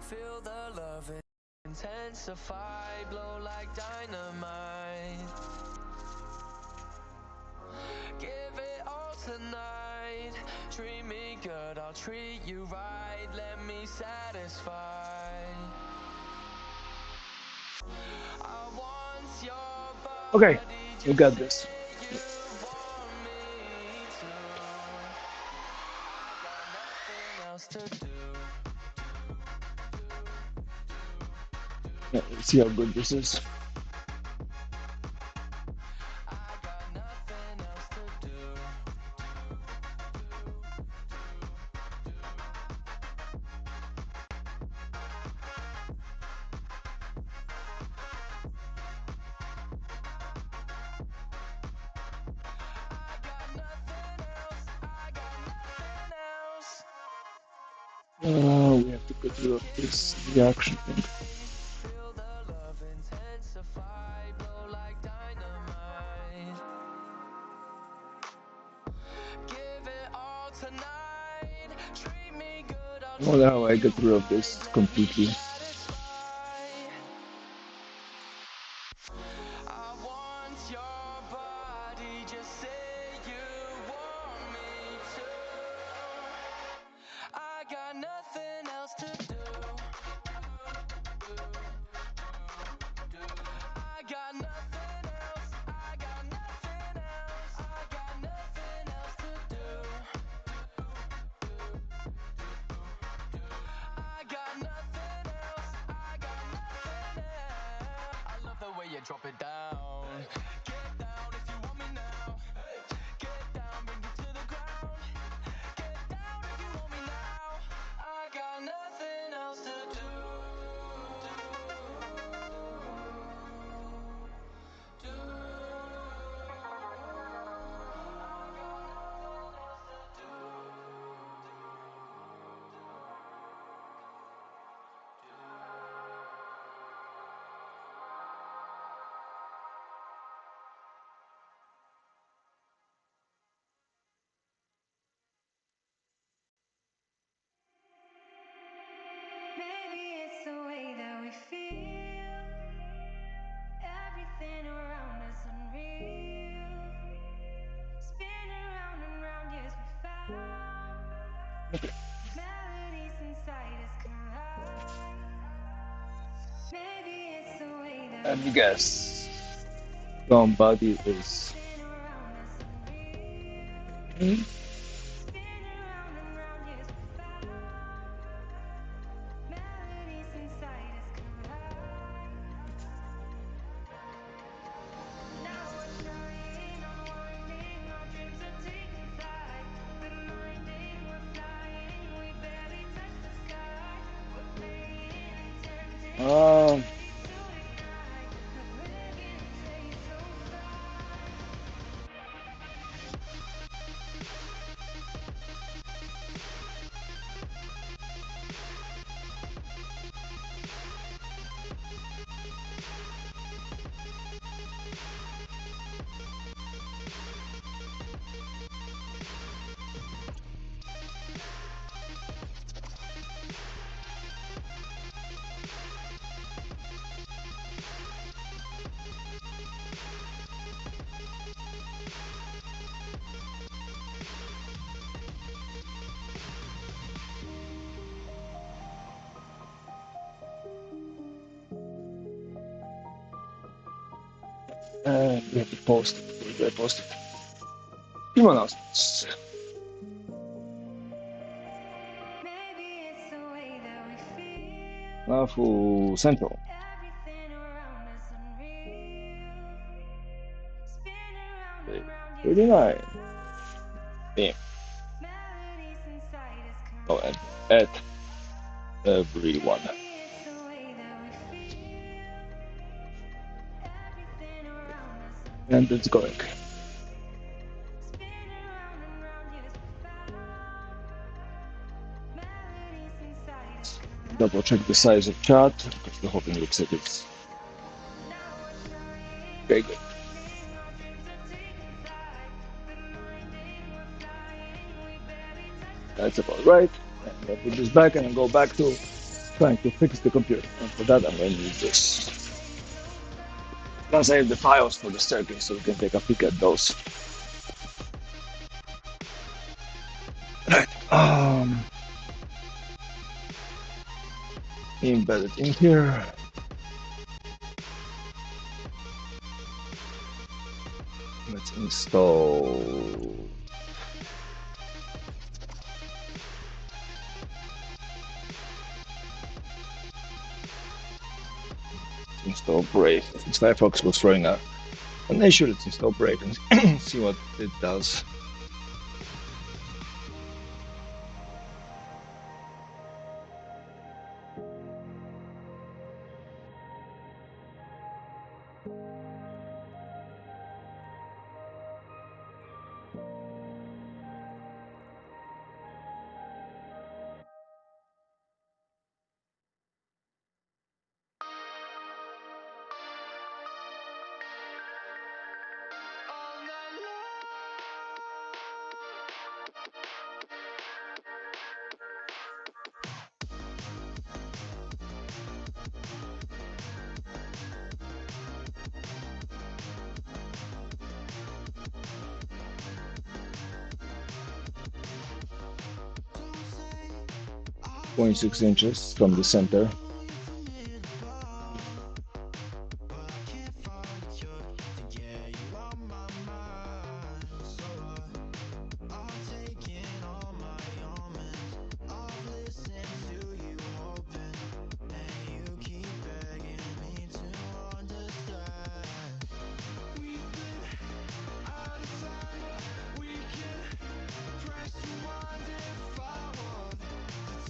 Feel the love intensify, blow like dynamite. Give it all tonight. Treat me good, I'll treat you right. Let me satisfy. I want your body. Okay, we got this. You want me to. I got nothing else to do. Yeah, let's see how good this is. I got nothing else to do. I got nothing else. I got nothing else. We have to get rid of this reaction thing. Feel the love intensify, blow like dynamite. Give it all tonight. Treat me good, I'll I wonder how I get rid of this completely. satisfy. I want your body, just say you want me to. I got nothing else to do. I got nothing else. I got nothing else. I got nothing else to do. I got nothing else. I got nothing else. I love the way you drop it down. Get down if you want me now. Get down, bring it to the ground. Get down if you want me now. I got nothing else to do. Maybe it's the way that we feel. Everything around us unreal. Spin around and round, yes, we found. Melodies inside us collide. Maybe it's the way that Let me guess. Somebody is. spin around us unreal. Hmm? Spin around and round, yes, we found. Melodies inside us collide. Now we're trying, unwinding, our dreams are taking flight. We're minding, we're flying, we barely touch the sky. We're playing and tempting, Um, ready to ignite. Like we're gonna take so far. we have to post it. Where do I post it? Team announcements. Maybe it's the way that we feel. SNAFU Central. Everything around us unreal. Spin around Day and round, yes, 39. Damn. melodies inside us Oh, collide. and add everyone. Maybe it's the way that we feel. Everything around us And it's going. spin around and round, yes, we found. Melodies inside us collide. Double check the size of chat because the whole thing looks like it's Now we're trying, okay. Good. unwinding, our dreams are taking flight. We're minding, we're flying, we barely touch the That's about right. I'll put this back and I'll go back to trying to fix the computer. And for that, I'm going to use this. Plus, I have the files for the staircase, so we can take a peek at those. Right. Embedded in here. Let's install. Install Brave. Since Firefox was throwing an issue, let's install Brave and see what it does. All 0.6 inches from the center.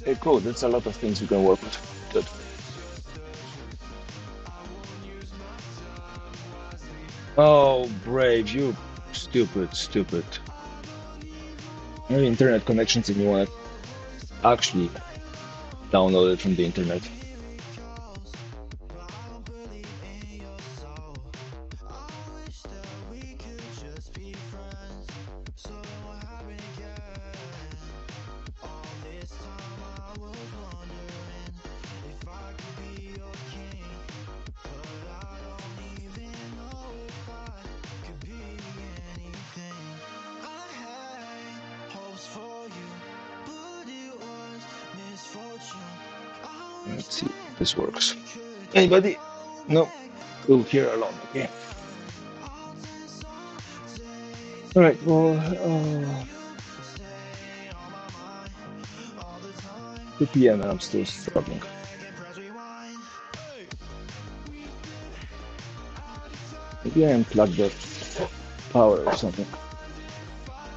Hey, cool, that's a lot of things you can work with. Good. Oh, Brave, you stupid. You have internet connections and you want to actually download it from the internet. Let's see if this works. Anybody? No. Go here alone, okay. Alright, well, 2 p.m. and I'm still struggling. Maybe I unplugged the power or something.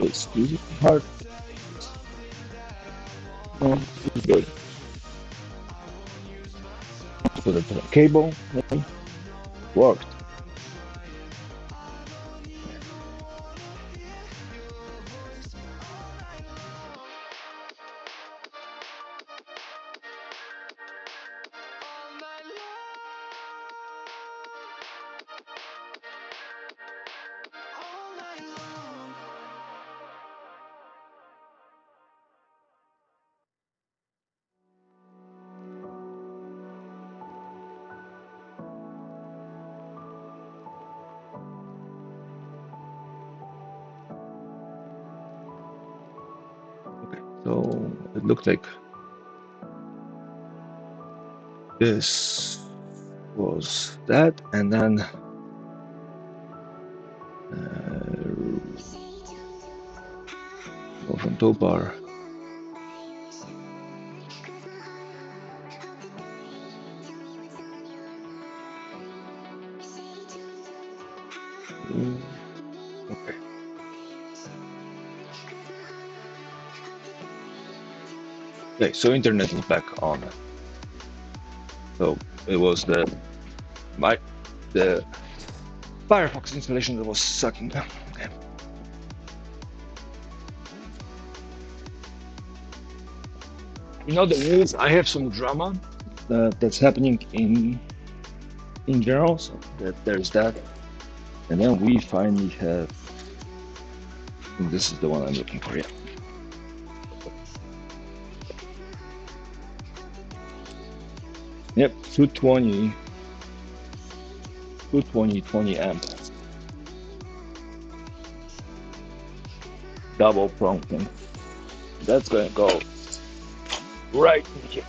It's easy, hard. No, it's good. Put it on a cable, and worked. So it looked like this was that, and then go from toolbar. Okay. Okay, so internet is back on. So it was the Firefox installation that was sucking. Okay. You know the news. I have some drama that's happening in general. So there's that, and then we finally have. And this is the one I'm looking for. Yeah. Yep, 220, 20 amp, double prong thing. That's gonna go right in here.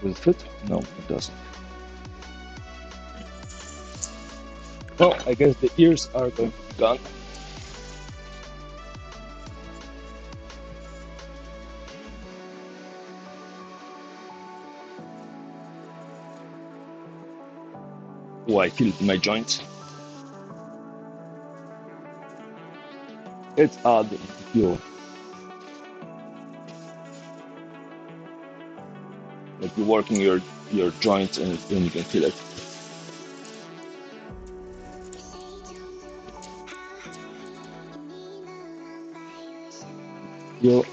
Does it fit? No, it doesn't. Well, I guess the ears are going to be gone. Oh, I feel it in my joints. It's odd to feel like you're working your joints and you can feel it. Feel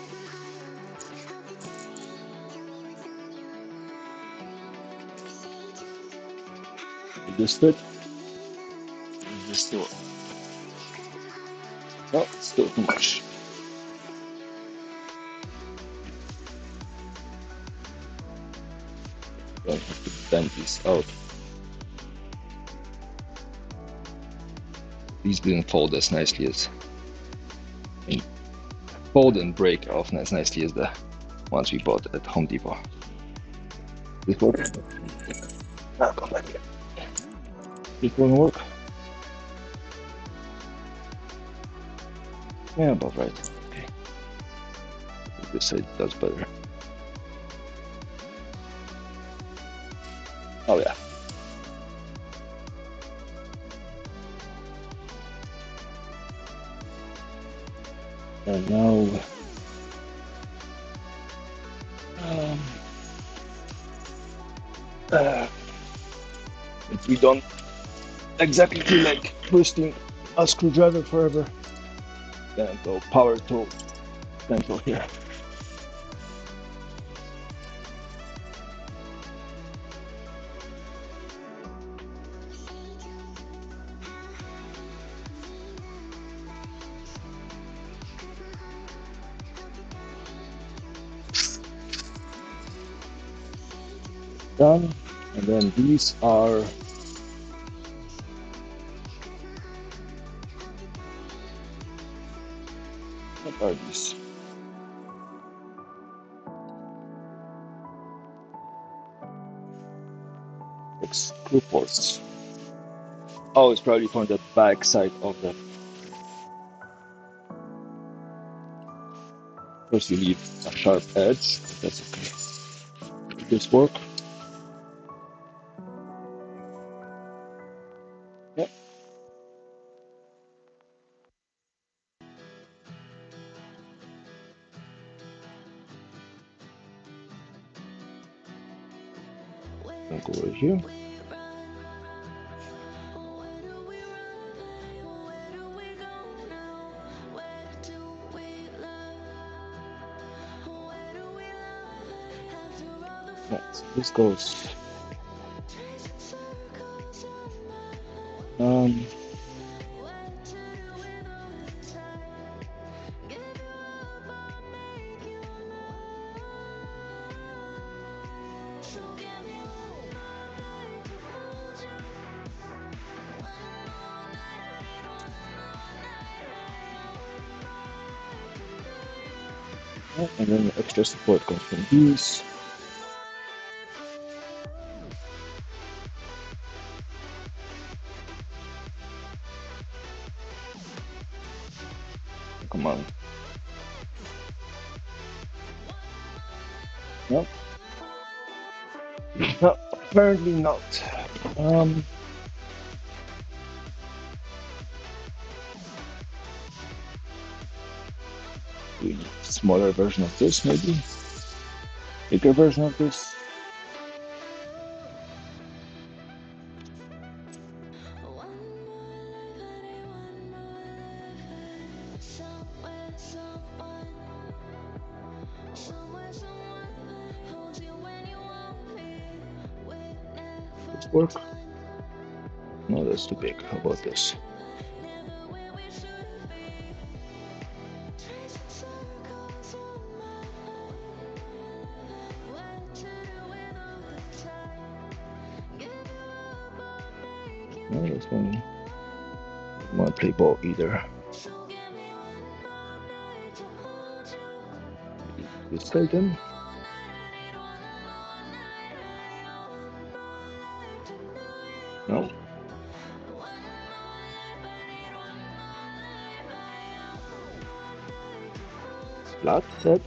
this fit? Is this still? No, it's still too much. I have to bend these out. These didn't fold as nicely as fold and break off as nicely as the ones we bought at Home Depot. This work? Now come back here. This won't work? Yeah, about right. Okay. This side does better. Oh yeah. And now if we don't exactly feel like twisting a screwdriver forever, then go power tool pencil here. Done. And then these are what are these? Like screw ports. Oh, it's probably from the back side of the. First, you leave a sharp edge, but that's okay. Will this work? Yep. I'll go right here. Right, so this goes. And then the extra support comes from these. Come on. Nope. No, apparently not. Smaller version of this, maybe? Bigger version of this? This work? No, that's too big. How about this? No, this one. I don't want to play ball either. This side then. No. Flat set.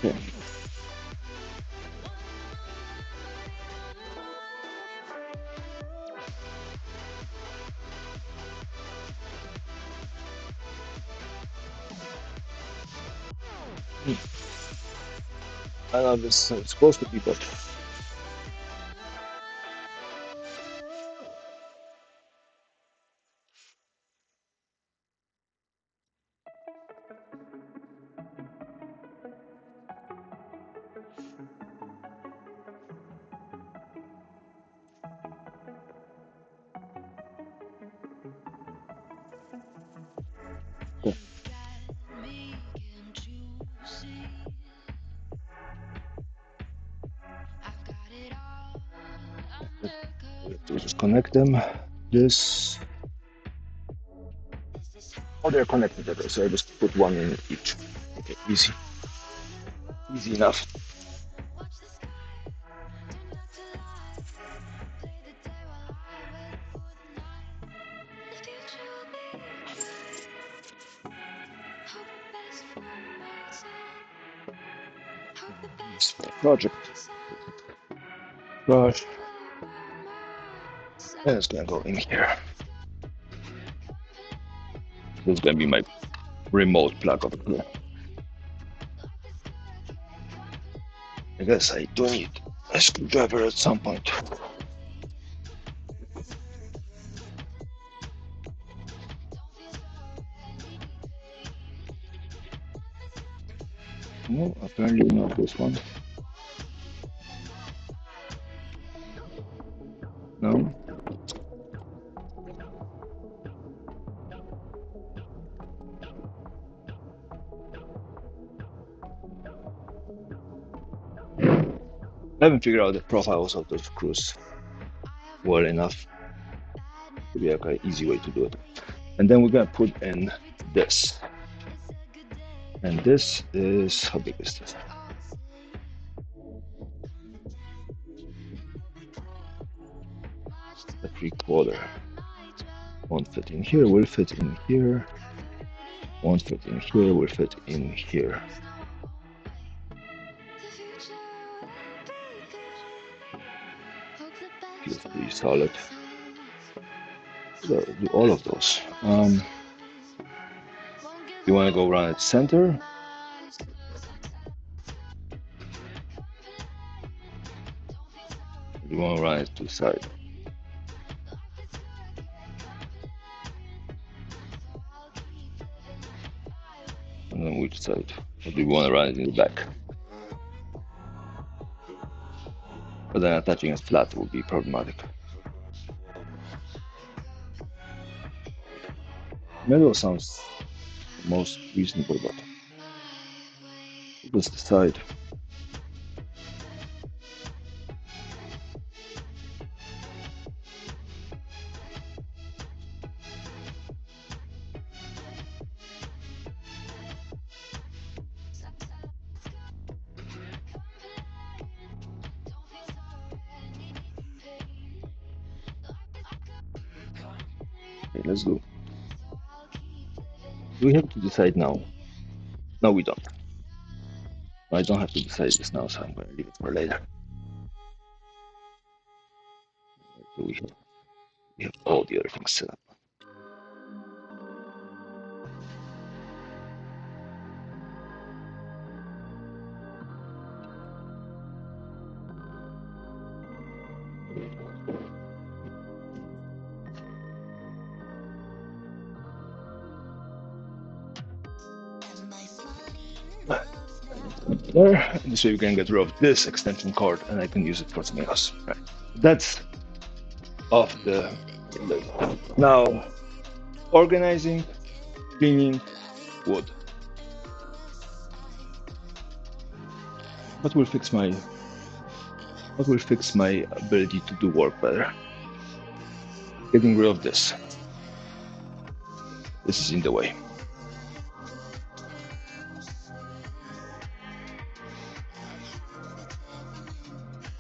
Okay. I know this is supposed to be, but we have to just connect them. This. Oh, they're connected. Okay, so I just put one in each. Okay, easy. Easy enough. This project. Gosh. And it's gonna go in here. This is gonna be my remote plug over here. I guess I do need a screwdriver at some point. No, apparently not this one. No. I haven't figured out the profiles of those screws well enough to be like an easy way to do it. And then we're gonna put in this. And this is, how big is this? A 3/4. Won't fit in here, will fit in here. Won't fit in here, will fit in here. Feels pretty solid. So do all of those. You want to go around its center? You want to run it to the side? And then which side? Or do you want to run it in the back? But then attaching it flat would be problematic. Middle sounds the most reasonable, but just the side. Okay, let's go. Do we have to decide now? No, we don't. I don't have to decide this now, so I'm going to leave it for later. So we have all the other things set up. there, and this way we can get rid of this extension cord and I can use it for something else. Right. That's off the list. Now, organizing, cleaning, wood. What will fix my ability to do work better? Getting rid of this. This is in the way.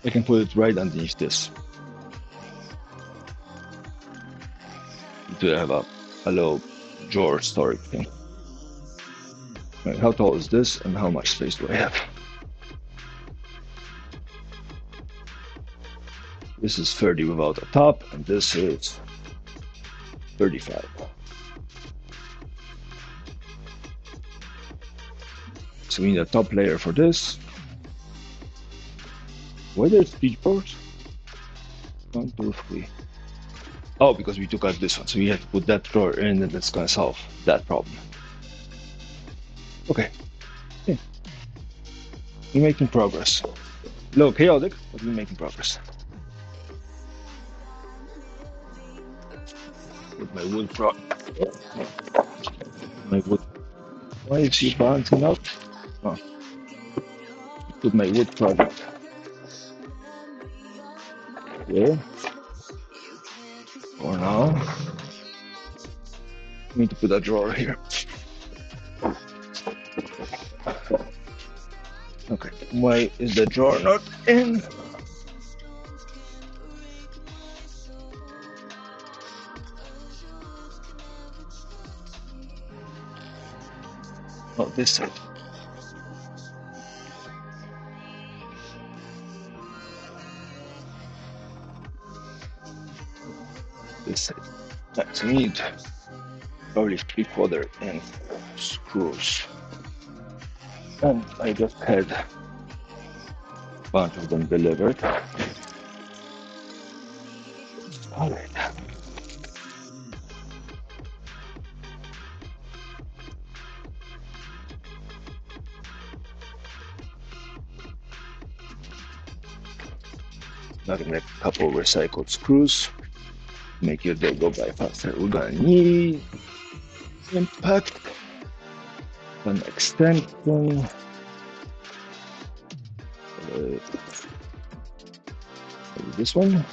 I can put it right underneath this. To have a little drawer storage thing. Right, how tall is this and how much space do I have? This is 30 without a top, and this is 35. So we need a top layer for this. Why there's 3 drawers? 1, 2, 3. Oh, because we took out this one, so we have to put that drawer in, and that's gonna solve that problem. Okay. We're making progress. A little chaotic, but we're making progress. With my wood my wood. Why is he bouncing out? Oh. Put my wood project here. For now. I need to put a drawer here. Okay, why is the drawer not in? Oh, this side. This side. Right, so we need probably 3/4 inch screws. And I just had a bunch of them delivered. All right. Now gonna make a couple recycled screws. Make your day go by faster. We're gonna need impact, an extension, this one,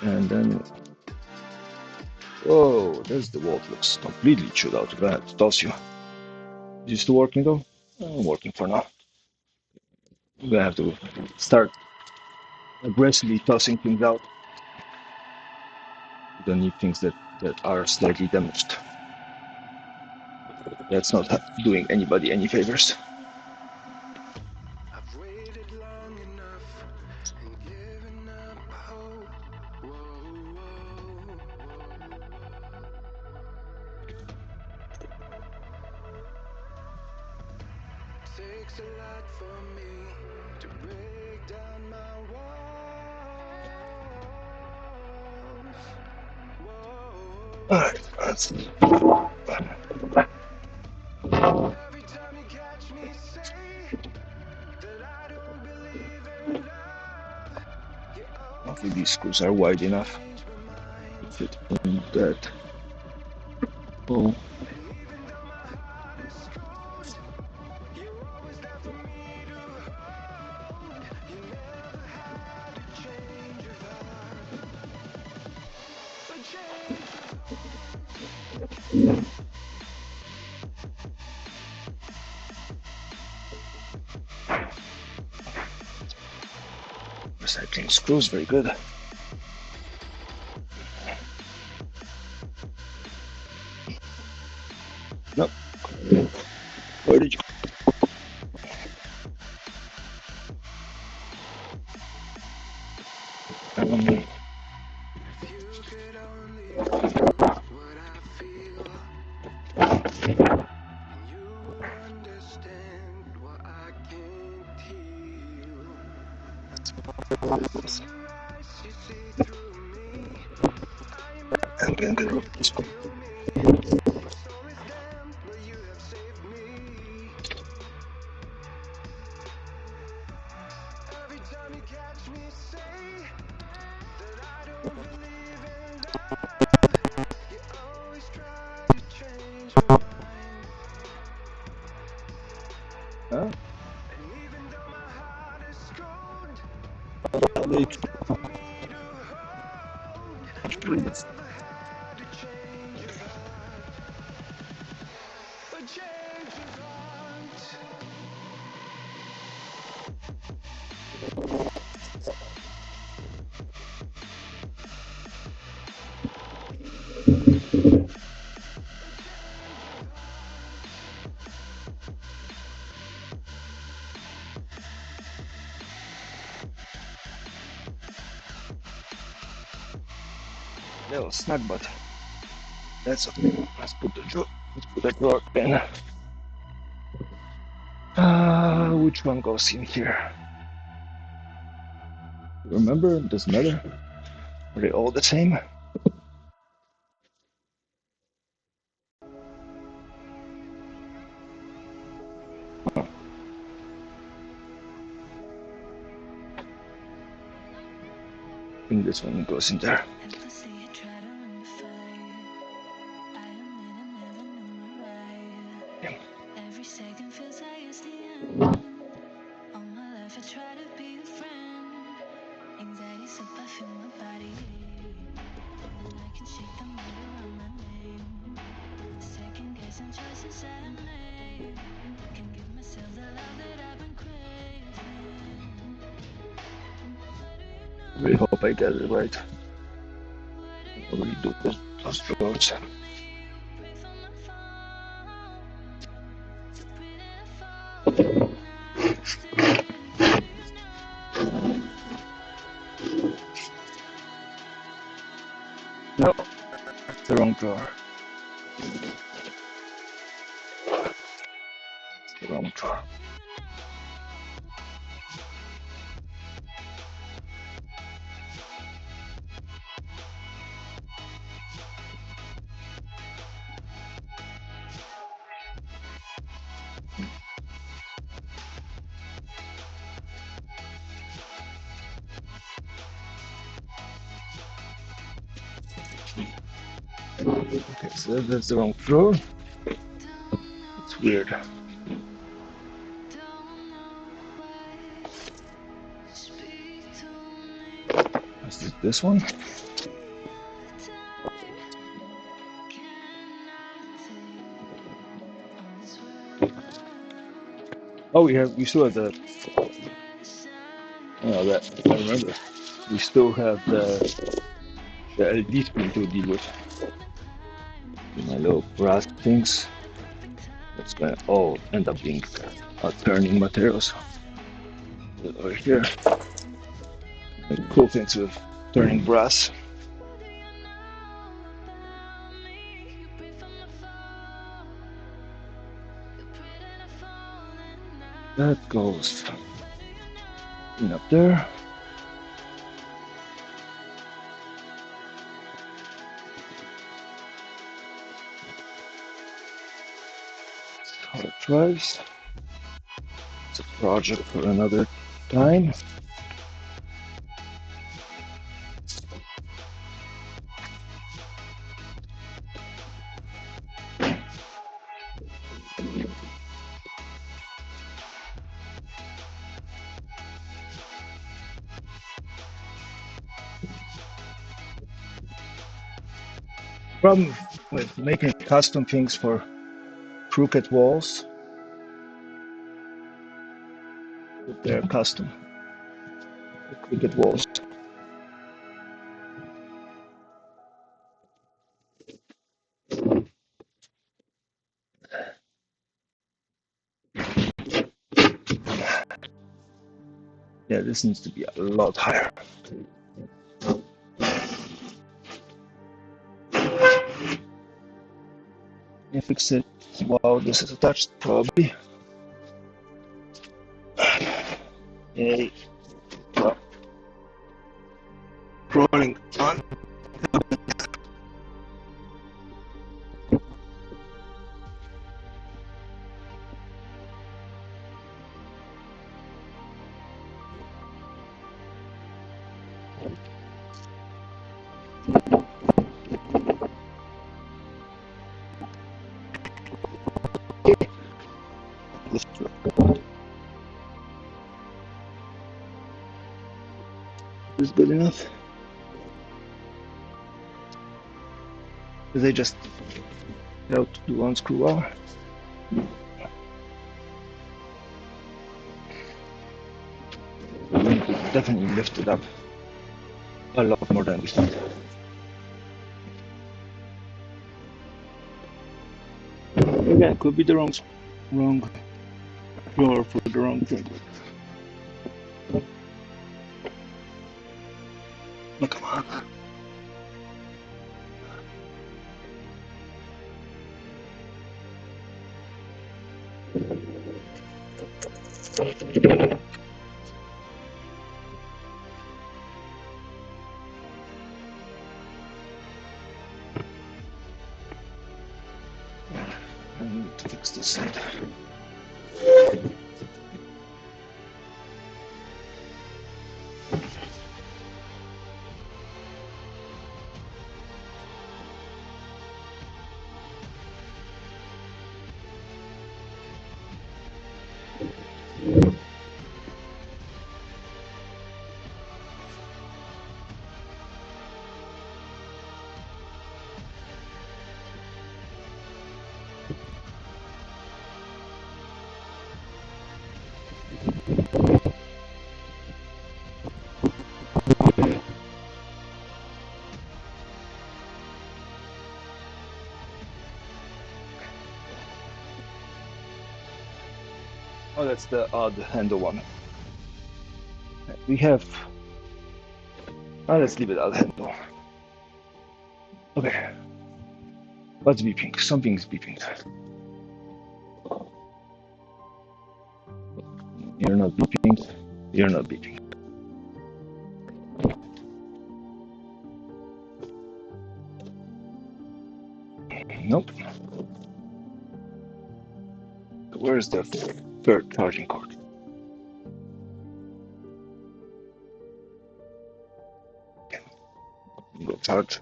and then whoa, there's the wall. Looks completely chewed out. I'm gonna have to toss you. Is it still working though? Working for now. I'm gonna have to start aggressively tossing things out. We don't need things that are slightly damaged. That's not doing anybody any favors. I've waited long enough and given up hope. Takes a lot for me to break down my walls. All right, let's see. Every time you catch me say that I don't believe in love. Okay, these screws are wide enough to fit in that hole. Even though my heart is strong, you're always there for me to hold. You never had to change your heart, but change. Recycling screws, very good. Nope. Where did you? If you could only what I feel, you would understand why I can't heal. Your eyes, you see through me. I am not I'm gonna get rid of this one. me. My soul is damned, but you have saved me. Huh? Little snug, but that's okay. Let's put the drawer in. Which one goes in here? Remember, doesn't matter. Are they all the same? I think this one goes in there. Yeah. Every second feels like it's the end. All my life I try to be a friend. Anxiety's up, I feel my body ache. And I can shake the mud around my name. Second guessing choices that I made. Can't give myself the love that I've been craving. I really hope I get it right. I really do those drawers. No, that's the wrong drawer. It's the wrong drawer. Okay, so that's the wrong drawer. It's weird. Is it this one? Oh, we still have the. Oh, that I remember. We still have the LED screen to deal with. My little brass things. That's gonna all end up being turning materials. Over here, the cool things with turning brass. That goes in up there. How it tries. It's a project for another time. Problem with making custom things for crooked walls, they're custom. The crooked walls. Yeah, this needs to be a lot higher. You fix it while this is attached, probably. Okay. Well, rolling on. This Is good enough? Because I just have to do one screw out. We need to definitely lift it up a lot more than we did. Again, could be the wrong drawer for the wrong thing. But come on. I need to fix this side. Oh, that's the odd handle one. We have. Oh, let's leave it odd handle. Okay. What's beeping? Something's beeping. You're not beeping. You're not beeping. Nope. Where's the third charging cord? Go charge.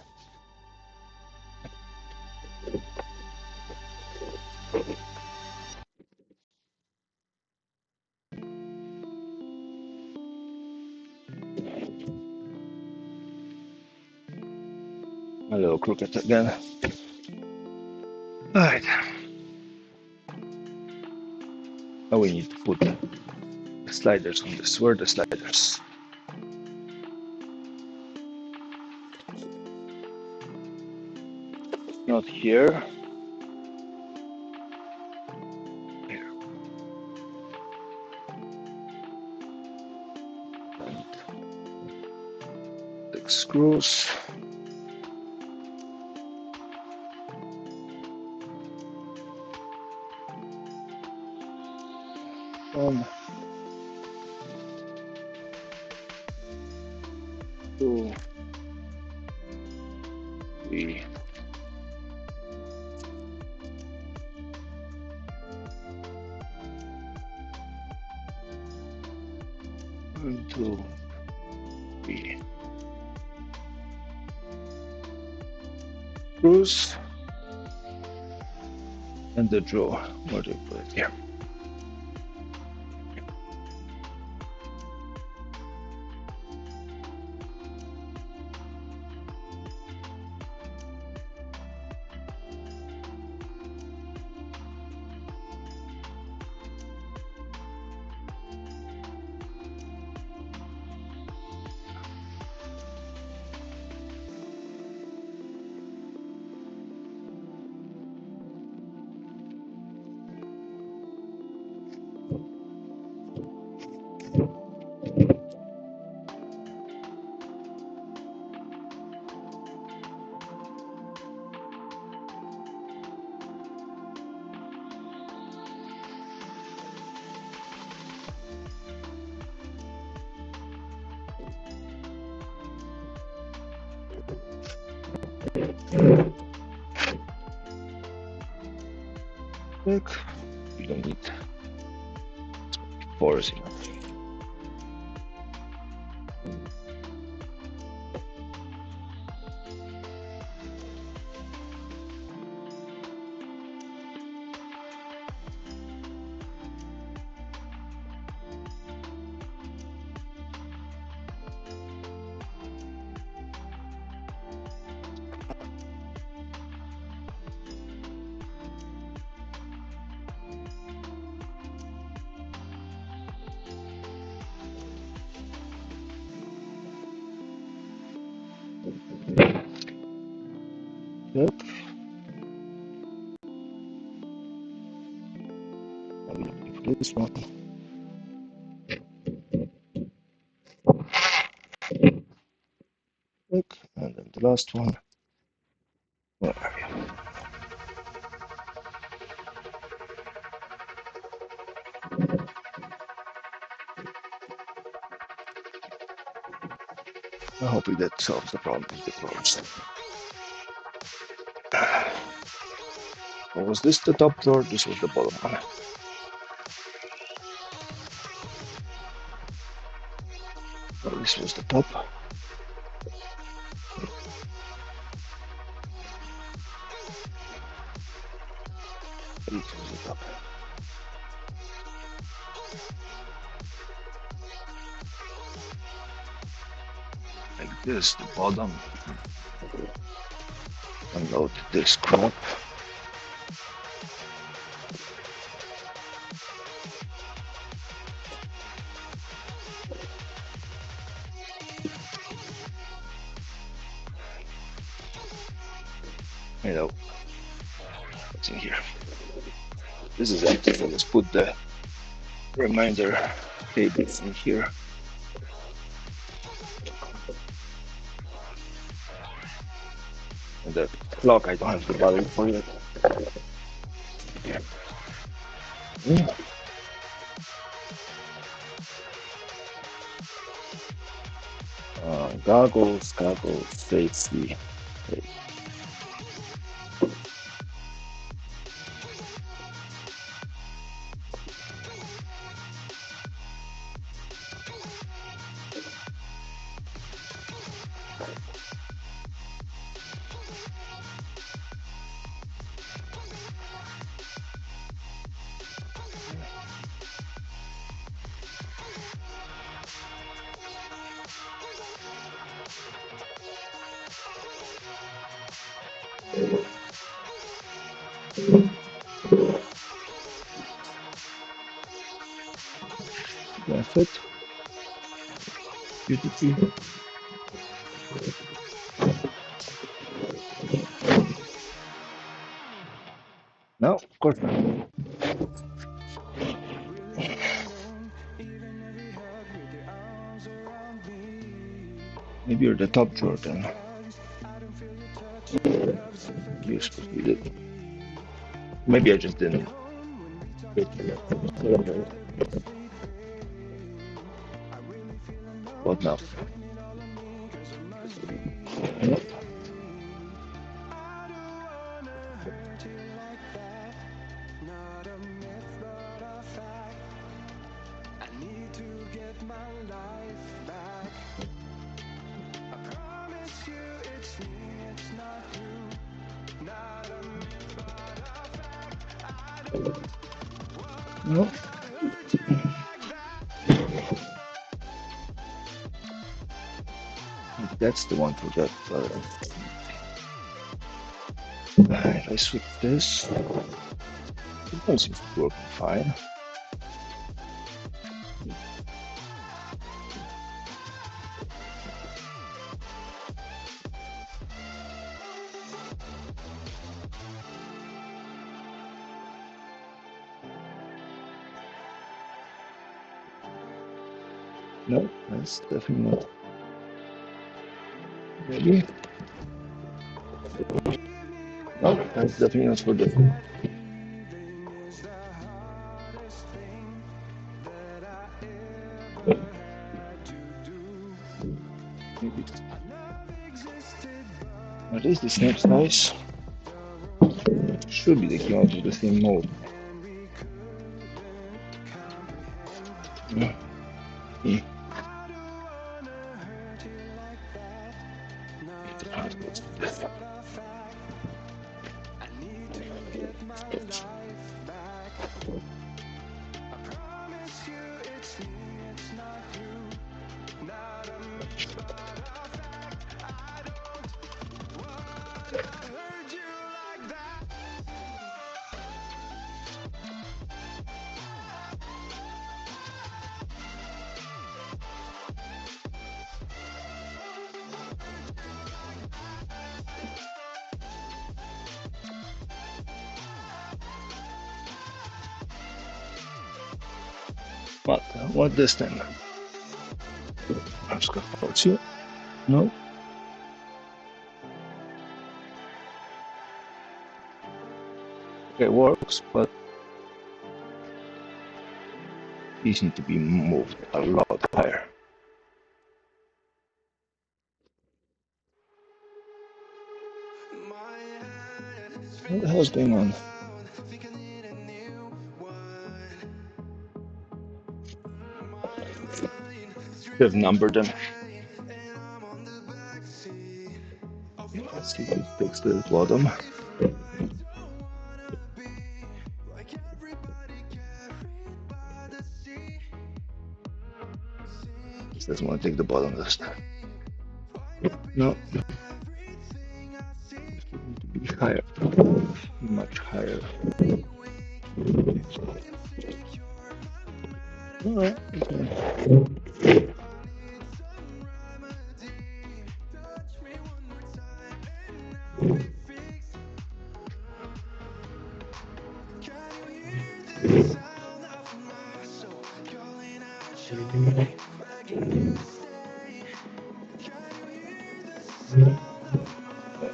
A little crooked again. Alright. Now we need to put the sliders on this. Where are the sliders? Not here. Here. The screws. One, two, three. One, two, three. Screws. And the drawer. Where do we put it? Here. Look, we don't need 4 is enough. Yep. I'll be looking for this one. Look, and then the last one. Where are you? I hope that solves the problem with the drawers. Or was this the top drawer? This was the bottom one. Oh, this was the top. This was the top. Like this, the bottom. Unload this crap. You know, what's in here? This is empty, so let's put the remainder cables in here. And the clock, I don't have the battery for it. Yeah. Goggles, safety. Okay. That's it. Beautiful. No, of course not. Maybe you're the top drawer then. You're supposed to be the... Maybe I just didn't. What now? Nope. Nope. That's the one for that. If I switch this, it seems to be working fine. No, that's definitely not. Maybe. No, that's definitely not for the. Maybe. At least the snake's nice. Should be the key out of the same mode. Yeah. Yeah. What this then? I'm just gonna hold you. No. Okay, works, but these need to be moved a lot higher. What the hell is going on? Should have numbered them. Let's see if we fix the bottom. Just doesn't want to take the bottom this time. No. It needs to be higher. Much higher. Alright. Okay.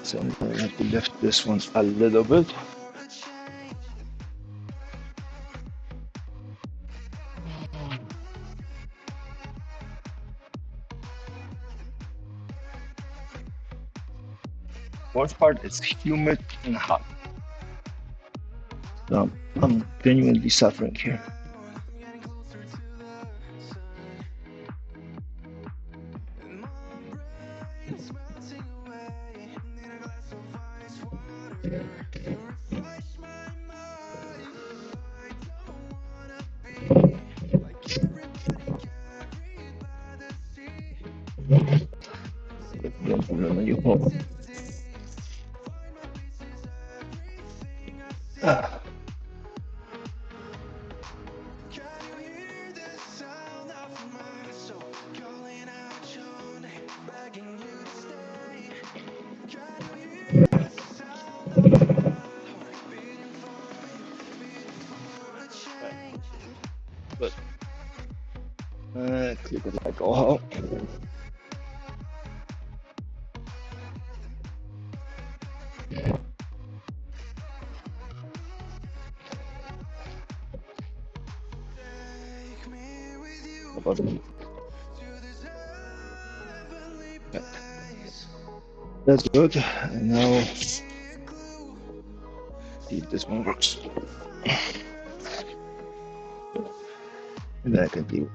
So I'm going to have to lift this one a little bit. Worst part is humid and hot. So I'm genuinely suffering here. Ah. But click it like oh. That's good. And now see if this one works. And then I can leave.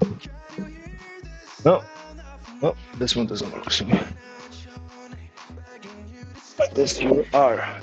No, no, this one doesn't work. So like this, you are.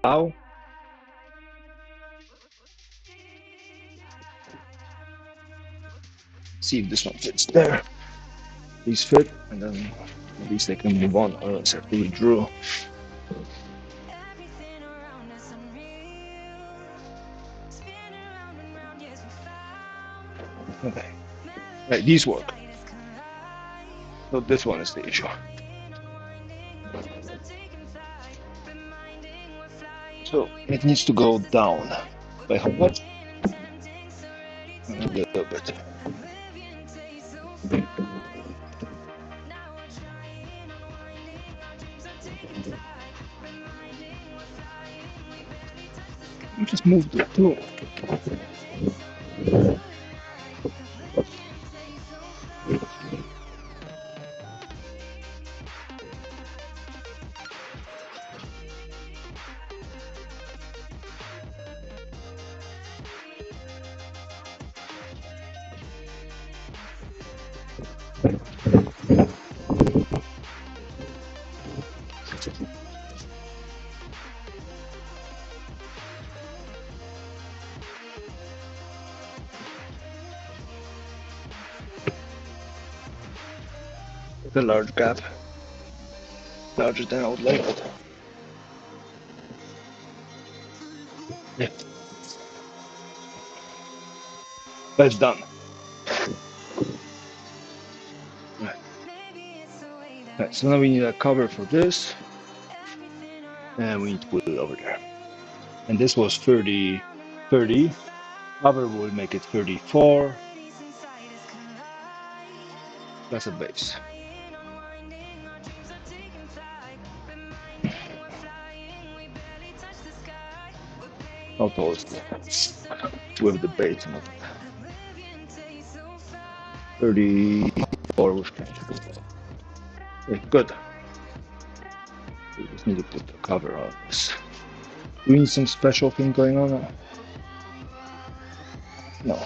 How? See if this one fits there. These fit, and then at least they can move on, or else I have to withdraw. Okay. Right, these work. So this one is the issue. So it needs to go down by how much? A little bit. You just move the tool. The large gap, larger than I would like it. Yeah, that's done. Right. Right, so now we need a cover for this, and we need to put it over there. And this was 30, 30. Cover will make it 34. That's a base. How tall is it? With the base and all that. 34 with okay, good. We just need to put the cover on this. Do we need some special thing going on? No.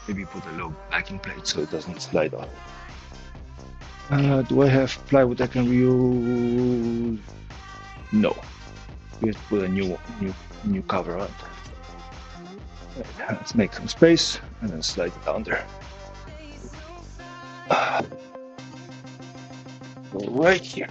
Maybe put a little backing plate so it doesn't slide off. Do I have plywood I can reuse? No. We have to put a new cover on it. Right, let's make some space and then slide it down there. Go right here.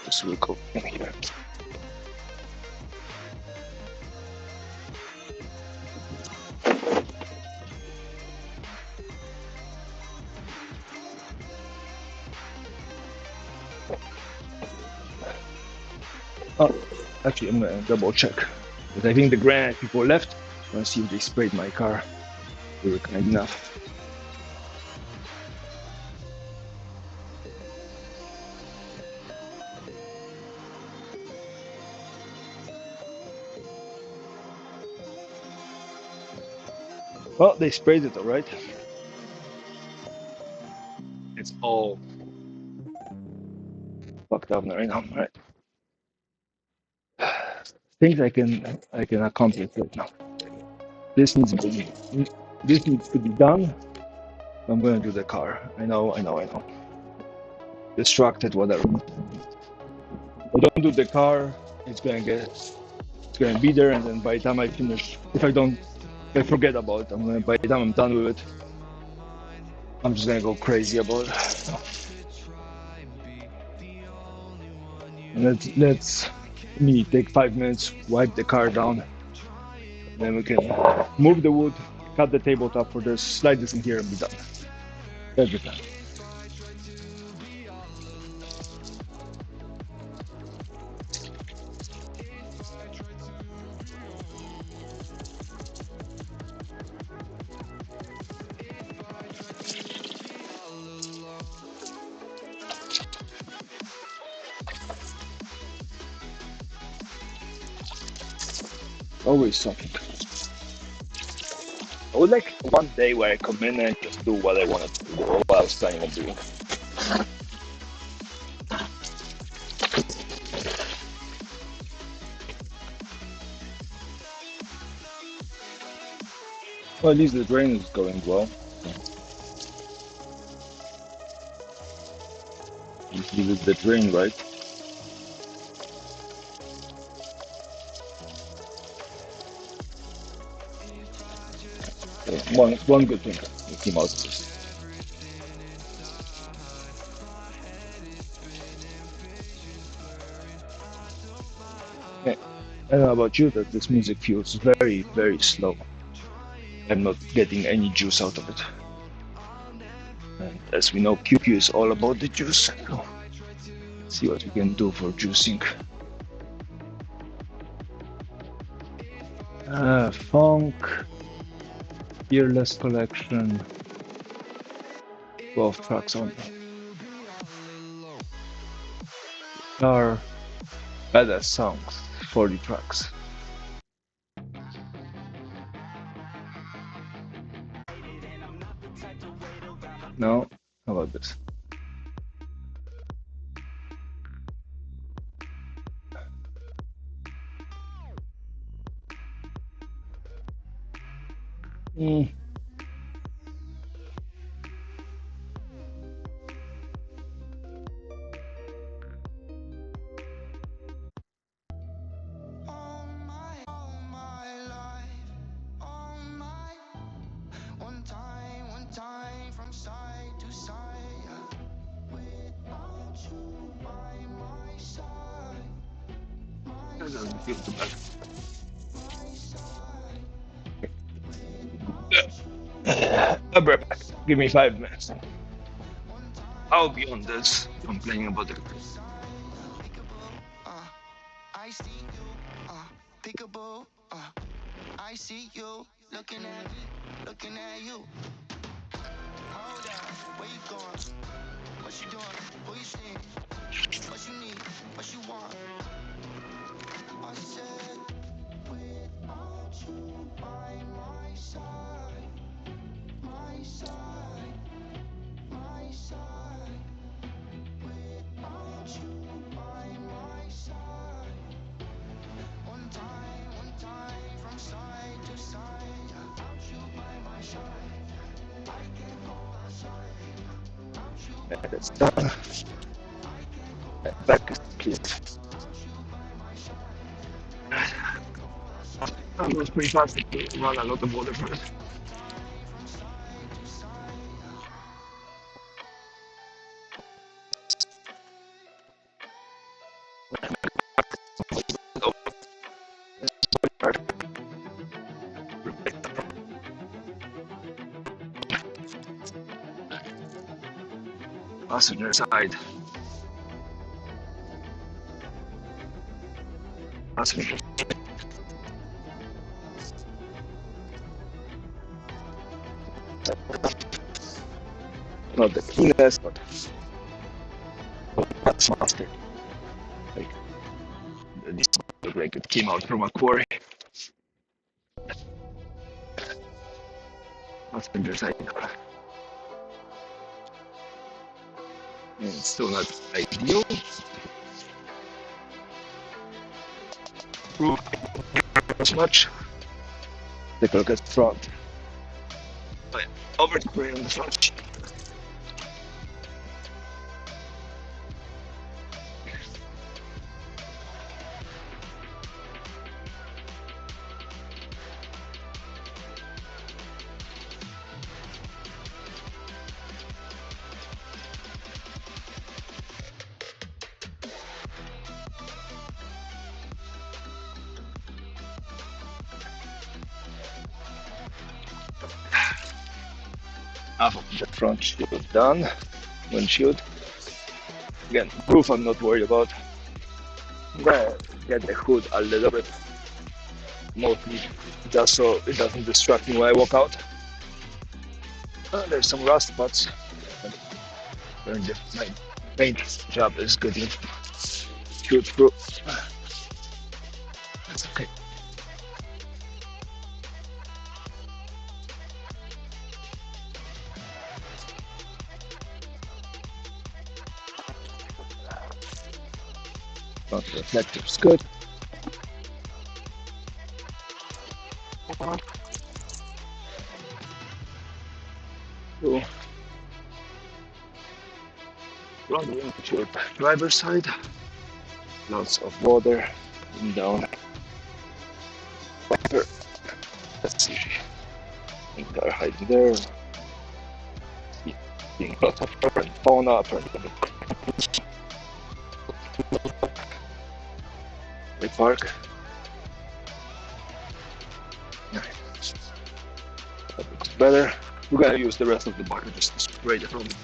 This will go in here. Oh, actually, I'm gonna double check because I think the granite people left. I'm gonna see if they sprayed my car. They were kind enough. Well, they sprayed it all right. It's all fucked up right now, right? Things I can accomplish right now. This needs to be done. I'm gonna do the car. I know. Distracted, whatever. If I don't do the car, it's gonna be there, and then by the time I finish, if I forget about it, by the time I'm done with it, I'm just gonna go crazy about it. And let's me take 5 minutes, wipe the car down, then we can move the wood, cut the tabletop for this, slide this in here, and be done. Every time. Always something. I would like one day where I come in and just do what I wanted to do, or what I was planning on doing. Well, at least the drain is going well. This is the drain, right? So one good thing that came out of this. Yeah. I don't know about you, that this music feels very, very slow. I'm not getting any juice out of it. And as we know, QQ is all about the juice. So let's see what we can do for juicing. Funk, Fearless Collection, 12 tracks on. Are badass songs, 40 tracks. No? How about this? Mm. One time from side to side, without you by my side, my That doesn't feel too side, bad. my side, I'll be right back. Give me 5 minutes. one time, I'll be on this complaining about the. pickable, I see you, pickable, I see you, looking at me, looking at you. Hold up, where you going? What you doing? Who you seeing? What you need? What you want? I said, without you by my side, my side, my side, without you by my side. One time from side to side, without you by my side, I can't go outside. Without you by That's my done. side, I can't go Back is outside. clear. Without you by my side, I can't go outside. That was pretty fast to run a lot of water first. One time from side to side. Passenger side. Passenger. Not the cleanest, but that's faster. Like this looked like it came out from a quarry. Passenger side. And it's still not ideal. Roof as much. Take a look at the front. But over the spray on the front. Half of the front shield done. Windshield. Again, roof I'm not worried about. I'm gonna get the hood a little bit, mostly just so it doesn't distract me when I walk out. There's some rust spots. My paint job is getting chewed through. That's okay. Front reflector's good. So, running to your driver's side. Lots of water and down. Let's see. I think they're hiding there. Seeing lots of flora and fauna. They park. That looks better. We're gonna use the rest of the bucket just to spray the front.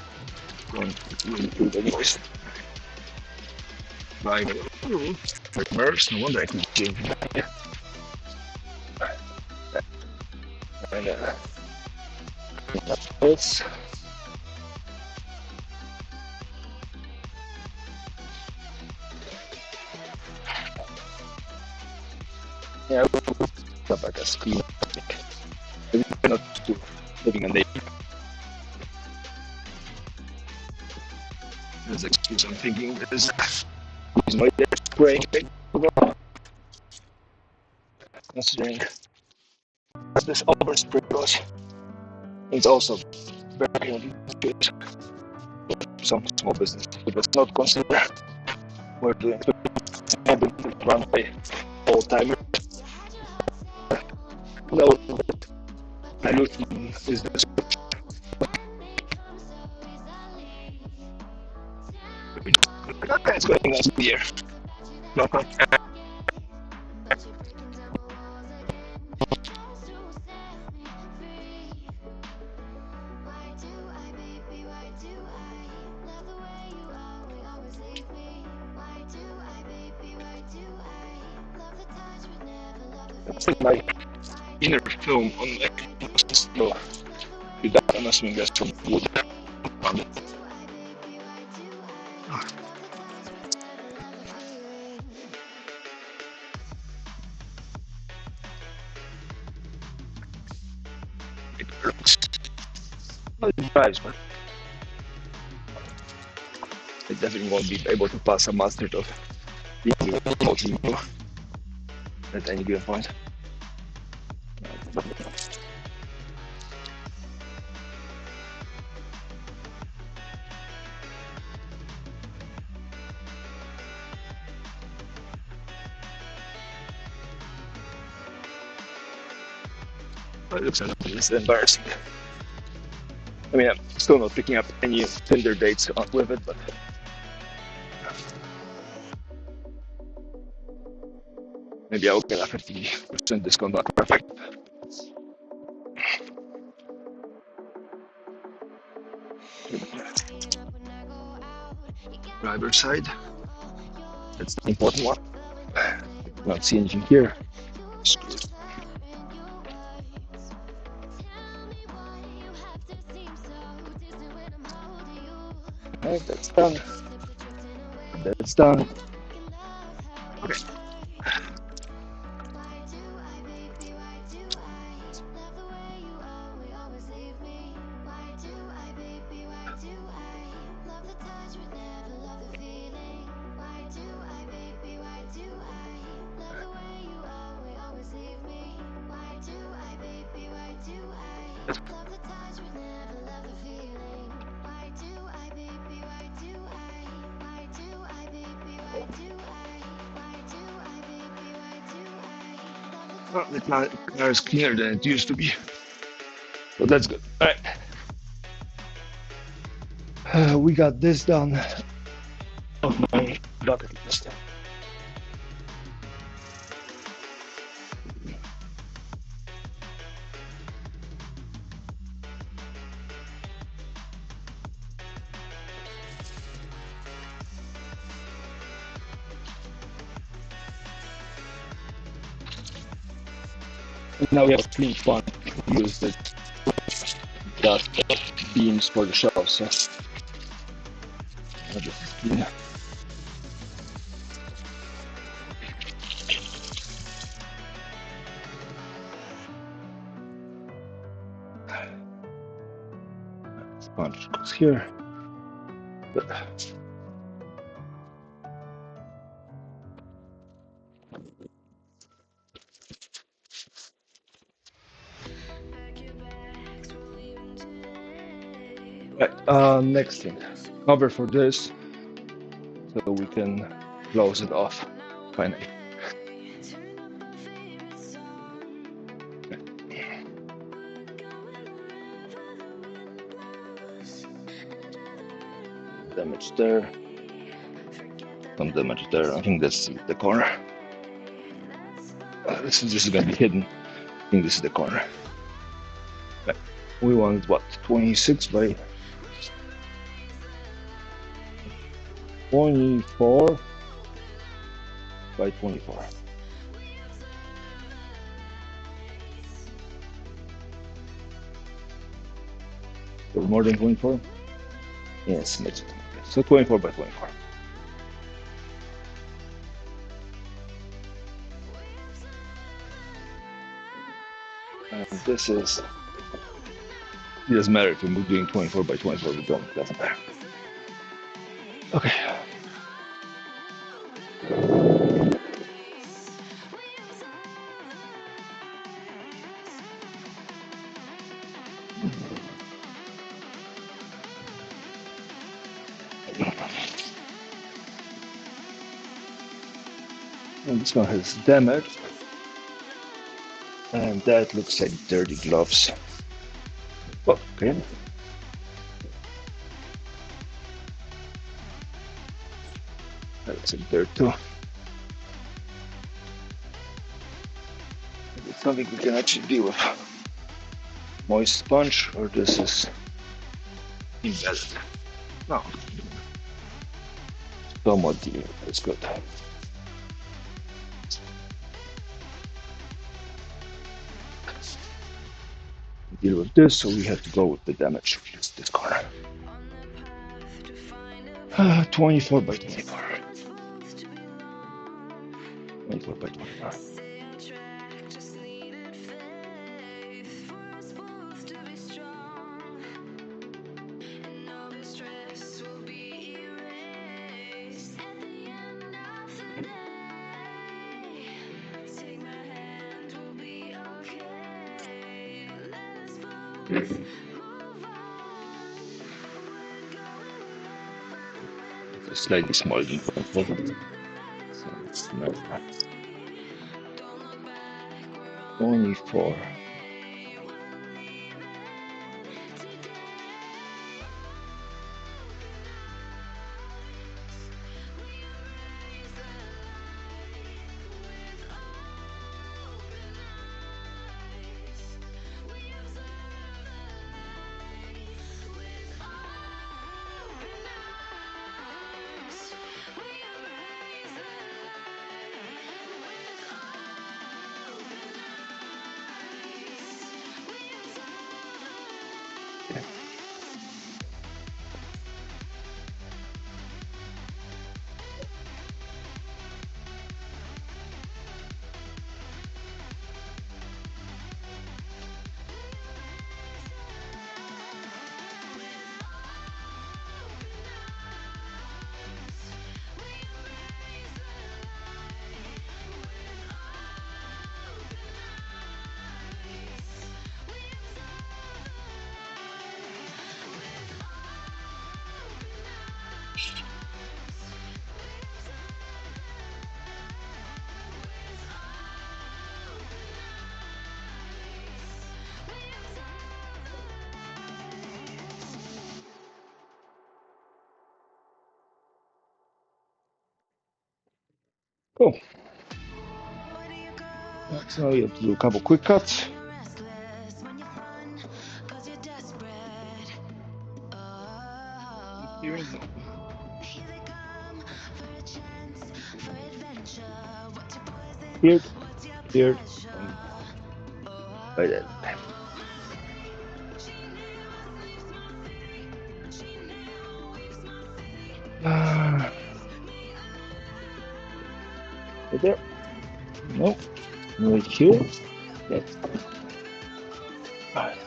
Going through the noise. Right. Mercs, no wonder I can change that. And this. Yeah, we'll put back a screen. We're not too living on the. There's the excuse I'm thinking is my spraying. Considering use this overspray brush. It's also very good for some small business who does not consider we're doing run by old timer. No, dilution is the it's going on here. That's my inner film on my still. I'm assuming that's from wood. It works. Well, it drives, but I definitely won't be able to pass a mustard of being at any given point. But it looks like it's embarrassing. I mean, I'm still not picking up any Tinder dates with it, but maybe I'll get a 50% discount on perfect. Driver side. That's the important one. Not see anything here. Screw. Alright, that's done. That's done. Okay. Well, the car is cleaner than it used to be, so that's good. All right, we got this done of my bucket list. And now we have a clean font. Use the beams for the shelves. So I'll just clean. Sponge goes here. Right, next thing, cover for this, so we can close it off finally. Damage there, some damage there. I think that's the corner. This is going to be hidden. I think this is the corner. Right. We want what, 26 by 24 by 24. So more than 24? Yes, so 24 by 24. And this is, it doesn't matter if we're doing 24 by 24, we don't, it doesn't matter. Okay. And this one has damage, and that looks like dirty gloves. Oh, okay. That looks like dirt too. It's something we can actually deal with. Moist sponge, or this is embedded. No. Somewhat deal. That's good. Deal with this, so we have to go with the damage, which is this corner. 24 by 24. 24 by 24. It's slightly smaller than 24. So it's not 24. Cool. So you have to do a couple quick cuts. Cleared, cleared, and by that. Right there. Nope. Right here. That's fine.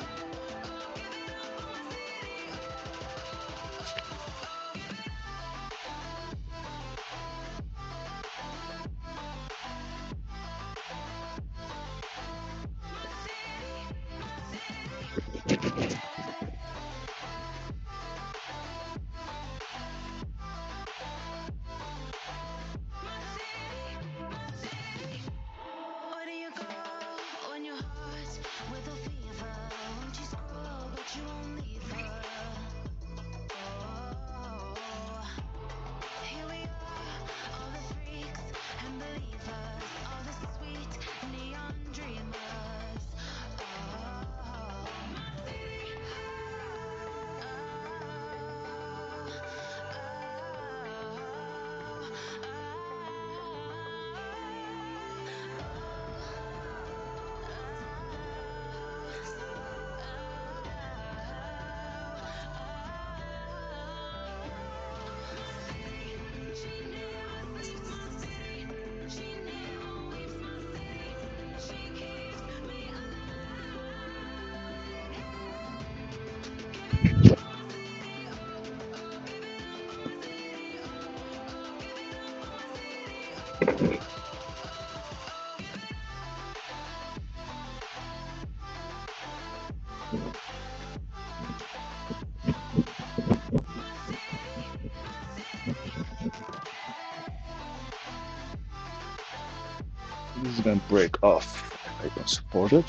gonna break off. I don't support it.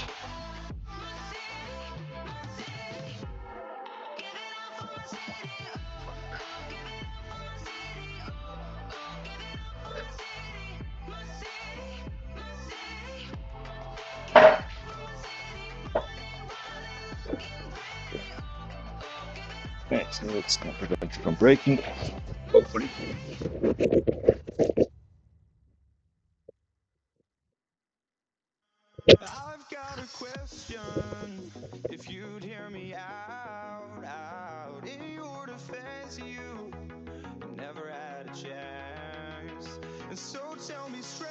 Okay, so that's gonna prevent it from breaking, hopefully. I've got a question, if you'd hear me out. In your defense, you never had a chance. And so tell me straight,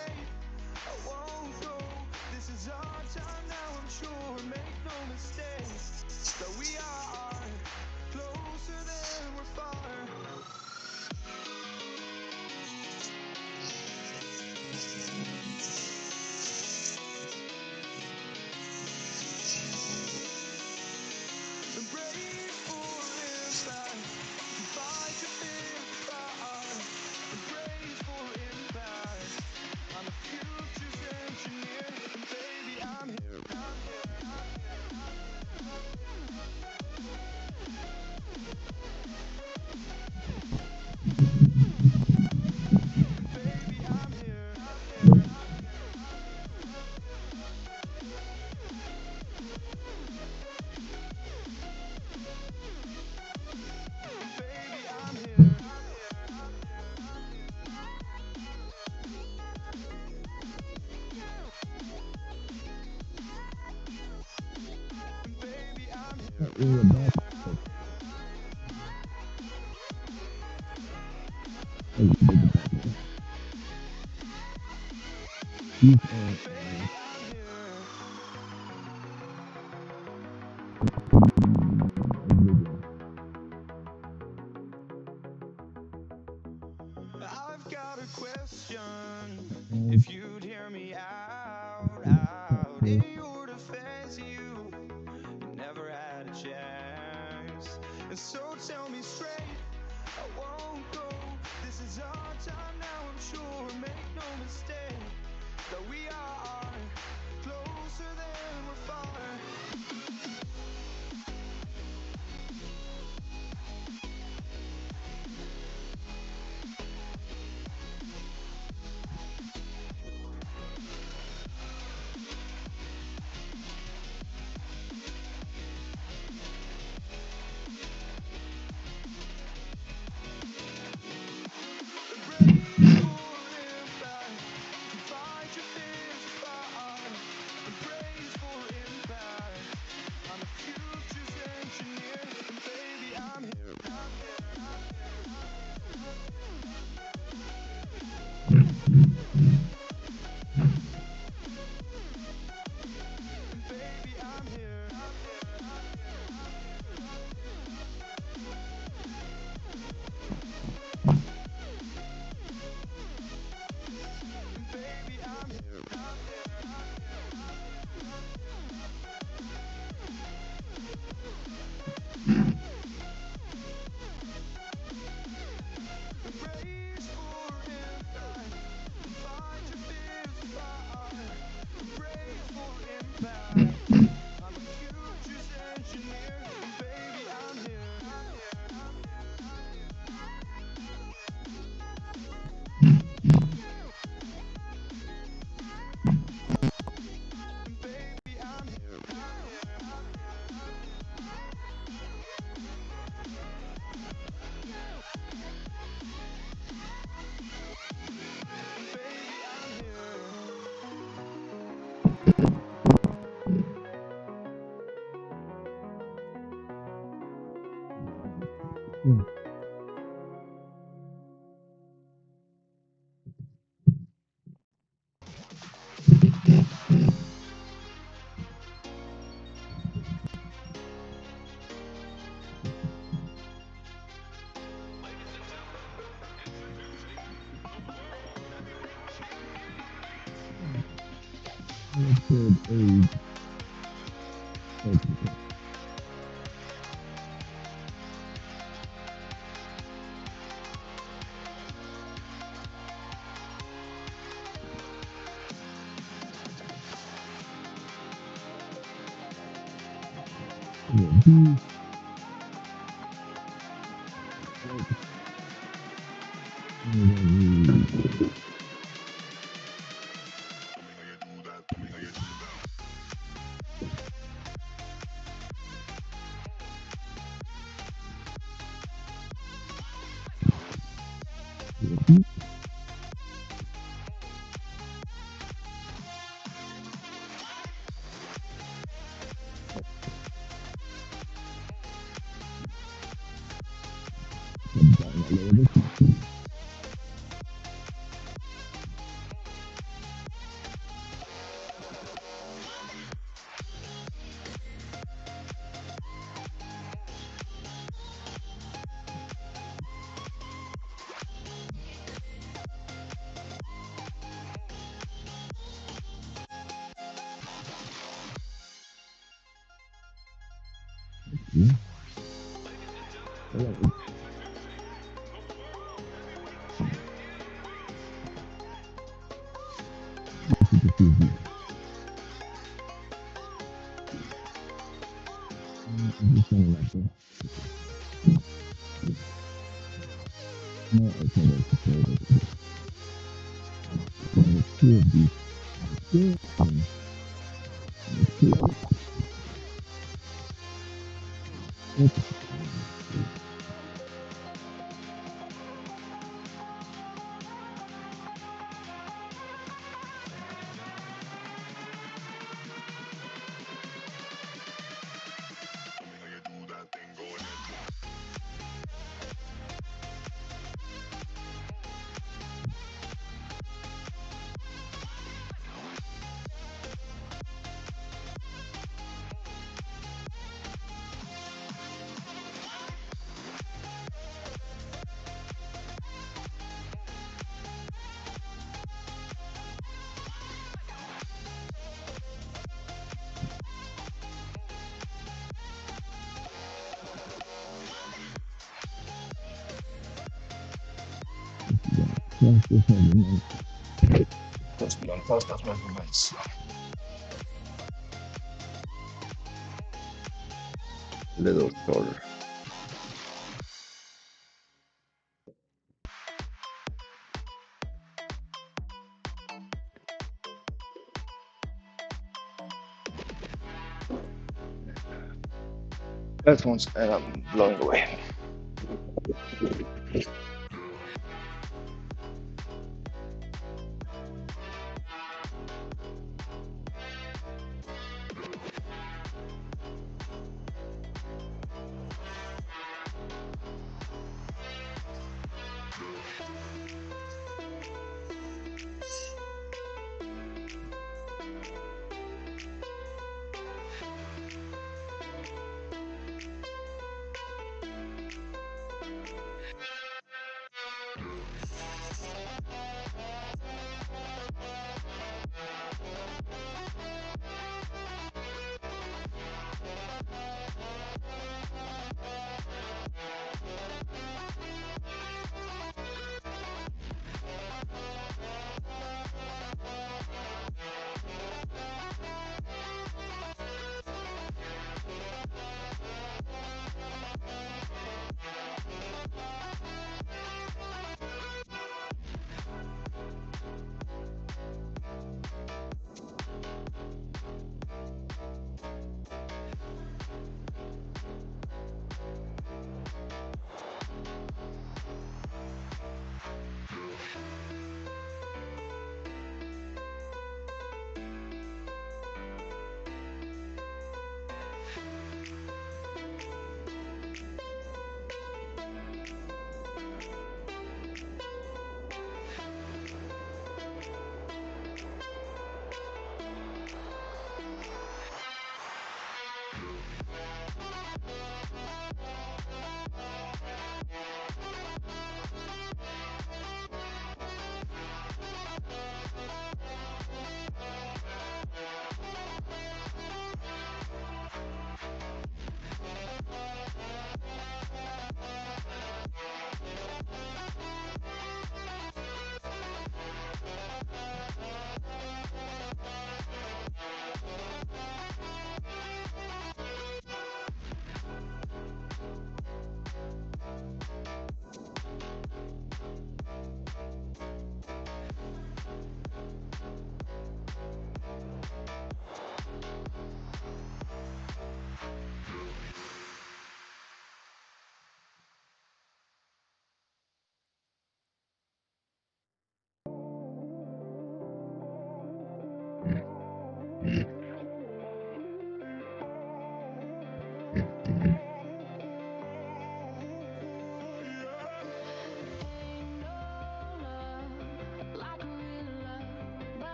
I won't go. This is our time now, I'm sure. Make no mistake that we are closer than we're far. Embrace for impact, fight your fear far. Embrace for impact, I'm the future's engineer, and baby I'm here. Baby I'm here. Baby I'm here. Baby I'm here. Baby I'm here. I've got a question, if you'd hear me out. In your defense, you never had a chance. And so tell me straight, I won't go. This is our time now, I'm sure. Make no mistake that we are closer than we're far. Just beyond past that measurements. A little shorter. Headphones, and I'm blowing away.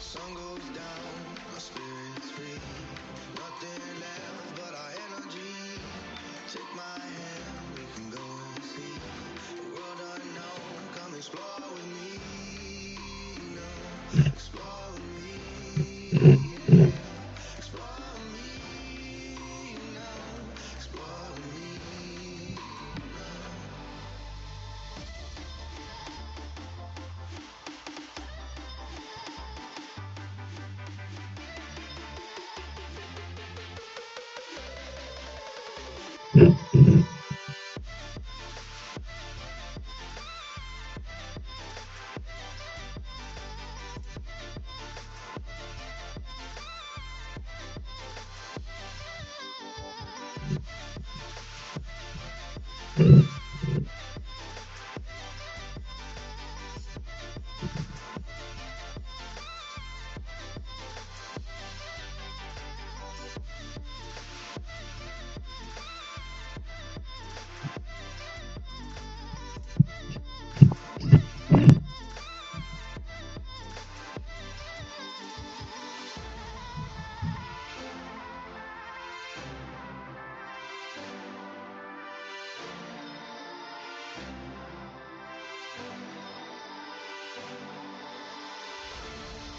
Sun goes down, my spirit's free. Nothing left but our energy. Take my hand, we can go and see the world unknown. Come explore with me. No, explore with me. Explore with me. No, explore with me.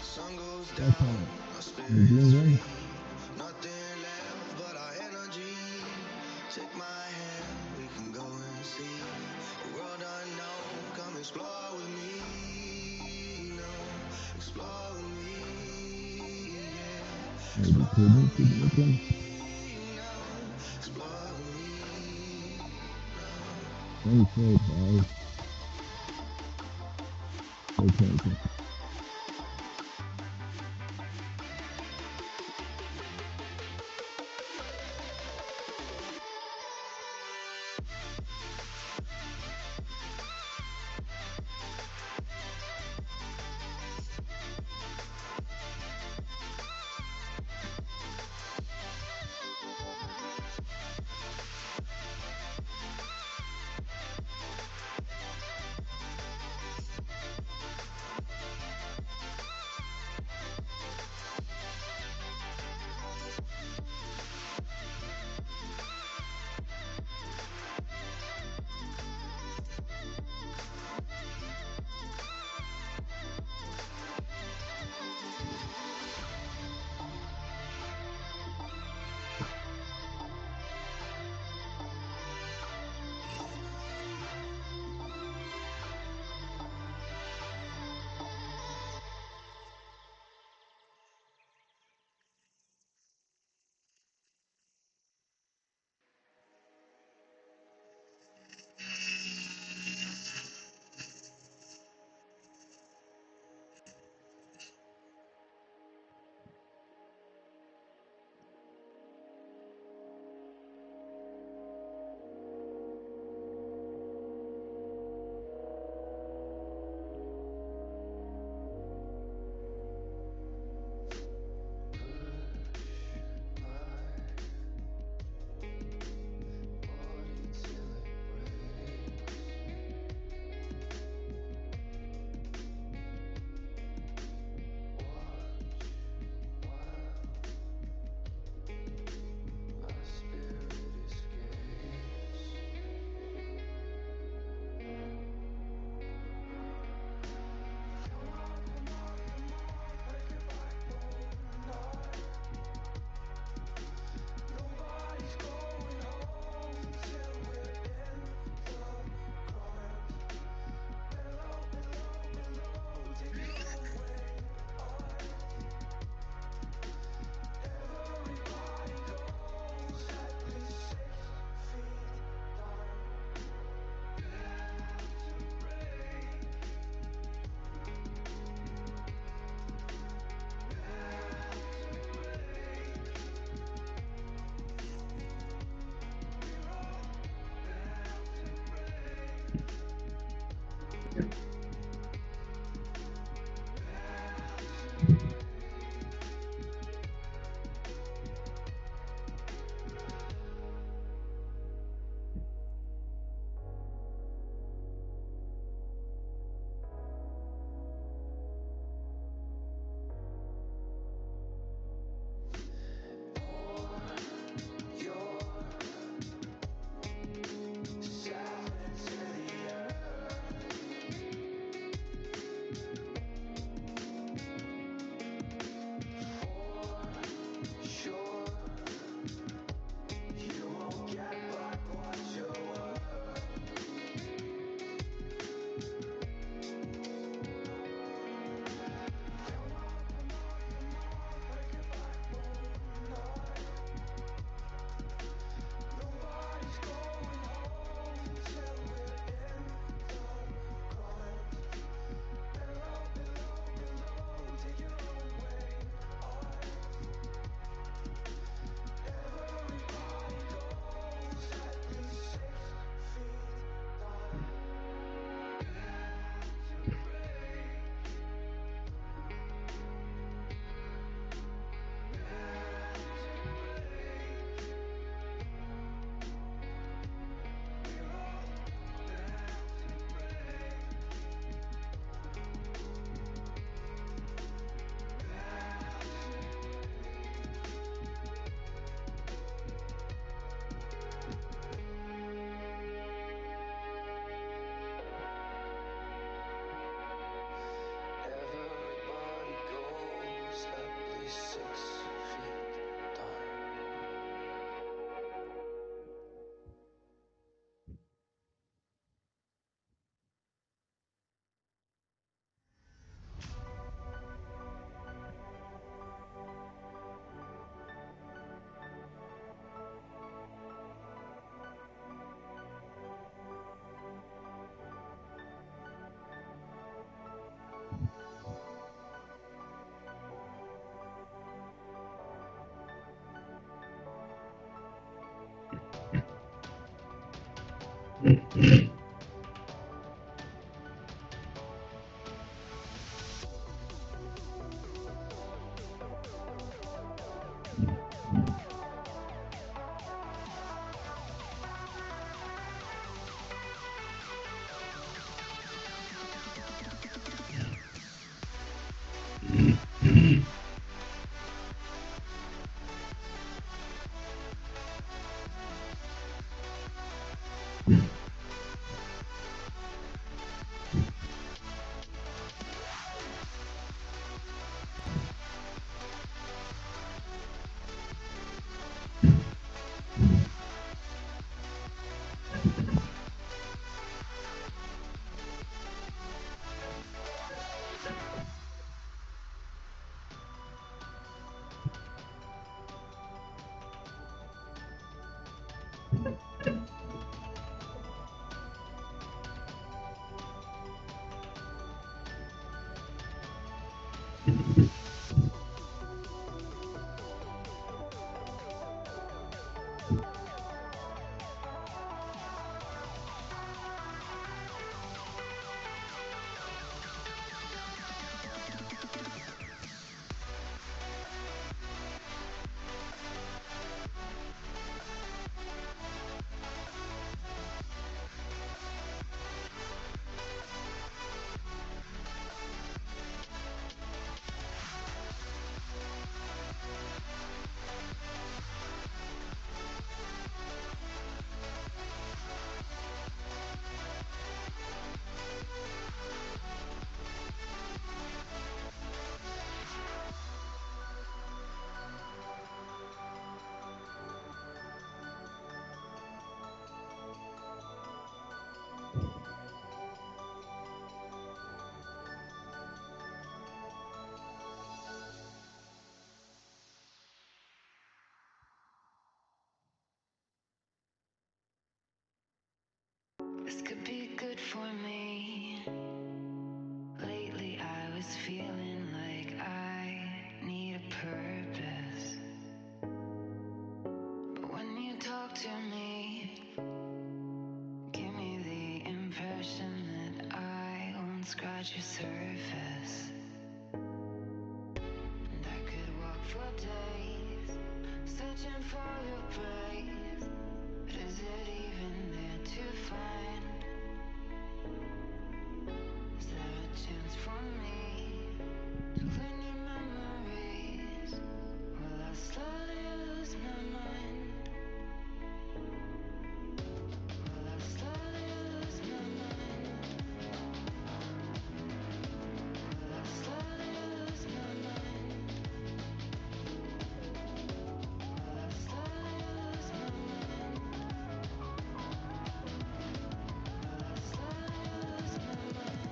Sun goes down, our spirit's free. Nothing left but our energy. Take my hand, we can go and see the world unknown. Come explore. Maybe cable to the weekend. Very short, guys. Okay. This could be good for me. Lately I was feeling like I need a purpose. But when you talk to me, give me the impression that I won't scratch your surface. And I could walk for days, searching for your praise. But is it even there to find? Is there a chance for me to clean your memories? Will I slowly lose my mind? Will I slowly lose my mind? Will I slowly lose my mind? Will I slowly lose my mind? Will I slowly lose my mind?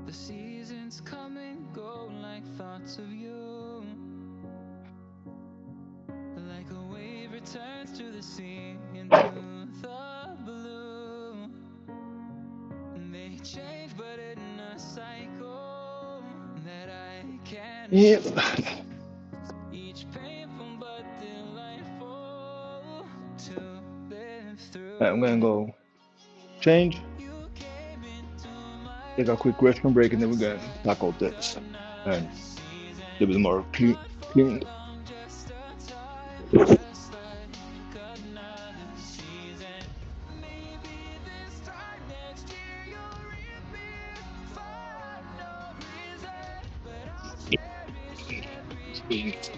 The seasons come and go like thoughts of you. Like a wave returns to the sea into the blue. They change, but in a cycle that I can't Yep. escape. Each painful but delightful to live through. I'm gonna go change, You came into my take a quick restroom break, and then we're gonna tackle this and season. a little bit more clean. Long, just a time, just like another season. Maybe this time next year you'll reappear for no reason. But I'll cherish every day till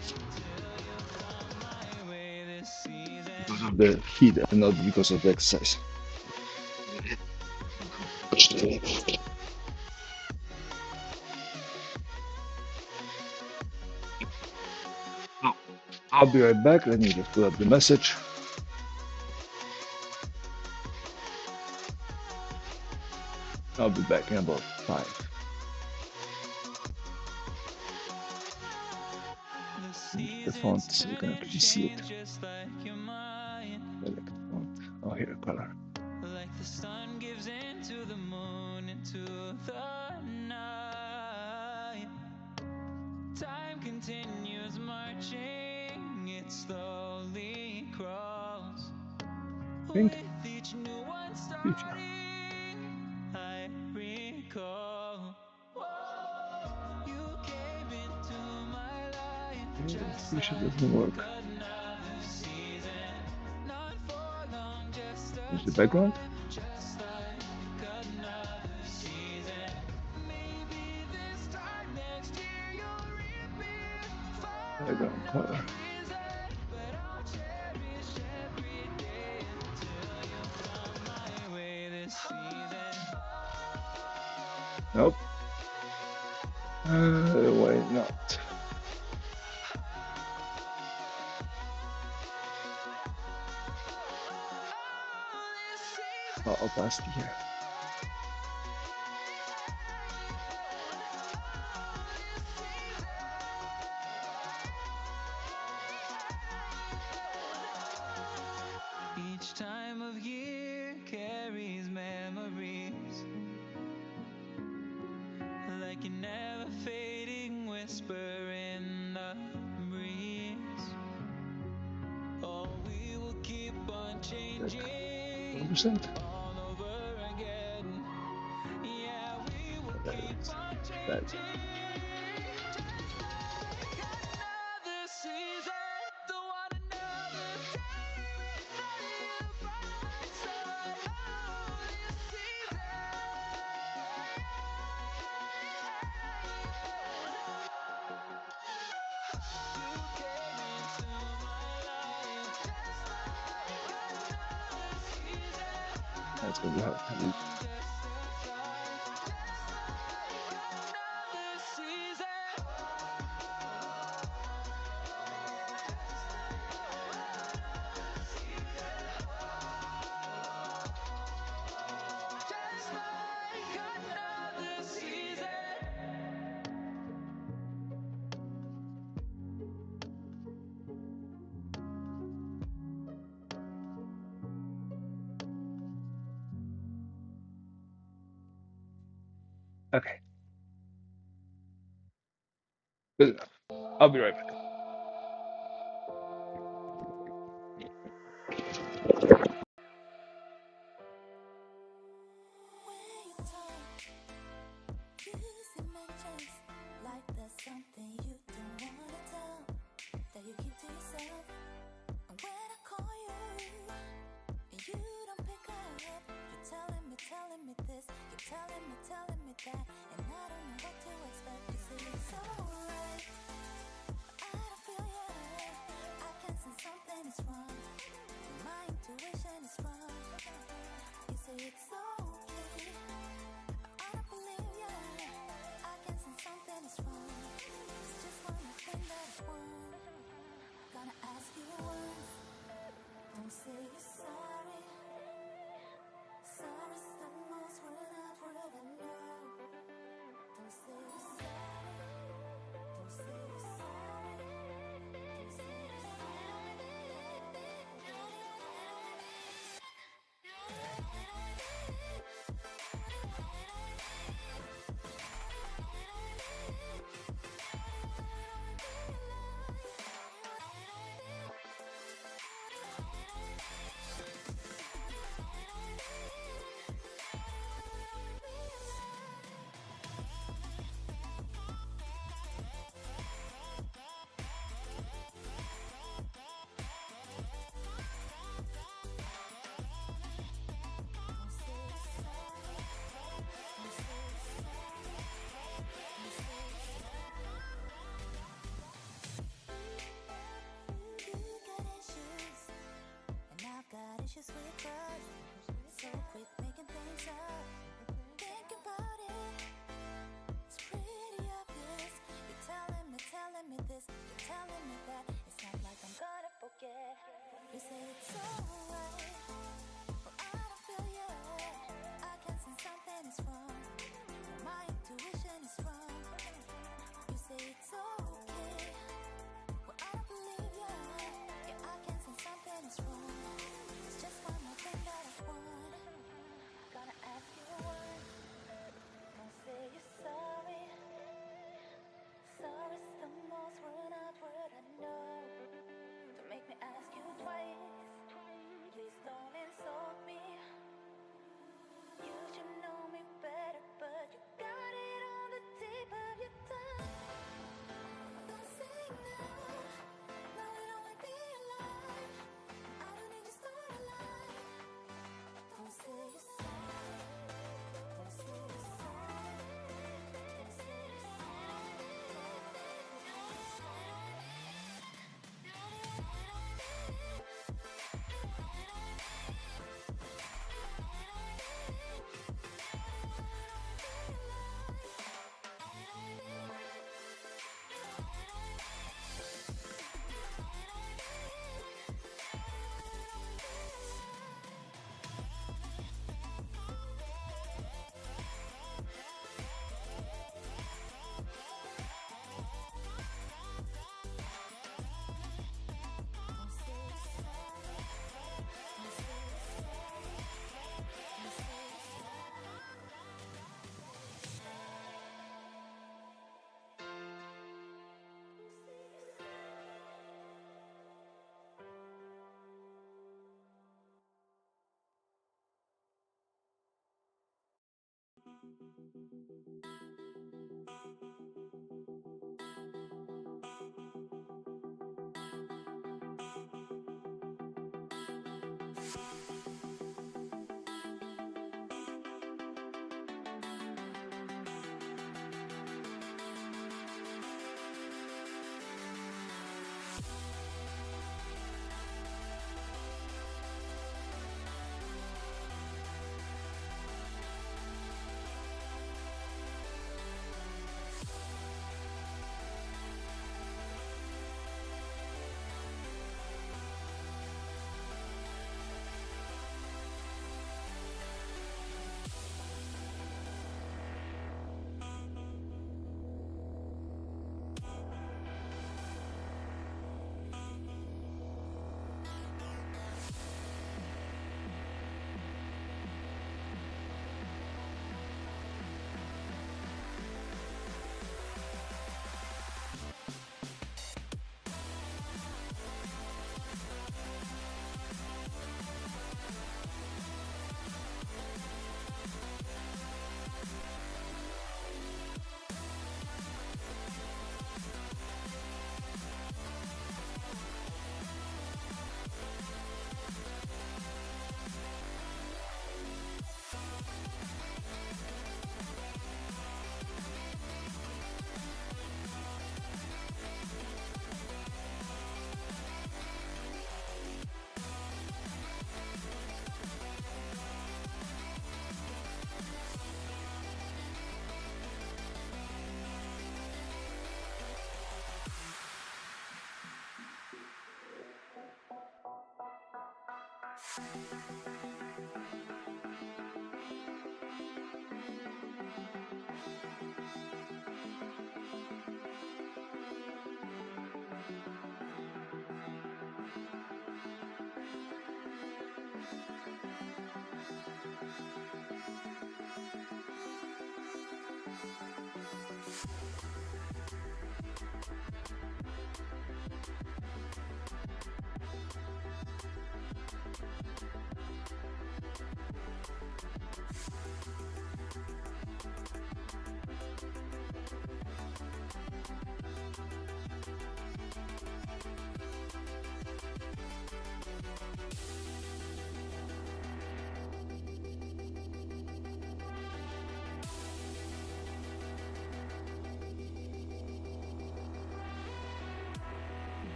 you come my way this season. Because of the heat and not because of the exercise. I'll be right back. Let me just pull up the message. I'll be back in about 5. The font so you can actually see it. I like the font. Oh, here, color. Like the sun gives into the moon, into the night. Time continues marching, it slowly crawls. Pink. With each new one Future. starting, I recall. You came into my life just Future like doesn't work. another season. Not for long, just Is a the background? time, just like another season. Maybe this time next year you'll reappear for Background no color. reason. But I'll cherish every day until you come my way this season. Nope. Why not? Oh, opacity here. Each time of year carries memories, like a never fading whisper in the breeze. Oh, we will keep on changing 100%. all over again. Yeah, we will keep on That's changing. Just like another season, don't want another day without you by my side. Oh, this season. You came into my life just like another season. That's gonna be hard. Just a time, just like another season. Just like another season. Okay. Good enough. I'll be right back. Like there's something you don't wanna tell, that you keep to yourself. And when I call you, you don't pick up. You're telling me this, you're telling me that, and I don't know what to expect. You say it's alright, I don't feel you. I can sense something is wrong. My intuition is wrong. You say it's okay, I don't believe you. I can sense something is wrong. It's just one more thing that I want. Gonna ask you once, won't say you're sorry. Sorry's the most word I'd rather know.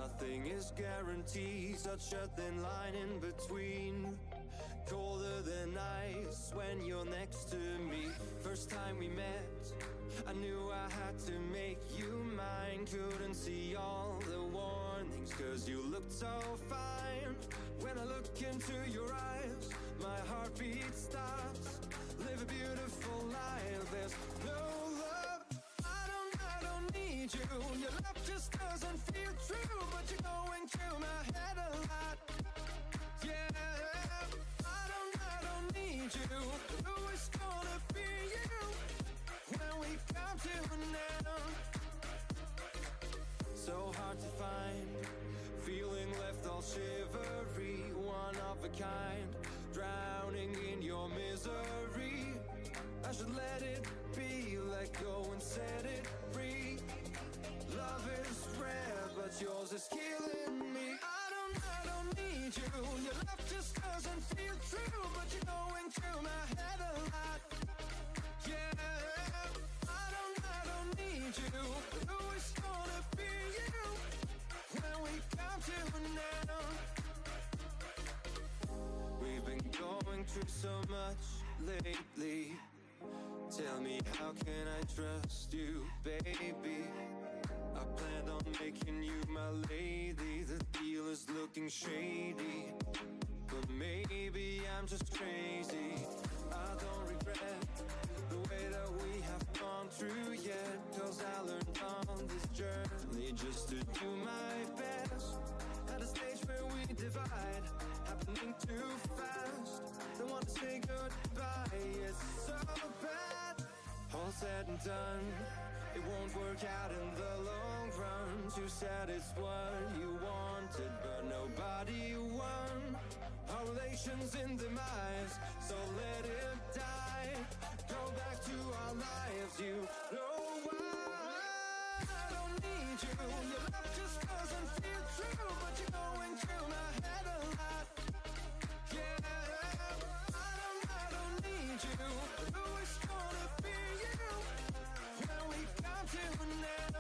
Nothing is guaranteed, such a thin line in between. Colder than ice when you're next to me. First time we met, I knew I had to make you mine. Couldn't see all the warnings, cause you looked so fine. When I look into your eyes, my heartbeat stops. Live a beautiful life, there's no love. I don't need you. Your love just doesn't feel true, but you're going through my head a lot. Yeah, I don't need you. Who is gonna be you when we come to an end? So hard to find, feeling left all shivery, one of a kind, drowning in your misery. I should let it be, let go and set it free. Love is rare, but yours is killing me. I don't need you. Your love just doesn't feel true, but you're going through my head a lot. Yeah, I don't need you. Who is gonna be you when we come to an end? We've been going through so much lately. Tell me, how can I trust you, baby? I planned on making you my lady. The deal is looking shady, but maybe I'm just crazy. I don't regret the way that we have gone through yet, cause I learned on this journey just to do my best. At a stage where we divide, happening too fast. Don't want to say goodbye, it's so bad. All said and done, it won't work out in the long run. You said it's what you wanted, but nobody won. Our relation's in demise, so let it die. Go back to our lives, you know why. I don't need you. Your love just doesn't feel true, but you're going through my head a lot. Yeah, I don't need you. Who is gonna be you when we come to an end?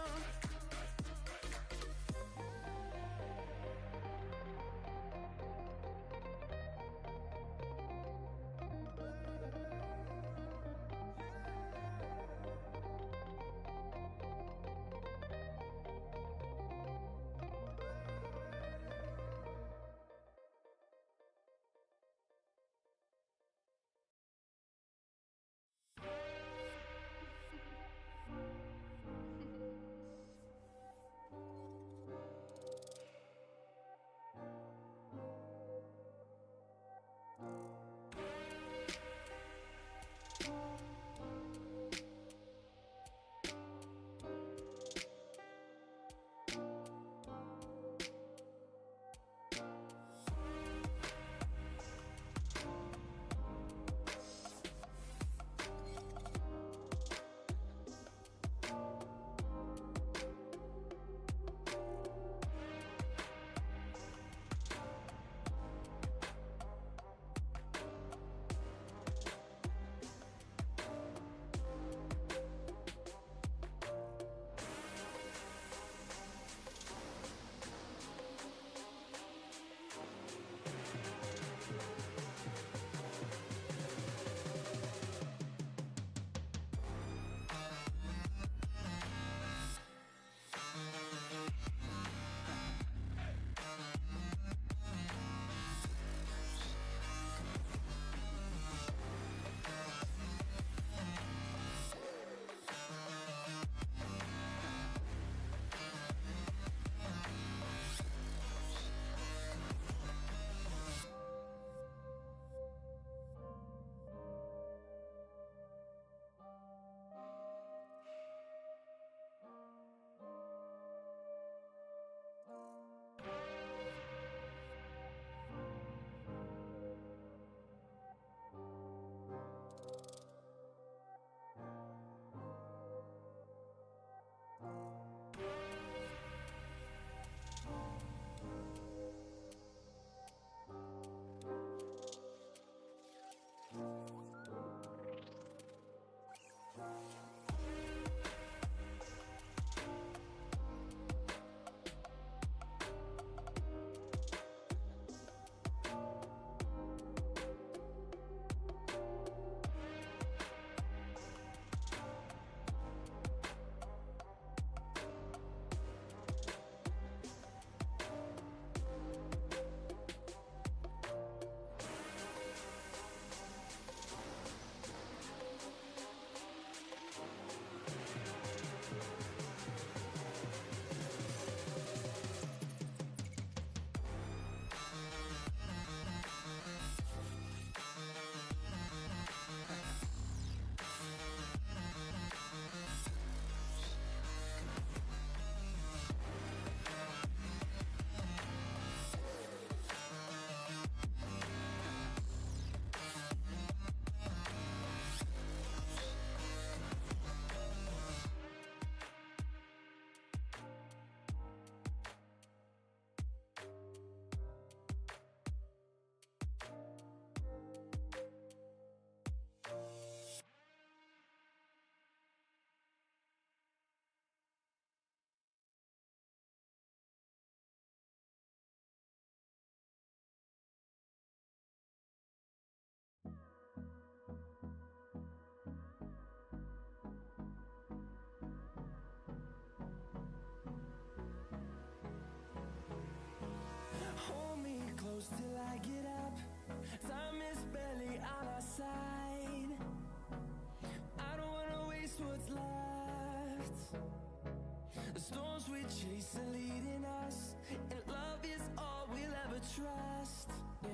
storms we chase are leading us, and love is all we'll ever trust. Yeah,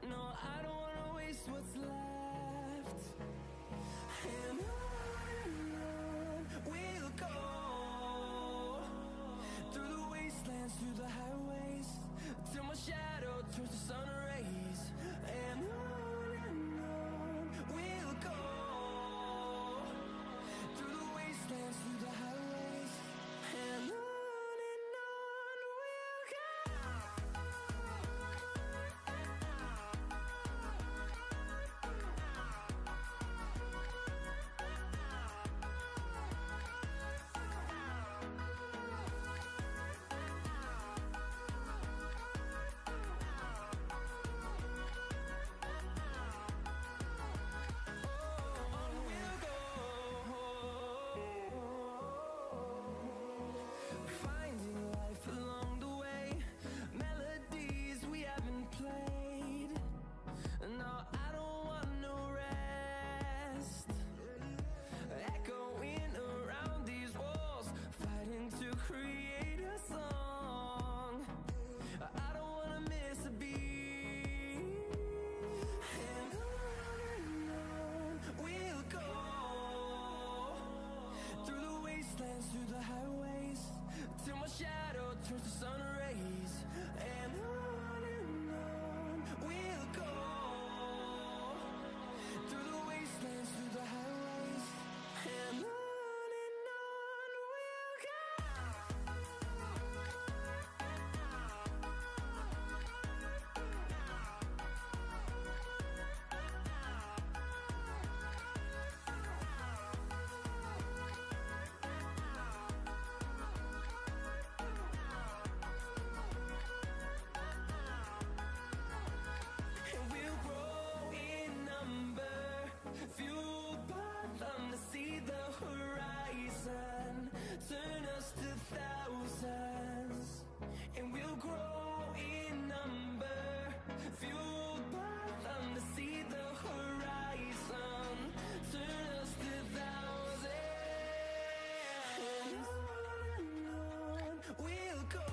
no, I don't wanna waste what's left. And on we'll go, through the wastelands, through the highways, till my shadow turns to sun rays. And on we'll go, through the wastelands, through the highways, and on we'll go. Finding life along the way, melodies we haven't played. No, I don't want no rest. Echoing around these walls, fighting to create a song. I don't wanna miss a beat. And on we'll go, through the wastelands, through the highways, till my shadow turns to sun rays. And on we'll go, through the wastelands, through the highways, and on we'll go. And we'll grow in number, fueled by them to see the horizon, turn us to thousands. And we'll grow in number, fueled by them to see the horizon, turn us to thousands. And on we'll go,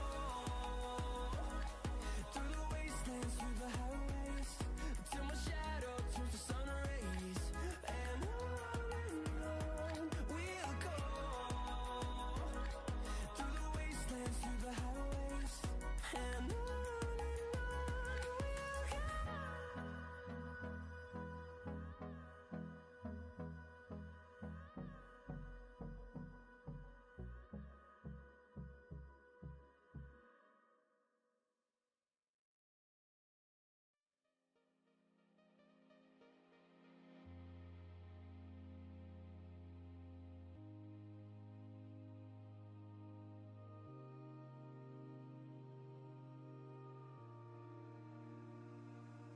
through the wastelands, through the highways, till my shadow turns to sun rays. And on we'll go, through the wastelands, through the highways, and on we'll go.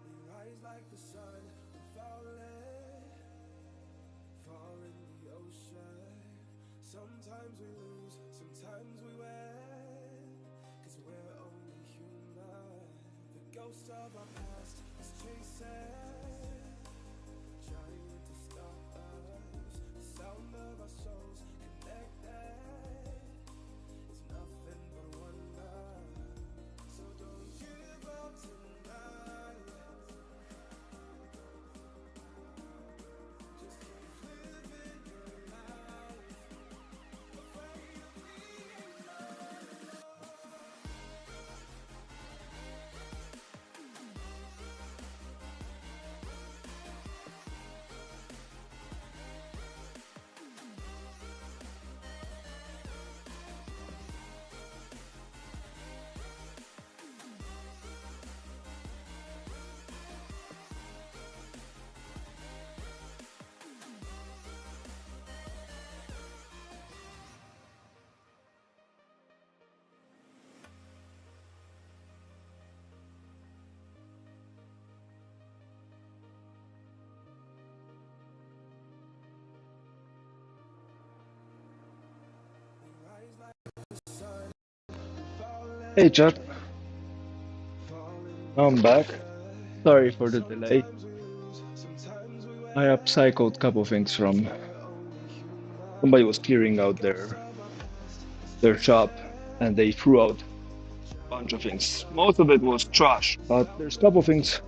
We rise like the sun, and fall in the ocean. Sometimes we lose, sometimes we win, 'cause we're only human. The ghost of our past is chasing, trying to stop us. The sound of our souls connected is nothing but wonder. So don't give up tonight. Just keep living your life. Afraid of being alone. Hey chat, I'm back. Sorry for the delay. I upcycled a couple things from somebody was clearing out their their shop, and they threw out a bunch of things. Most of it was trash, but there's a couple things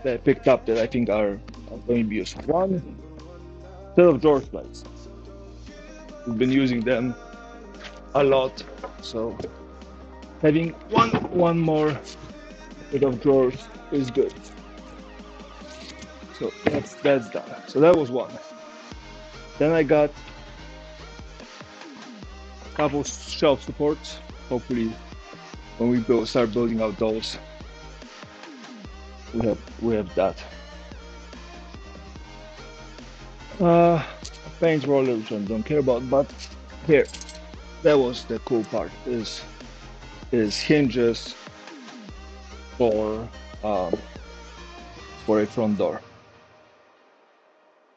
that I picked up that I think are going to be useful. One set of drawer slides. We've been using them a lot, so having one more set of drawers is good. So that's done. So that was one. Then I got a couple shelf supports. Hopefully, when we start building out those, we have that. A paint roller, which I don't care about, but here, that was the cool part. Is hinges for um, for a front door.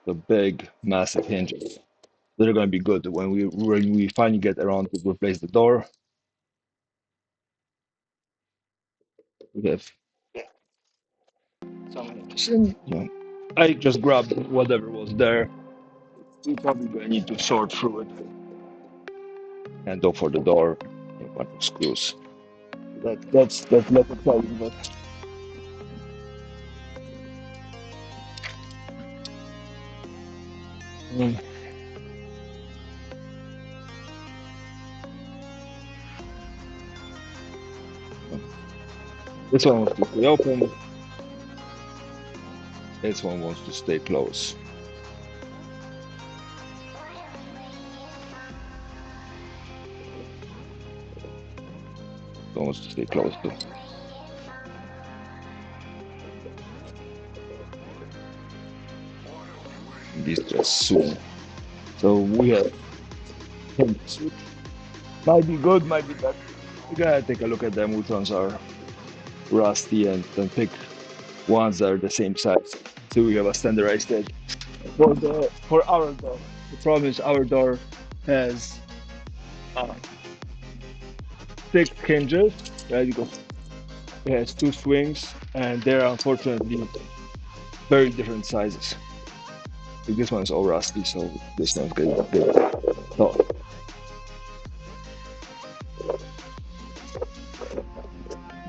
The big, massive hinges. They're going to be good when we finally get around to replace the door. We have some hinges, and I just grabbed whatever was there. We probably going to need to sort through it. Handle for the door, a bunch of screws. That's less exciting, but um, this one wants to stay open. This one wants to stay closed. This one wants to stay closed too. These just soon. So we have hints, which might be good, might be bad. We gotta take a look at them, which ones are rusty, and then pick ones that are the same size. So we have a standardized edge for our door. The problem is our door has uh, 6 hinges, right? Because it has 2 swings, and they're unfortunately very different sizes. Like this one is all rusty, so this one's good. So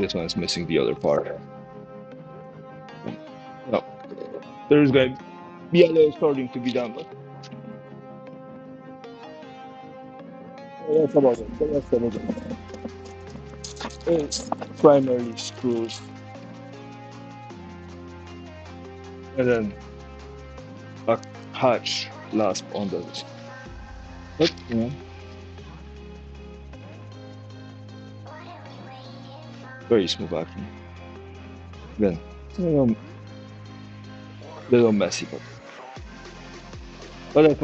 this one is missing the other part. No, there's going to be a little sorting to be done, but that's about it. The rest of it is primarily screws, and then a hatch last on those. But very smooth action. Again, little messy, but that's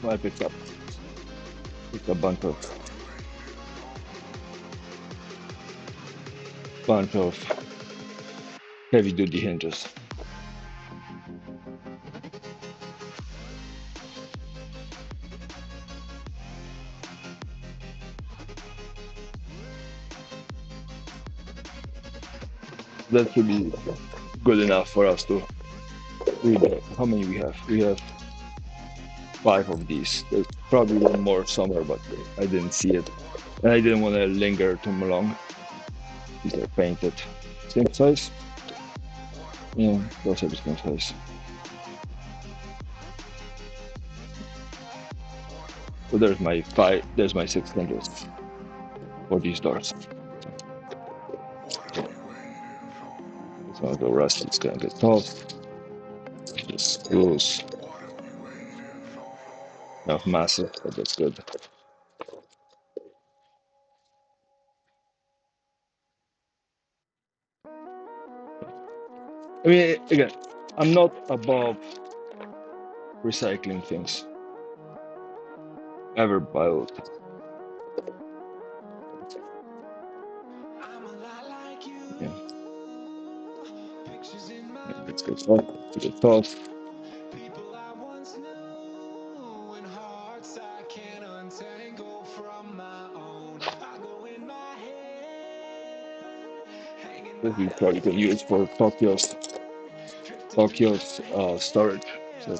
what I picked up. Picked a bunch of heavy duty hinges. That should be good enough for us to read. How many we have? We have 5 of these. There's probably one more somewhere, but I didn't see it, and I didn't want to linger too long. These are painted. Same size? Yeah, those are the same size. So there's my 6 hinges for these doors. It's gonna go rusty, it's gonna get tough. The screws. Not massive, but that's good. I mean, again, I'm not above recycling things. Ever built. Yeah. Let's get tough. Let's get tough. This we probably can use for Tokyo's storage. So.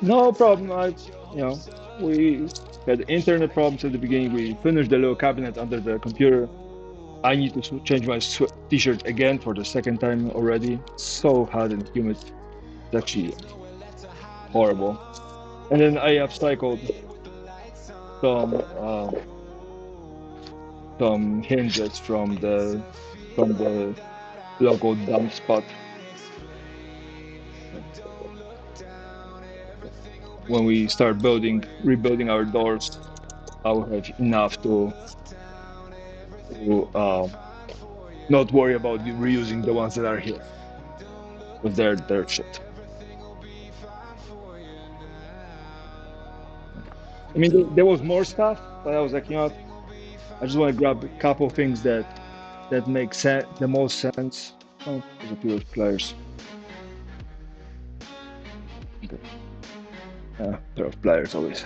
No problem. you know, we had internet problems at the beginning. We finished the little cabinet under the computer. I need to change my t-shirt again for the second time already. So hot and humid. It's actually horrible. And then I upcycled some uh, some hinges from the local dump spot. When we start rebuilding our doors, I will have enough to not worry about reusing the ones that are here, because they're shit. I mean, there was more stuff, but I was like, you know what? I just want to grab a couple things that make the most sense. Oh, there's a few of pliers. Okay. Pair of pliers always.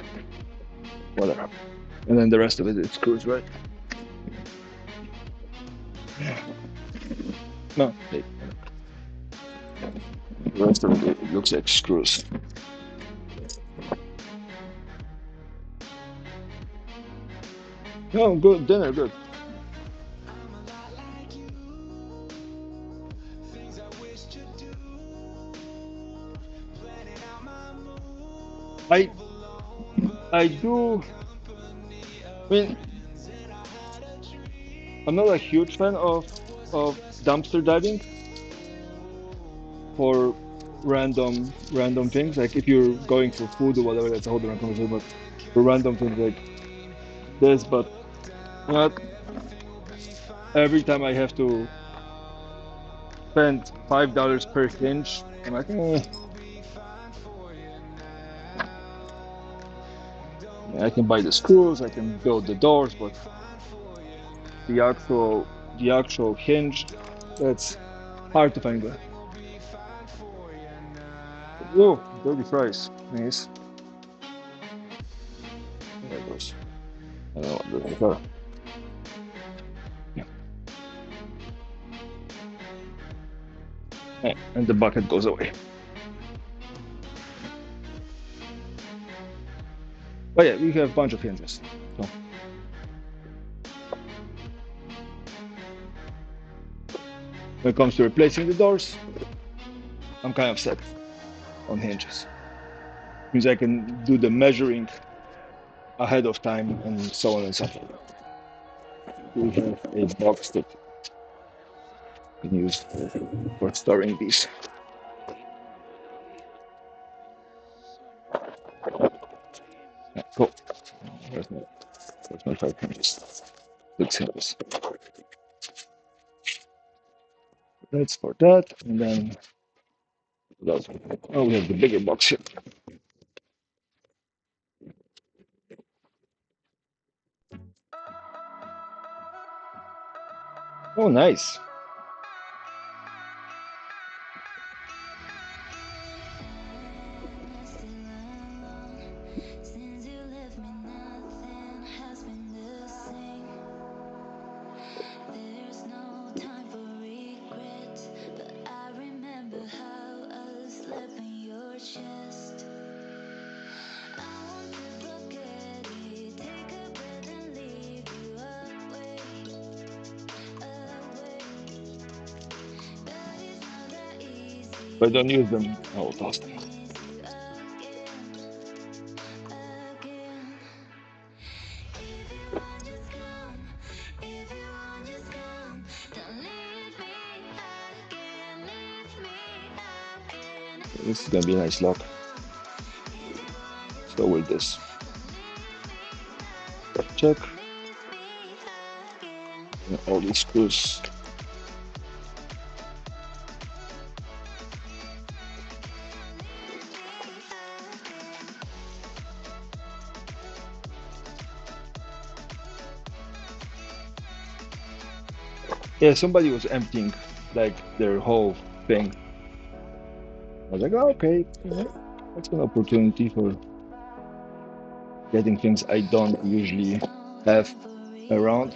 Whatever. And then the rest of it is screws, right? No, the rest of it looks like screws. No, good dinner, good. I I do. I mean, I'm not a huge fan of dumpster diving for random things. Like if you're going for food or whatever, that's a whole different conversation. But for random things like this, but you know, every time I have to spend $5 per hinge, I'm like, I can buy the screws, I can build the doors, but the actual hinge, that's hard to find. Oh, dirty fries, nice. There it goes. I don't know what those are. Yeah. And the bucket goes away. But yeah, we have a bunch of hinges. So when it comes to replacing the doors, I'm kind of set on hinges. Means I can do the measuring ahead of time and so on and so forth. We have a box that we can use for storing these. Yeah, cool. Where's my 5 hinges? 6 hinges. That's for that, and then oh, we have the bigger box here. Oh, nice. Since you left me, nothing has been the same. There's no time for regret, but I remember how I slept in your chest. I want to forget it, take a breath and leave you away, away. But it's not that easy. But don't use them. I will toss them. Miss you again. If you want, just come. If you want, just come. Don't leave me again. Leave me again. This is gonna be a nice lock. Let's go with this. Check. And all these screws. Yeah, somebody was emptying like their whole thing. I was like, oh, okay, that's an opportunity for getting things I don't usually have around.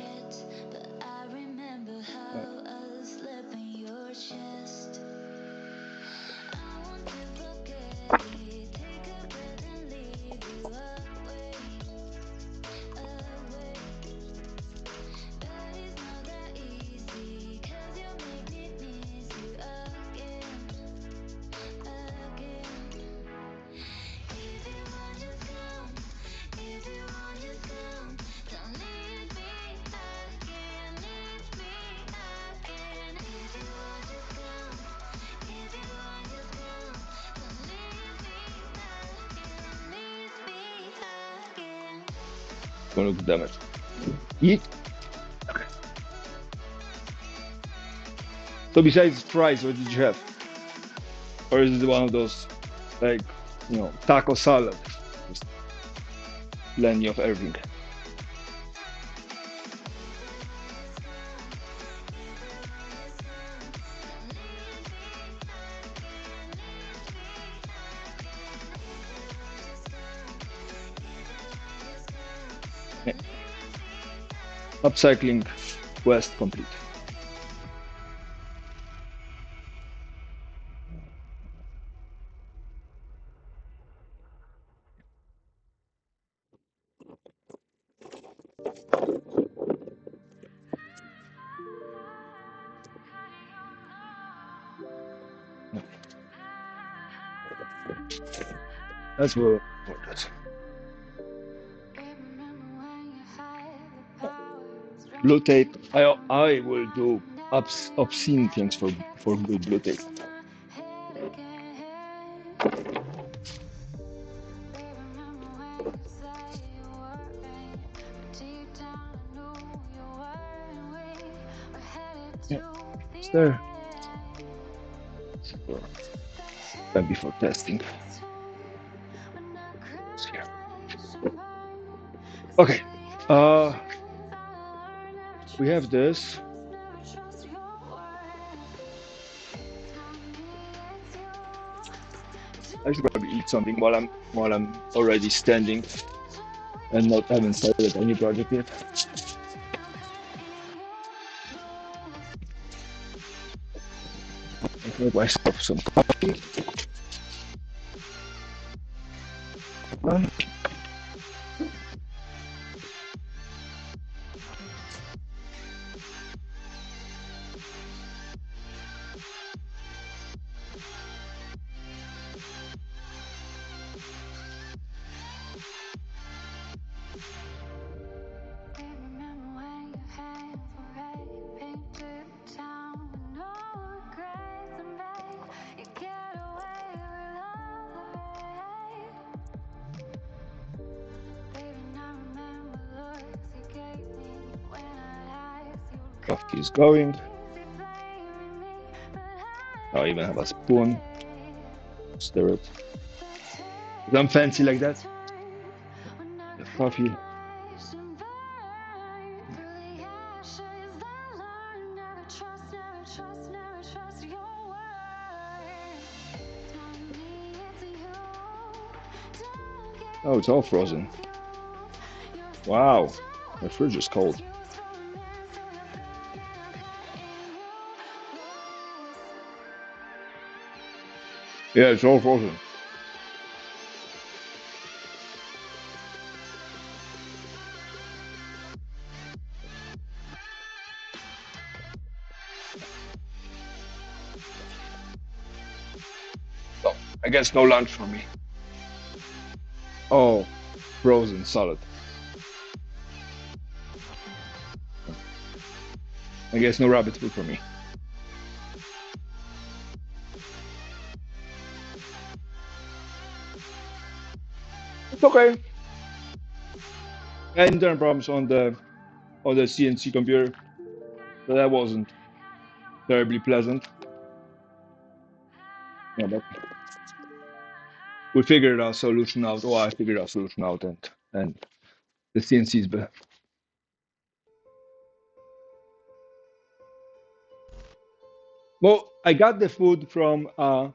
gonna look damaged. Eat. Okay. So besides fries, what did you have? Or is it one of those, like, you know, taco salad? Just plenty of everything. Okay. Upcycling quest complete. That's what that. Blue tape. I will do obscene things for good blue tape. Yeah, it's there. And before testing. It's here. Okay. We have this. I should probably eat something while I'm already standing and haven't started any project yet. I make myself some coffee. Coffee is going. I even have a spoon. Stir it. I'm fancy like that. The coffee. Oh, it's all frozen. Wow, my fridge is cold. Yeah, it's all frozen. So, I guess no lunch for me. Oh, frozen salad. I guess no rabbit food for me. It's okay. I had internal problems on the CNC computer, so that wasn't terribly pleasant. Yeah, but we figured our solution out, or I figured our solution out, and the CNC is better. Well, I got the food from home.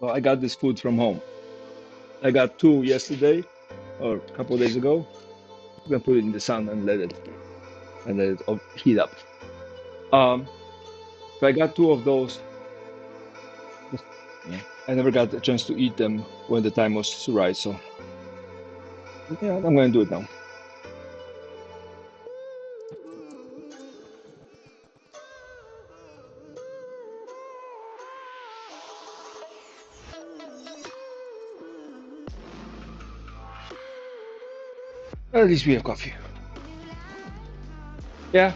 Well, I got this food from home. I got 2 yesterday, or a couple of days ago. I'm gonna put it in the sun and let it heat up. So I got 2 of those. Yeah. I never got a chance to eat them when the time was right, so yeah, I'm gonna do it now. At least we have coffee. Yeah.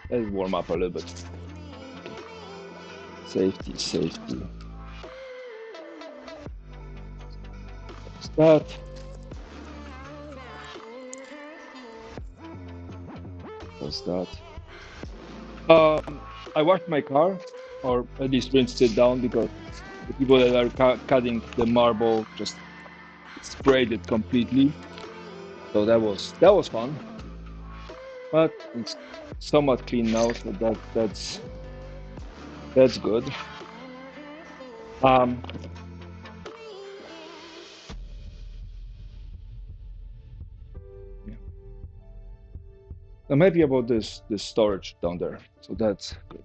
Let's warm up a little bit. Safety. that. What's that? I washed my car, or at least rinsed it down, because the people that are cutting the marble just sprayed it completely. So that was fun. But it's somewhat clean now, so that's good. Yeah. I'm happy about this storage down there, so that's good.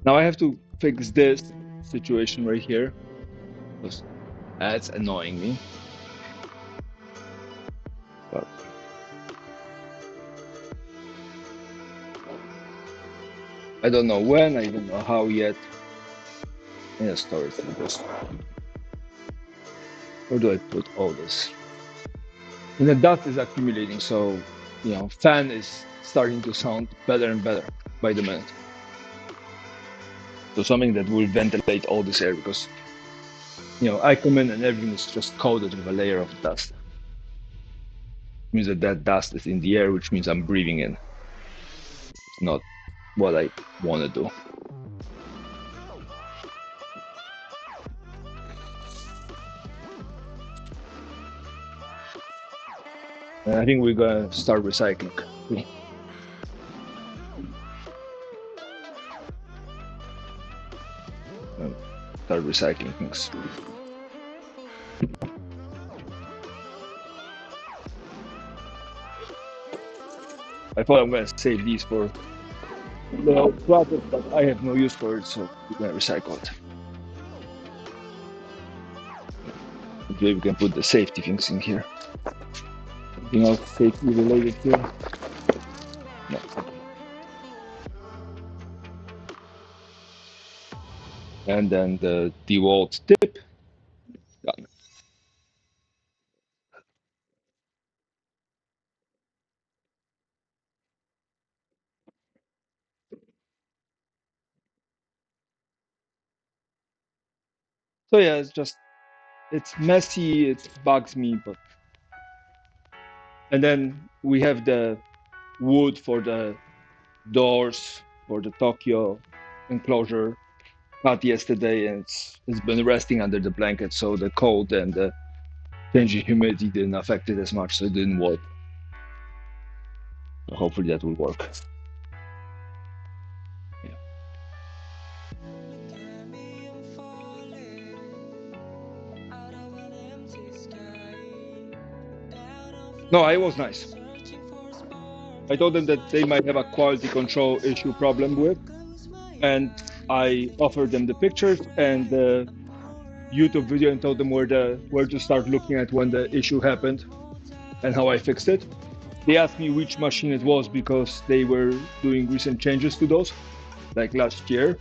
Now I have to fix this situation right here, because that's annoying me. But I don't know when, I don't know how yet. Yeah, storage for this. Where do I put all this? And the dust is accumulating, so fan is starting to sound better and better by the minute. So something that will ventilate all this air, because I come in and everything is just coated with a layer of dust. It means that dust is in the air, which means I'm breathing in. It's not what I want to do. And I think we're gonna start recycling. Start recycling things. I thought I'm gonna save these for the product, but I have no use for it, so we're gonna recycle it. Maybe we can put the safety things in here. Anything else safety related here? No. And then the DeWalt tip. Done. So yeah, it's messy, it bugs me, but and then we have the wood for the doors for the Tokyo enclosure cut yesterday, and it's been resting under the blanket, so the cold and the changing humidity didn't affect it as much, so it didn't warp. So hopefully that will work. Yeah. No, I was nice. I told them that they might have a quality control issue problem with, and I offered them the pictures and the YouTube video and told them where to start looking at when the issue happened and how I fixed it. They asked me which machine it was because they were doing recent changes to those, like last year.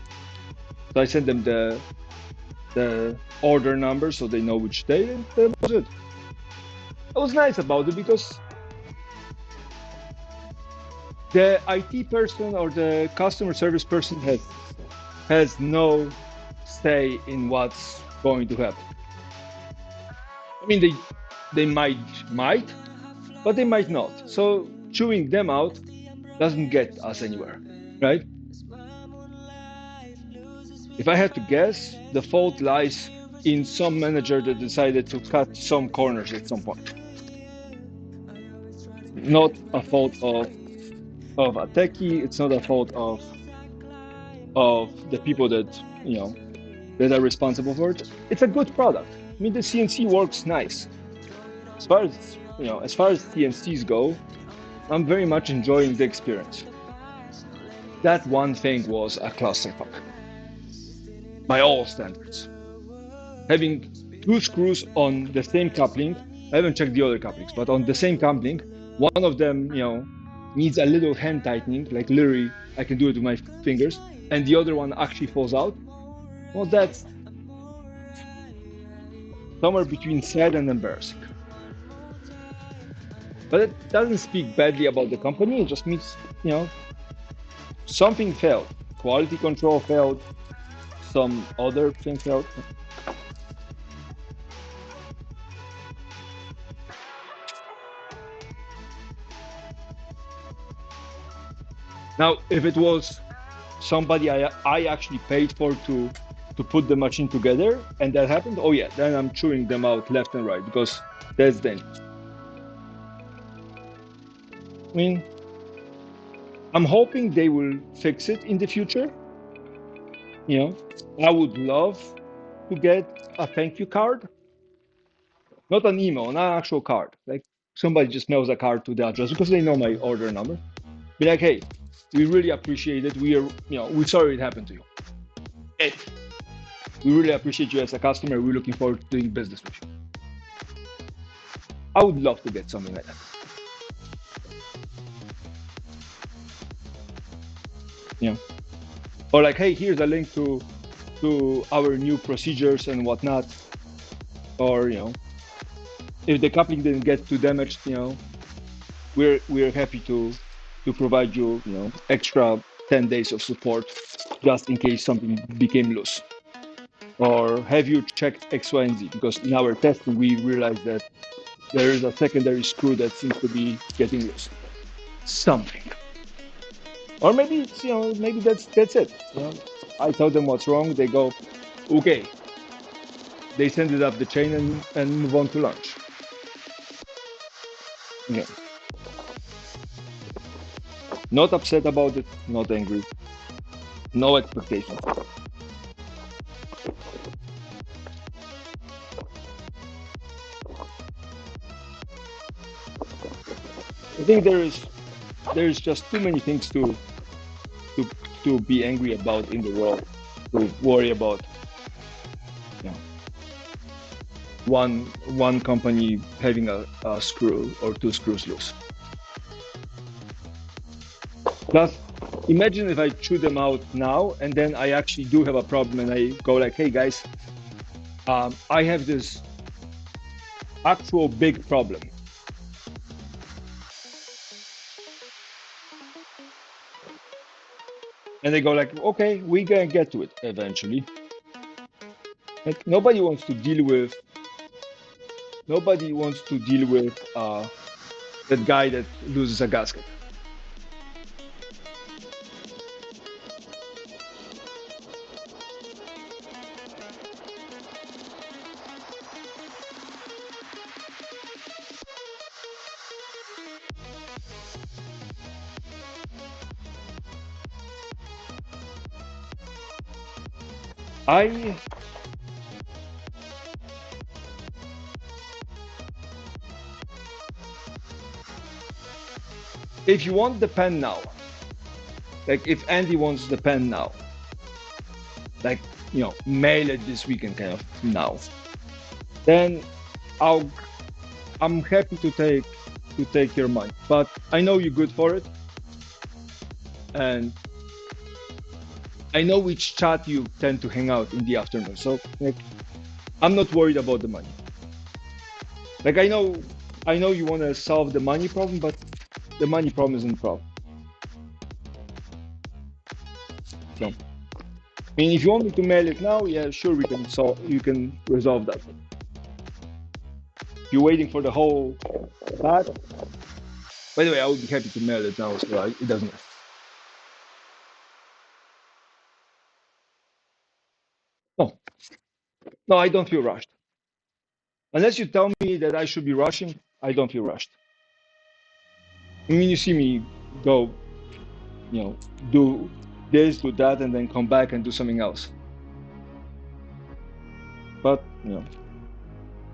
So I sent them the order number so they know which day, and that was it. I was nice about it because the IT person or the customer service person has no say in what's going to happen. I mean, they might, but they might not. So chewing them out doesn't get us anywhere, right? If I had to guess, the fault lies in some manager that decided to cut some corners at some point. Not a fault of a techie. It's not a fault of the people that that are responsible for it. It's a good product. I mean, the CNC works nice. As far as CNCs go, I'm very much enjoying the experience. That one thing was a clusterfuck by all standards. Having two screws on the same coupling, I haven't checked the other couplings, but on the same coupling, one of them, needs a little hand tightening, like literally I can do it with my fingers, and the other one actually falls out. Well, that's somewhere between sad and embarrassing. But it doesn't speak badly about the company. It just means, something failed. Quality control failed. Some other thing failed. Now, if it was somebody I actually paid for to put the machine together and that happened, oh yeah, then I'm chewing them out left and right because that's dangerous. I mean, I'm hoping they will fix it in the future. You know, I would love to get a thank you card, not an email, an actual card. Like somebody just mails a card to the address because they know my order number. Be like, hey, we really appreciate it. We are, we're sorry it happened to you. Hey, we really appreciate you as a customer. We're looking forward to doing business with you. I would love to get something like that. You know, or like, hey, here's a link to our new procedures and whatnot. Or if the coupling didn't get too damaged, we're happy to provide you, extra 10 days of support just in case something became loose. Or have you checked X, Y, and Z? Because in our testing, we realized that there is a secondary screw that seems to be getting loose. Something. Or maybe it's, maybe that's it. I tell them what's wrong. They go, okay. They send it up the chain and move on to lunch. Yeah. Not upset about it, not angry. No expectations. I think there is just too many things to be angry about in the world, to worry about. One company having a screw or two screws loose. Plus, imagine if I chew them out now and then I actually do have a problem and I go like, hey guys, I have this actual big problem. And they go like, okay, we're gonna get to it eventually. Like nobody wants to deal with that guy that loses a gasket. If you want the pen now, like if Andy wants the pen now, like mail it this weekend kind of now, then I'm happy to take your money. But I know you're good for it, and I know which chat you tend to hang out in the afternoon. So like, I'm not worried about the money. Like I know you want to solve the money problem, but the money problem isn't the problem. So, I mean, if you want me to mail it now, yeah, sure, you can resolve that. If you're waiting for the whole bat, by the way, I would be happy to mail it now, so it doesn't matter. No, I don't feel rushed. Unless you tell me that I should be rushing, I don't feel rushed. I mean, you see me go, do this, do that, and then come back and do something else. But,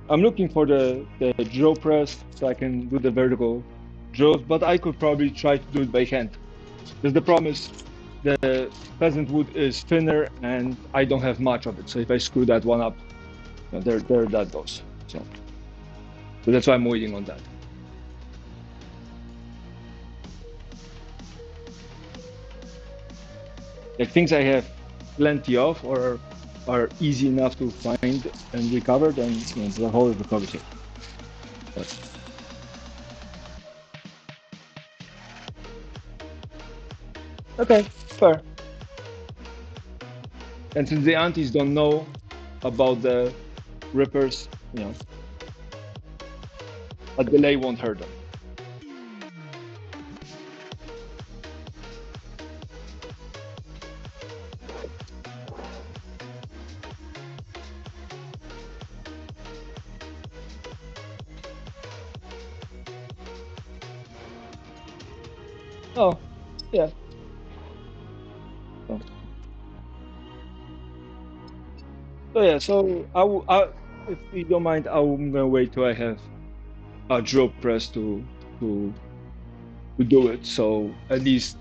I'm looking for the drill press so I can do the vertical drills, but I could probably try to do it by hand. Because the problem is the pheasant wood is thinner and I don't have much of it. So if I screw that one up, there that goes. So that's why I'm waiting on that. Like things I have plenty of or are easy enough to find and recover, then the whole recovery kit. Okay, fair. And since the aunties don't know about the rippers, a delay won't hurt them. Oh, yeah. So, so yeah. So if you don't mind, I'm gonna wait till I have a drill press to to do it. So at least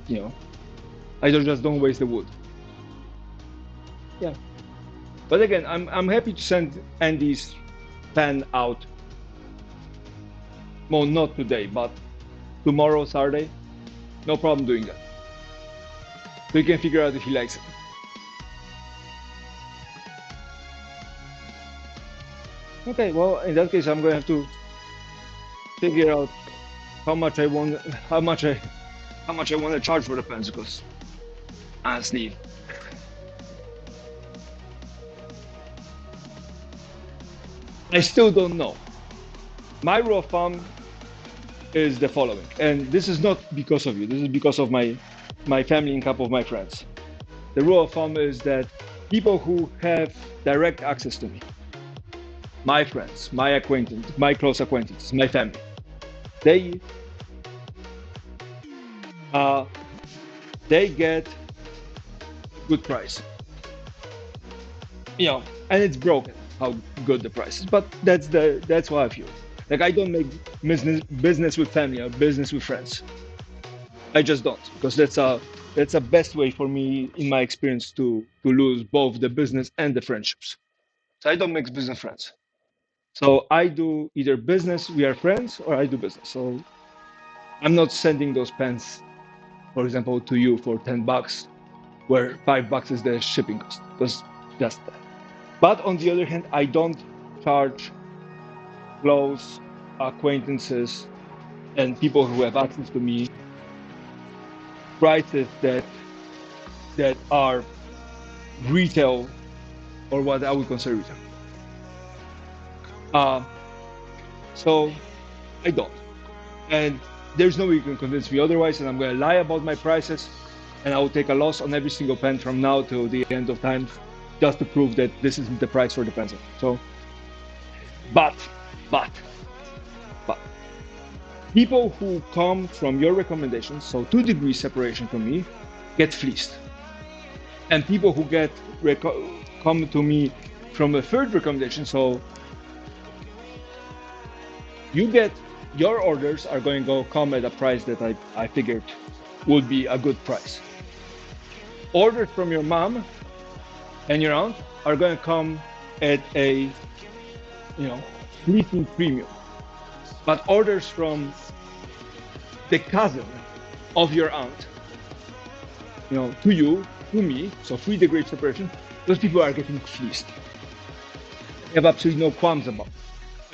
I don't waste the wood. Yeah. But again, I'm happy to send Andy's pen out. Well, not today, but tomorrow, Saturday. No problem doing that. So you can figure out if he likes it. Okay. Well, in that case, I'm gonna have to figure out how much I want, how much I want to charge for the pens because honestly, I still don't know. My rule of thumb is the following, and this is not because of you. This is because of my family and a couple of my friends. The rule of thumb is that people who have direct access to me, my friends, my acquaintances, my close acquaintances, my family, they uh, they get good price. And it's broken how good the price is. But that's how I feel. Like I don't make business with family or business with friends. I just don't because that's a best way for me in my experience to lose both the business and the friendships. So I don't mix business friends. So I do either business, we are friends, or I do business. So I'm not sending those pens, for example, to you for $10, where $5 is the shipping cost. Because that's that. But on the other hand, I don't charge close acquaintances and people who have access to me prices that are retail or what I would consider retail. Uh, so I don't. And there's no way you can convince me otherwise, and I'm going to lie about my prices, and I will take a loss on every single pen from now till the end of time, just to prove that this isn't the price for the pencil. So, but, but, but, people who come from your recommendations, so 2 degrees separation from me, get fleeced, and people who come to me from a third recommendation, so you get your orders are going to come at a price that I figured would be a good price. Orders from your mom and your aunt are going to come at a fleeting premium. But orders from the cousin of your aunt, to you, to me, so 3 degrees separation, those people are getting fleeced. I have absolutely no qualms about it.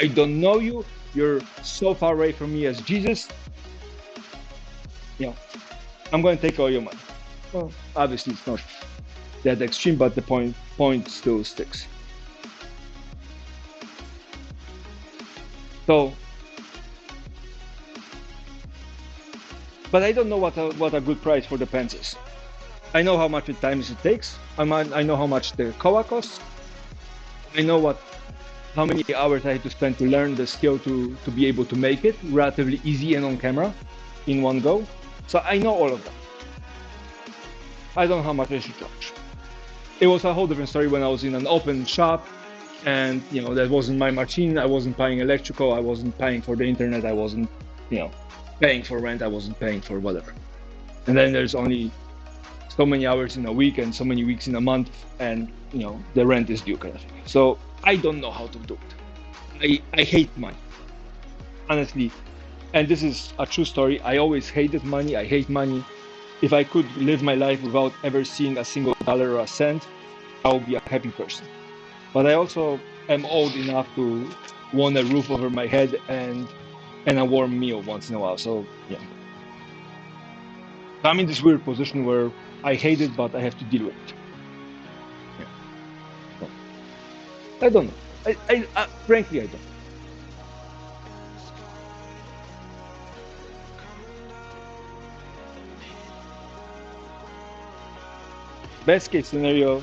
I don't know you. You're so far away from me as Jesus. I'm going to take all your money. Well, obviously it's not that extreme, but the point still sticks. So, but I don't know what a good price for the pens is. I know how much time it takes. I know how much the koa costs. I know how many hours I had to spend to learn the skill to be able to make it relatively easy and on camera in one go. So I know all of that. I don't know how much I should charge. It was a whole different story when I was in an open shop and that wasn't my machine. I wasn't paying electrical. I wasn't paying for the internet. I wasn't paying for rent. I wasn't paying for whatever. And then there's only so many hours in a week and so many weeks in a month, and the rent is due kind of thing. So I don't know how to do it. I hate money, honestly, and this is a true story. I always hated money. I hate money. If I could live my life without ever seeing a single dollar or a cent, I would be a happy person. But I also am old enough to want a roof over my head and a warm meal once in a while. So yeah, I'm in this weird position where I hate it, but I have to deal with it. Yeah. So, I don't know. Frankly, I don't. Best case scenario.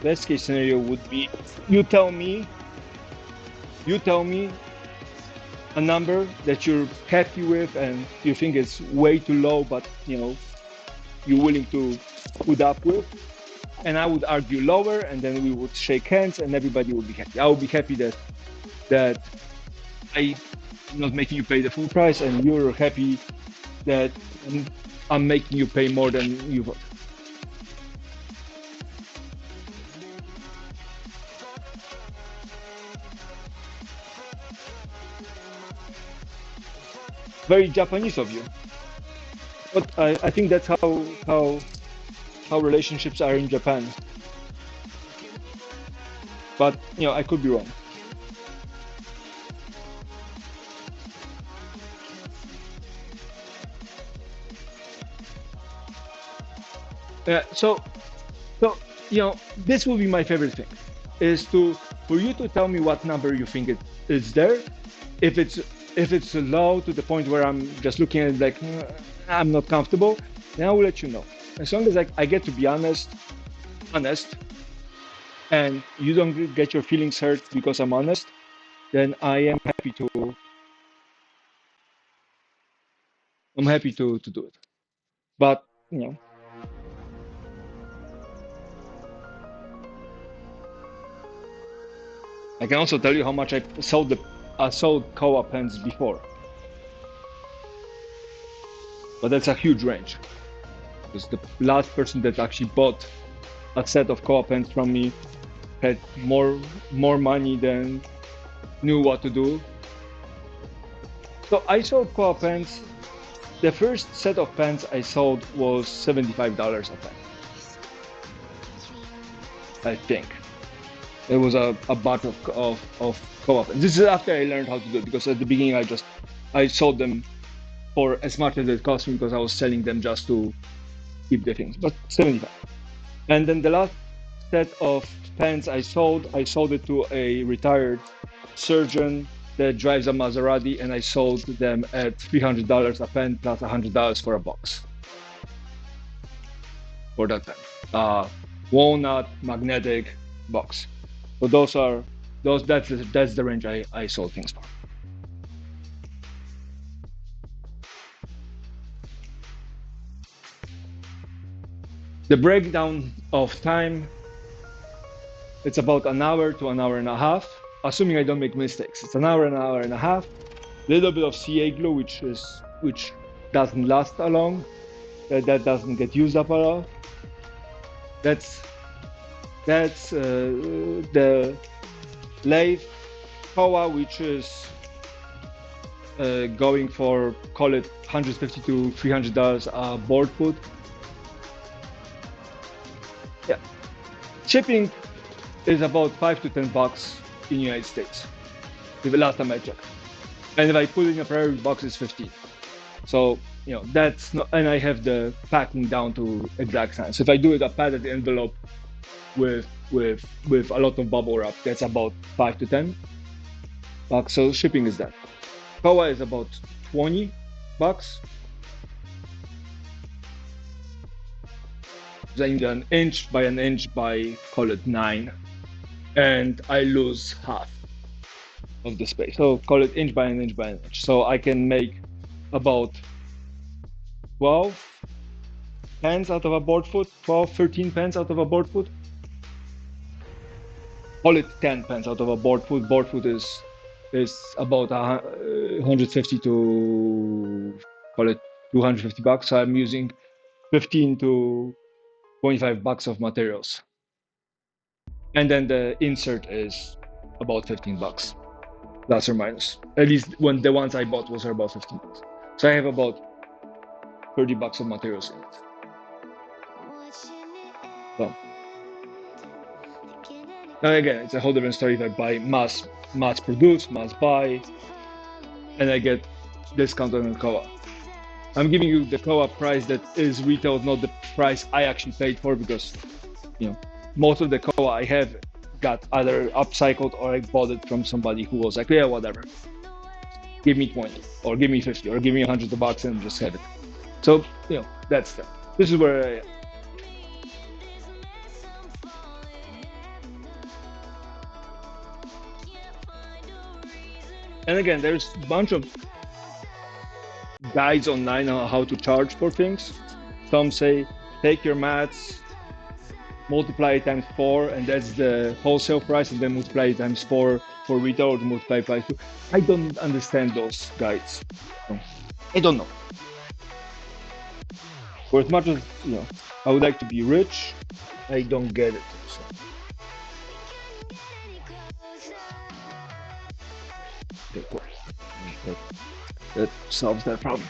Best case scenario would be you tell me a number that you're happy with and you think it's way too low, but you're willing to put up with. And I would argue lower, and then we would shake hands, and everybody would be happy. I would be happy that I'm not making you pay the full price, and you're happy that I'm making you pay more than you thought. Very Japanese of you, but I think that's how relationships are in Japan. But I could be wrong. So this will be my favorite thing, is for you to tell me what number you think it is there. If it's low to the point where I'm just looking at it like I'm not comfortable, then I will let you know. As long as I get to be honest, and you don't get your feelings hurt because I'm honest, then I'm happy to do it. But I can also tell you how much I sold Kowa pens before, but that's a huge range. Because the last person that actually bought a set of Kowa pens from me had more money than knew what to do. So I sold Kowa pens. The first set of pens I sold was $75 a pen. I think it was a batch of Kowa pens. This is after I learned how to do it, because at the beginning I sold them for as much as it cost me, because I was selling them just to keep the things. But 75. And then the last set of pens I sold it to a retired surgeon that drives a Maserati, and I sold them at $300 a pen plus $100 for a box for that pen. Walnut magnetic box. So that's the range I sold things for. The breakdown of time, it's about an hour to an hour and a half, assuming I don't make mistakes. It's an hour and a half. A little bit of CA glue, which doesn't last long. That doesn't get used up a lot. That's the lathe Kowa, which is going for, call it $150 to $300 a board foot. Yeah, shipping is about $5 to $10 in the United States. The last time I checked, and if I put it in a priority box, it's 15. So that's not, and I have the packing down to exact science. If I do it a padded envelope with a lot of bubble wrap, that's about $5 to $10. So shipping is that. Kowa is about $20. Then an inch by an inch by, call it 9, and I lose half of the space. So call it inch by an inch by an inch. So I can make about 12 pens out of a board foot, 12, 13 pens out of a board foot. Call it 10 pens out of a board foot. Board foot is about 150 to, call it $250. So I'm using 15 to $25 of materials. And then the insert is about $15, plus or minus. At least when the ones I bought was about $15. So I have about $30 of materials in it. So now again, it's a whole different story if I buy mass produced, mass buy, and I get discount on the Kowa. I'm giving you the Kowa price that is retail, not the price I actually paid for, because most of the Kowa I have got either upcycled or I bought it from somebody who was like, yeah, whatever, give me 20 or give me 50 or give me $100 and just have it. So that's that. This is where I am. And again, there's a bunch of guides online on how to charge for things. Some say take your mats, multiply it times 4, and that's the wholesale price, and then multiply it times 4 for retail, or multiply by 2. I don't understand those guides. I don't know. For as much as I would like to be rich, I don't get it. So. Okay, cool. That solves that problem.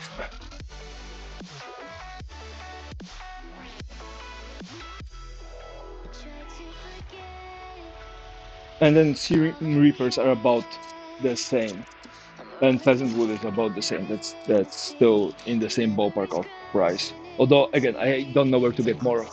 And then Syrian Reapers are about the same, and Pheasant Wood is about the same. That's still in the same ballpark of price. Although again, I don't know where to get more.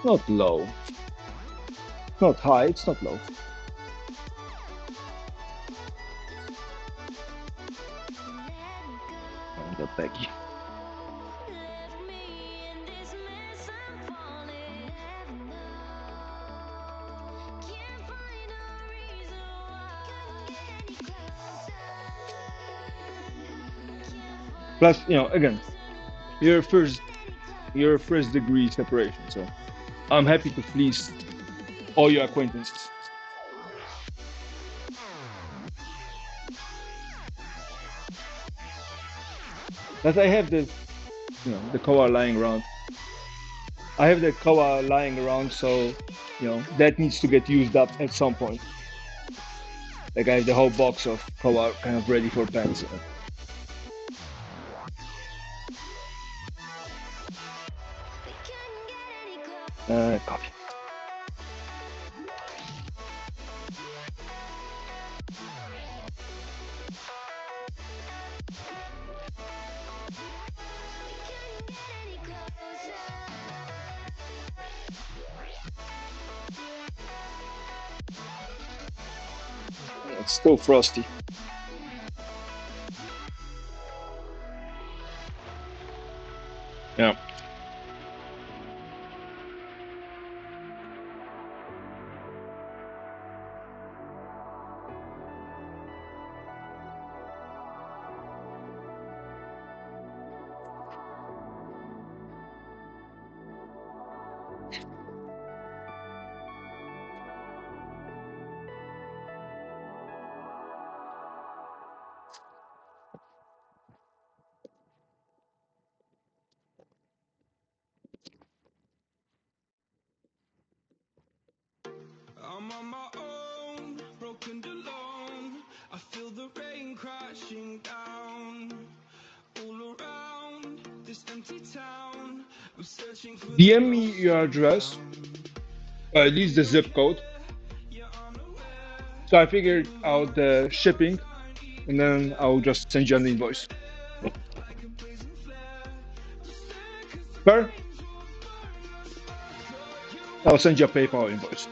Not low. Not high, it's not low. And the Becky. Plus, again, you're first degree separation, so I'm happy to fleece all your acquaintances. But I have the koa lying around. I have the koa lying around, so that needs to get used up at some point. Like I have the whole box of koa kind of ready for pants. Coffee. It's still frosty. Yeah. I'm on my own, broken alone. I feel the rain crashing down all around this empty town. I'm searching for DM me your address, or at least the zip code. So I figured out the shipping, and then I'll just send you an invoice. Fair? I'll send you a PayPal invoice.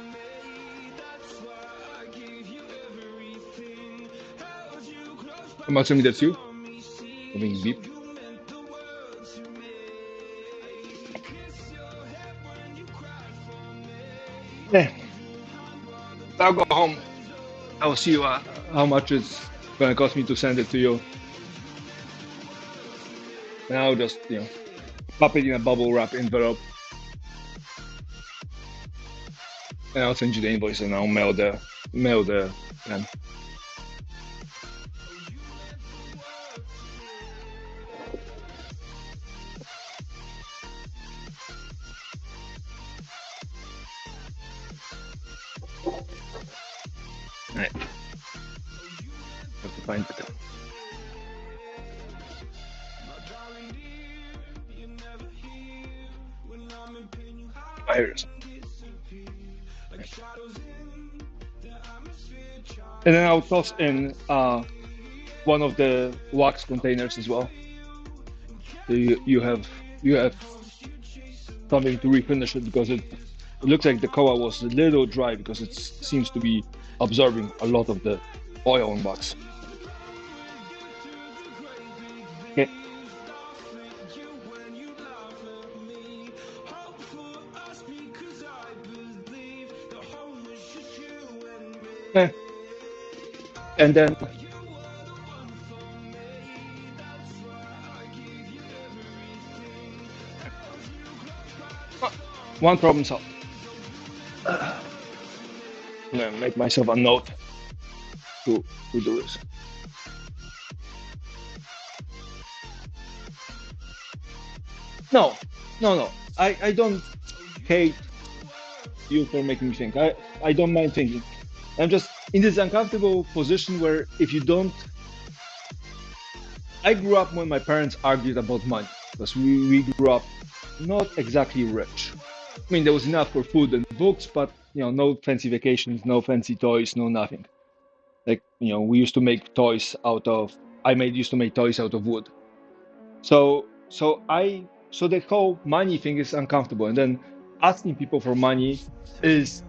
I'm assuming that's you. Having beep. Yeah. I'll go home. I'll see how much it's gonna cost me to send it to you. And I'll just pop it in a bubble wrap envelope. And I'll send you the invoice, and I'll mail the pen. Alright. Have to find it. Virus. And then I'll toss in one of the wax containers as well. So you have something to refinish it because it looks like the koa was a little dry because it seems to be absorbing a lot of the oil and wax. Okay. Eh. And then one problem solved. I'm gonna make myself a note to do this. No, no. I don't hate you for making me think. I don't mind thinking. I'm just in this uncomfortable position where if you don't, I grew up when my parents argued about money because we grew up not exactly rich. I mean, there was enough for food and books, but no fancy vacations, no fancy toys, no nothing. Like, we used to make toys out of. I made used to make toys out of wood. So the whole money thing is uncomfortable, and then asking people for money is,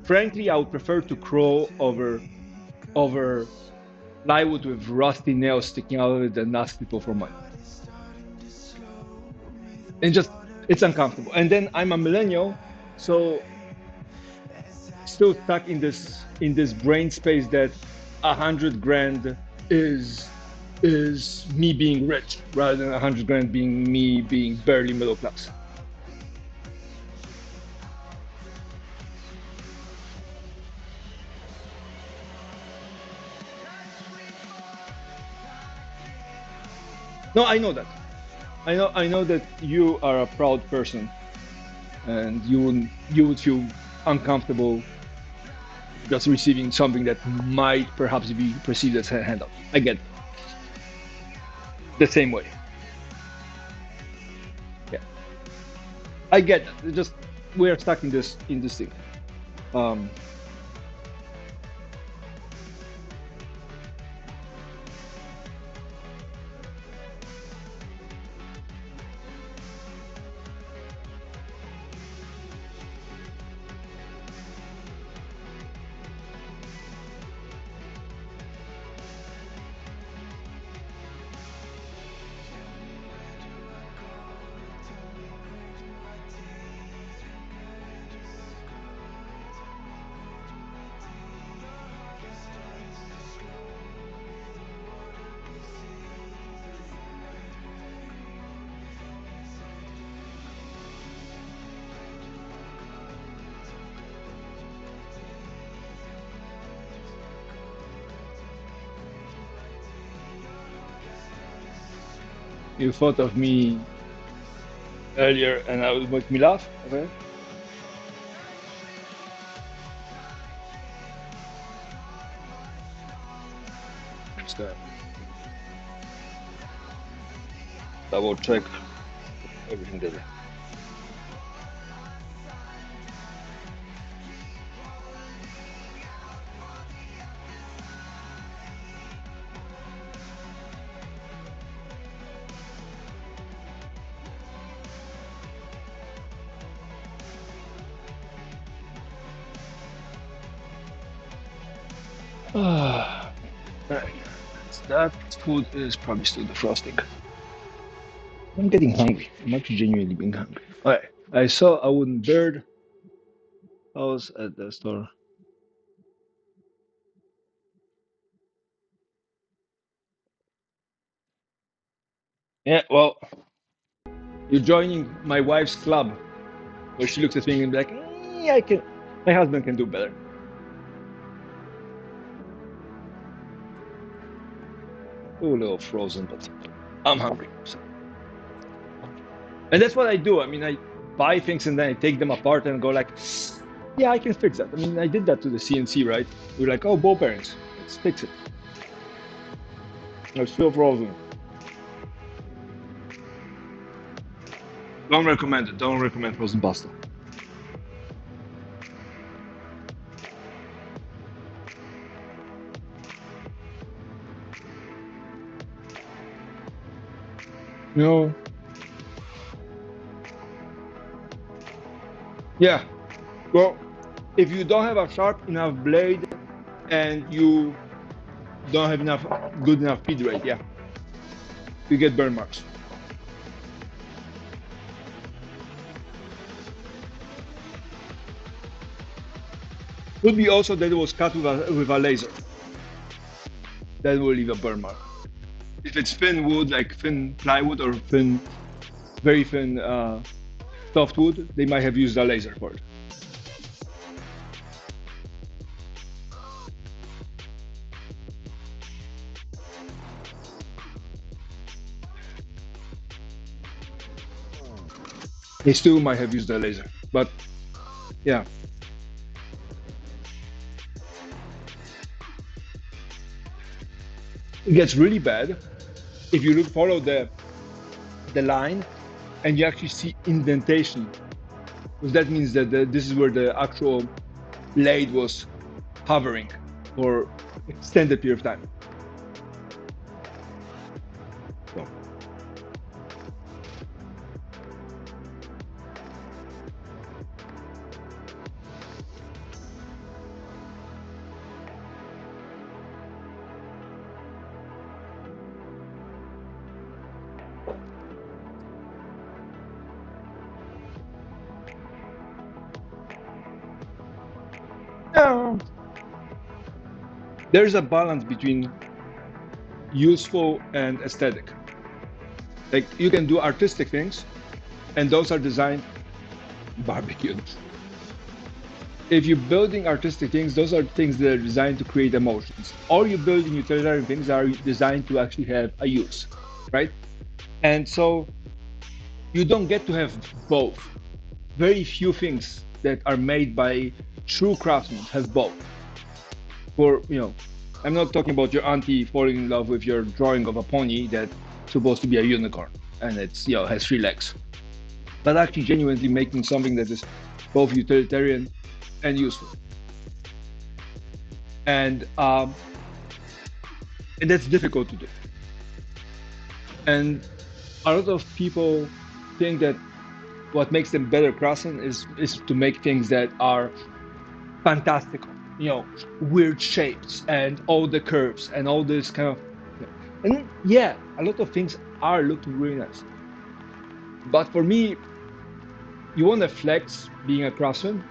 frankly, I would prefer to crawl over plywood with rusty nails sticking out of it than ask people for money. And just it's uncomfortable. And then I'm a millennial, so still stuck in this brain space that 100 grand is me being rich rather than 100 grand being me being barely middle class. No, I know that. I know that you are a proud person, and you would feel uncomfortable just receiving something that might perhaps be perceived as a handout. I get it. The same way. Yeah, I get that. It's just we are stuck in this thing. Um, you thought of me earlier, and it would make me laugh. Okay. Just double check everything there. Right. That food is probably still defrosting. I'm getting hungry. I'm actually genuinely being hungry. Alright. I saw a wooden bird house at the store. Yeah, well, you're joining my wife's club where she looks at me and be like, I can my husband can do better. Ooh, a little frozen, but I'm hungry. So. And that's what I do. I mean, I buy things and then I take them apart and go like, yeah, I can fix that. I mean, I did that to the CNC, right? We're like, oh, ball bearings, let's fix it. It's still frozen. Don't recommend it. Don't recommend frozen pasta. You know, yeah. Well, if you don't have a sharp enough blade and you don't have enough good enough feed rate, yeah, you get burn marks. Could be also that it was cut with a laser. That will leave a burn mark. If it's thin wood, like thin plywood or thin, very thin softwood, they might have used a laser for it. They still might have used a laser, but yeah, it gets really bad if you follow the line and you actually see indentation, because that means that this is where the actual blade was hovering for extended period of time. So, yeah, there's a balance between useful and aesthetic. Like you can do artistic things, and those are designed barbecued. If you're building artistic things, those are things that are designed to create emotions. Or you're building utilitarian things that are designed to actually have a use, right? And so you don't get to have both. Very few things that are made by true craftsmen have both. For I'm not talking about your auntie falling in love with your drawing of a pony that's supposed to be a unicorn and it's has 3 legs, but actually genuinely making something that is both utilitarian and useful. And and that's difficult to do. And a lot of people think that what makes them better craftsmen is to make things that are fantastical, weird shapes and all the curves and all this kind of. And yeah, a lot of things are looking really nice. But for me, you want to flex being a craftsman,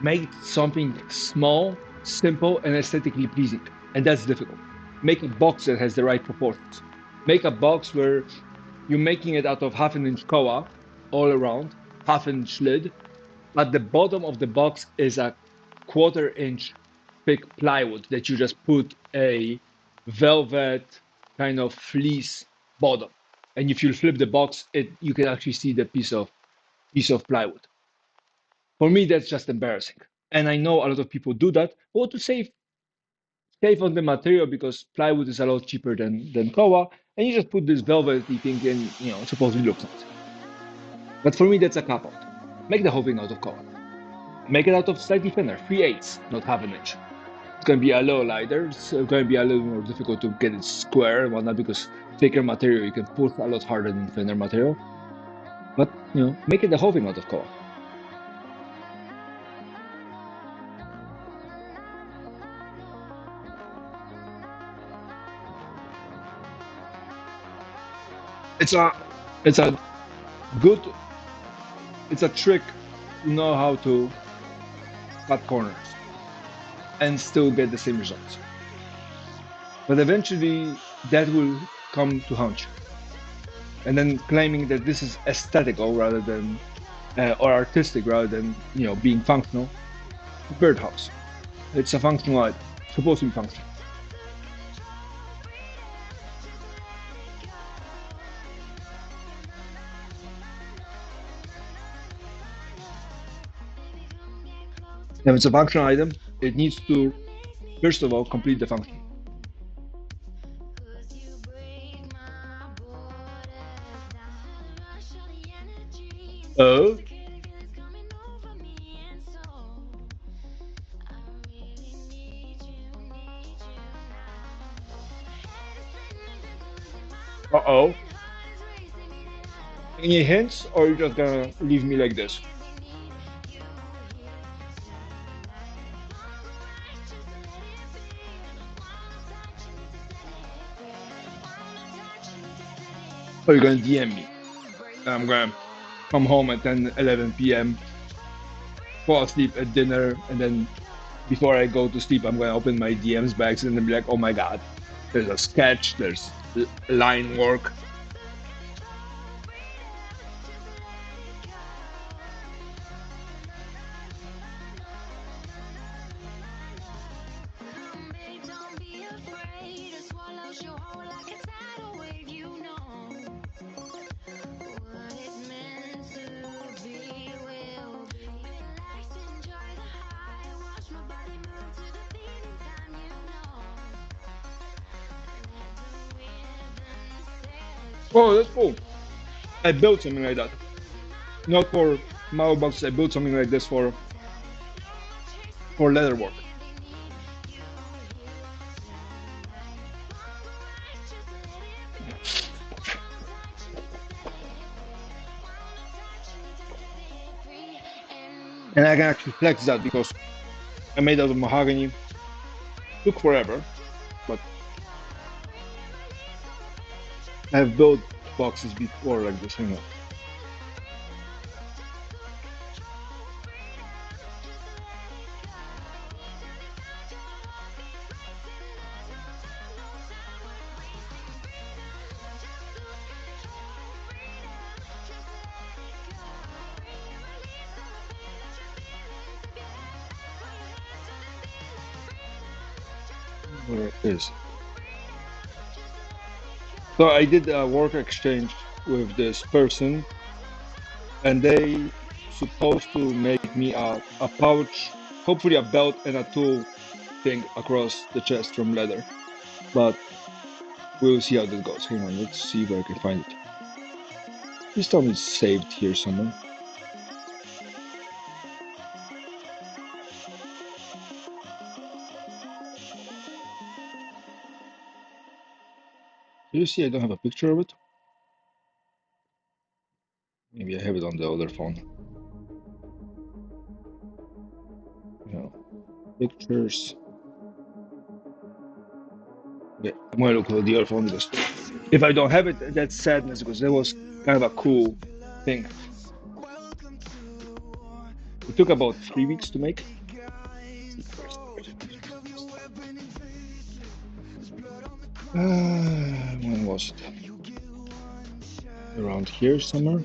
make something small, simple, and aesthetically pleasing. And that's difficult. Make a box that has the right proportions. Make a box where you're making it out of half-an-inch koa all around, half-inch lid, but the bottom of the box is a quarter-inch thick plywood that you just put a velvet kind of fleece bottom. And if you flip the box, you can actually see the piece of plywood. For me, that's just embarrassing. And I know a lot of people do that, or to save on the material because plywood is a lot cheaper than koa, and you just put this velvety thing in, supposedly looks nice. But for me, that's a cop out. Make the whole thing out of koa. Make it out of slightly thinner, 3/8, not half an inch. It's going to be a little lighter. It's going to be a little more difficult to get it square and whatnot because thicker material you can push a lot harder than thinner material. But make it the whole thing out of koa. It's a it's a good it's a trick to know how to cut corners and still get the same results. But eventually that will come to haunt you. And then claiming that this is aesthetical rather than or artistic rather than being functional. Birdhouse. It's a functional item. Supposed to be functional. If it's a functional item, it needs to, first of all, complete the function. Oh, uh-oh. Any hints, or you just gonna leave me like this? Or you're gonna DM me? And I'm gonna come home at 10, 11 p.m., fall asleep at dinner, and then before I go to sleep, I'm gonna open my DMs bags and then be like, oh my god, there's a sketch, there's line work. Oh, that's cool. I built something like that. Not for mailboxes, I built something like this for leather work. And I can actually flex that because I made out of mahogany. Took forever, but I've built boxes before like this. Hang on. Where is it? So I did a work exchange with this person, and they supposed to make me a pouch, hopefully a belt and a tool thing across the chest from leather. But we'll see how this goes. Hang on, let's see if I can find it. Please tell me it's saved here somewhere. Do you see I don't have a picture of it? Maybe I have it on the other phone. No. Pictures. Yeah, I'm gonna look at the other phone because if I don't have it, that's sadness because that was kind of a cool thing. It took about 3 weeks to make. When was it? Around here somewhere.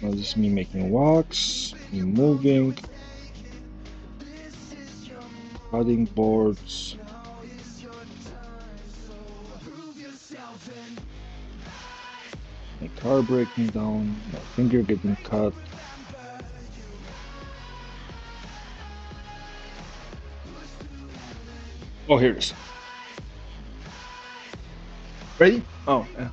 Now this is me making wax, me moving, cutting boards. My car breaking down, my finger getting cut. Oh, here it is. Ready? Oh, yeah.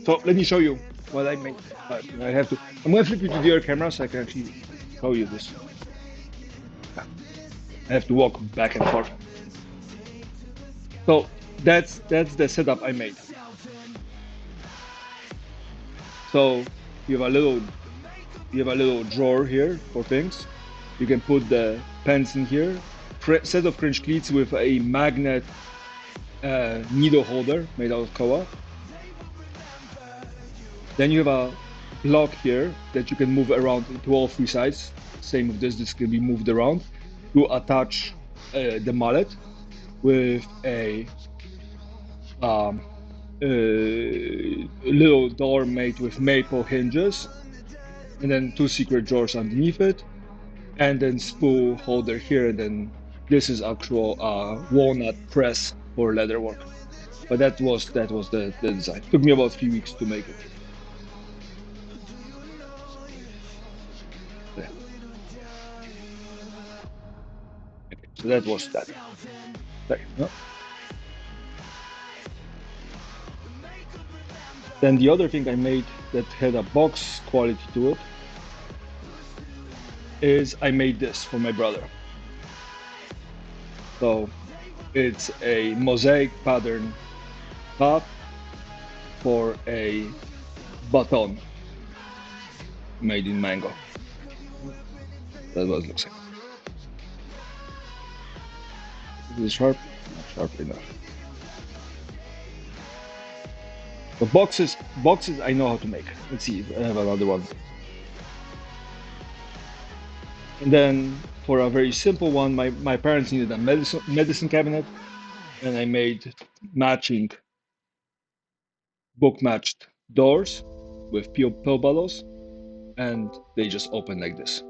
So let me show you what I made. I have to. I'm gonna flip you to the other camera so I can actually show you this. I have to walk back and forth. So that's the setup I made. So you have a little drawer here for things. You can put the pens in here. Set of French cleats with a magnet needle holder made out of koa. Then you have a block here that you can move around to all three sides. Same with this. This can be moved around to attach the mallet with a little door made with maple hinges, and then two secret drawers underneath it, and then spool holder here, and then this is actual walnut press for leather work. But that was the design. It took me about 3 weeks to make it. Yeah. Okay, so that was that. Sorry, no. Then the other thing I made that had a box quality to it is I made this for my brother. So it's a mosaic pattern top for a baton made in mango. That's what it looks like. Is it sharp? Not sharp enough. But boxes I know how to make. Let's see if I have another one. And then for a very simple one, my parents needed a medicine cabinet, and I made matching book matched doors with pill bottles, and they just open like this.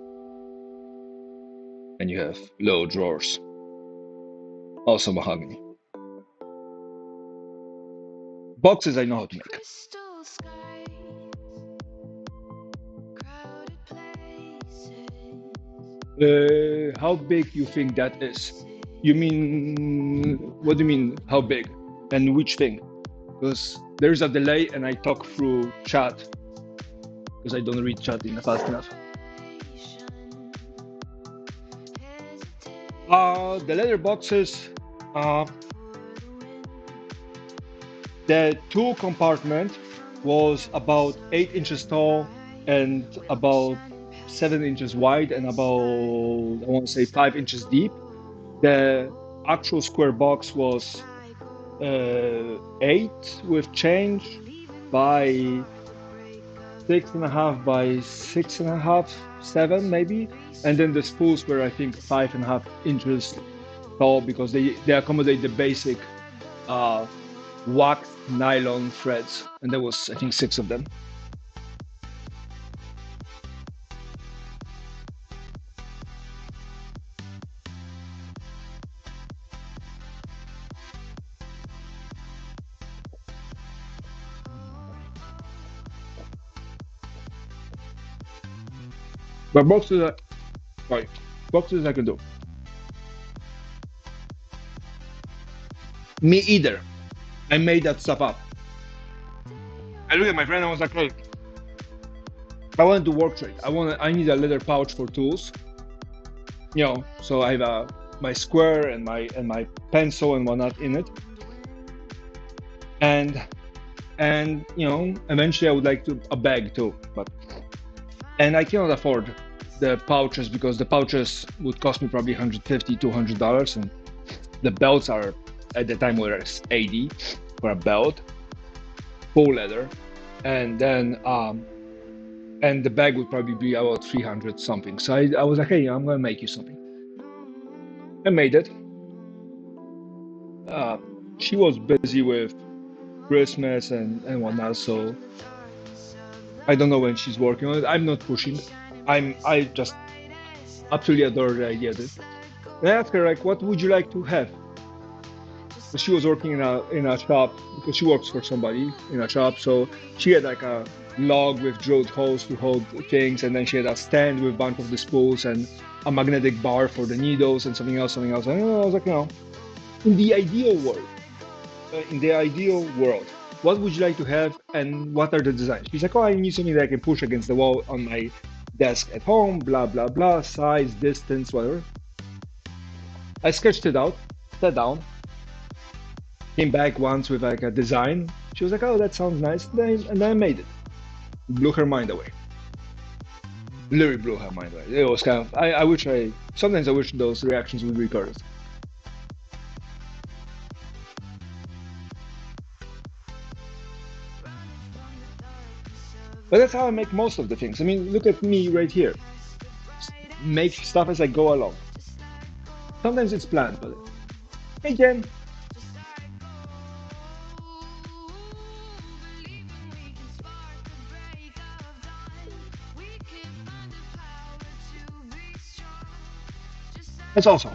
And you have low drawers. Also mahogany. Boxes I know how to make. Crystal skies, crowded places. How big you think that is? You mean, what do you mean, how big? And which thing? Because there's a delay and I talk through chat because I don't read chat in fast enough. The leather boxes, the two compartment was about 8 inches tall and about 7 inches wide and about, I want to say, 5 inches deep. The actual square box was 8 with change by 6.5 by 6.5, 7 maybe. And then the spools were, I think, 5.5 inches tall because they accommodate the basic wax nylon threads. And there was, I think, 6 of them. But boxes I can do. Me either. I made that stuff up. I looked at my friend and I was like, hey, I want to do work trade. I need a leather pouch for tools. You know, so I have my square and my pencil and whatnot in it. And you know, eventually I would like to a bag too, and I cannot afford the pouches because the pouches would cost me probably $150, $200, and the belts are at the time were 80 for a belt, full leather, and then and the bag would probably be about 300 something. So I was like, hey, I'm gonna make you something. I made it. She was busy with Christmas and whatnot, so I don't know when she's working on it. I'm not pushing. I just absolutely adore the idea of it. And I asked her like, what would you like to have? So she was working in a shop because she works for somebody in a shop. So she had like a log with drilled holes to hold things, and then she had a stand with a bunch of the spools and a magnetic bar for the needles and something else. And I was like, you know, in the ideal world, what would you like to have and what are the designs? She's like, oh, I need something that I can push against the wall on my desk at home, blah, blah, blah, size, distance, whatever. I sketched it out, sat down, came back once with like a design. She was like, oh, that sounds nice. And then I made it. Blew her mind away. Literally blew her mind away. It was kind of, sometimes I wish those reactions would be recorded. But that's how I make most of the things. I mean, look at me right here. Make stuff as I go along. Sometimes it's planned, but hey, Jen. That's also.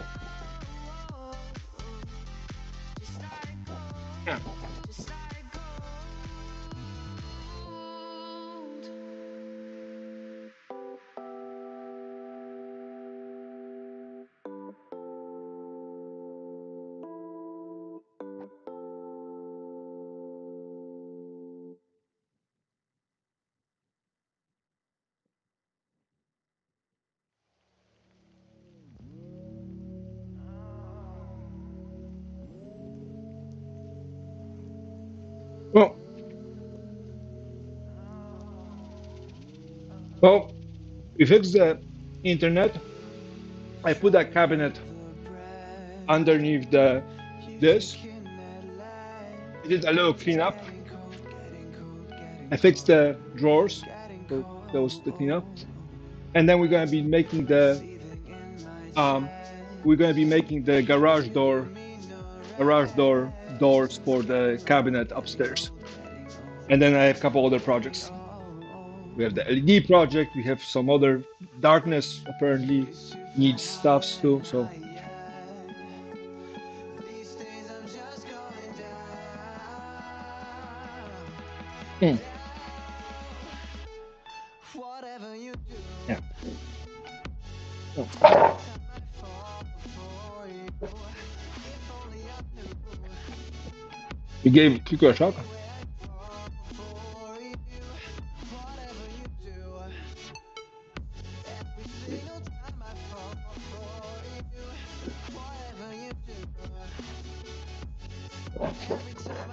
Yeah. Well, we fixed the internet. I put that cabinet underneath this. I did a little cleanup. I fixed the drawers, so that was the cleanup. And then um, we're gonna be making the garage door doors for the cabinet upstairs. And then I have a couple other projects. We have the LED project. We have some other darkness apparently needs stuffs too. So mm, yeah. Oh. We gave Kiko a shock.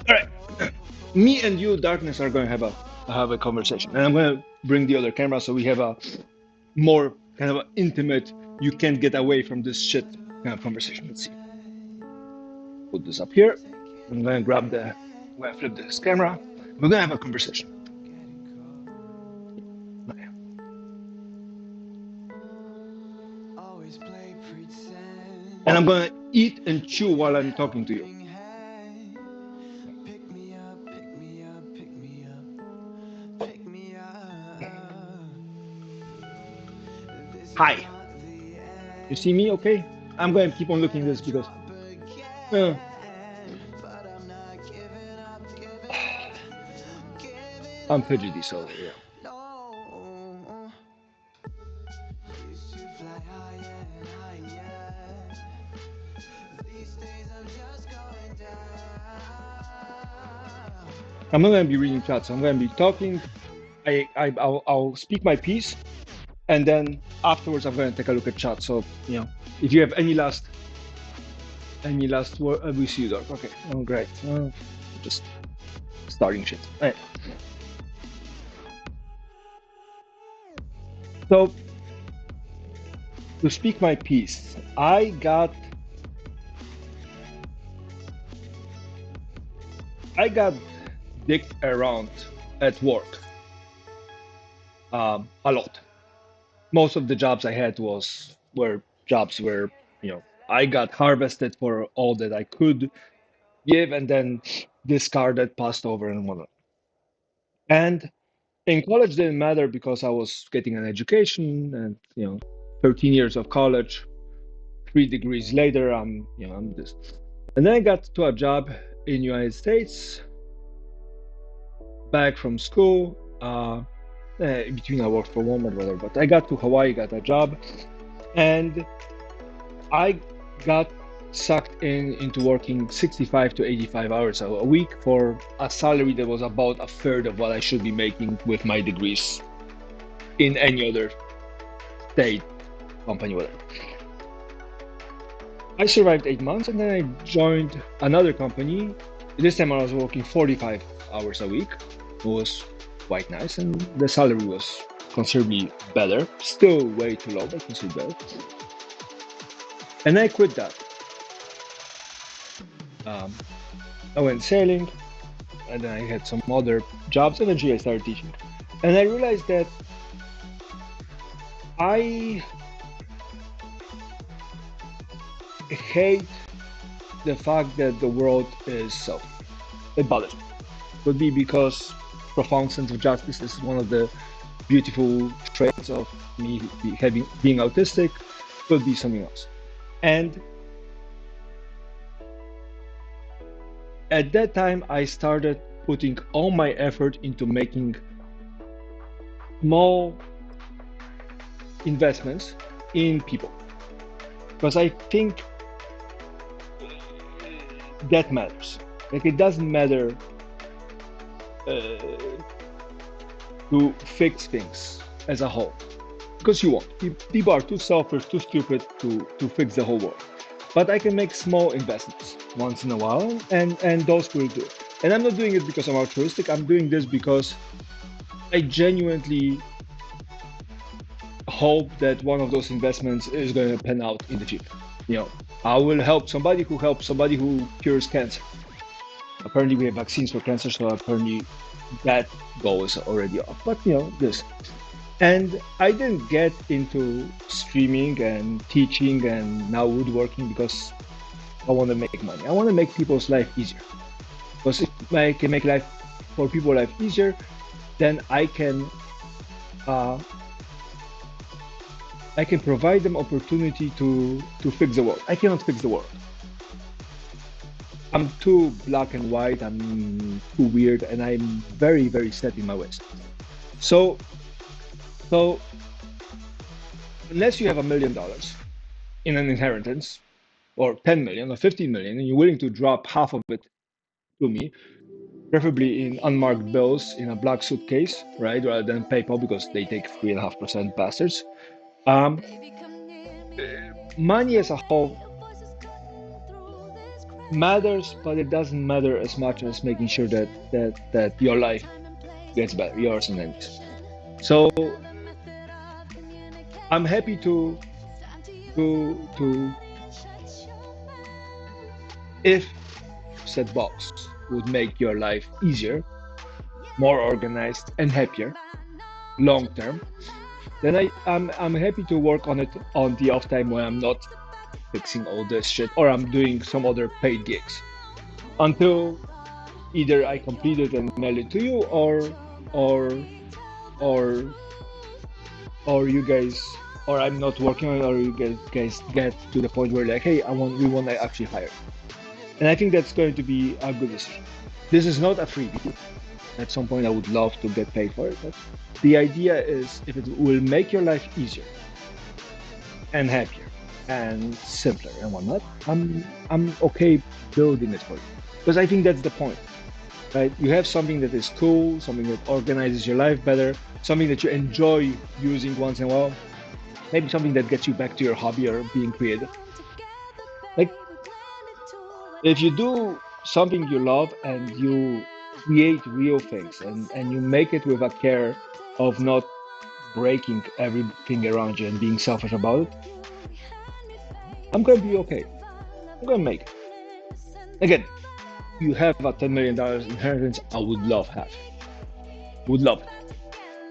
All right, me and you, darkness, are going to have a conversation, and I'm going to bring the other camera so we have a more kind of intimate. You can't get away from this shit kind of conversation. Let's see. Put this up here. I'm going to grab the. I'm going to flip this camera. We're going to have a conversation. And I'm going to eat and chew while I'm talking to you. Hi. You see me? Okay. I'm going to keep on looking at this because I'm fidgety, so yeah. I'm not going to be reading chats. I'm going to be talking. I'll speak my piece, and then afterwards I'm going to take a look at chat. So if you have any last word, we see you, Doc. Okay. Oh, great. Just starting shit. All right. So to speak my piece, I got dicked around at work a lot. Most of the jobs I had were jobs where I got harvested for all that I could give and then discarded, passed over, and whatnot. And in college didn't matter because I was getting an education and 13 years of college, 3 degrees later, I'm this. And then I got to a job in United States, back from school. Between I worked for Walmart, whatever. But I got to Hawaii, got a job, and I got sucked into working 65 to 85 hours a week for a salary that was about a third of what I should be making with my degrees in any other state, company, whatever. I survived 8 months and then I joined another company. This time I was working 45 hours a week. It was quite nice and the salary was considerably better. Still way too low, but considerably better. And I quit that. I went sailing and then I had some other jobs. Eventually I started teaching. And I realized that I hate the fact that the world is so. It bothers me. Could be because profound sense of justice is one of the beautiful traits of me being autistic. Could be something else. And at that time, I started putting all my effort into making small investments in people. Because I think that matters. Like it doesn't matter to fix things as a whole. Because you won't. People are too selfish, too stupid to fix the whole world. But I can make small investments once in a while, and those will do it. And I'm not doing it because I'm altruistic. I'm doing this because I genuinely hope that one of those investments is going to pan out in the future. You know, I will help somebody who helps somebody who cures cancer. Apparently, we have vaccines for cancer, so apparently that goal is already off. But you know, this. And I didn't get into streaming and teaching and now woodworking because I want to make money. I want to make people's life easier. Because if I can make life for people life easier, then uh, I can provide them opportunity to fix the world. I cannot fix the world. I'm too black and white. I'm too weird, and I'm very very set in my ways. So so unless you have $1 million in an inheritance, or 10 million or 15 million, and you're willing to drop half of it to me, preferably in unmarked bills in a black suitcase, right, rather than PayPal because they take 3.5% bastards. Um, Money as a whole matters, but it doesn't matter as much as making sure that your life gets better, yours and Andy's. So I'm happy to if said box would make your life easier, more organized, and happier long term, then I'm happy to work on it on the off time when I'm not fixing all this shit or I'm doing some other paid gigs until either I complete it and mail it to you or or or you guys or I'm not working on it or you guys get to the point where like, hey, we want to actually hire. And I think that's going to be a good decision. This is not a freebie. At some point I would love to get paid for it, but the idea is if it will make your life easier and happier and simpler and whatnot, I'm okay building it for you. Because I think that's the point. Right? You have something that is cool, something that organizes your life better, something that you enjoy using once in a while, maybe something that gets you back to your hobby or being creative. Like if you do something you love and you create real things and you make it with a care of not breaking everything around you and being selfish about it, I'm gonna be okay. I'm gonna make it. Again, you have a $10 million inheritance, I would love half. Would love it.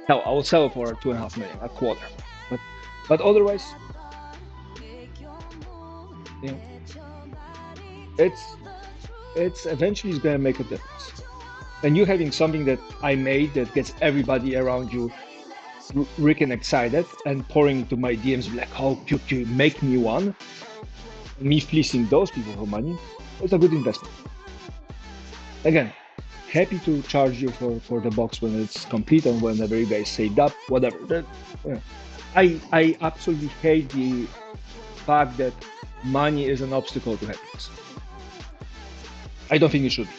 Hell, I will sell it for 2.5 million, a quarter. But otherwise, you know, it's eventually gonna make a difference. And you having something that I made that gets everybody around you freaking excited and pouring into my DMs like, how could you make me one? Me fleecing those people for money, it's a good investment. Again, happy to charge you for the box when it's complete and whenever you guys saved up, whatever. I absolutely hate the fact that money is an obstacle to happiness. I don't think it should be.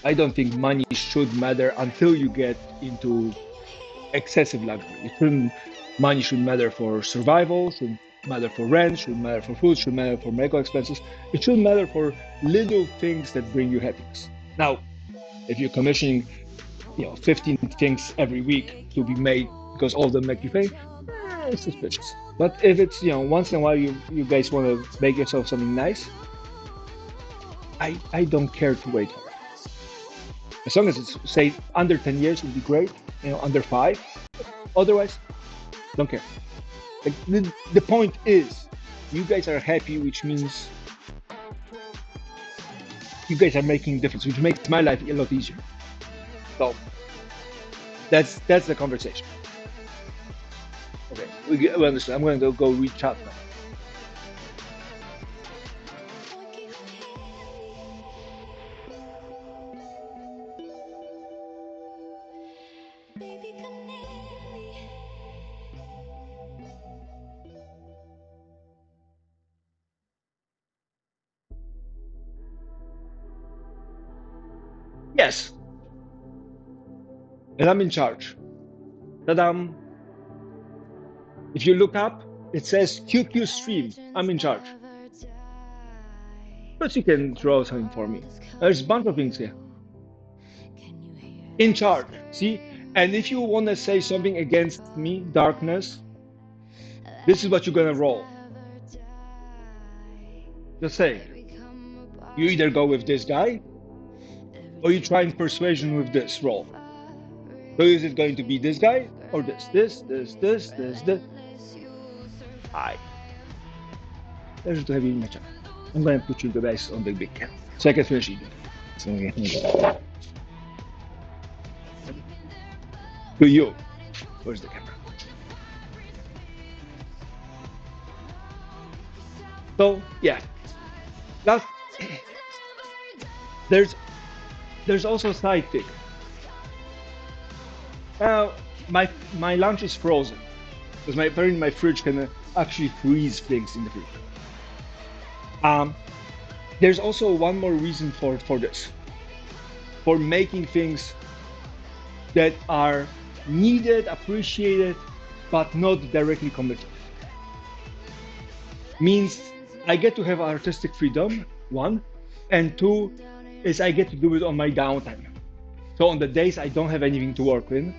I don't think money should matter until you get into excessive luxury. Money should matter for survival, should matter for rent, should matter for food, should matter for medical expenses. It should matter for little things that bring you happiness. Now, if you're commissioning, 15 things every week to be made because all of them make you pay, it's suspicious. But if it's, once in a while you guys want to make yourself something nice, I don't care to wait for it. As long as it's, say, under 10 years would be great, under 5. Otherwise, don't care. Like, the point is, you guys are happy, which means you guys are making a difference, which makes my life a lot easier. So that's the conversation. Okay, we understand. I'm going to go read chat now. Yes, and I'm in charge. Ta-dam! If you look up, it says QQ stream. I'm in charge. But you can draw something for me. There's a bunch of things here. In charge, see? And if you want to say something against me, darkness, This is what you're gonna roll. Just saying. You either go with this guy, or you try and persuasion with this roll. So is it going to be this guy or this? This. Hi. Pleasure to have you in my channel. I'm gonna put you guys on the big camera so I can finish eating. So, to you. Where's the camera? So yeah, last there's also a side thing. Now my lunch is frozen because apparently my fridge can actually freeze things in the fridge. There's also one more reason for this, for making things that are needed, appreciated, but not directly committed. Means I get to have artistic freedom, one, and two is I get to do it on my downtime. So on the days I don't have anything to work with,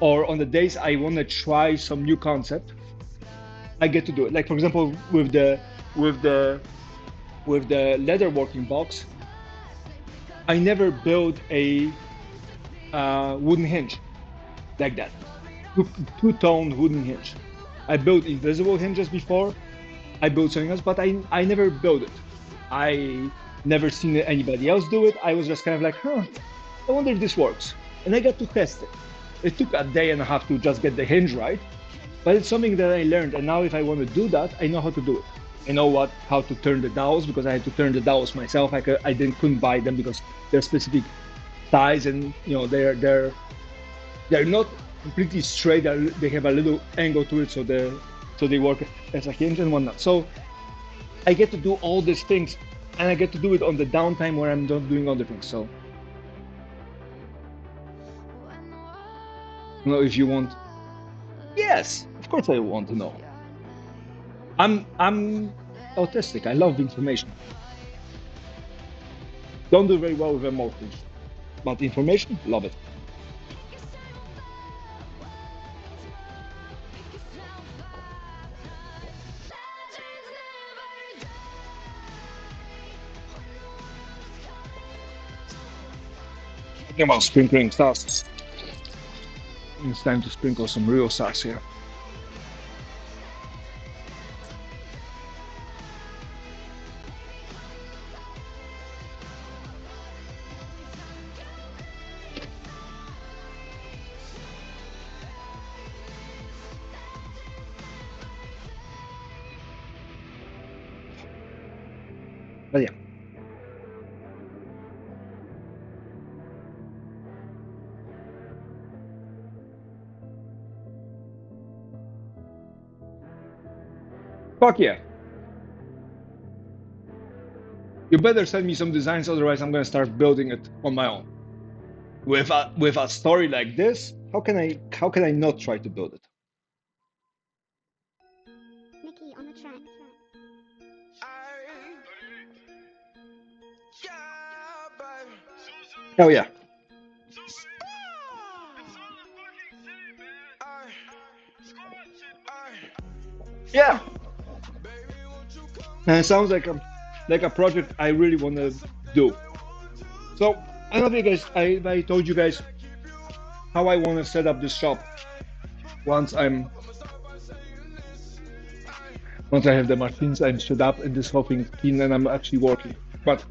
or on the days I want to try some new concept, I get to do it. Like for example, with the leather working box, I never built a wooden hinge like that, two-tone wooden hinge. I built invisible hinges before. I built something else, but I never built it. I never seen anybody else do it. I was just kind of like, huh, I wonder if this works. And I got to test it. It took a day and a half to just get the hinge right, but it's something that I learned. And now if I want to do that, I know how to do it. I know how to turn the dowels because I had to turn the dowels myself. I couldn't buy them because they're specific size and they're not completely straight. They have a little angle to it, so they work as a hinge and whatnot. So I get to do all these things, and I get to do it on the downtime where I'm not doing other things. So, if you want, yes, of course I want to know. I'm autistic. I love information. Don't do very well with emotions, but information, love it. Talking about sprinkling sauce. It's time to sprinkle some real sauce here. But yeah. Fuck yeah. You better send me some designs, otherwise I'm gonna start building it on my own. With a story like this, how can I not try to build it? Mickey on the track. Hell yeah. Yeah. And it sounds like a project I really want to do. So I don't know if you guys, I told you guys how I want to set up this shop once I have the machines I'm set up and this whole thing is clean and I'm actually working. But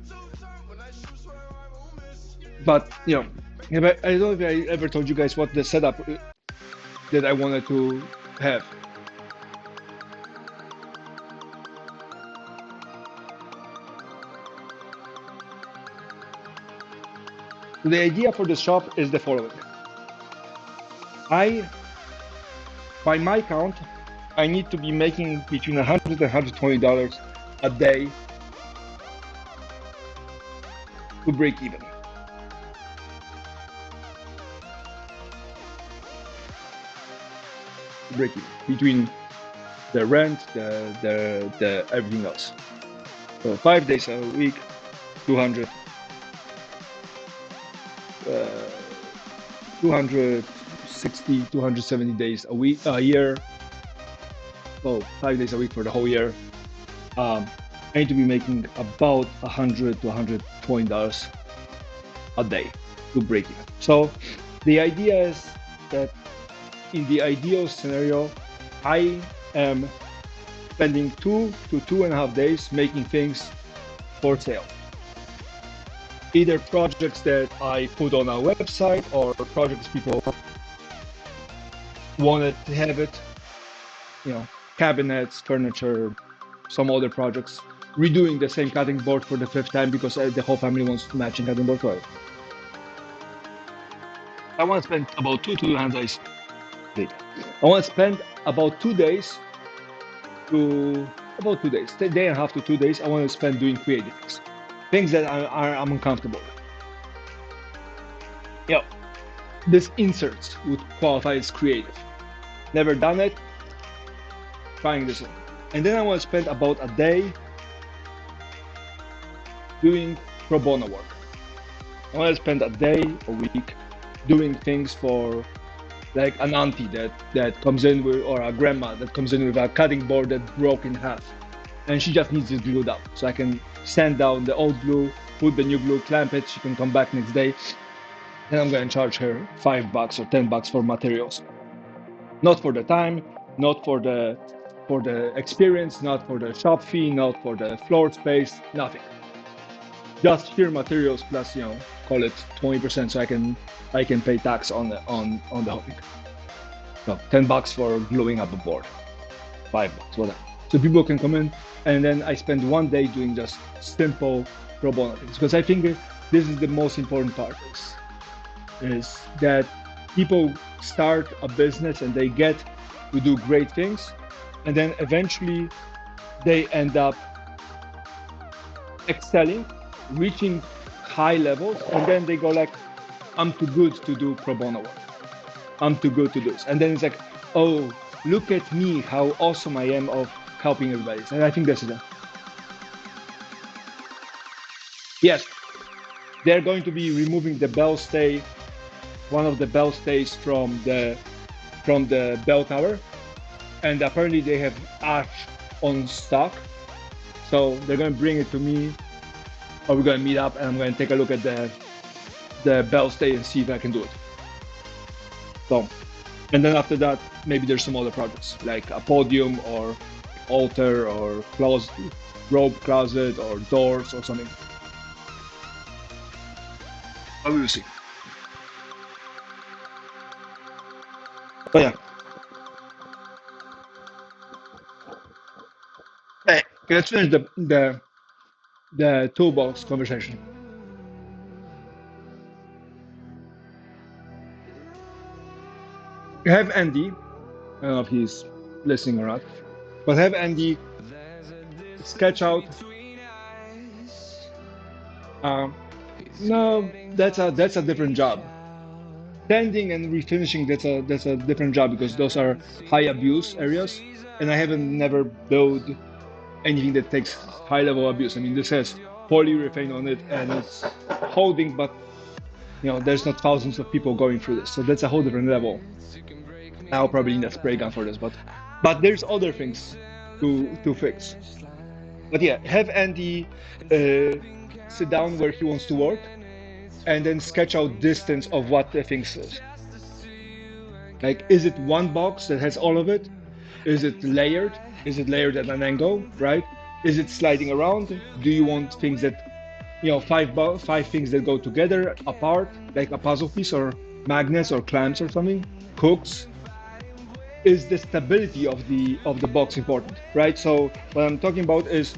I don't know if I ever told you guys what the setup that I wanted to have. The idea for the shop is the following. By my count, I need to be making between $100 and $120 a day to break even. Between the rent, the everything else. So 5 days a week, 200. 260, 270 days a year, so 5 days a week for the whole year, I need to be making about $100 to $120 a day to break even. So the idea is that in the ideal scenario, I am spending 2 to 2.5 days making things for sale. Either projects that I put on our website or projects people wanted to have it, cabinets, furniture, some other projects. Redoing the same cutting board for the 5th time because the whole family wants matching cutting board for it. I want to spend about 2.5 days. I want to spend about 2 days a day and a half to 2 days. I want to spend doing creative things that I'm uncomfortable with. This inserts would qualify as creative. Never done it, trying this one. And then I want to spend about a day doing pro bono work. I want to spend a day a week doing things for like an auntie that comes in with, or a grandma that comes in with a cutting board that broke in half. And she just needs it glued up. So I can sand down the old glue, put the new glue, clamp it, she can come back next day. And I'm going to charge her $5 or $10 for materials. Not for the time, not for the experience, not for the shop fee, not for the floor space, nothing. Just sheer materials plus, call it 20%, so I can pay tax on the whole thing. So $10 for gluing up a board, $5, whatever. So people can come in, and then I spend 1 day doing just simple pro bono things, because I think this is the most important part. Is that people start a business and they get to do great things, and then eventually they end up excelling, reaching high levels, and then they go like, I'm too good to do pro bono work. I'm too good to do this. And then it's like, oh, look at me, how awesome I am of helping everybody. And I think this is it. Yes, they're going to be removing the bell stay, one of the bell stays from the bell tower, and apparently they have ash on stock, so they're going to bring it to me, or we're going to meet up and I'm going to take a look at the bell stay and see if I can do it. So, and then after that, maybe there's some other projects like a podium or altar or robe closet or doors or something. But we will see. But yeah. Hey, let's finish the toolbox conversation. You have Andy. I don't know if he's listening or not, but have Andy sketch out. No, that's a different job. Sanding and refinishing, that's a different job, because those are high abuse areas, and I haven't never built anything that takes high level abuse. I mean, this has polyurethane on it and it's holding, but there's not thousands of people going through this, so that's a whole different level. I'll probably need a spray gun for this, but there's other things to fix. But yeah, have Andy sit down where he wants to work and then sketch out distance of what the thing is. Like, is it one box that has all of it? Is it layered? Is it layered at an angle, right? Is it sliding around? Do you want things that, five things that go together, apart, like a puzzle piece, or magnets or clamps or something? Hooks? Is the stability of the box important, right? So what I'm talking about is,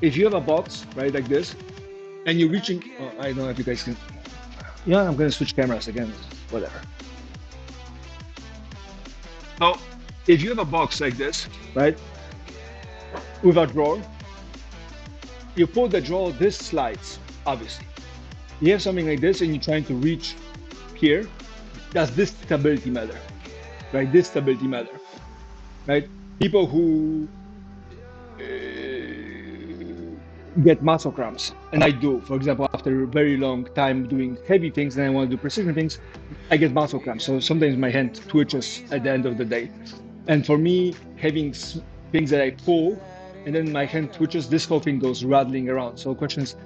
if you have a box, right, like this, and you're reaching, I don't know if you guys can, I'm gonna switch cameras again, whatever. So if you have a box like this, right, with a drawer, you pull the drawer, this slides, obviously. You have something like this and you're trying to reach here, does this stability matter? Right, this stability matter, right? People who get muscle cramps, and I do, for example, after a very long time doing heavy things and I want to do precision things, I get muscle cramps. So sometimes my hand twitches at the end of the day. And for me, having things that I pull, and then my hand twitches, this whole thing goes rattling around. So the question is,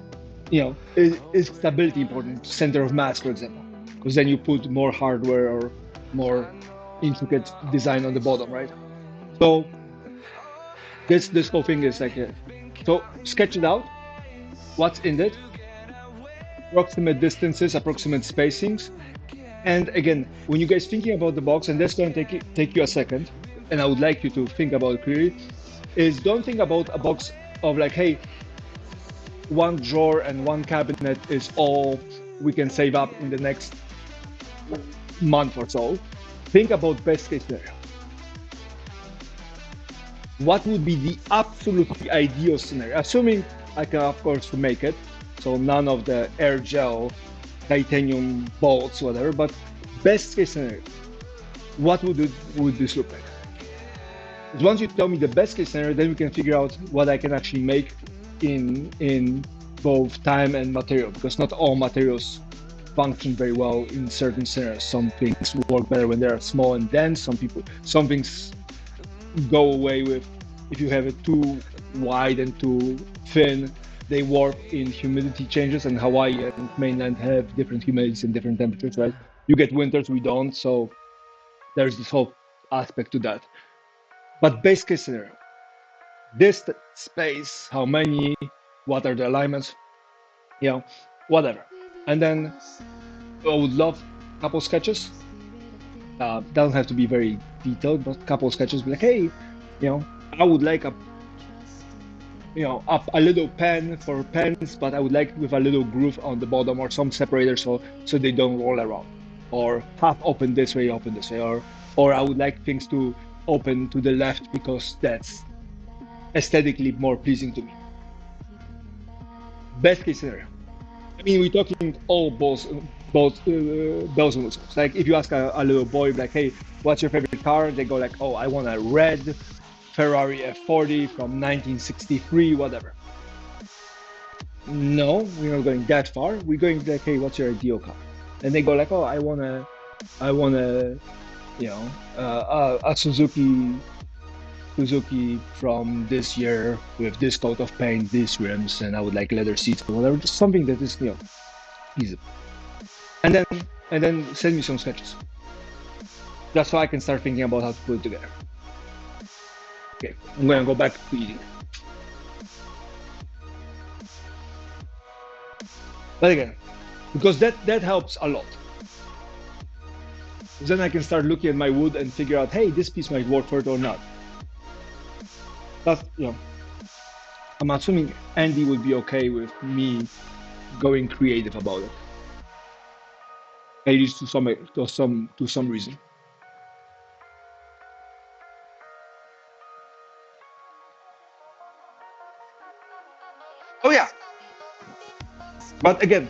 is stability important? Center of mass, for example, because then you put more hardware or more intricate design on the bottom, right? So this whole thing is like so sketch it out. What's in it? Approximate distances, approximate spacings. And again, when you guys thinking about the box, and that's going to take you a second, and I would like you to think about it clearly, is don't think about a box of like, hey, one drawer and one cabinet is all we can save up in the next month or so. Think about best case scenario. What would be the absolutely ideal scenario? Assuming I can, of course, make it, so none of the air gel, titanium bolts, whatever. But best case scenario, what would this look like? Because once you tell me the best case scenario, then we can figure out what I can actually make in both time and material. Because not all materials function very well in certain scenarios. Some things work better when they're small and dense. Some things go away with if you have it too wide and too thin. They warp in humidity changes, and Hawaii and mainland have different humidities and different temperatures, right? You get winters, we don't, so there's this whole aspect to that. But best case scenario, this space, how many, what are the alignments, whatever. And then I would love a couple sketches. Doesn't have to be very detailed, but a couple sketches. Be like, hey, I would like a little pen for pens, but I would like with a little groove on the bottom or some separator so they don't roll around, or half open this way, or I would like things to open to the left because that's aesthetically more pleasing to me. Best case scenario. I mean, we're talking all bells and whistles. Like if you ask a little boy, like, hey, what's your favorite car? They go like, oh, I want a red Ferrari F40 from 1963, whatever. No, we're not going that far. We're going like, hey, what's your ideal car? And they go like, oh, I want a Suzuki from this year with this coat of paint, these rims, and I would like leather seats or whatever, just something that is easy. And then send me some sketches. That's how I can start thinking about how to put it together. Okay, I'm gonna go back to eating. But again, because that helps a lot. Then I can start looking at my wood and figure out, hey, this piece might work for it or not. But I'm assuming Andy would be okay with me going creative about it. At least to some reason. Oh yeah. But again,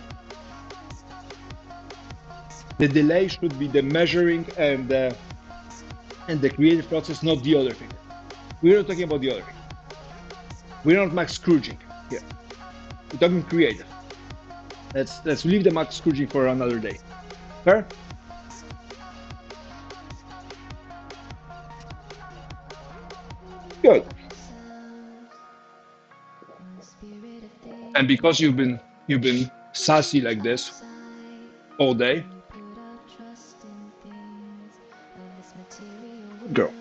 the delay should be the measuring and the creative process, not the other thing. We're not talking about the other thing. We're not Max Scrooging here. We're talking creative. Let's leave the Max Scrooging for another day. Fair? Good. And because you've been sassy like this all day, girl.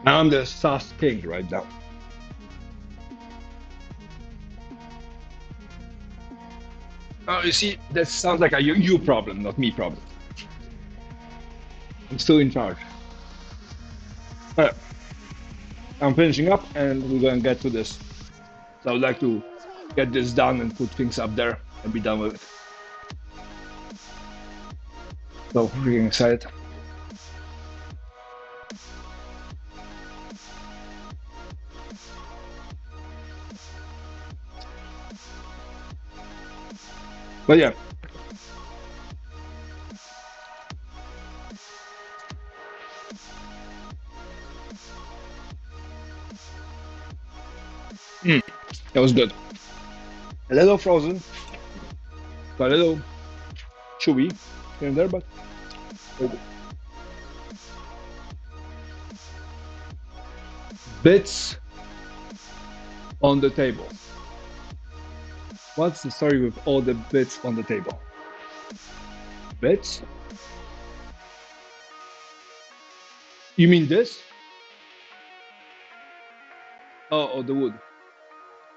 I'm the sass king right now. Oh, you see, that sounds like a you problem, not me problem. I'm still in charge. All right. I'm finishing up and we're gonna get to this. So I would like to get this done and put things up there and be done with it. So freaking excited. But yeah. That was good. A little frozen, but a little chewy here and there, but very good. Bits on the table. What's the story with all the bits on the table? Bits? You mean this? Oh, the wood.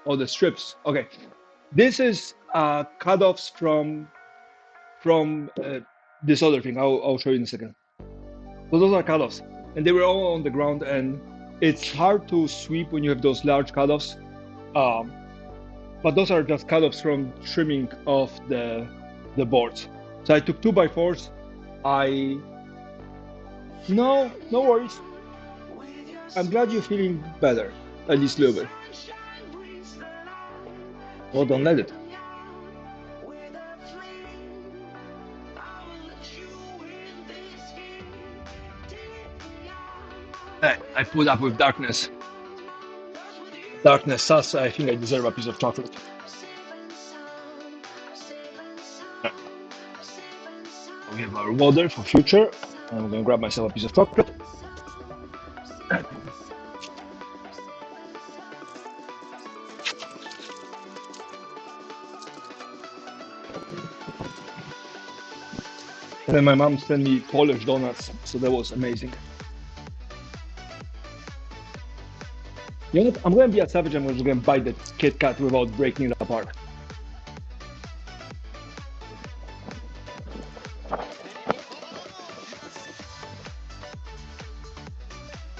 Oh, the strips. Okay. This is cut-offs from this other thing. I'll show you in a second. So those are cut-offs, and they were all on the ground, and it's hard to sweep when you have those large cut-offs. But those are just cut-offs from trimming of the boards. So I took 2x4s. No worries. I'm glad you're feeling better, at least a little bit. Well, don't let it. I put up with darkness. Darkness sus, I think I deserve a piece of chocolate. We have our water for future. I'm gonna grab myself a piece of chocolate. And then my mom sent me Polish donuts, so that was amazing. You know what? I'm gonna be a savage. I'm just gonna bite that Kit Kat without breaking it apart.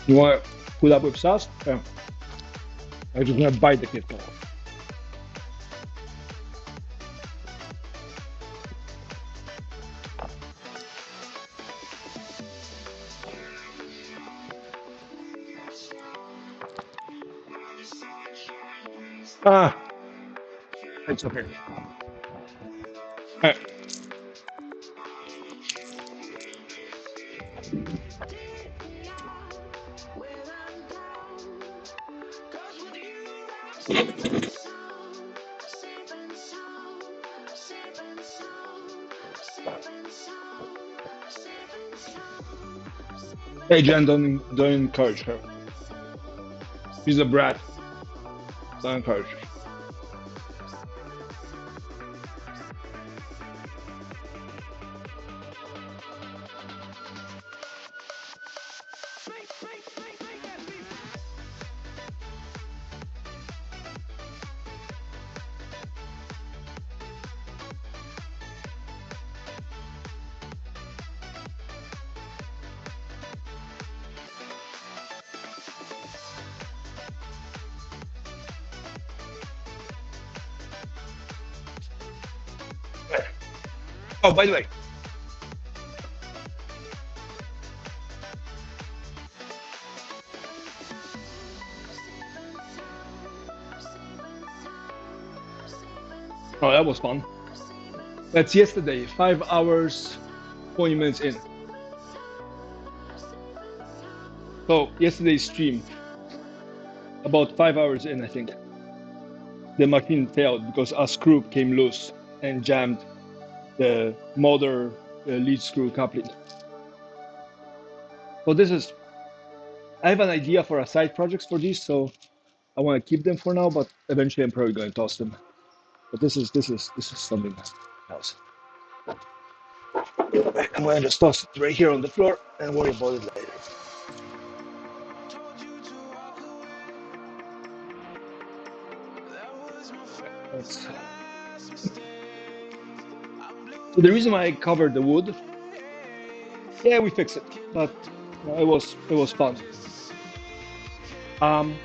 You wanna put up with sauce? Yeah. I'm just gonna bite the Kit Kat. It's okay. Hey Jen, don't encourage her. She's a brat. Don't encourage her. Oh, by the way, oh, that was fun. That's yesterday, 5 hours, 20 minutes in. So yesterday's stream, about 5 hours in, I think, the machine failed because a screw came loose and jammed the motor lead screw coupling. So this is, I have an idea for a side projects for these, so I want to keep them for now, but eventually I'm probably going to toss them. But this is something else. I'm going to just toss it right here on the floor and worry about it later. So the reason why I covered the wood, yeah, we fixed it, but it was fun. By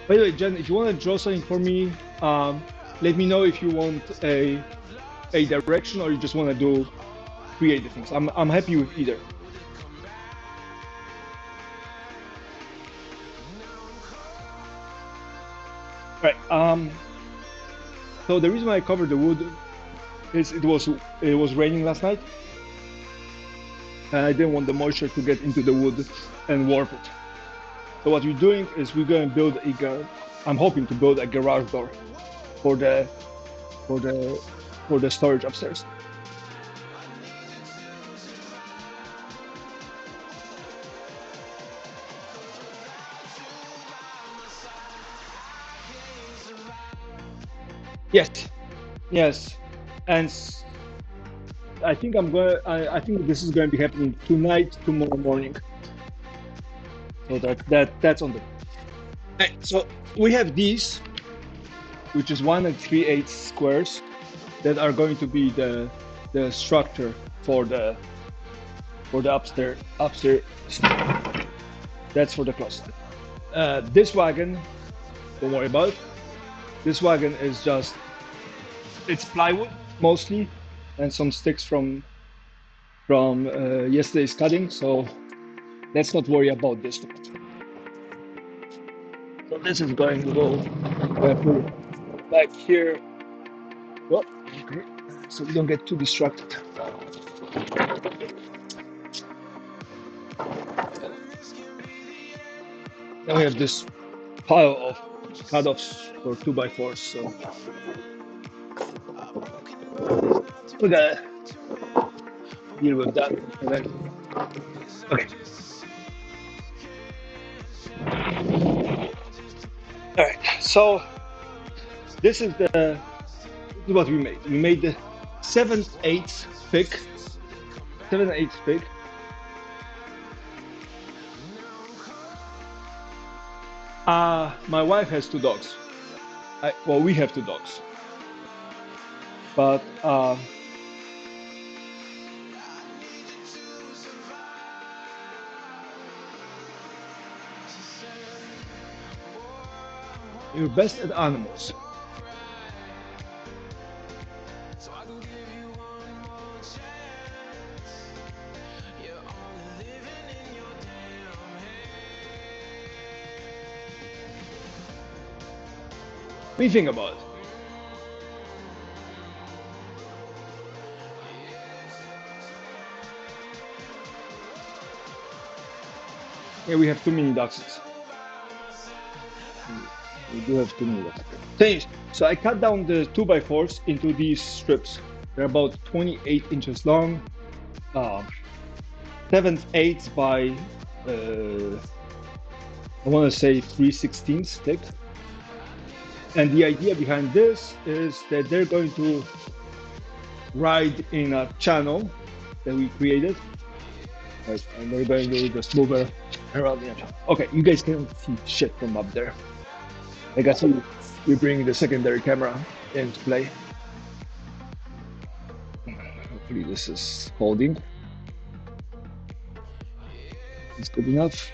the way, Jen, if you want to draw something for me, let me know if you want a direction or you just want to do creative things. I'm happy with either. All right. So the reason why I covered the wood is it was raining last night, and I didn't want the moisture to get into the wood and warp it. So what we're doing is we're going to build I'm hoping to build a garage door for the storage upstairs. Yes, yes, and I think I think this is going to be happening tonight, tomorrow morning. So that's on the. So we have these, which is 1 3/8 squares, that are going to be the structure for the upstairs. That's for the closet. This wagon, don't worry about it. This wagon is just, it's plywood mostly, and some sticks from yesterday's cutting. So let's not worry about this. So this is going to go back here. Oh, okay. So we don't get too distracted. Then we have this pile of cut-offs for 2x4s. So we gotta deal with that. And then, okay. All right. So this is what we made. We made the 7/8 thick. 7/8 thick. My wife has 2 dogs. Well, we have 2 dogs, but you're best at animals. What do you think about it? Yeah, we have too many ducks. We do have too many ducks. So I cut down the 2x4s into these strips. They're about 28 inches long, 7/8 by I want to say 3/16 thick. And the idea behind this is that they're going to ride in a channel that we created. Right, and they're going to just move around the channel. Okay, you guys can't see shit from up there. I guess we bring the secondary camera into play. Hopefully this is holding. It's good enough.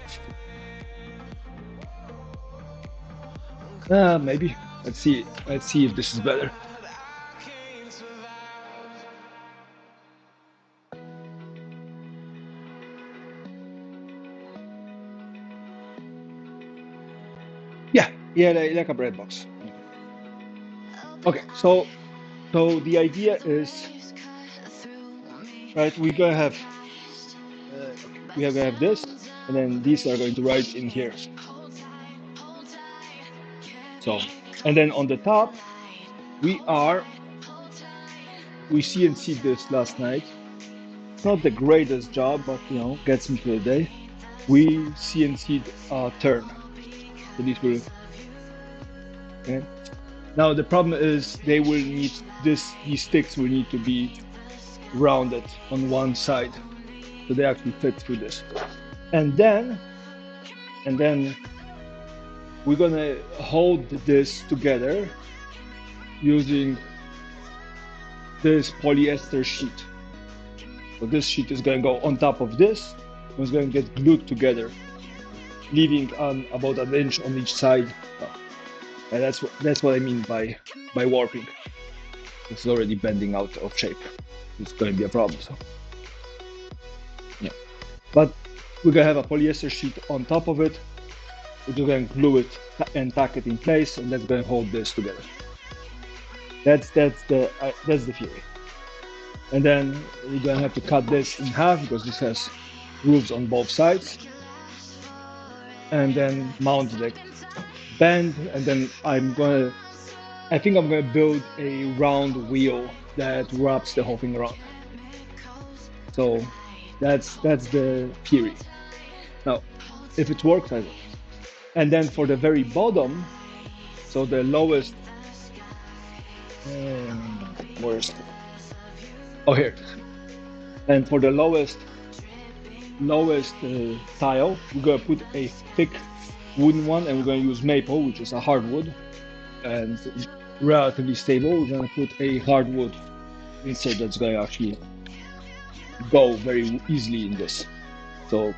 Maybe. Let's see. Let's see if this is better. Yeah, like a bread box. Okay, so the idea is, right? We're gonna have this, and then these are going to ride in here. So, and then on the top, we CNC'd this last night. It's not the greatest job, but gets me through the day. We CNC'd a turn. So these will. Okay. Now the problem is they will need these sticks will need to be rounded on one side, so they actually fit through this. And then we're gonna hold this together using this polyester sheet. So this sheet is going to go on top of this. It's going to get glued together, leaving about 1 inch on each side. And that's what I mean by warping. It's already bending out of shape. It's going to be a problem. So yeah, but we're going to have a polyester sheet on top of it. We're going to glue it and tack it in place, and that's going to hold this together. That's the theory. And then we're going to have to cut this in half because this has grooves on both sides, and then mount the bend. And then I think I'm gonna build a round wheel that wraps the whole thing around. So that's the theory. Now, if it works, I will. And then for the very bottom, so the lowest Where's oh here? And for the lowest tile, we're gonna put a thick wooden one, and we're gonna use maple, which is a hardwood and relatively stable. We're gonna put a hardwood insert that's gonna actually go very easily in this. So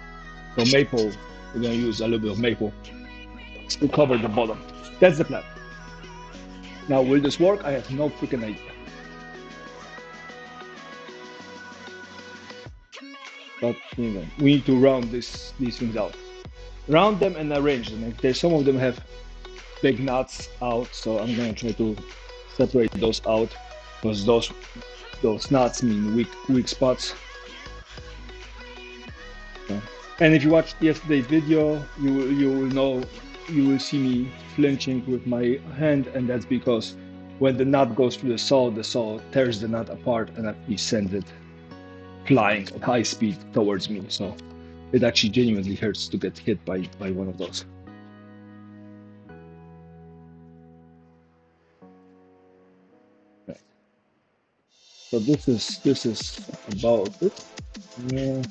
maple, we're gonna use a little bit of maple to cover the bottom. That's the plan. Now, will this work? I have no freaking idea. But you know, we need to round these things out. Round them and arrange them. Like, there's some of them have big knots out, so I'm gonna try to separate those out because those knots mean weak spots. Yeah. And if you watched yesterday's video, you will see me flinching with my hand, and that's because when the nut goes through the saw tears the nut apart and actually sends it flying at high speed towards me. So it actually genuinely hurts to get hit by one of those. Right. So this is about it. Yeah,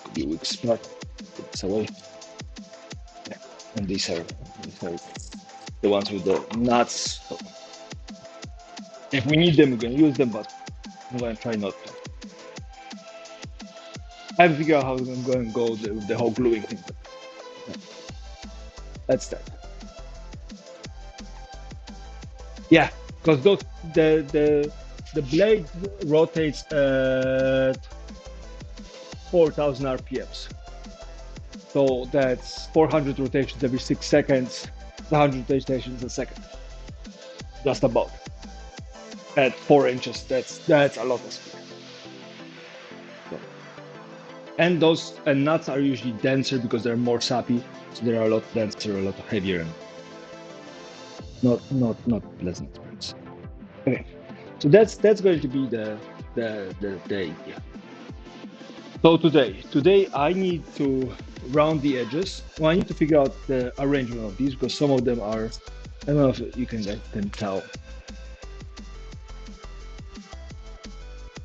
could be a weak spot. Put this away. Yeah. And these are the ones with the nuts. So if we need them, we're gonna use them, but I'm gonna try not to. I haven't figured out how I'm going to go with the whole gluing thing. But yeah. That's that. Yeah, because the blade rotates at 4,000 RPMs. So that's 400 rotations every 6 seconds, 100 rotations a second. Just about. At 4 inches, that's a lot of speed. So. And those nuts are usually denser because they're more sappy, so they're a lot denser, a lot heavier, and not pleasant experience. Okay, so that's going to be the idea. So today I need to round the edges. Well, I need to figure out the arrangement of these because some of them are, I don't know if you can tell.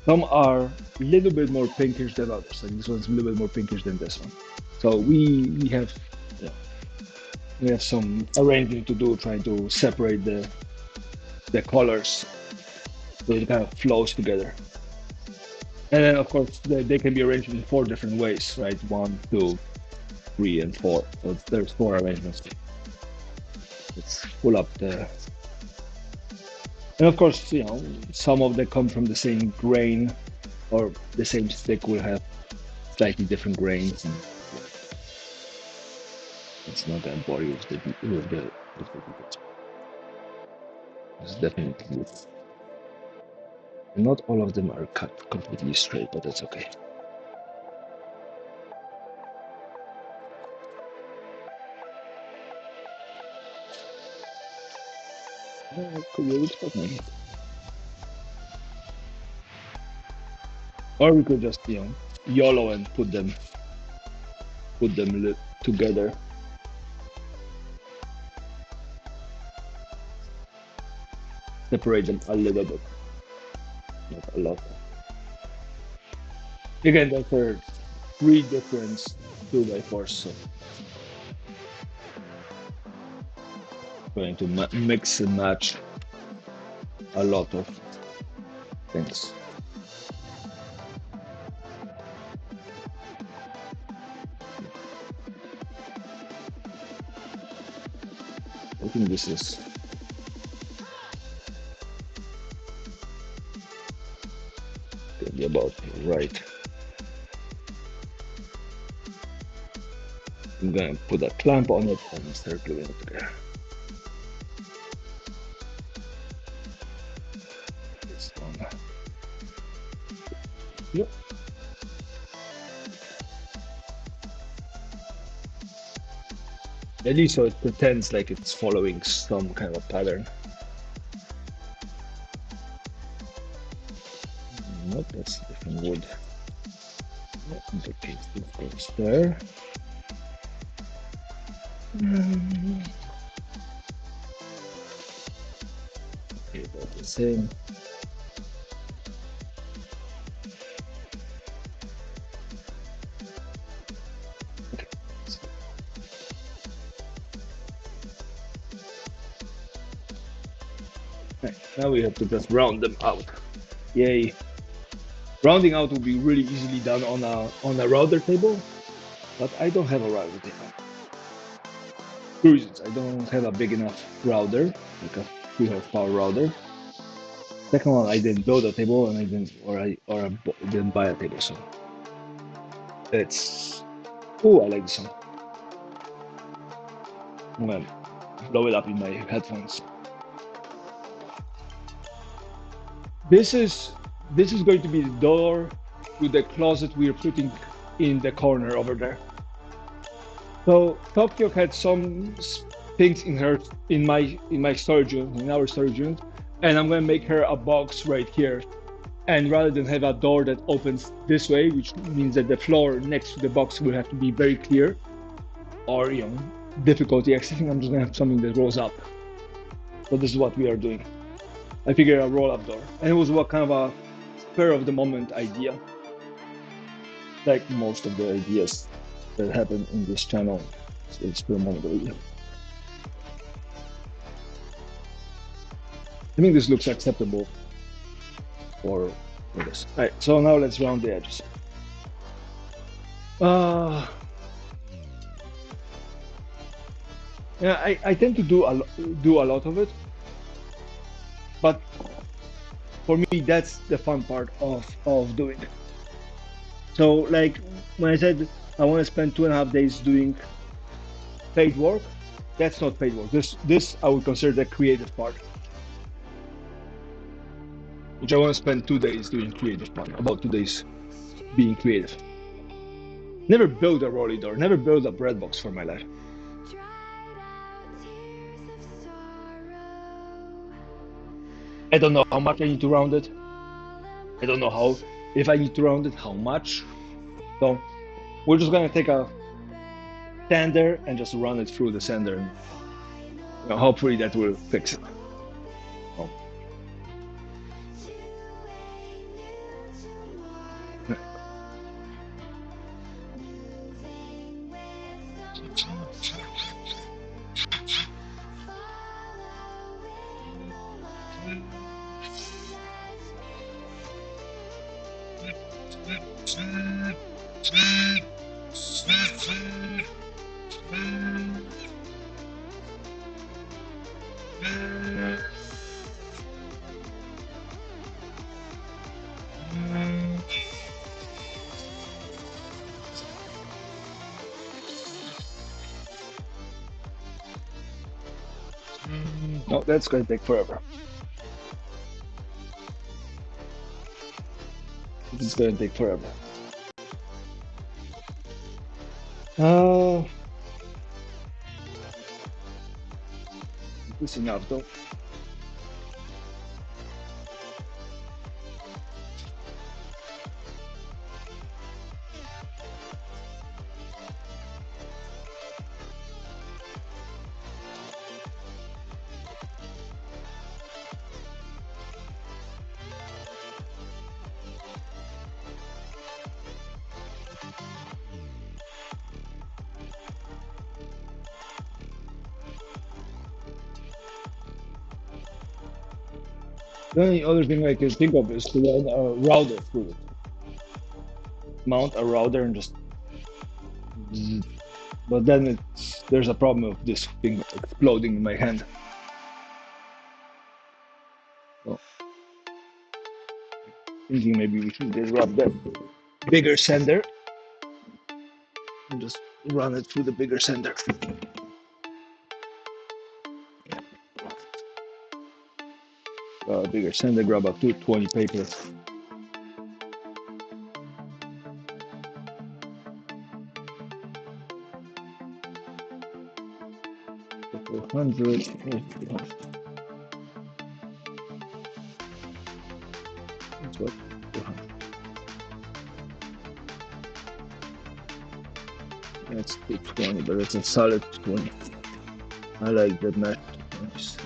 Some are a little bit more pinkish than others. Like this one's a little bit more pinkish than this one. So we have some arranging to do, trying to separate the colors so it kind of flows together. And then of course they can be arranged in 4 different ways, right? 1, 2, 3, and 4. So there's 4 arrangements. Let's pull up the. And of course, some of them come from the same grain, or the same stick will have slightly different grains. And it's not gonna bore you with the details. It's definitely good. And not all of them are cut completely straight, but that's okay. Could be a good spot maybe. Or we could just YOLO and put them together. Separate them a little bit, not a lot. Again, there are 3 different 2x4s, so going to mix and match a lot of things. I think this is gonna be about right. I'm gonna put a clamp on it and start gluing it together. This one. Yep. At least so it pretends like it's following some kind of pattern. Nope, that's different wood. Okay, this goes there. Okay, the same. Okay, now we have to just round them out. Yay! Rounding out will be really easily done on a router table, but I don't have a router table. Two reasons: I don't have a big enough router, like a 3 horsepower router. Second one, I didn't build a table, and I didn't buy a table. So it's. Oh, I like this song. I'm gonna blow it up in my headphones. This is going to be the door to the closet we're putting in the corner over there. So Tokyo had some things in my storage unit, in our storage unit, and I'm gonna make her a box right here. And rather than have a door that opens this way, which means that the floor next to the box will have to be very clear, or difficulty accessing, I'm just gonna have something that rolls up. So this is what we are doing. I figured a roll-up door, and it was what kind of a spur of the moment idea, like most of the ideas that happen in this channel. It's spur of the moment idea. I think this looks acceptable for this. All right, so now let's round the edges. Yeah, I tend to do a lot of it, but for me that's the fun part of doing it. So like when I said I want to spend 2.5 days doing paid work, that's not paid work. This I would consider the creative part, which I want to spend 2 days doing creative part, about 2 days being creative. Never build a rolly door, never build a bread box for my life. I don't know how much I need to round it. I don't know if I need to round it, how much. So we're just gonna take a sander and just run it through the sander, and hopefully that will fix it. Oh. No, that's going to take forever. It's going to take forever. This is enough though. The only other thing I can think of is to run a router through it. Mount a router and just. But then there's a problem of this thing exploding in my hand. So, thinking maybe we should just grab that bigger sander and just run it through the bigger sander. Bigger sander, grab a 220 paper. $100. That's what. 200. That's 220, but it's a solid 20. I like that match. Nice.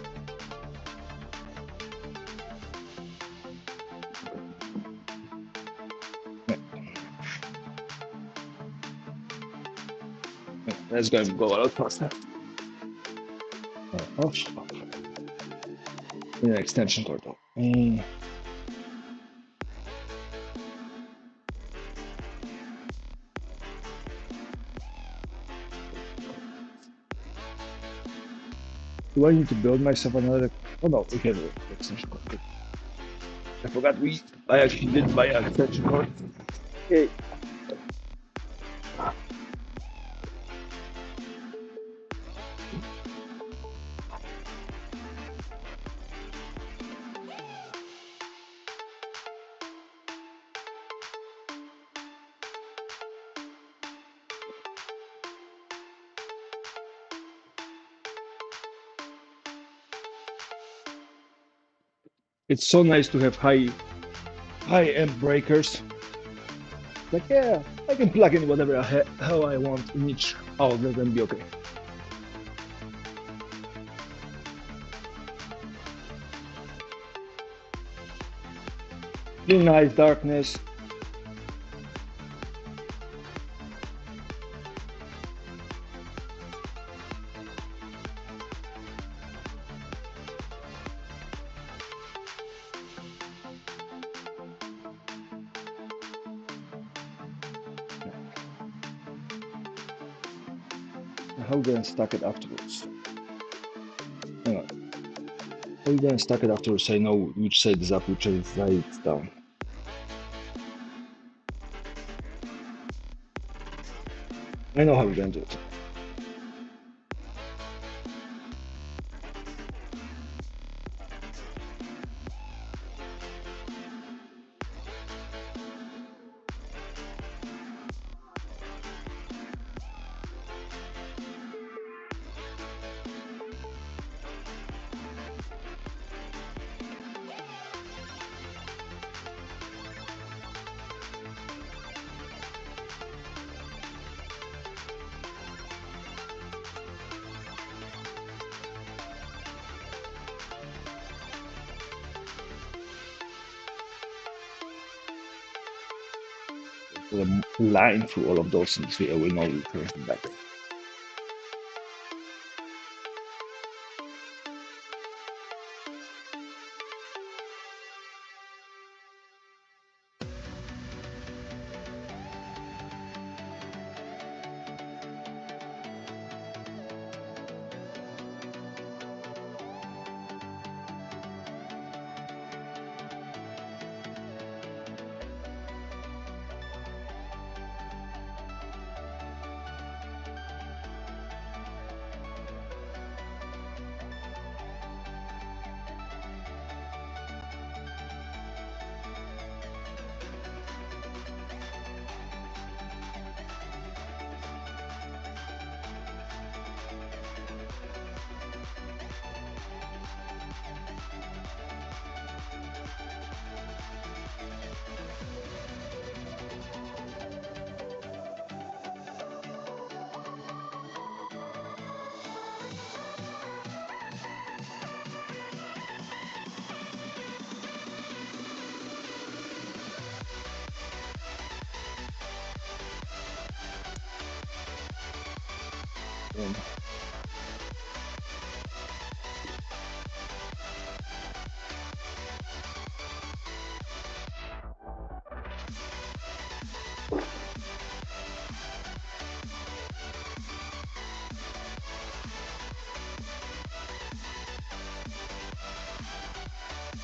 That's going to go a lot faster. Oh, in an extension cord. Do I need to build myself another? Oh no, we have an extension cord. I forgot I actually did buy an extension cord. Okay. It's so nice to have high amp breakers. Like, yeah, I can plug in whatever hell I want in each outlet and be okay. Really nice darkness. How do I stack it afterwards? Hang on. How do I stack it afterwards? I know which side is up, which side is down. I know how we're gonna do it. Put a line through all of those and see we know we curve them back.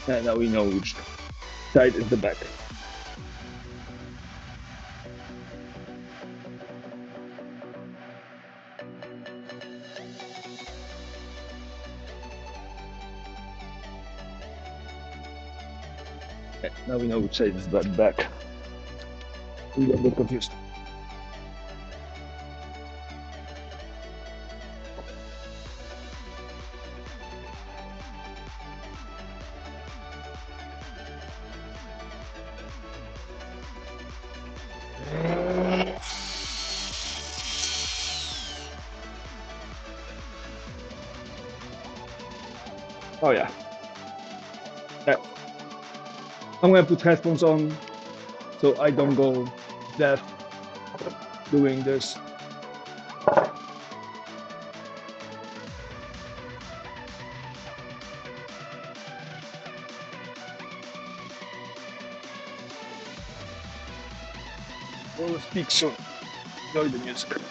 And now we know which side is the back. Okay, now we know which side is the back. We got a bit confused. Oh yeah. I'm gonna put headphones on so I don't go deaf doing this. speak soon. Enjoy the music.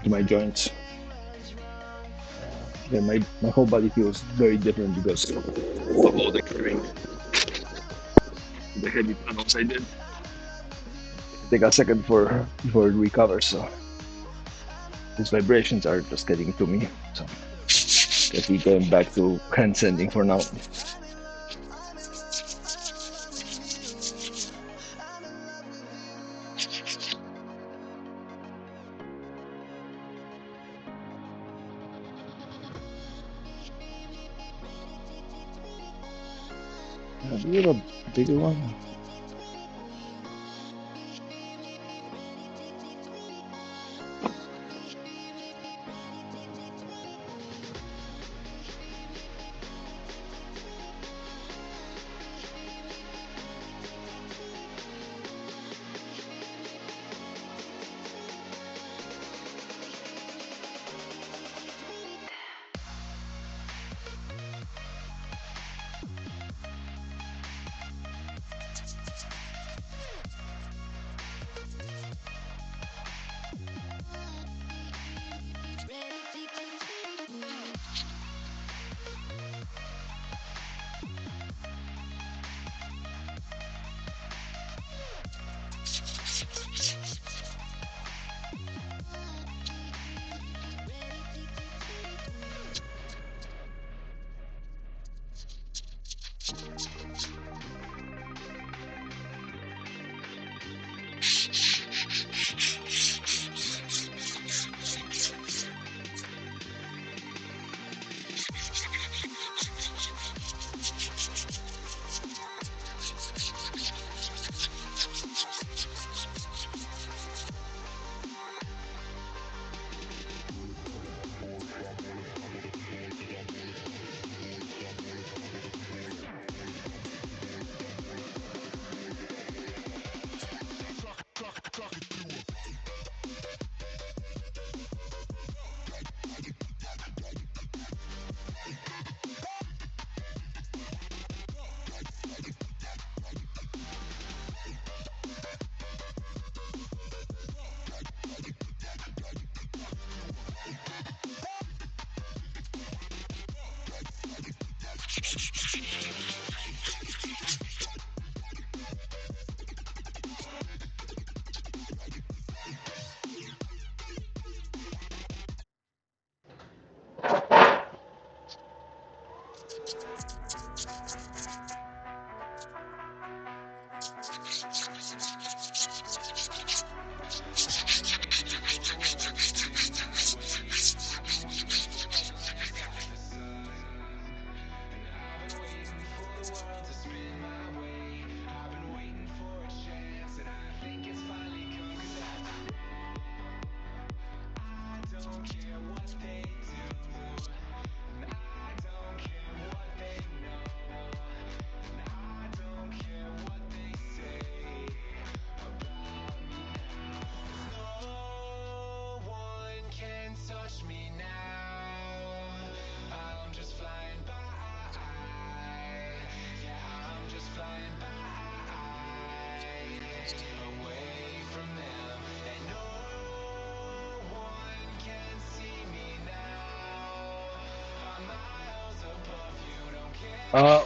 to my joints. Yeah, my whole body feels very different because of all the carrying, the heavy panels I did. It take a second before it recovers, so these vibrations are just getting to me. So guess we're going back to hand sanding for now. A little bigger one.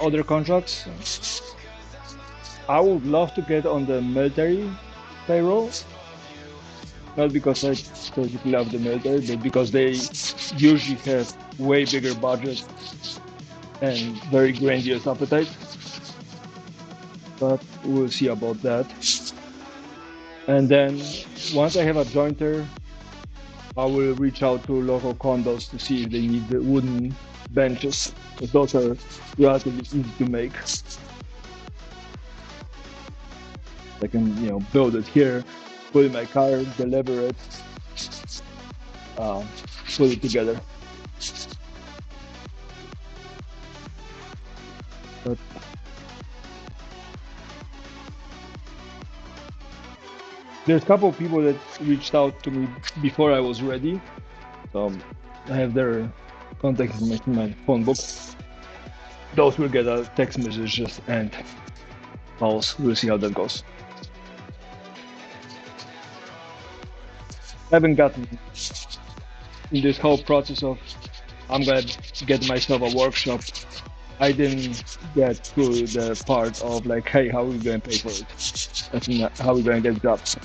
Other contracts. I would love to get on the military payroll, not because I specifically love the military, but because they usually have way bigger budget and very grandiose appetite. But we'll see about that. And then once I have a jointer, I will reach out to local condos to see if they need the wooden benches, because those are relatively easy to make. I can, build it here, put it in my car, deliver it, put it together. But there's a couple of people that reached out to me before I was ready. So I have their contact information in my phone book. Those will get a text messages and calls. We'll see how that goes. I haven't gotten in this whole process of I'm gonna get myself a workshop, I didn't get through the part of like, hey, how are we gonna pay for it? That's not how we gonna get jobs.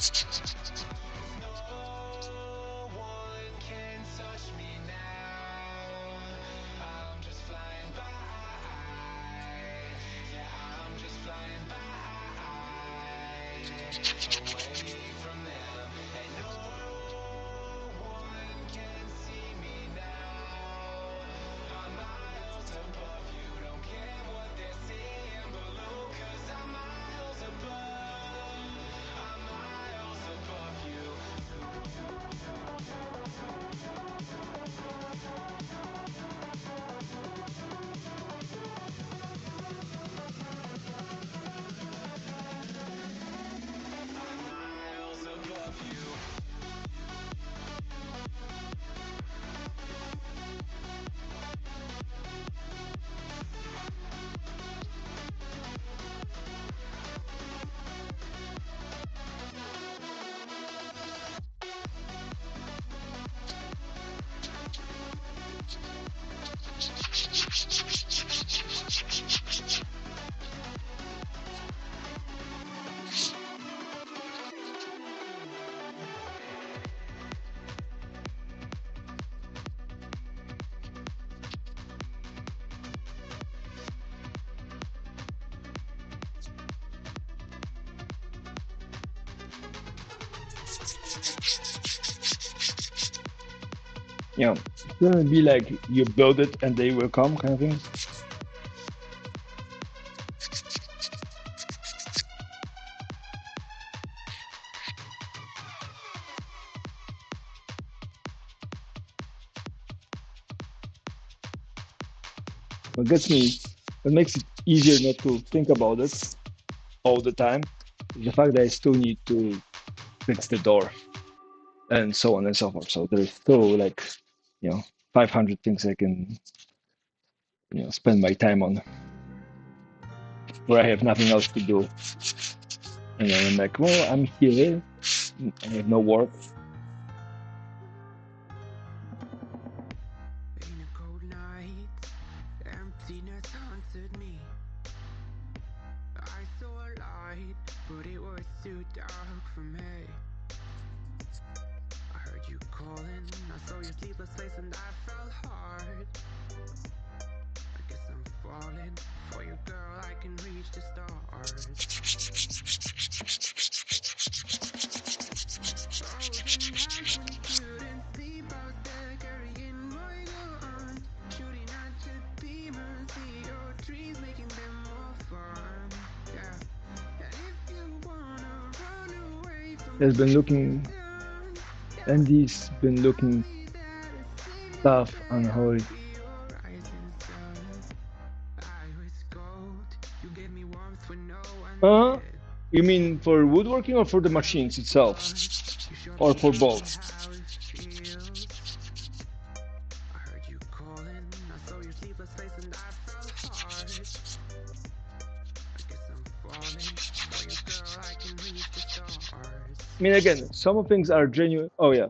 No one can touch me now. I'm just flying by. Yeah, I'm just flying by. Away from them. And no one can see me now. I'm miles above you. Don't care what they're seeing below. 'Cause I'm miles above. I'm miles above you. Miles above you. You know, it's gonna be like you build it and they will come kind of thing. What gets me, what makes it easier not to think about it all the time, is the fact that I still need to fix the door and so on and so forth. So there's still like, 500 things I can, spend my time on where I have nothing else to do. And then I'm like, well, I'm here, I have no work. In a cold night, emptiness haunted me. I saw a light, but it was too dark for me. I heard you calling, I saw your sleepless face and I felt hard. I guess I'm falling for you, girl, I can reach the stars. Oh, the night I couldn't sleep, I was there carrying my gun, shooting at the demons, see your dreams, making them more fun. Yeah, and if you wanna run away from Has been looking, Andy's been looking stuff unholy. You mean for woodworking or for the machines itself? Or for both? I mean, again, some things are genuine. Oh, yeah.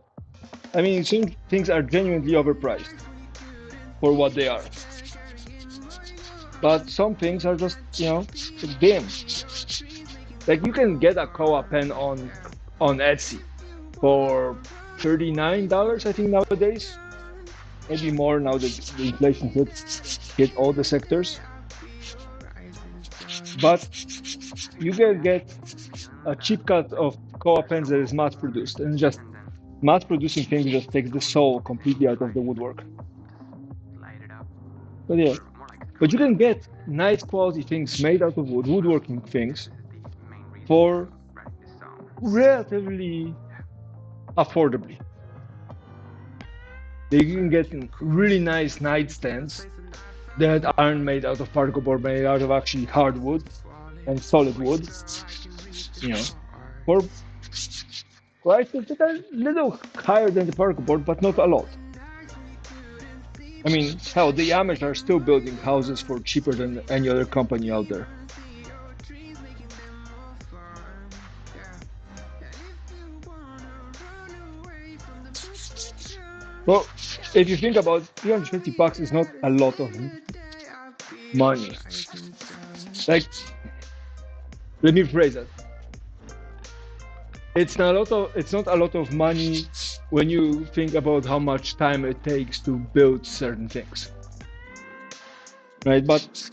I mean, some things are genuinely overpriced for what they are. But some things are just, dim. Like you can get a koa pen on Etsy for $39, I think nowadays. Maybe more now that the inflation hit all the sectors. But you can get a cheap cut of koa pens that is mass produced, and just mass producing things just takes the soul completely out of the woodwork. But yeah, but you can get nice quality things made out of wood, woodworking things, for relatively affordably. You can get really nice nightstands that aren't made out of particle board, made out of actually hardwood and solid wood, for prices that are a little higher than the particle board, but not a lot. I mean, hell, the Amish are still building houses for cheaper than any other company out there. Well, if you think about it, $350 is not a lot of money. Like, let me phrase it. It's not a lot of money when you think about how much time it takes to build certain things. Right? But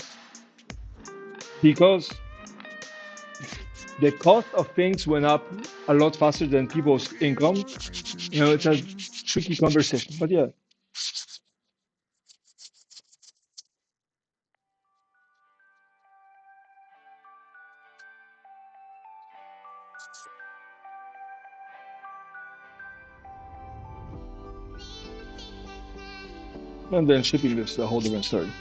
because the cost of things went up a lot faster than people's income, it's a tricky conversation. But yeah. And then shipping is a whole different story.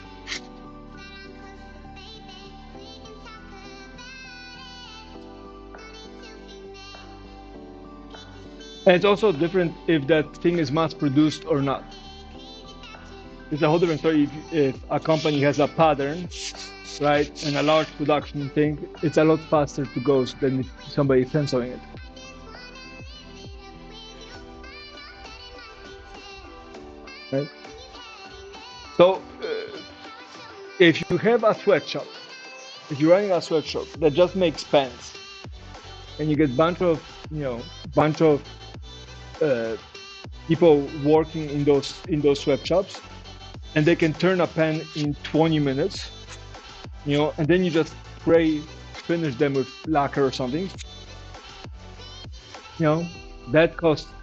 And it's also different if that thing is mass produced or not. It's a whole different story if a company has a pattern, right, and a large production thing. It's a lot faster to go than if somebody is sensoring it. Right? So if you have a sweatshop, if you're running a sweatshop that just makes pants, and you get bunch of people working in those sweatshops, and they can turn a pen in 20 minutes, and then you just finish them with lacquer or something, that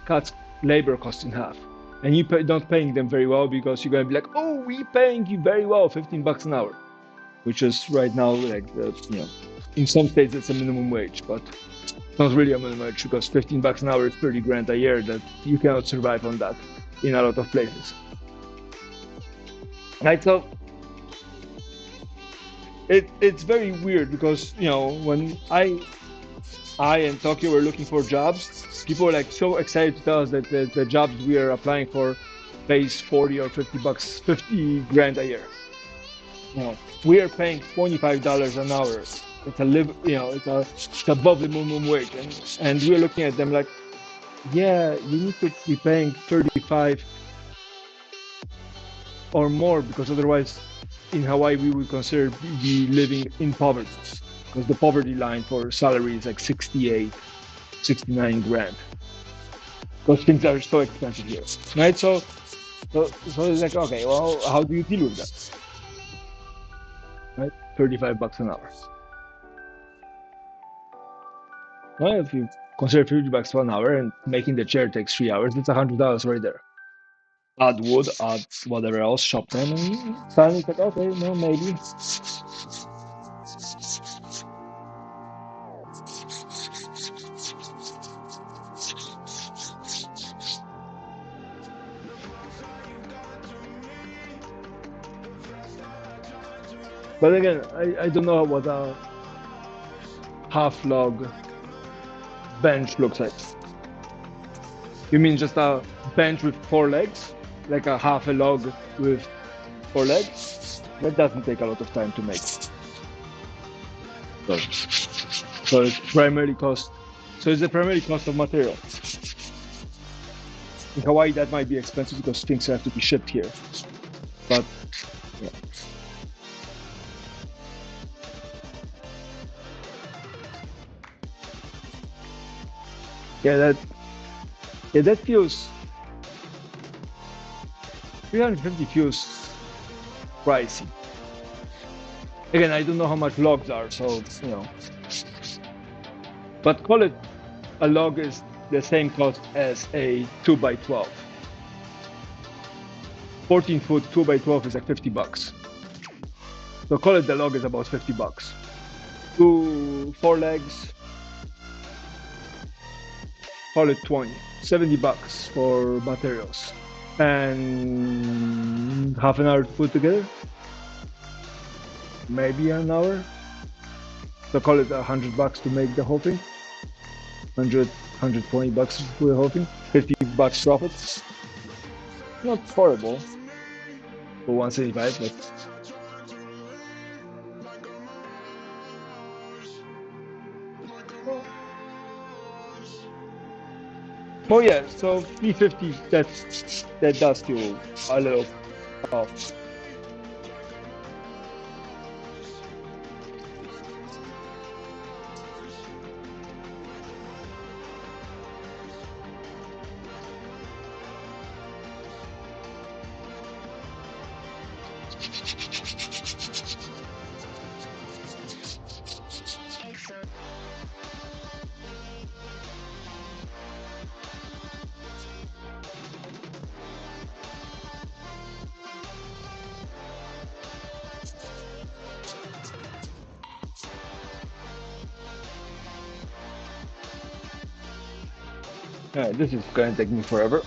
cuts labor costs in half. And you not paying them very well because you're going to be like, oh, we paying you very well, $15 an hour, which is right now like in some states it's a minimum wage, but it's not really a minimum wage because $15 an hour is 30 grand a year that you cannot survive on that in a lot of places. Right, so it's very weird because when I and Tokyo were looking for jobs, people were like so excited to tell us that the jobs we are applying for pays 40 or $50, 50 grand a year. We are paying $25 an hour. It's above the minimum wage, and we're looking at them like, yeah, you need to be paying 35 or more because otherwise, in Hawaii, we would consider be living in poverty because the poverty line for salary is like 68, 69 grand because things are so expensive here, right? So it's like, okay, well, how do you deal with that? Right, $35 an hour. Well, if you consider $50 for an hour and making the chair takes 3 hours, that's $100 right there. Add wood, add whatever else, shop them, and suddenly it's like, okay, no, maybe. But again, I don't know what a half log bench looks like. You mean just a bench with 4 legs? Like a half a log with 4 legs? That doesn't take a lot of time to make. So it's primarily cost. So it's the primary cost of material. In Hawaii, that might be expensive because things have to be shipped here. But yeah. That feels 350 feels pricey. Again, I don't know how much logs are, so but call it a log is the same cost as a 2x12. 14-foot 2x12 is like $50. So call it the log is about $50. 4 legs, call it 20, $70 for materials, and half an hour to put together, maybe an hour. So call it $100 to make the whole thing. 120 bucks for the whole thing. $50 profit. Not horrible for 175, but Oh yeah, so 350, that does feel a little off. This is gonna take me forever.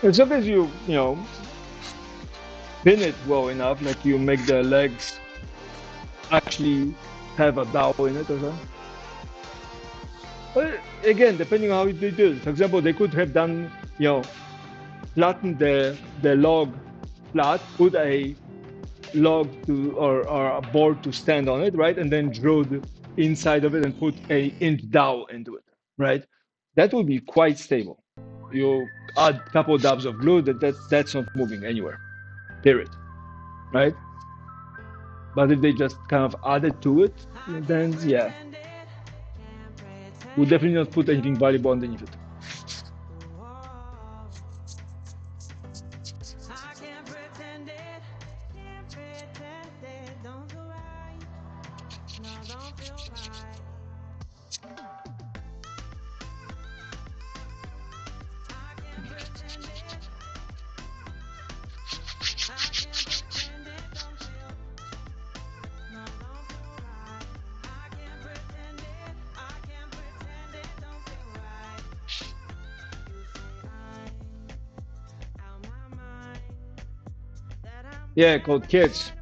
As long as you know, pin it well enough, like you make the legs actually have a dowel in it or something. But again, depending on how they do it. For example, they could have done, flatten the log flat, put a log to or a board to stand on it, right? And then drill the inside of it and put a inch dowel into it, right? That would be quite stable. You add a couple of dabs of glue, that's not moving anywhere, period, right? But if they just kind of added to it, then yeah, we'll definitely not put anything valuable underneath it. Yeah, called kids.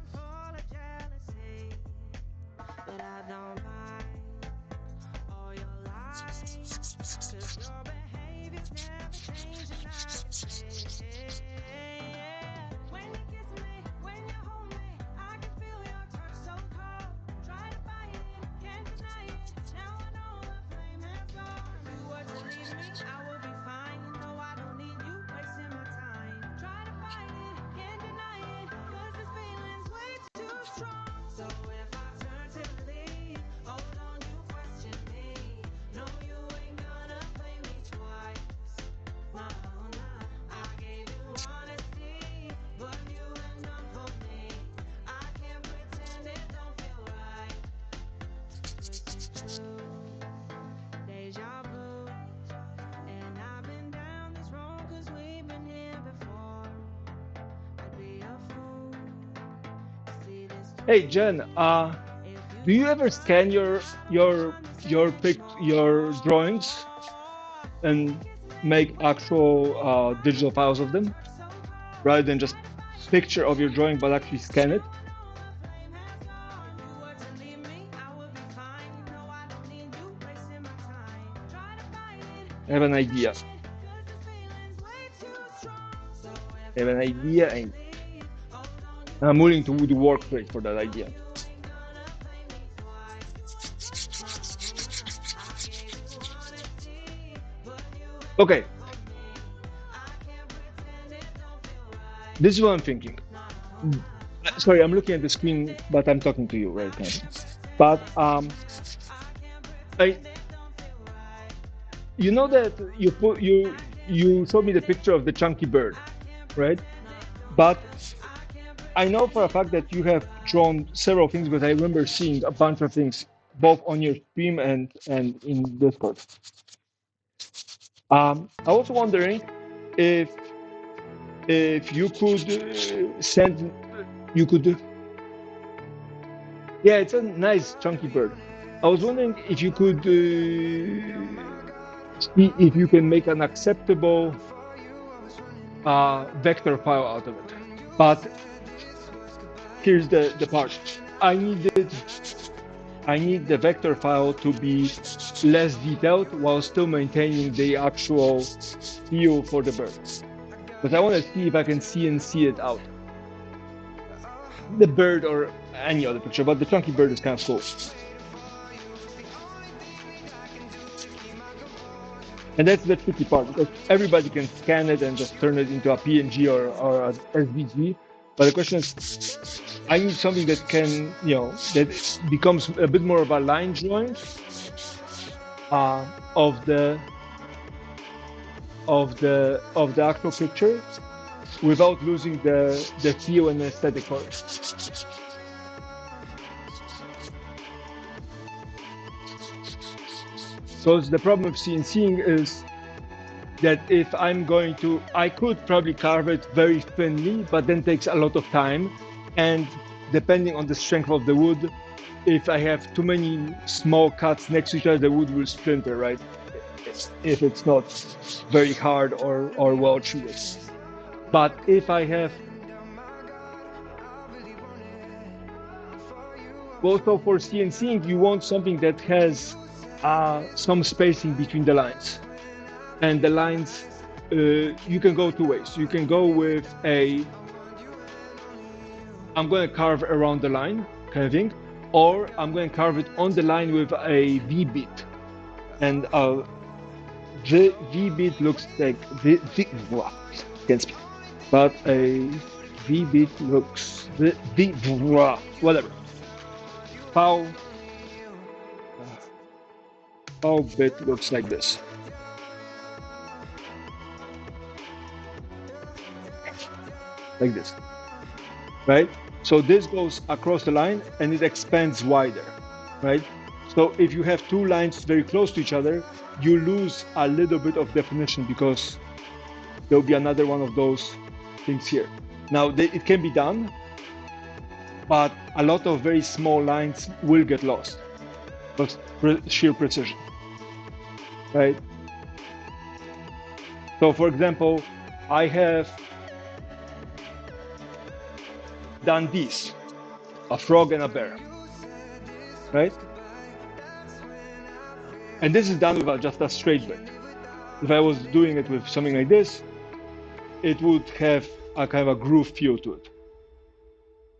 Hey Jen, do you ever scan your drawings and make actual digital files of them rather than just picture of your drawing, but actually scan it? I have an idea. I have an idea, and I'm willing to do work for it for that idea. Okay. This is what I'm thinking. Sorry, I'm looking at the screen, but I'm talking to you right now. But I, you know that you showed me the picture of the chunky bird, right? But I know for a fact that you have drawn several things, because I remember seeing a bunch of things both on your stream and in Discord. I was wondering if you could send, you could. Yeah, it's a nice chunky bird. I was wondering if you could see if you can make an acceptable vector file out of it. But here's the part. I need the vector file to be less detailed while still maintaining the actual feel for the bird. But I want to see if I can CNC it out. The bird or any other picture, but the chunky bird is kind of cool. And that's the tricky part, because everybody can scan it and just turn it into a PNG or a SVG. But the question is, I need something that can, that becomes a bit more of a line drawing of the actual picture without losing the feel and the aesthetic for it. So the problem with CNCing is that if I'm going to, I could probably carve it very thinly, but then takes a lot of time. And depending on the strength of the wood, if I have too many small cuts next to each other, the wood will splinter, right? If it's not very hard or well treated. But if I have, also for CNCing, you want something that has some spacing between the lines. And the lines, you can go two ways. You can go with I'm going to carve around the line kind of thing, or I'm going to carve it on the line with a V-bit. And the V-bit looks like, can't speak, but a V-bit looks, whatever. Foul bit looks like this. Like this, right? So this goes across the line and it expands wider, right? So if you have two lines very close to each other, you lose a little bit of definition because there'll be another one of those things here. Now, it can be done, but a lot of very small lines will get lost because sheer precision, right? So for example, I have done these, a frog and a bear, right? And this is done with just a straight bit. If I was doing it with something like this, it would have a kind of a groove feel to it,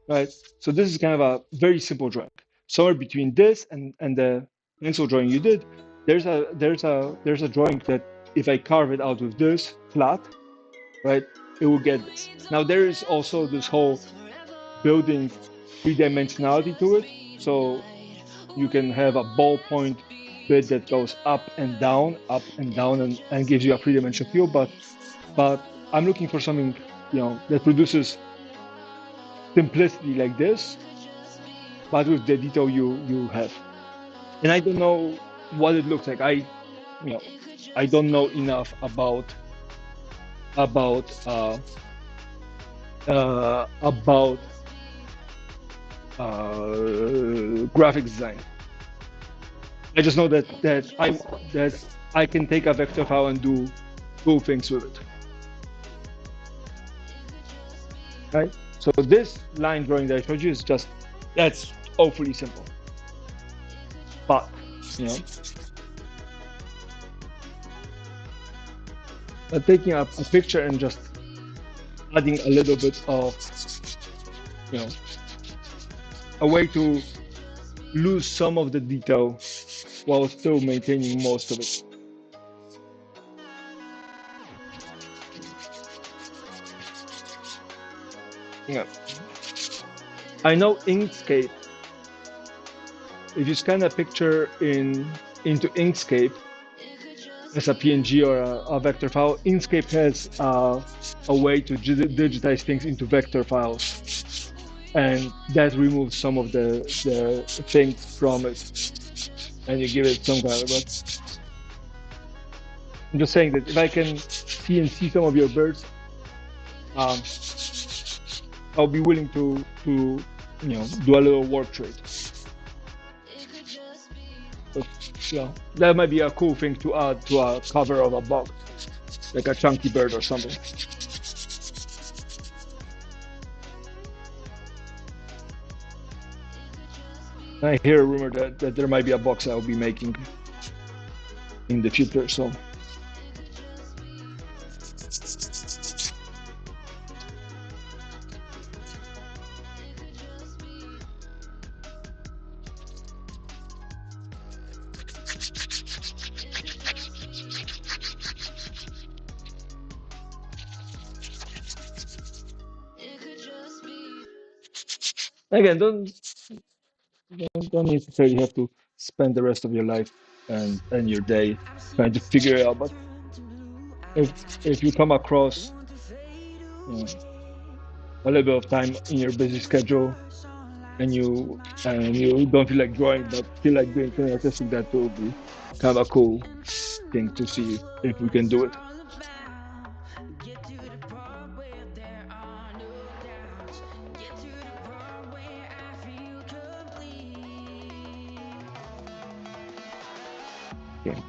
right? So this is kind of a very simple drawing. Somewhere between this and the pencil drawing you did, there's a drawing that if I carve it out with this flat, right, it will get this. Now there is also this whole building three-dimensionality to it, so you can have a ballpoint bit that goes up and down, and gives you a three-dimensional feel. But I'm looking for something, that produces simplicity like this, but with the detail you have. And I don't know what it looks like. I don't know enough about graphic design. I just know that I can take a vector file and do cool things with it. Right? So this line drawing that I showed you is that's awfully simple. But taking a picture and just adding a little bit of a way to lose some of the detail while still maintaining most of it. I know Inkscape, if you scan a picture into Inkscape as a PNG or a vector file, Inkscape has a way to digitize things into vector files, and that removes some of the things from it, and you give it some kind of. But I'm just saying that if I can CNC some of your birds, I'll be willing to do a little work trade. But, that might be a cool thing to add to a cover of a box, like a chunky bird or something. I hear a rumor that there might be a box I'll be making in the future. So again, don't necessarily have to spend the rest of your life and your day trying to figure it out. But if if you come across, you know, a little bit of time in your busy schedule and you don't feel like drawing but feel like doing something artistic, that will be kind of a cool thing to see if we can do it. Get to the part where there are no doubts. Get to the part where I feel complete. Okay.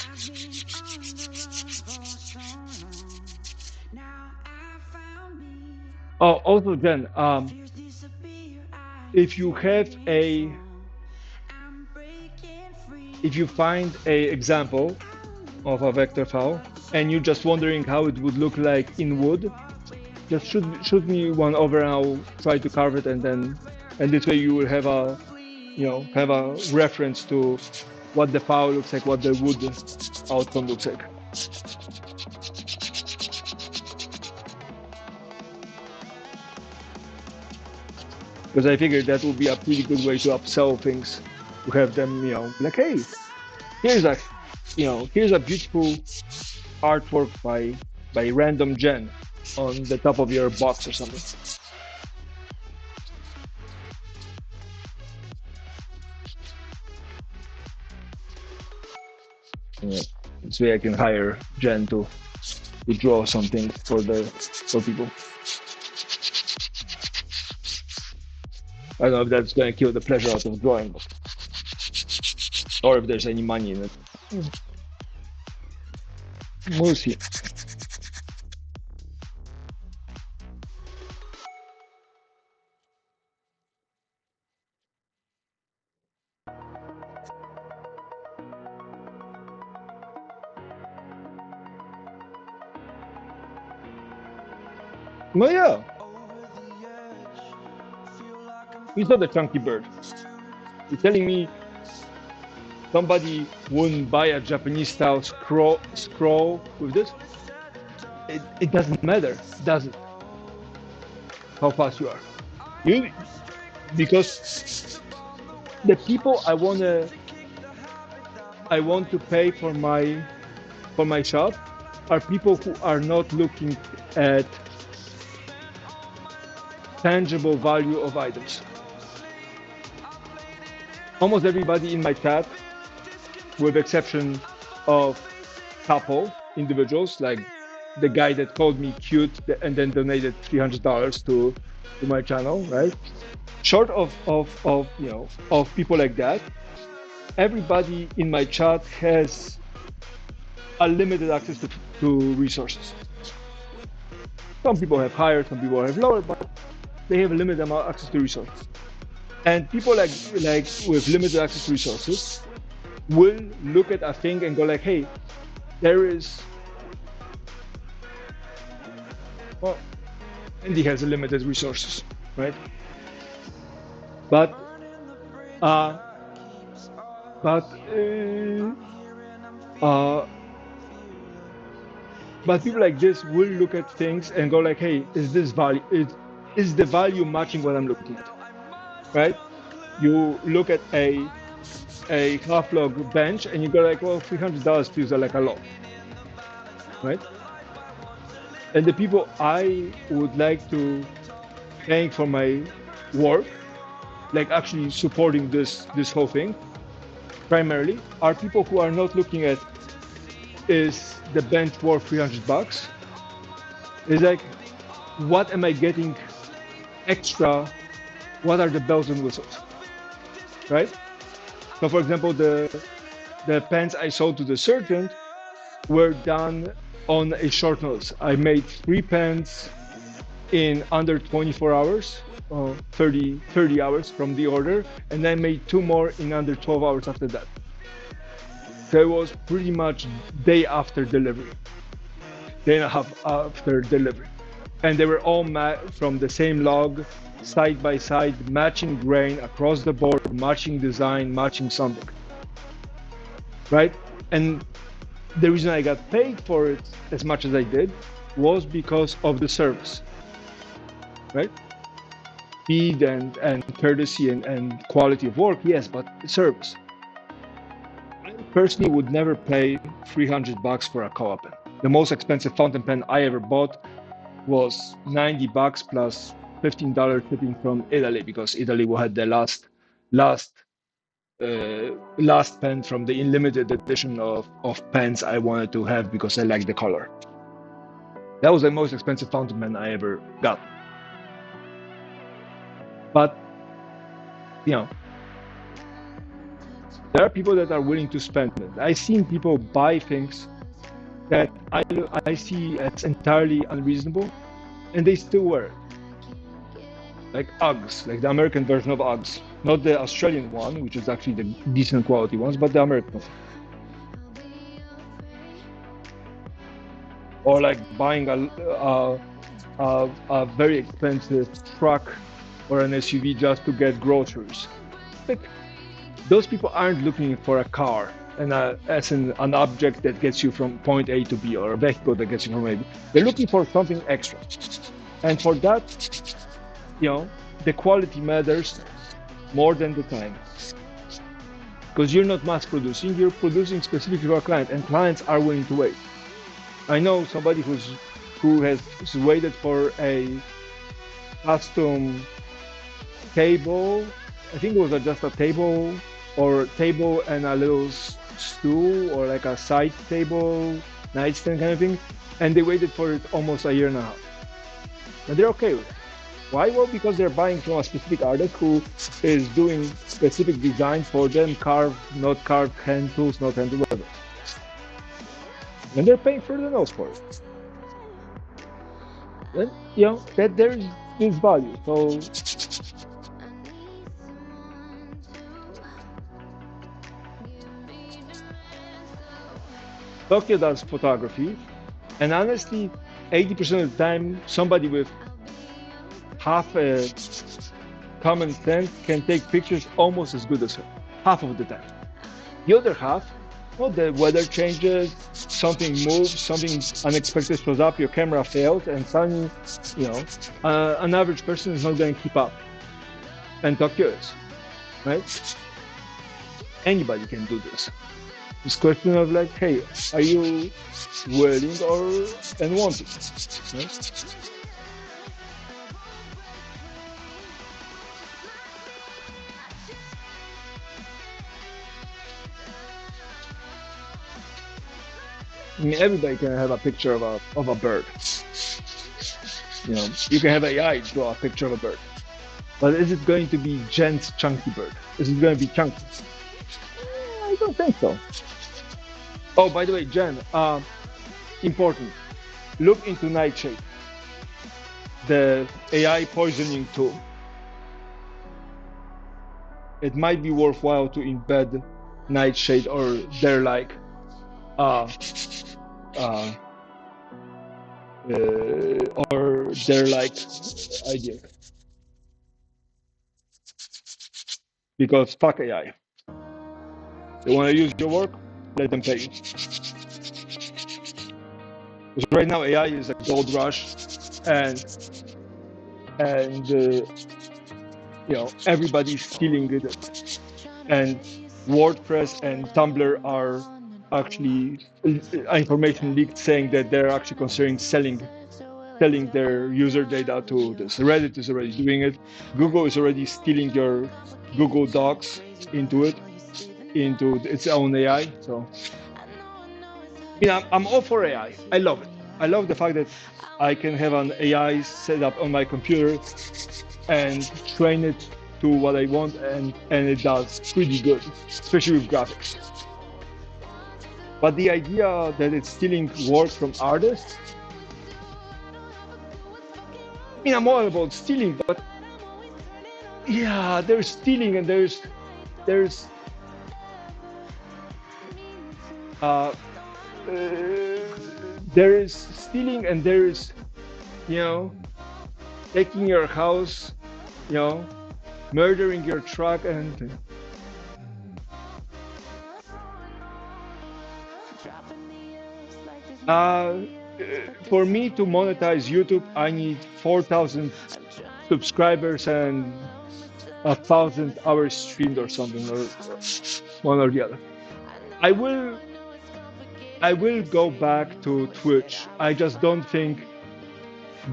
I've been on the run for so long. Now I found me. Oh, also, Jen, Fears disappear. I if you have stand a strong. I'm breaking free. if you find a example of a vector file and you're just wondering how it would look like in wood, just shoot me one over and I'll try to carve it, and this way you will have a have a reference to what the file looks like, what the wood outcome looks like. Because I figured that would be a pretty good way to upsell things, to have them, like, hey, here's a, here's a beautiful artwork by random Jen on the top of your box or something. Yeah. This way I can hire Jen to draw something for people. I don't know if that's going to kill the pleasure out of drawing, or if there's any money in it. We'll see. Well, yeah, you saw the chunky bird. You're telling me somebody wouldn't buy a Japanese style scroll with this? It doesn't matter, does it? How fast you are. You because the people I want to pay for my shop are people who are not looking at tangible value of items. Almost everybody in my chat, with exception of couple individuals, like the guy that called me cute and then donated $300 to my channel, right? Short of people like that, everybody in my chat has a limited access to resources. Some people have higher, some people have lower, but they have a limited amount of access to resources. And people like with limited access to resources will look at a thing and go like, hey, there is, well, Andy has a limited resources, right? But uh, but people like this will look at things and go like, hey, is this value, is the value matching what I'm looking at, right? You look at a half log bench and you go like, well, $300 feels like a lot. right? And the people I would like to thank for my work, like actually supporting this whole thing, primarily are people who are not looking at is the bench worth $300. It's like, what am I getting extra? What are the bells and whistles, right? So, for example, the pens I sold to the surgeon were done on a short notice. I made 3 pens in under 24 hours, 30 hours from the order, and then made 2 more in under 12 hours after that. So it was pretty much day after delivery, day and a half after delivery. And they were all from the same log, side by side, matching grain across the board, matching design, matching something, right? And the reason I got paid for it as much as I did was because of the service, right? Speed and courtesy and quality of work, yes, but service. I personally would never pay $300 for a koa pen. The most expensive fountain pen I ever bought was $90 plus $15 shipping from Italy, because Italy had the last pen from the limited edition of pens I wanted to have because I liked the color. That was the most expensive fountain pen I ever got. But you know, there are people that are willing to spend it. I've seen people buy things that I see as entirely unreasonable, and they still wear it. Like Uggs, like the American version of Uggs, not the Australian one, which is actually the decent quality ones, but the American one. Or like buying a very expensive truck or an SUV just to get groceries. Like, those people aren't looking for a car and as an object that gets you from point A to B, or a vehicle that gets you from A to B. They're looking for something extra. And for that, the quality matters more than the time. Because you're not mass producing, you're producing specifically for a client, and clients are willing to wait. I know somebody who has waited for a custom table. I think it was just a table and a little stool, or like a side table, nightstand kind of thing, and they waited for it almost a year and a half. And they're okay with it. Why? Well, because they're buying from a specific artist who is doing specific design for them, not carved hand tools, not hand whatever. And they're paying for the nose for it. And that there's this value. So Tokyo does photography, and honestly, 80% of the time, somebody with half a common sense can take pictures almost as good as her, half of the time. The other half, the weather changes, something moves, something unexpected shows up, your camera fails, and suddenly, an average person is not going to keep up. And Tokyo is, right? Anybody can do this. It's a question of like, hey, are you willing and wanting? Right? I mean, everybody can have a picture of a bird. You can have AI draw a picture of a bird, but is it going to be Jen's chunky bird? Is it going to be chunky? I don't think so. Oh, by the way, Jen, important. Look into Nightshade, the AI poisoning tool. It might be worthwhile to embed Nightshade or their like or their like idea. Because fuck AI. They want to use your work, let them pay you. Because right now AI is a gold rush, and everybody's stealing it. And WordPress and Tumblr are actually information leaked saying that they're actually considering selling their user data to this. Reddit is already doing it. Google is already stealing your Google Docs into its own AI. So, I'm all for AI. I love it. I love the fact that I can have an AI set up on my computer and train it to what I want, and it does pretty good, especially with graphics. But the idea that it's stealing work from artists, I'm all about stealing, but yeah, there's stealing and there's uh, there is stealing and there is, taking your house, murdering your truck, and for me to monetize YouTube, I need 4,000 subscribers and 1,000 hours streamed or something, or one or the other. I will go back to Twitch. I just don't think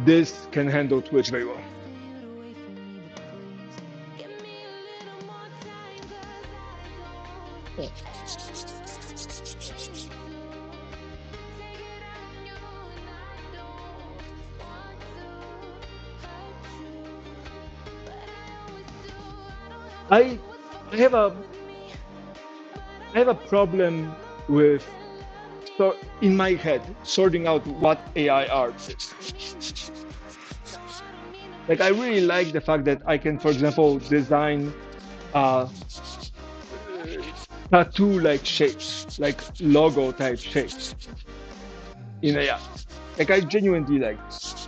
this can handle Twitch very well. I have a problem with, so in my head, sorting out what AI art is. Like, I really like the fact that I can, for example, design tattoo-like shapes, like logo-type shapes in AI. Like, I genuinely like this.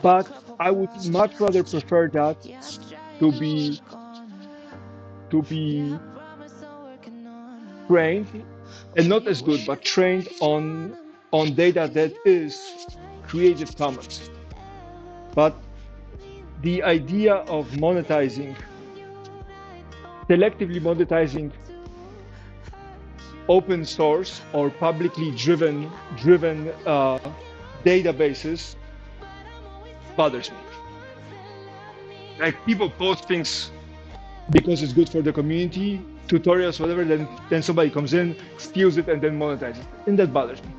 But I would much rather prefer that to be trained, and not as good, but trained on data that is Creative Commons. But the idea of selectively monetizing open source or publicly driven databases bothers me. Like, people post things because it's good for the community, tutorials, whatever, then somebody comes in, steals it, and then monetizes it. And that bothers me.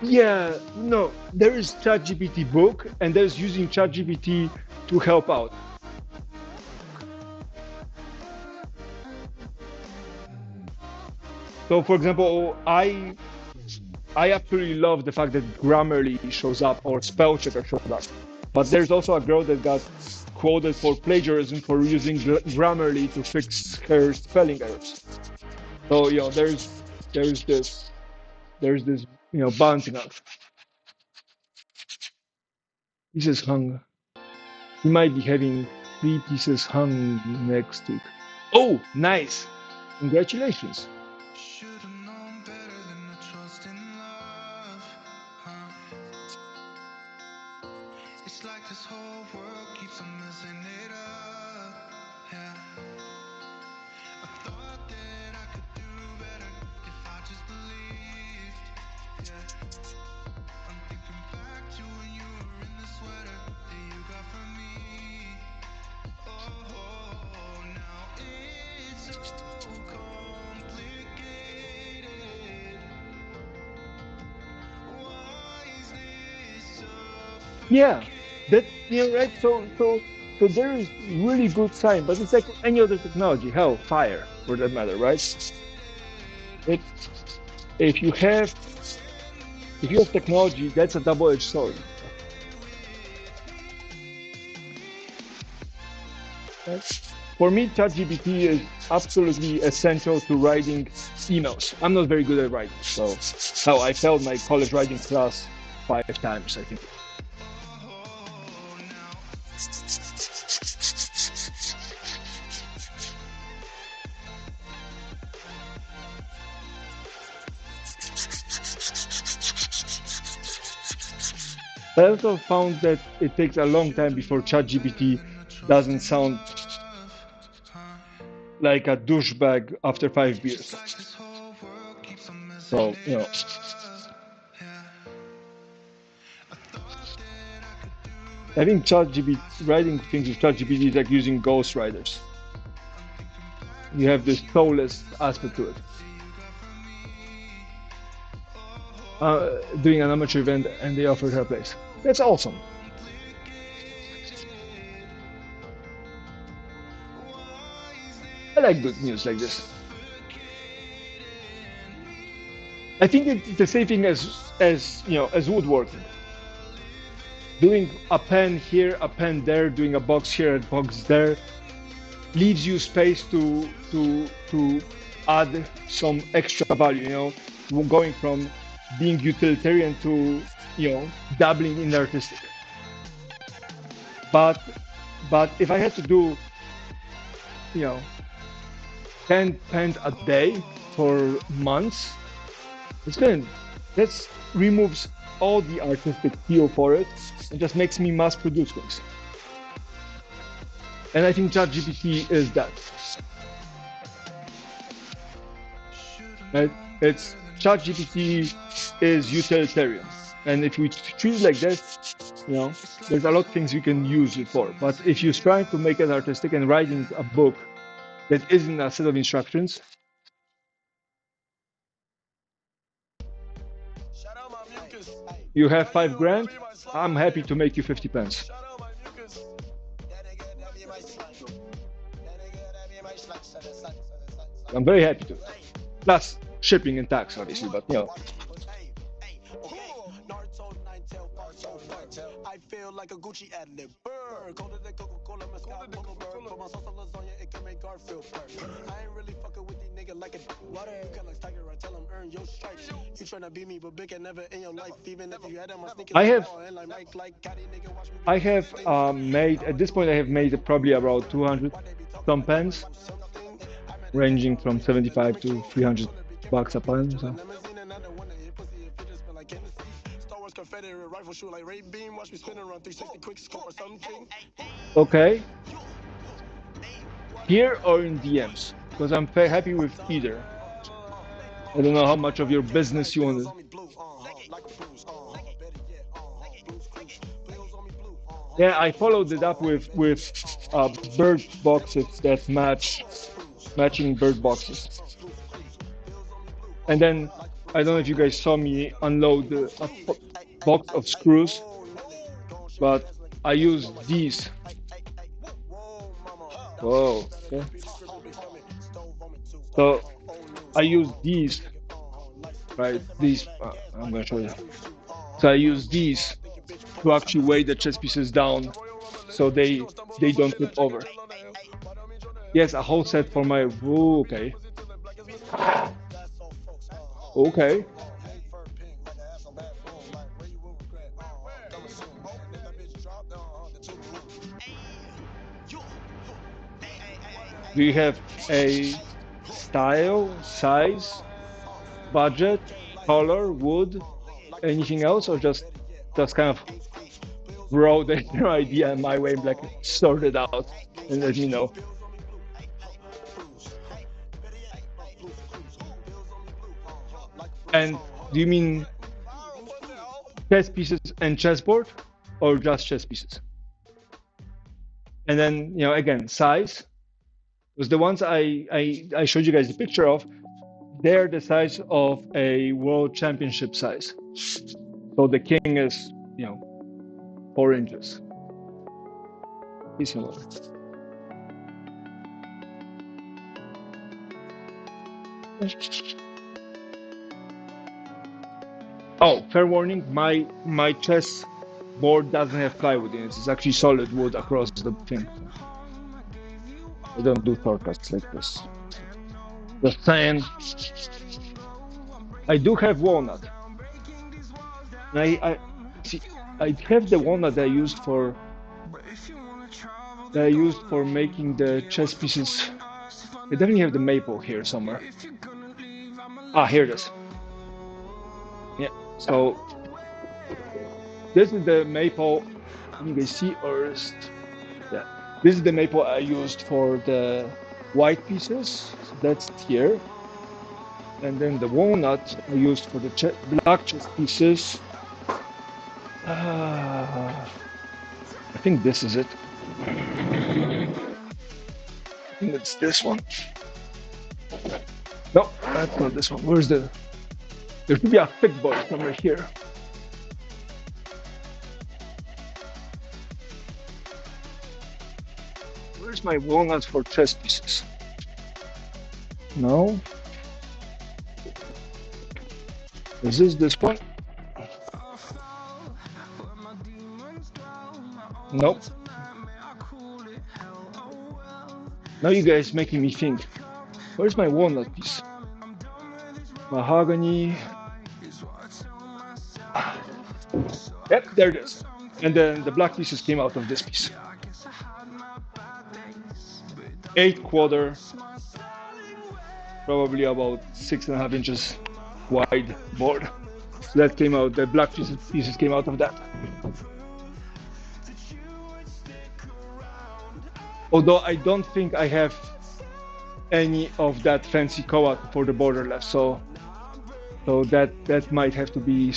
Yeah, no, there is ChatGPT book, and there's using ChatGPT to help out. So, for example, I absolutely love the fact that Grammarly shows up or spell checker shows up. But there's also a girl that got quoted for plagiarism for using Grammarly to fix her spelling errors. So, there's this balancing act. Pieces hung. We might be having 3 pieces hung next week. Oh, nice! Congratulations. Should've known better than to trust in love, huh? It's like this whole world keeps on messing it up, yeah. I thought that I could do better if I just believed, yeah. I'm thinking back to when you were in the sweater that you got from me. Oh, now it's so complicated. Why is this Yeah, that right. So there is really good sign, but it's like any other technology. Hell, fire for that matter, right? If you have technology, that's a double-edged sword. For me, ChatGPT is absolutely essential to writing emails. I'm not very good at writing, so I failed my college writing class 5 times, I think. But I also found that it takes a long time before ChatGPT doesn't sound like a douchebag after 5 beers. So, you know, I think ChatGPT, writing things with ChatGPT is like using ghostwriters. You have this soulless aspect to it. Doing an amateur event and they offered her a place. That's awesome. I like good news like this. I think it's the same thing as you know as woodworking. Doing a pen here, a pen there, doing a box here, a box there, leaves you space to add some extra value. You know, going from being utilitarian to dabbling in artistic. But if I had to do you know 10 pens a day for months, it's good. That removes all the artistic feel for it and just makes me mass produce things. And I think ChatGPT is that. Right? It's ChatGPT is utilitarian. And if we treat it like this, there's a lot of things you can use it for. But if you're trying to make it artistic and writing a book that isn't a set of instructions, you have 5 grand, I'm happy to make you 50 pence. I'm very happy to. Plus shipping and tax, obviously, but I feel like a Gucci ad lib. Colder than Coca-Cola, Mezcal, Coca Bird. Put my sauce on lasagna, it can make Garfield purr. I ain't really fucking with these niggas like a water. You can like Tiger, I tell him earn your stripes. You tryna beat me, but big and never in your life. Even if you had on my sneakers, I have made at this point I have made probably about 200 thumb pens, ranging from 75 to 300 bucks a pen. So. Okay. Here or in DMs, because I'm very happy with either. I don't know how much of your business you want to. Yeah, I followed it up with bird boxes that matching bird boxes. And then I don't know if you guys saw me unload a box of screws, but I used these. Whoa. Okay. So I use these, right? These. I'm gonna show you. So I use these to actually weigh the chess pieces down, so they don't tip over. Yes, a whole set for my. Ooh, okay. Okay. Do you have a style, size, budget, color, wood, anything else, or just kind of throw the idea my way and like sort it out and let me know? And do you mean chess pieces and chessboard, or just chess pieces? And then again, size. Because the ones I showed you guys the picture of, they're the size of a world championship size. So the king is 4 inches. Similar. Oh, fair warning, my chess board doesn't have plywood in it. It's actually solid wood across the thing. I don't do shortcuts like this. Just saying. I do have walnut. I see. I have the walnut that I used for making the chess pieces. I definitely have the maple here somewhere. Ah, here it is. Yeah. So This is the maple. Can you guys see or yeah? This is the maple I used for the white pieces. So that's here. And then the walnut I used for the black chest pieces. I think this is it. I think it's this one. No, that's not this one. Where's the? There should be a thick boy somewhere here. Where's my walnut for chest pieces? No. Is this one? Nope. Now you guys making me think. Where's my walnut piece? Mahogany. Yep, there it is. And then the black pieces came out of this piece. 8/4, probably about 6.5 inches wide board. So that came out, the black pieces came out of that. Although I don't think I have any of that fancy koa for the border left, so that might have to be,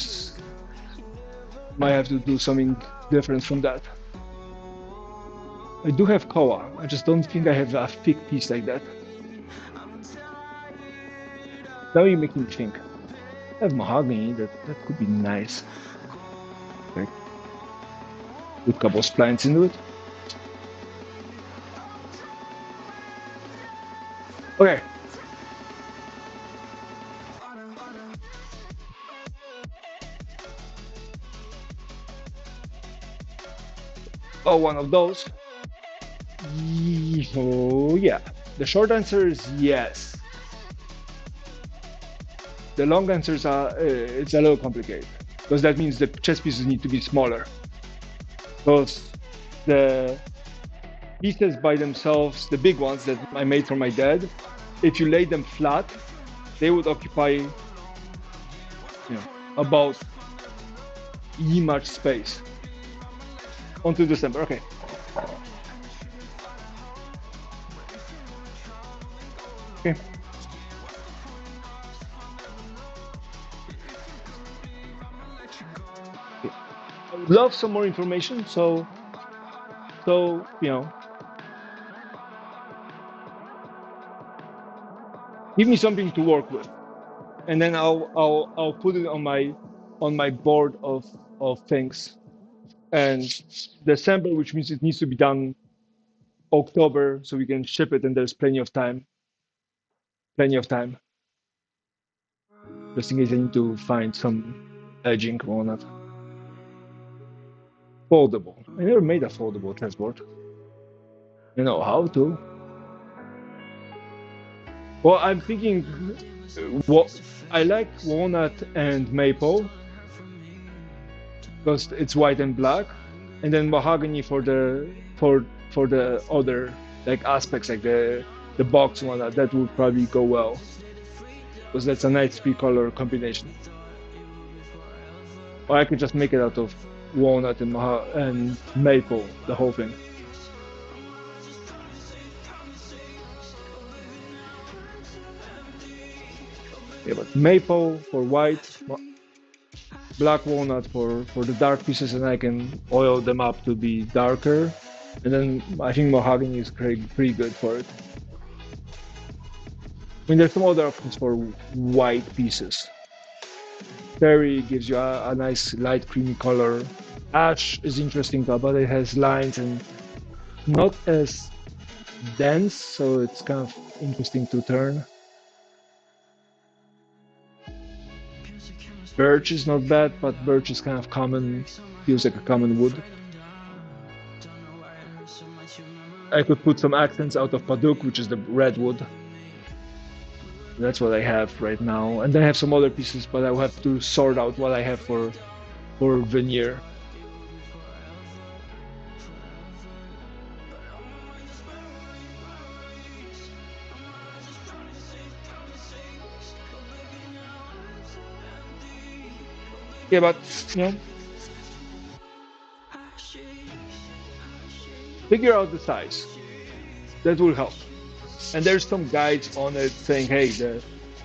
might have to do something different from that. I do have koa, I just don't think I have a thick piece like that. Now you're making me think. I have mahogany, that could be nice. Like, put a couple of splines into it. Okay. Oh, one of those. Oh, yeah. The short answer is yes. The long answers are, it's a little complicated. Because that means the chess pieces need to be smaller. Because the pieces by themselves, the big ones that I made for my dad, if you lay them flat, they would occupy, about much space. On to December, okay. Okay. I would love some more information, so give me something to work with, and then I'll put it on my board of things. And December, which means it needs to be done October, so we can ship it, and there's plenty of time. Just in case I need to find some edging walnut. Foldable. I never made a foldable chessboard. I know how to. Well, I'm thinking, I like walnut and maple because it's white and black, and then mahogany for the other like aspects, like the box walnut. That would probably go well because that's a nice 3-color combination. Or I could just make it out of walnut and maple, the whole thing. Yeah, but maple for white, black walnut for the dark pieces, and I can oil them up to be darker. And then I think mahogany is pretty good for it. I mean, there's some other options for white pieces. Cherry gives you a nice light creamy color. Ash is interesting, but it has lines and not as dense, so it's kind of interesting to turn. Birch is not bad, but birch is kind of common, feels like a common wood. I could put some accents out of paduk, which is the redwood. That's what I have right now. And then I have some other pieces, but I will have to sort out what I have for veneer. Yeah, but figure out the size. That will help. And there's some guides on it saying, hey,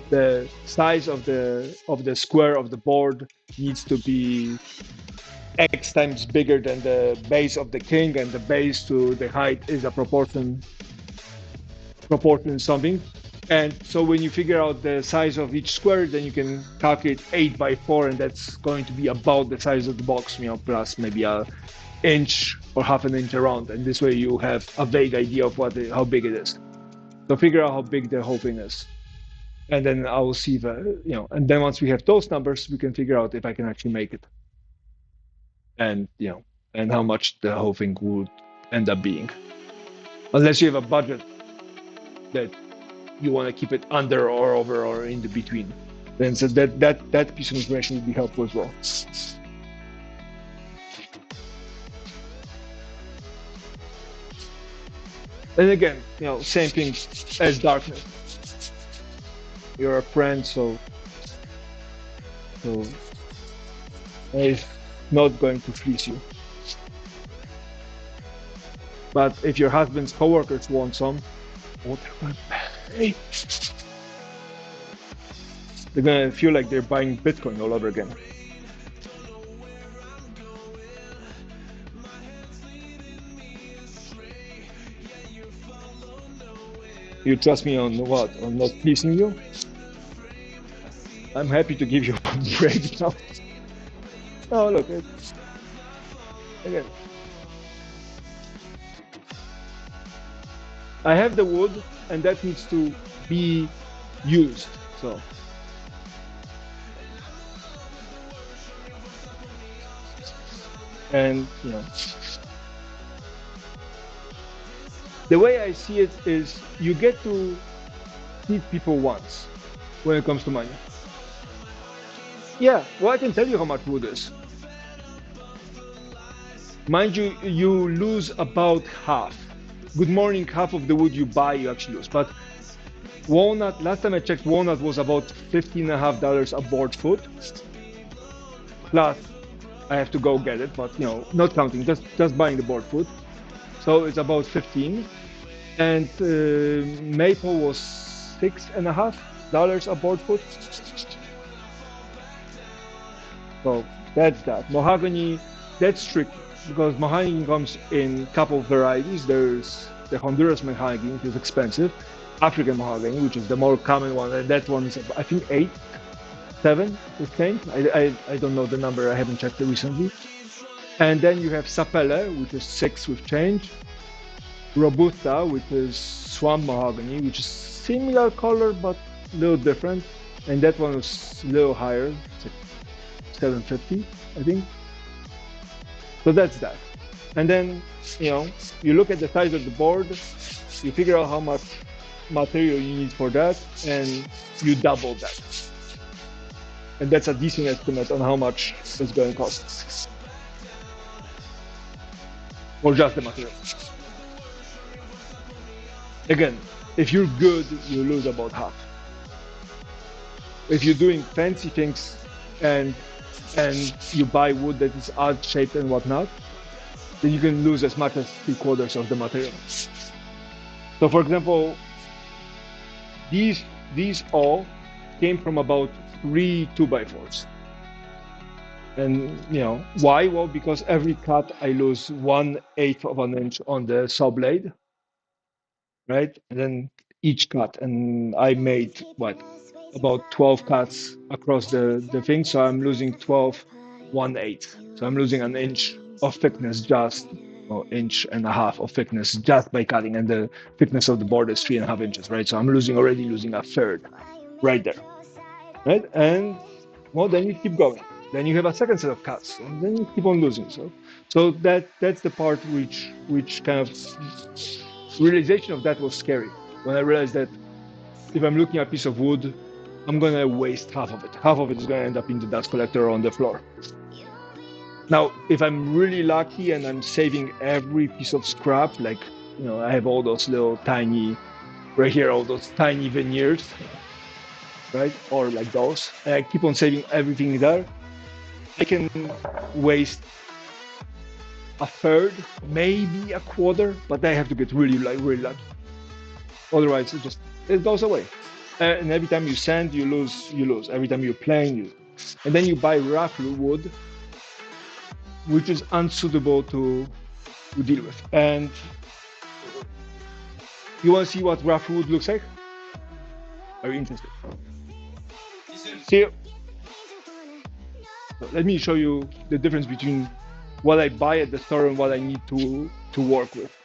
the size of the square of the board needs to be X times bigger than the base of the king, and the base to the height is a proportion something. And so when you figure out the size of each square, then you can calculate 8 by 4, and that's going to be about the size of the box, plus maybe a inch or half an inch around. And this way you have a vague idea of how big it is. So figure out how big the whole thing is. And then I will see and then once we have those numbers, we can figure out if I can actually make it. And, and how much the whole thing would end up being. Unless you have a budget that you want to keep it under or over or in the between, then so that piece of information would be helpful as well. And again, same thing as darkness. You're a friend, so it's not going to fleece you. But if your husband's coworkers want some, they're gonna feel like they're buying Bitcoin all over again. You trust me on what? On not pleasing you? I'm happy to give you a break now. Oh, look, again. I have the wood, and that needs to be used. So, and the way I see it is, you get to meet people once when it comes to money. Yeah, well, I can tell you how much wood is. Mind you, you lose about half. Good morning, half of the wood you buy, you actually lose. But walnut, last time I checked, walnut was about $15.50 a board foot. Plus, I have to go get it, but not counting, just buying the board foot. So it's about 15. And maple was $6.50 a board foot. So that's that. Mahogany, that's tricky, because mahogany comes in a couple of varieties. There's the Honduras mahogany, which is expensive, African mahogany, which is the more common one, and that one is, I think, 8, 7 with change. I don't know the number, I haven't checked it recently. And then you have Sapele, which is 6 with change, Robusta, which is swamp mahogany, which is similar color but a little different, and that one is a little higher, it's like $7.50, I think. So that's that. And then, you look at the size of the board, you figure out how much material you need for that, and you double that. And that's a decent estimate on how much it's going to cost. Or just the material. Again, if you're good, you lose about half. If you're doing fancy things and you buy wood that is odd shaped and whatnot, then you can lose as much as 3/4 of the material. So, for example, these all came from about 3 2x4s. And why? Well, because every cut I lose 1/8 of an inch on the saw blade, right? And then each cut, and I made about 12 cuts across the thing, so I'm losing 12 1/8. So I'm losing an inch of thickness, just inch and a half of thickness just by cutting, and the thickness of the board is 3.5 inches, right? So I'm already losing a third right there, right? And well, then you keep going. Then you have a second set of cuts, and then you keep on losing. So that's the part which kind of realization of that was scary, when I realized that if I'm looking at a piece of wood, I'm going to waste half of it. Half of it is going to end up in the dust collector or on the floor. Now, if I'm really lucky and I'm saving every piece of scrap, like, I have all those little tiny, right here, all those tiny veneers, right? Or like those, and I keep on saving everything there, I can waste a third, maybe a quarter, but I have to get really lucky. Otherwise, it goes away. And every time you sand, you lose. Every time you plane, and then you buy rough wood, which is unsuitable to deal with. And you want to see what rough wood looks like? Are you interested? See you. So let me show you the difference between what I buy at the store and what I need to work with.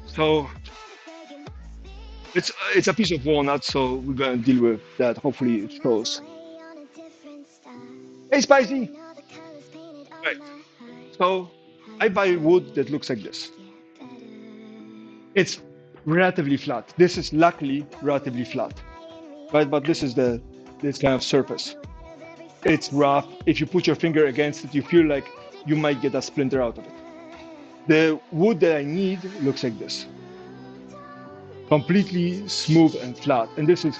So it's a piece of walnut, so we're gonna deal with that. Hopefully it shows. Hey, Spicy! Right. So I buy wood that looks like this. It's relatively flat. This is luckily relatively flat, right? But this is this kind of surface. It's rough. If you put your finger against it, you feel like you might get a splinter out of it. The wood that I need looks like this. Completely smooth and flat. And this is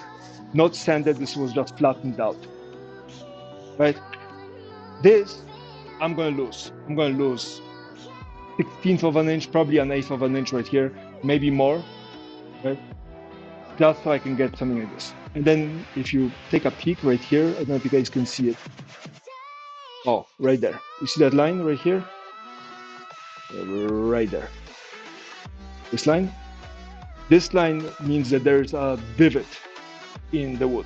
not sanded, this was just flattened out. Right? This, I'm gonna lose. I'm gonna lose 16th of an inch, probably an eighth of an inch right here, maybe more, right? Just so I can get something like this. And then if you take a peek right here, I don't know if you guys can see it. Oh, right there. You see that line right here? Right there. This line? This line means that there's a divot in the wood.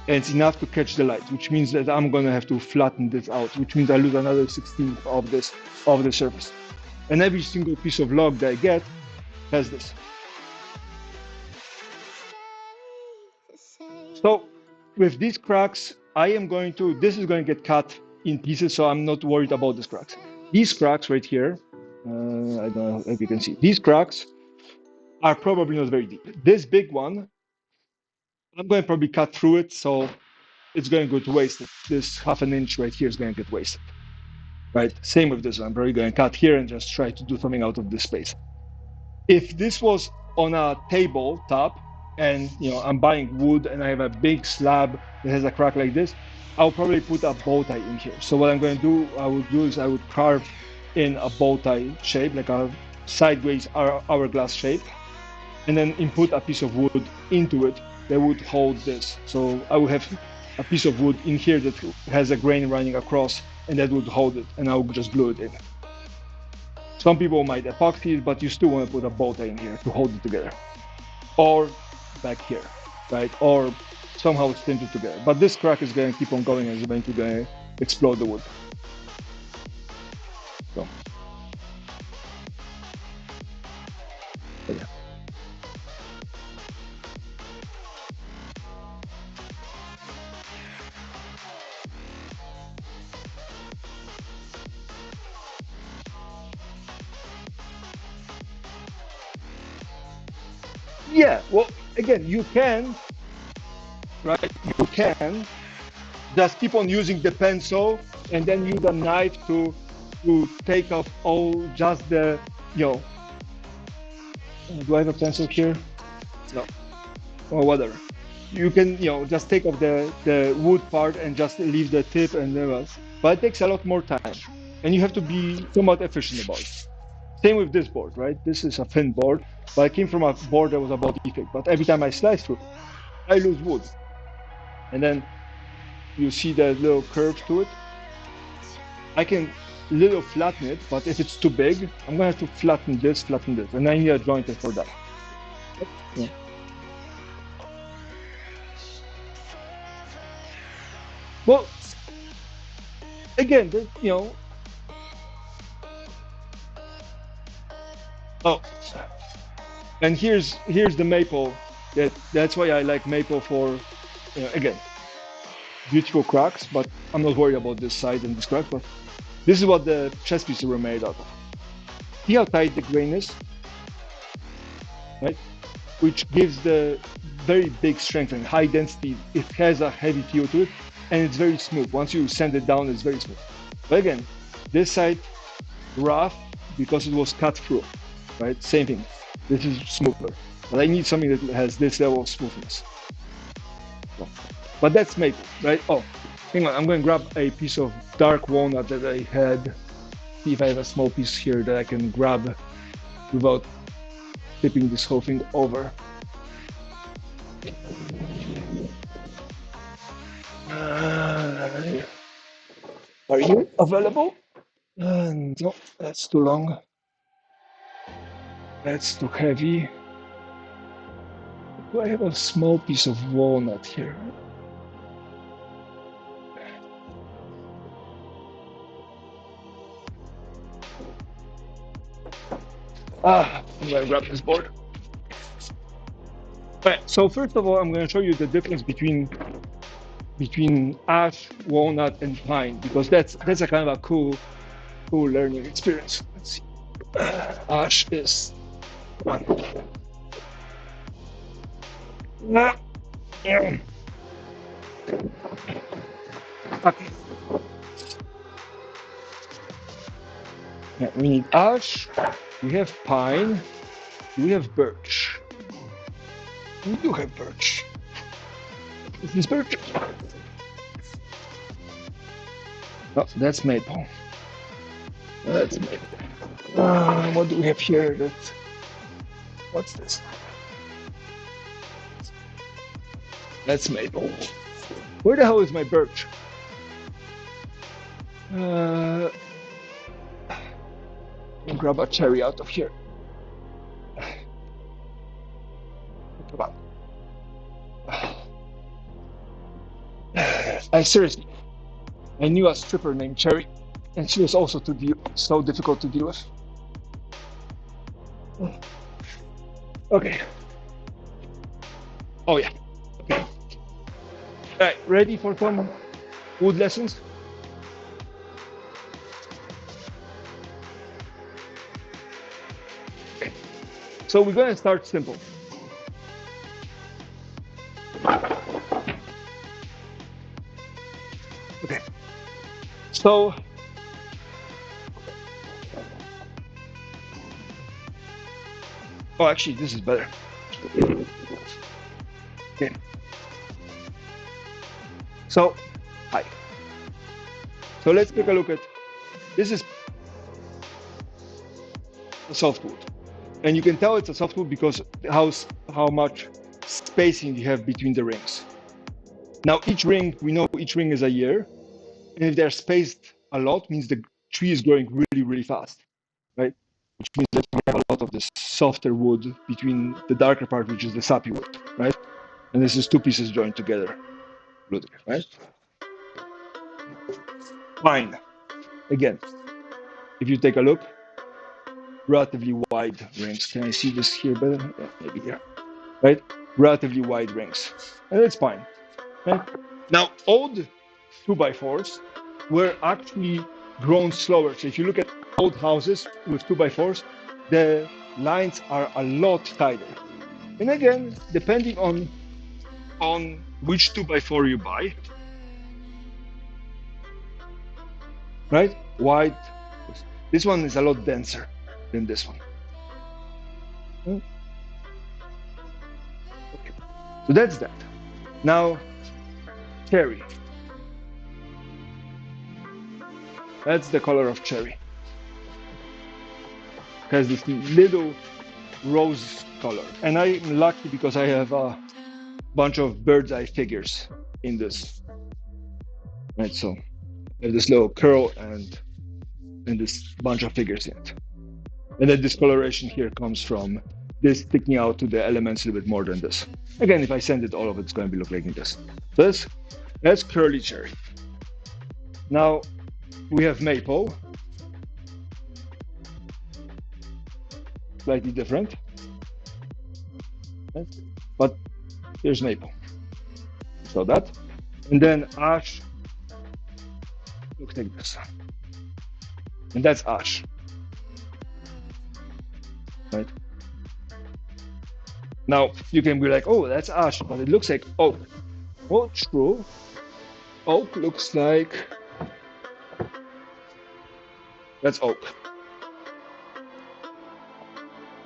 And it's enough to catch the light, which means that I'm gonna have to flatten this out, which means I lose another 16th of the surface. And every single piece of log that I get has this. So with these cracks, this is going to get cut in pieces, so I'm not worried about these cracks. These cracks right here, I don't know if you can see, these cracks are probably not very deep. This big one, I'm going to probably cut through it, so it's going to go to waste. This half an inch right here is going to get wasted, right? Same with this one. I'm probably going to cut here and just try to do something out of this space. If this was on a table top, and I'm buying wood and I have a big slab that has a crack like this, I'll probably put a bow tie in here. So what I'm going to do, I would carve in a bow tie shape, like a sideways hourglass shape, and then input a piece of wood into it that would hold this. So I would have a piece of wood in here that has a grain running across, and that would hold it, and I would just glue it in. Some people might epoxy it, but you still want to put a bow tie in here to hold it together. Or back here, right? Or somehow stitch it together. But this crack is going to keep on going and is eventually going to explode the wood. So, yeah. Yeah, well, again, you can, right? You can just keep on using the pencil and then use a knife to take off all just the, do I have a pencil here? No, or whatever. You can, just take off the wood part and just leave the tip and the rest. But it takes a lot more time and you have to be somewhat efficient about it. Same with this board, right? This is a thin board, but I came from a board that was about this thick. But every time I slice through, I lose wood. And then you see the little curve to it. I can little flatten it, but if it's too big, I'm gonna have to flatten this, and I need a jointer for that. Yeah. Well, again, Oh, and here's the maple. That's why I like maple for, again, beautiful cracks. But I'm not worried about this side and this crack. But this is what the chess pieces were made out of. See how tight the grain is, right? Which gives the very big strength and high density. It has a heavy feel to it, and it's very smooth. Once you sand it down, it's very smooth. But again, this side rough because it was cut through. Right, same thing. This is smoother. but I need something that has this level of smoothness. So, but that's maple, right? Oh, hang on, I'm going to grab a piece of dark walnut that I had. See if I have a small piece here that I can grab without tipping this whole thing over. Are you available? No, that's too long. That's too heavy. Do I have a small piece of walnut here? I'm gonna grab this board. Alright, so first of all, I'm gonna show you the difference between ash, walnut, and pine, because that's a kind of a cool learning experience. Let's see. Ash is one. Okay. Yeah, we need ash, we have pine, we have birch. We do have birch. Is this birch? Oh, that's maple. That's maple. What do we have here? What's this? That's maple. Where the hell is my birch? I'll grab a cherry out of here. Come on. I knew a stripper named Cherry, and she was also so difficult to deal with. Okay. Oh yeah. Okay. All right, ready for some wood lessons? Okay. So we're gonna start simple. Okay. So actually, this is better. Okay. So, hi. So let's take a look at this. Is a softwood, and you can tell it's a softwood because how much spacing you have between the rings. Now we know each ring is a year, and if they're spaced a lot, means the tree is growing really fast, right? Which means that we have a lot of this softer wood between the darker part, which is the sappy wood, right? And this is two pieces joined together, right? Fine. Again, if you take a look, relatively wide rings. Can I see this here better? Yeah, maybe here, right? Relatively wide rings, and it's fine. Right? Now, old 2x4s were actually grown slower. So if you look at old houses with 2x4s, the lines are a lot tighter. And again, depending on which 2x4 you buy, right? Wide. This one is a lot denser than this one. Okay. So that's that. Now, cherry. That's the color of cherry. It has this little rose color. And I'm lucky because I have a bunch of bird's eye figures in this. Right, so I have this little curl and this bunch of figures in it. And then this coloration here comes from this sticking out to the elements a little bit more than this. Again, if I send it all of it's going to be look like this. So that's curly cherry. Now we have maple, slightly different, right? But here's maple. So that, and then ash looks like this, and that's ash, right? Now you can be like, oh, that's ash, but it looks like oak. Well, true. Oak looks like that's oak.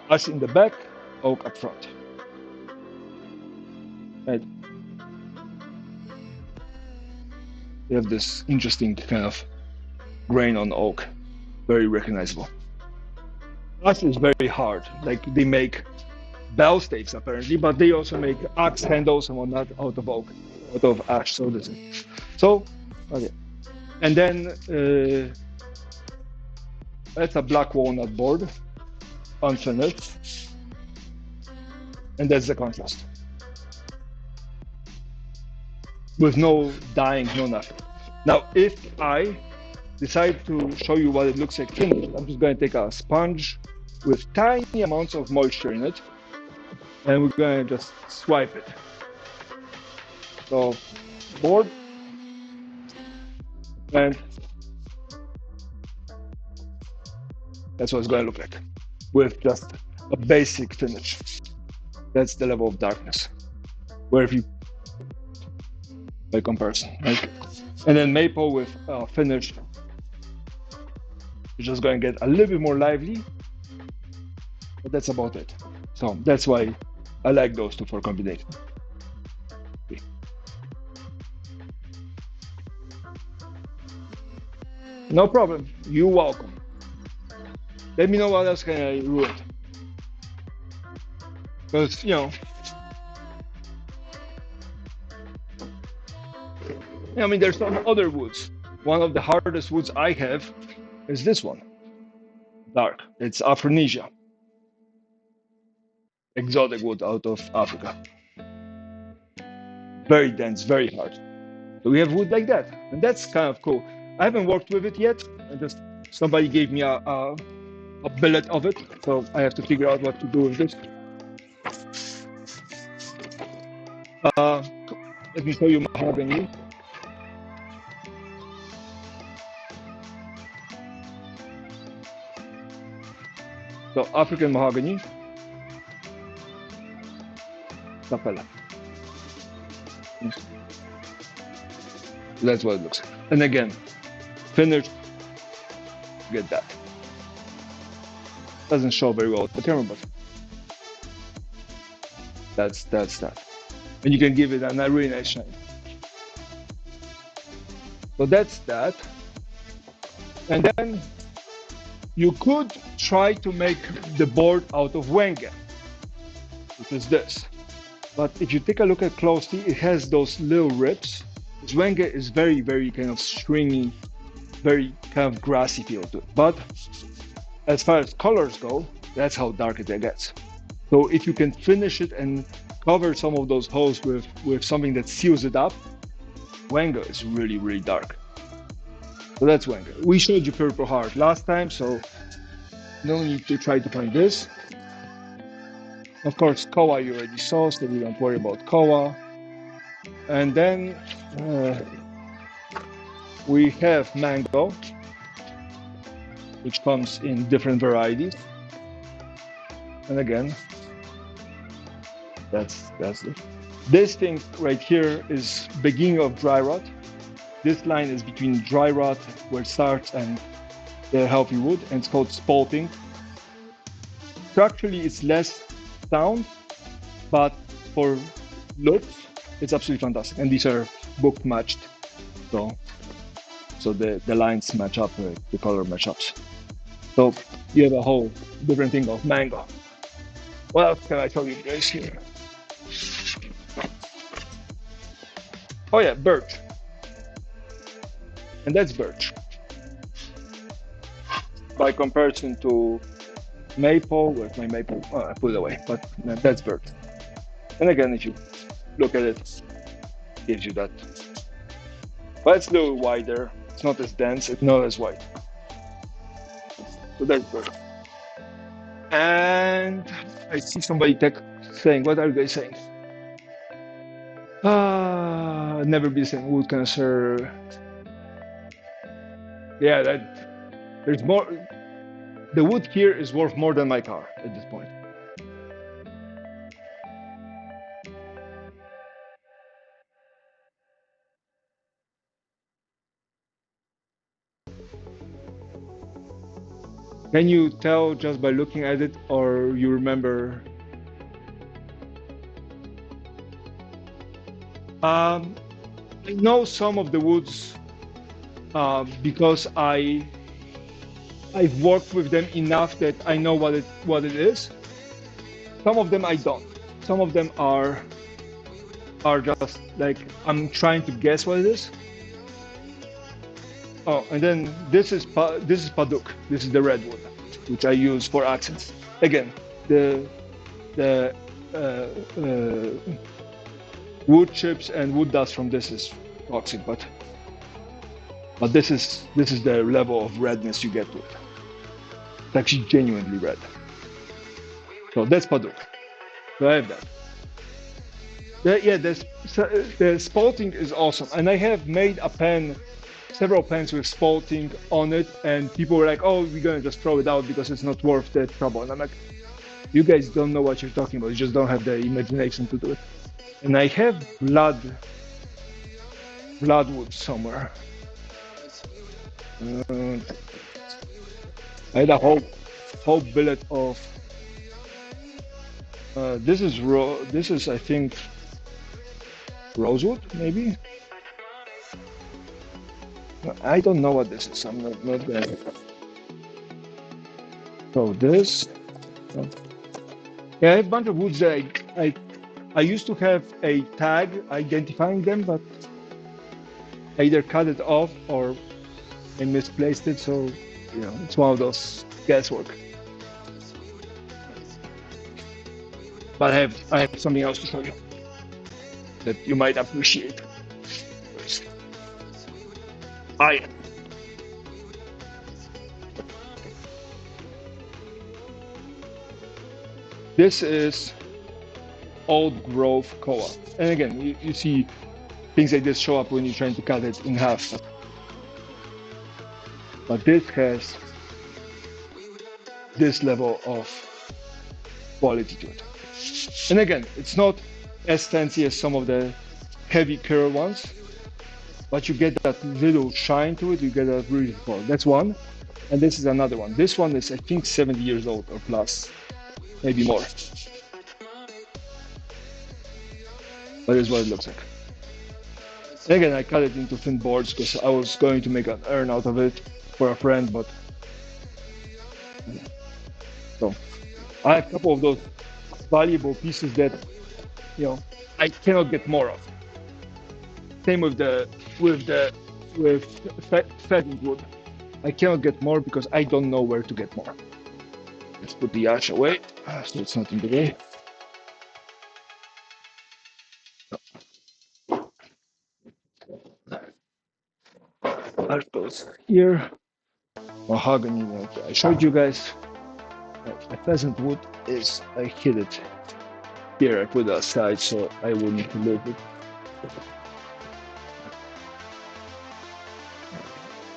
Ash in the back, oak up front. right? You have this interesting kind of grain on oak, very recognizable. Ash is very hard. Like they make bell staves apparently, but they also make axe handles and whatnot out of oak, out of ash. So this is so okay. And then that's a black walnut board, unfinished, and that's the contrast with no dyeing, no nothing. Now, if I decide to show you what it looks like finished, I'm just going to take a sponge with tiny amounts of moisture in it, and we're going to just swipe it. So, board, and that's what it's going to look like with just a basic finish. That's the level of darkness. Where if you, by comparison, right? And then maple with finish, you're just going to get a little bit more lively, but that's about it. So that's why I like those two for combination. Okay. No problem. You're welcome. Let me know what else can I ruin. Because, you know, I mean, there's some other woods. One of the hardest woods I have is this one. Dark. It's Aphronesia. Exotic wood out of Africa. Very dense, very hard. So we have wood like that. And that's kind of cool. I haven't worked with it yet. Somebody gave me a billet of it. So I have to figure out what to do with this. Let me show you mahogany. So African mahogany. Capella. That's what it looks like. And again, finished. Get that. Doesn't show very well at the camera, but that's that. And you can give it a really nice shine. So that's that. And then you could try to make the board out of wenge, which is this. But if you take a look at closely, it has those little rips. This wenge is very, very kind of stringy, very kind of grassy feel to it. But as far as colors go, that's how dark it gets. So if you can finish it and cover some of those holes with something that seals it up, wenge is really, really dark. So that's wenge. We showed you Purple Heart last time, so no need to try to find this. Of course, koa you already saw, so we don't worry about koa. And then we have mango, which comes in different varieties. And again, that's it. This thing right here is beginning of dry rot. This line is between dry rot, where it starts, and the healthy wood, and it's called spalting. Structurally, it's less sound, but for looks, it's absolutely fantastic. And these are book matched, so the lines match up, the color match ups. So you have a whole different thing of mango. What else can I tell you guys here? Oh yeah, birch. And that's birch. By comparison to maple, where's my maple? Oh, I put it away, but that's birch. And again, if you look at it, it gives you that. But it's a little wider. It's not as dense. It's not as wide. So that's birch. And I see somebody saying, what are you guys saying? Never be the same. Wood cancer. Yeah, there's more. The wood here is worth more than my car at this point. Can you tell just by looking at it, or you remember? I know some of the woods because I've worked with them enough that I know what it is. Some of them I don't. Some of them are just like I'm trying to guess what it is. Oh, and then this is paduk. This is the redwood, which I use for accents. Again, the wood chips and wood dust from this is toxic, but this is the level of redness you get with it. It's actually genuinely red. So that's paduk. So I have that. Yeah, the spalting is awesome, and I have made a pen, several pens with spalting on it, and people were like, "Oh, we're gonna just throw it out because it's not worth the trouble." And I'm like, "You guys don't know what you're talking about. You just don't have the imagination to do it." And I have bloodwood somewhere. I had a whole billet of. This is I think rosewood maybe. I don't know what this is. I'm not gonna. So this. Yeah, I have a bunch of woods that I used to have a tag identifying them, but I either cut it off or I misplaced it. So it's one of those guesswork. But I have something else to show you that you might appreciate. This is old growth koa, and again, you see things like this show up when you're trying to cut it in half. But this has this level of quality to it. And again, it's not as fancy as some of the heavy curl ones, but you get that little shine to it. You get that really cool. That's one. And this is another one. This one is, I think, 70 years old or plus, maybe more. But this is what it looks like. And again, I cut it into thin boards because I was going to make an urn out of it for a friend, but so I have a couple of those valuable pieces that I cannot get more of. Same with pheasant wood. I cannot get more because I don't know where to get more. Let's put the ash away so it's not in the way. Ash goes here. Mahogany. I showed you guys. The pheasant wood is, I hid it here. I put it aside so I wouldn't lose it.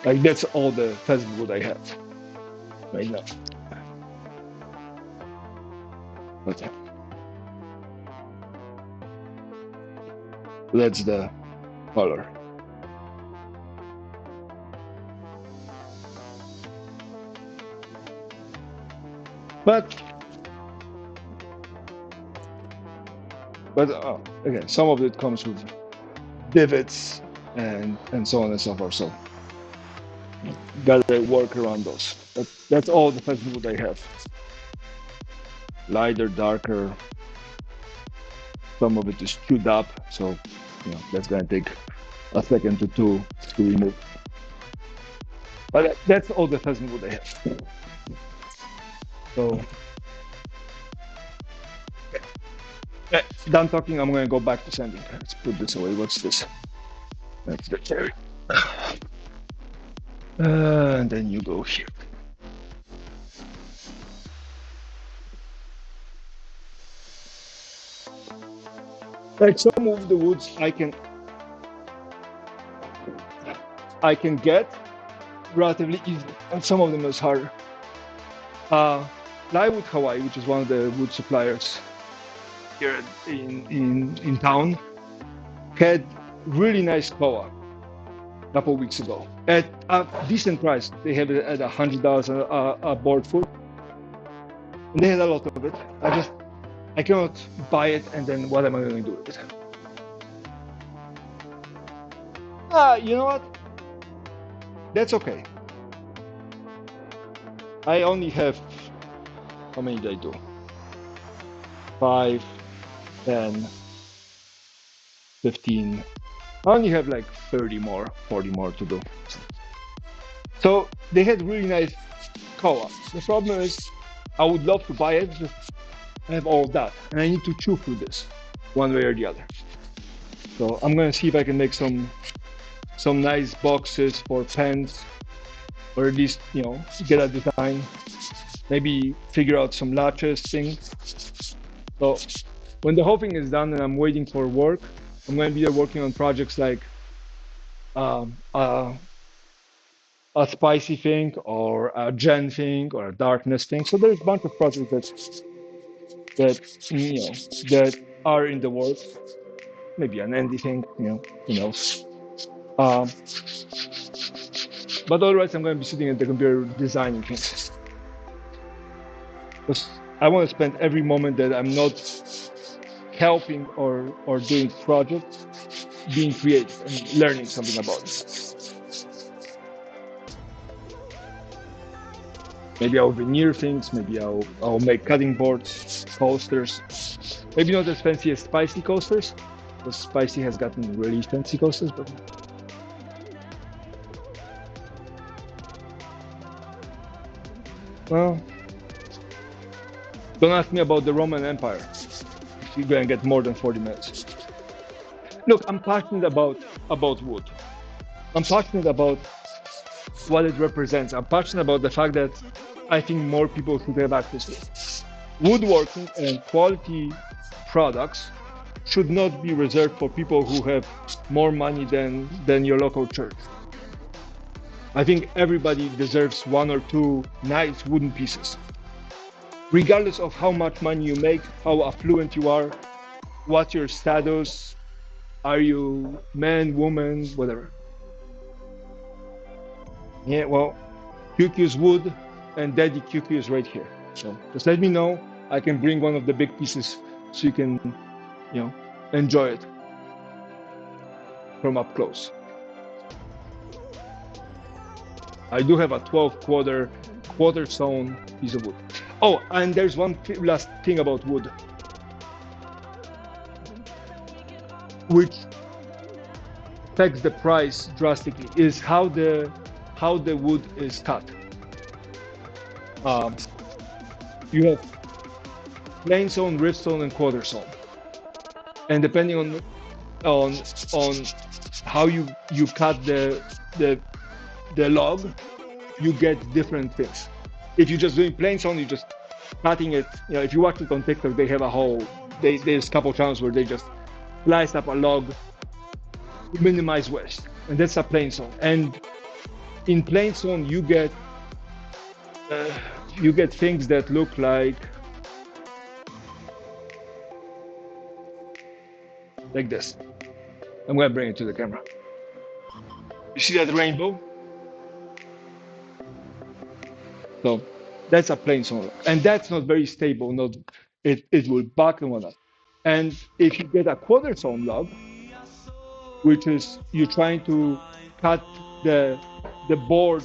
Like that's all the pheasant wood I have right now. Okay. That's the color. But again, some of it comes with divots and so on and so forth. So gotta work around those. That's all the pheasant wood I have. Lighter, darker. Some of it is chewed up, so that's gonna take a second or two to remove. But that's all the pheasant wood I have. So done talking. I'm gonna go back to sanding. Let's put this away. What's this? That's the cherry. And then you go here. Like some of the woods I can get relatively easily, and some of them is harder. Plywood Hawaii, which is one of the wood suppliers here in town, had really nice koa a couple of weeks ago at a decent price. They have it at $100 a board foot, and they had a lot of it. I cannot buy it, and then what am I going to do with it? You know what? That's okay. I only have, how many did I do? 5, 10, 15. I only have like 30 more, 40 more to do. So they had really nice co-op. The problem is I would love to buy it, just I have all of that, and I need to chew through this one way or the other. So I'm gonna see if I can make some nice boxes for pens, or at least get a design. Maybe figure out some latches things. So when the whole thing is done and I'm waiting for work, I'm gonna be there working on projects like a spicy thing, or a gen thing, or a darkness thing. So there's a bunch of projects that are in the works. Maybe an indie thing, who knows. But otherwise, I'm going to be sitting at the computer designing things, because I want to spend every moment that I'm not helping or doing projects being creative and learning something about it. Maybe I'll veneer things. Maybe I'll make cutting boards, coasters. Maybe not as fancy as Spicy coasters, because Spicy has gotten really fancy coasters. But well, don't ask me about the Roman Empire. You're gonna get more than 40 minutes. Look, I'm passionate about wood. I'm passionate about what it represents. I'm passionate about the fact that I think more people should have access to it. Woodworking and quality products should not be reserved for people who have more money than your local church. I think everybody deserves one or two nice wooden pieces, regardless of how much money you make, how affluent you are, what's your status, are you man, woman, whatever. Yeah, well, QQ's wood, and Daddy QQ is right here. So just let me know. I can bring one of the big pieces so you can, enjoy it from up close. I do have a 12 quarter sawn piece of wood. Oh, and there's one last thing about wood, which affects the price drastically, is how the wood is cut. You have plain sawn, rift sawn, and quarter sawn, and depending on how you cut the log, you get different things. If you're just doing plain sawn, you're just cutting it. If you watch it on TikTok, they have a whole. There's a couple channels where they just slice up a log to minimize waste, and that's a plain sawn. And in plain sawn, you get things that look like this. I'm gonna bring it to the camera. You see that rainbow? So that's a plain sawn, and that's not very stable. It will buck and whatnot. And if you get a quarter sawn log, which is you're trying to cut the board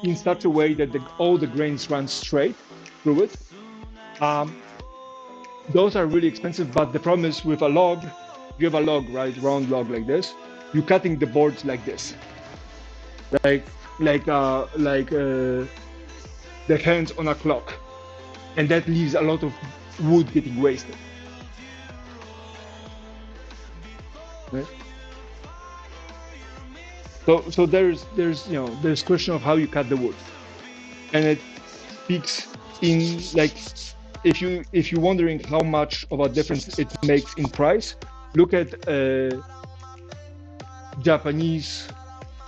in such a way that all the grains run straight through it, those are really expensive. But the problem is with a log, you have a log, right, round log like this, you're cutting the boards like this, like the hands on a clock, and that leaves a lot of wood getting wasted. Right? So there's question of how you cut the wood, and it speaks in, like, if you're wondering how much of a difference it makes in price, look at Japanese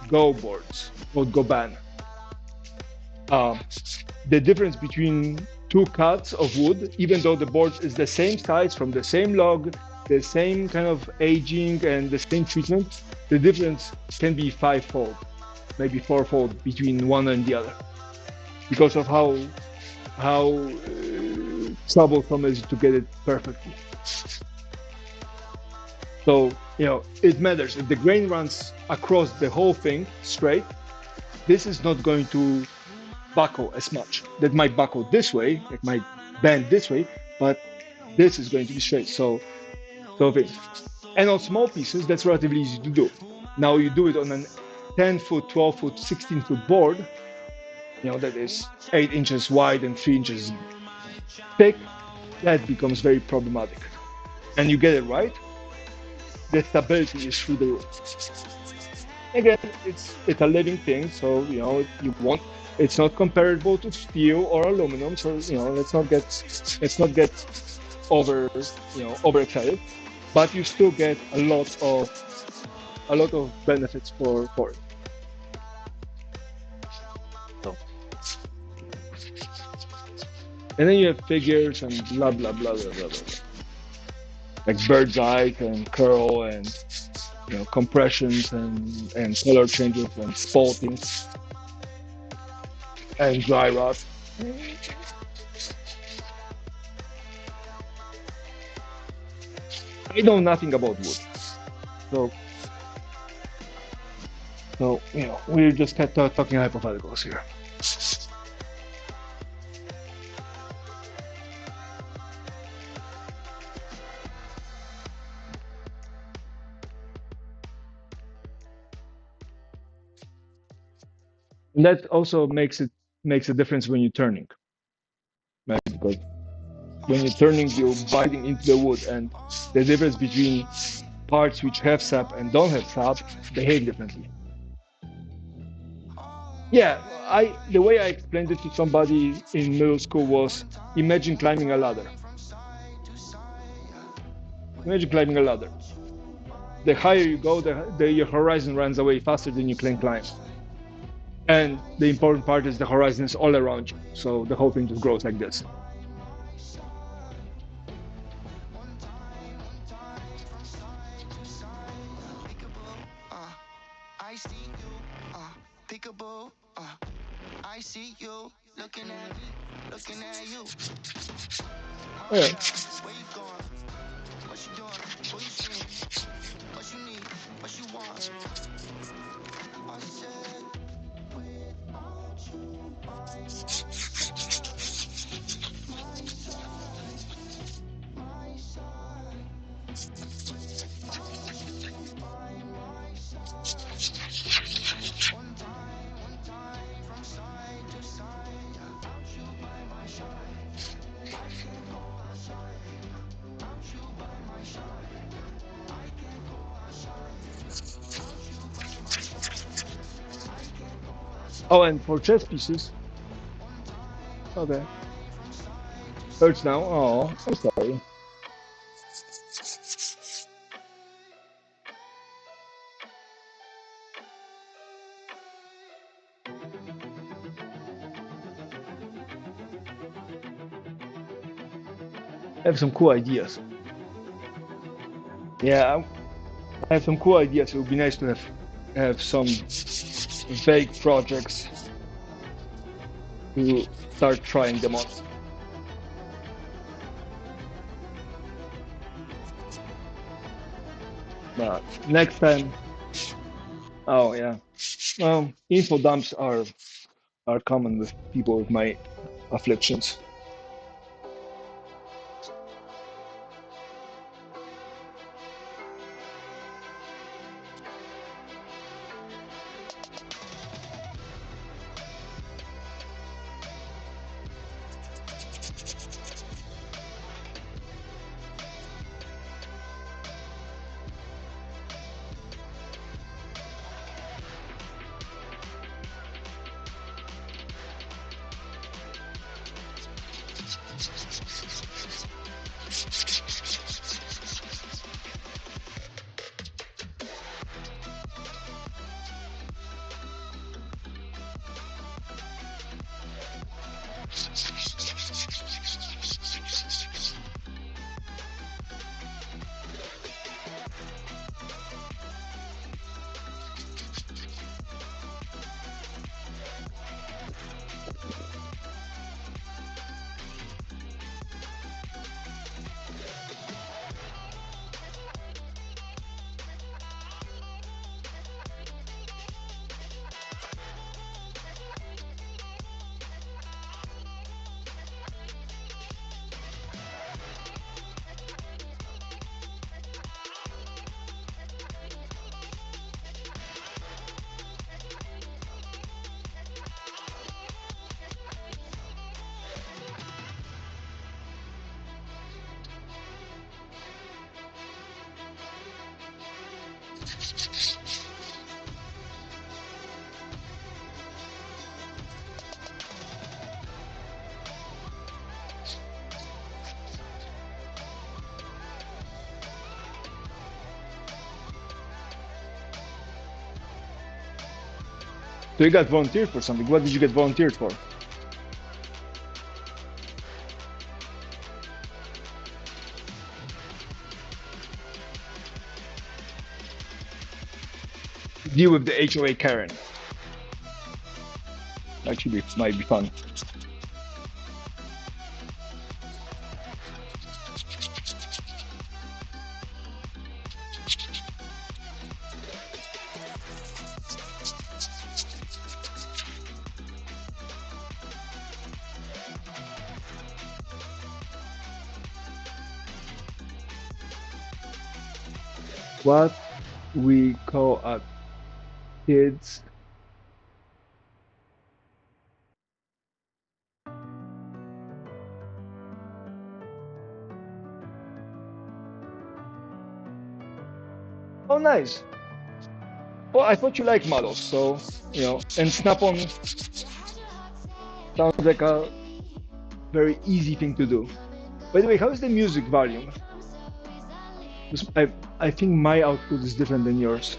Go boards called Goban. The difference between two cuts of wood, even though the board is the same size, from the same log, the same kind of aging and the same treatment, the difference can be 5-fold, maybe 4-fold between one and the other, because of how troublesome it is to get it perfectly. So you know, it matters. If the grain runs across the whole thing straight, this is not going to buckle as much. That might buckle this way, it might bend this way, but this is going to be straight. So things. And on small pieces, that's relatively easy to do. Now you do it on an 10 foot, 12 foot, 16 foot board, you know, that is 8 inches wide and 3 inches thick, that becomes very problematic. And you get it right, the stability is through the roof. Again, it's a living thing, so you know you want. It's not comparable to steel or aluminum, so you know let's not get overexcited, but you still get a lot of benefits for it. So, and then you have figures and blah blah blah blah blah blah, like bird's eye and curl and you know compressions and color changes and spalting and dry rot. I know nothing about wood, so you know we're just talking hypotheticals here. And that also makes a difference when you're turning, right? Because when you're turning, you're biting into the wood, and the difference between parts which have sap and don't have sap behave differently. Yeah, I the way I explained it to somebody in middle school was imagine climbing a ladder. Imagine climbing a ladder. The higher you go, your horizon runs away faster than you can climb. And the important part is the horizon is all around you, so the whole thing just grows like this. I see you, peekaboo, I see you, looking at me, looking at you. Oh, yeah. Where you going? What you doing? Who you seeing? What you need? What you want? I said, without you by my side, my side, my side. Without you by my side. One time from side to side. Without you by my side, I can't go outside. Without you by my side, I can't go outside. Without you by my side, I can't go Oh, outside. and for chess pieces, okay, hurts now. Oh, I'm sorry. I have some cool ideas. Yeah, I have some cool ideas. It would be nice to have some vague projects to start trying them on. But next time, oh yeah. Well, info dumps are common with people with my afflictions. So you got volunteered for something. What did you get volunteered for? Deal with the HOA Karen. Actually, it might be fun. What we call kids. Oh, nice. Well, I thought you liked models, so and Snap-on sounds like a very easy thing to do. By the way, how is the music volume? I think my output is different than yours.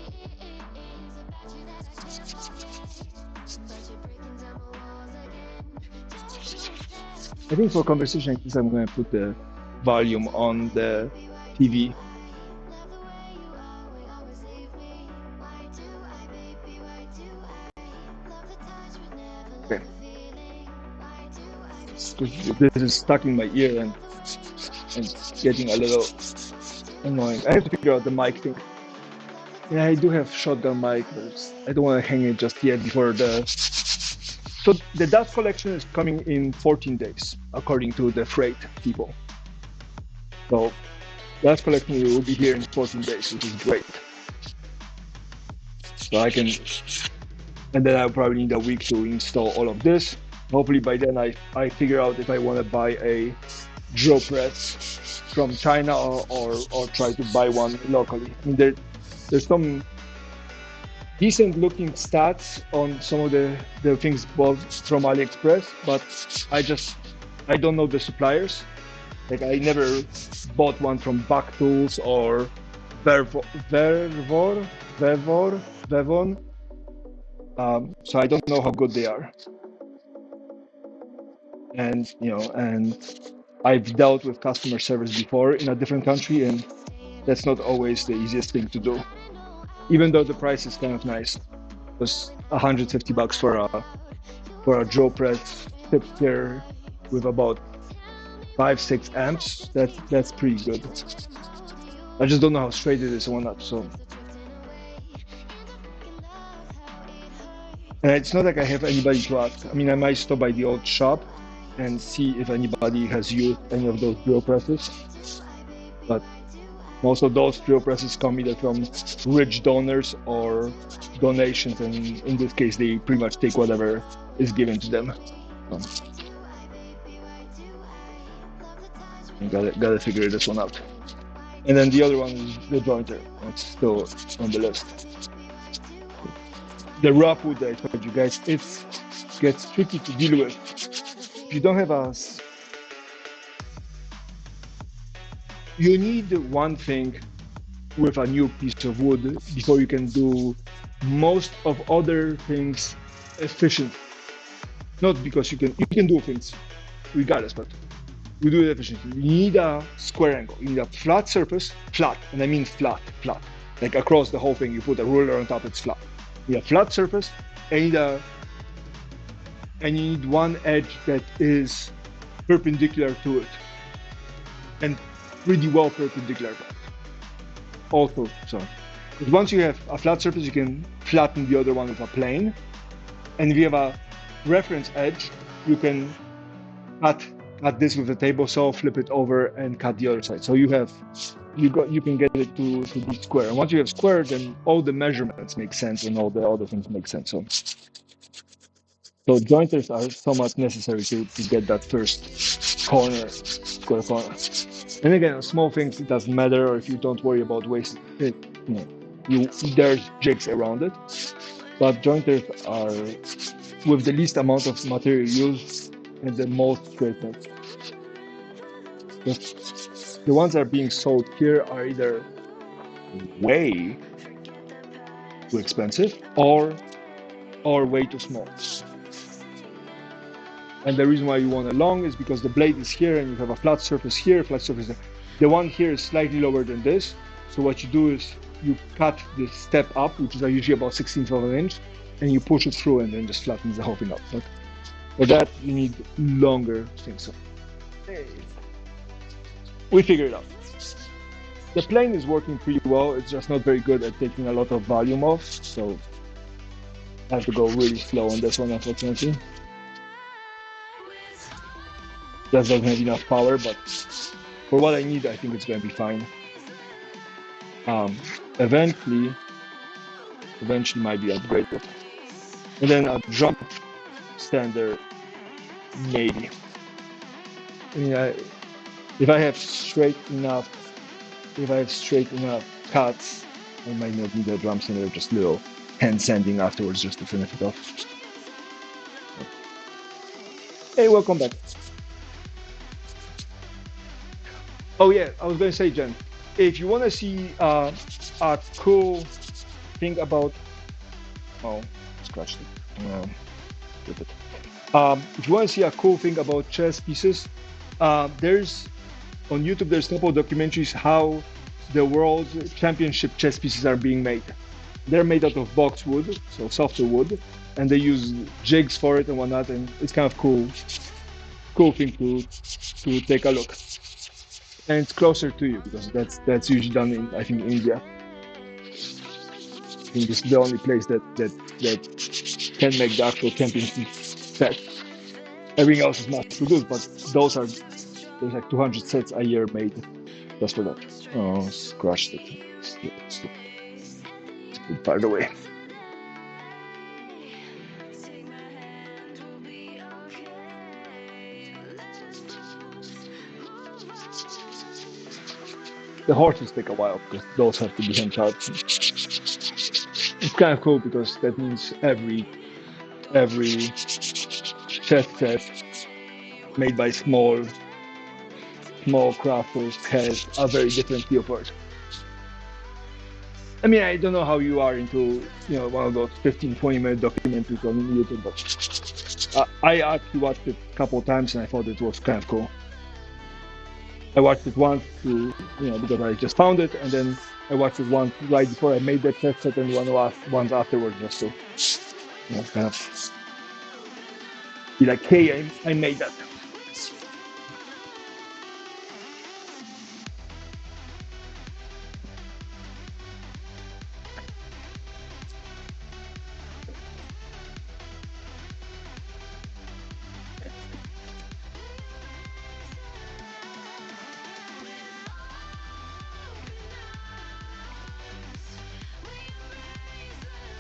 I think for conversation like this, I'm going to put the volume on the TV. Okay. This is stuck in my ear and getting a little annoying. I have to figure out the mic thing. Yeah, I do have shotgun mic, but I don't want to hang it just yet before the. So the dust collection is coming in 14 days, according to the freight people. So dust collection will be here in 14 days, which is great. So I can, and then I'll probably need a week to install all of this. Hopefully by then I figure out if I want to buy a drill press from China or try to buy one locally. I mean, there's some decent looking stats on some of the things bought from AliExpress, but I don't know the suppliers. Like I never bought one from Back Tools or Vevon. So I don't know how good they are. And I've dealt with customer service before in a different country, and that's not always the easiest thing to do. Even though the price is kind of nice, it was $150 for a drill press tip here with about 5-6 amps. That's pretty good. I just don't know how straight it is or not. So, and it's not like I have anybody to ask. I mean, I might stop by the old shop and see if anybody has used any of those drill presses, but most of those drill presses come either from rich donors or donations, and in this case, they pretty much take whatever is given to them. Gotta figure this one out. And then the other one is the jointer. That's still on the list. The raw food that I told you guys, it gets tricky to deal with. If you don't have you need one thing with a new piece of wood before you can do most of other things efficient. Not because you can do things regardless, but we do it efficiently. You need a square angle. You need a flat surface, flat, and I mean flat. Like across the whole thing, you put a ruler on top, it's flat. You need a flat surface, and you need one edge that is perpendicular to it, and pretty well perpendicular. Also, because once you have a flat surface, you can flatten the other one with a plane, and if you have a reference edge, you can cut this with a table saw, flip it over, and cut the other side. So you can get it to be square. And once you have square, then all the measurements make sense and all the other things make sense. So jointers are somewhat necessary to get that first corner, square corner. And again, small things, it doesn't matter, or if you don't worry about waste, there's jigs around it. But jointers are with the least amount of material used and the most straightness. The ones that are being sold here are either way too expensive or or way too small. And the reason why you want a long is because the blade is here and you have a flat surface here, flat surface there. The one here is slightly lower than this. So what you do is you cut the step up, which is usually about 1/16 of an inch, and you push it through and then just flattens the whole thing up. But for that, you need longer things. So we figured it out. The plane is working pretty well. It's just not very good at taking a lot of volume off. So I have to go really slow on this one, unfortunately. Just doesn't have enough power, but for what I need, I think it's going to be fine. Eventually might be upgraded. And then a drum sander, maybe. I mean, if I have straight enough cuts, I might not need a drum sander, just little hand sanding afterwards just to finish it off. Hey, welcome back. Oh yeah, I was going to say, Jen, if you want to see a cool thing about, scratched it. If you want to see a cool thing about chess pieces, there's on YouTube. There's a couple of documentaries how the world championship chess pieces are being made. They're made out of boxwood, so softer wood, and they use jigs for it and whatnot. And it's kind of cool thing to take a look. And it's closer to you because that's usually done in, I think, India. I think this is the only place that can make the actual championship set. Everything else is mass produced, but there's like 200 sets a year made just for that. Oh, scratched it. Stupid. By the way. The horses take a while because those have to be hand charged. It's kind of cool because that means every chess set made by small crafters has a very different feel for it. I mean, I don't know how you are into one of those 15-20 minute documentaries on YouTube, but I actually watched it a couple of times and I thought it was kind of cool. I watched it once because I just found it, and then I watched it once right before I made that test set, and once afterwards just to kind of be like, hey, I made that.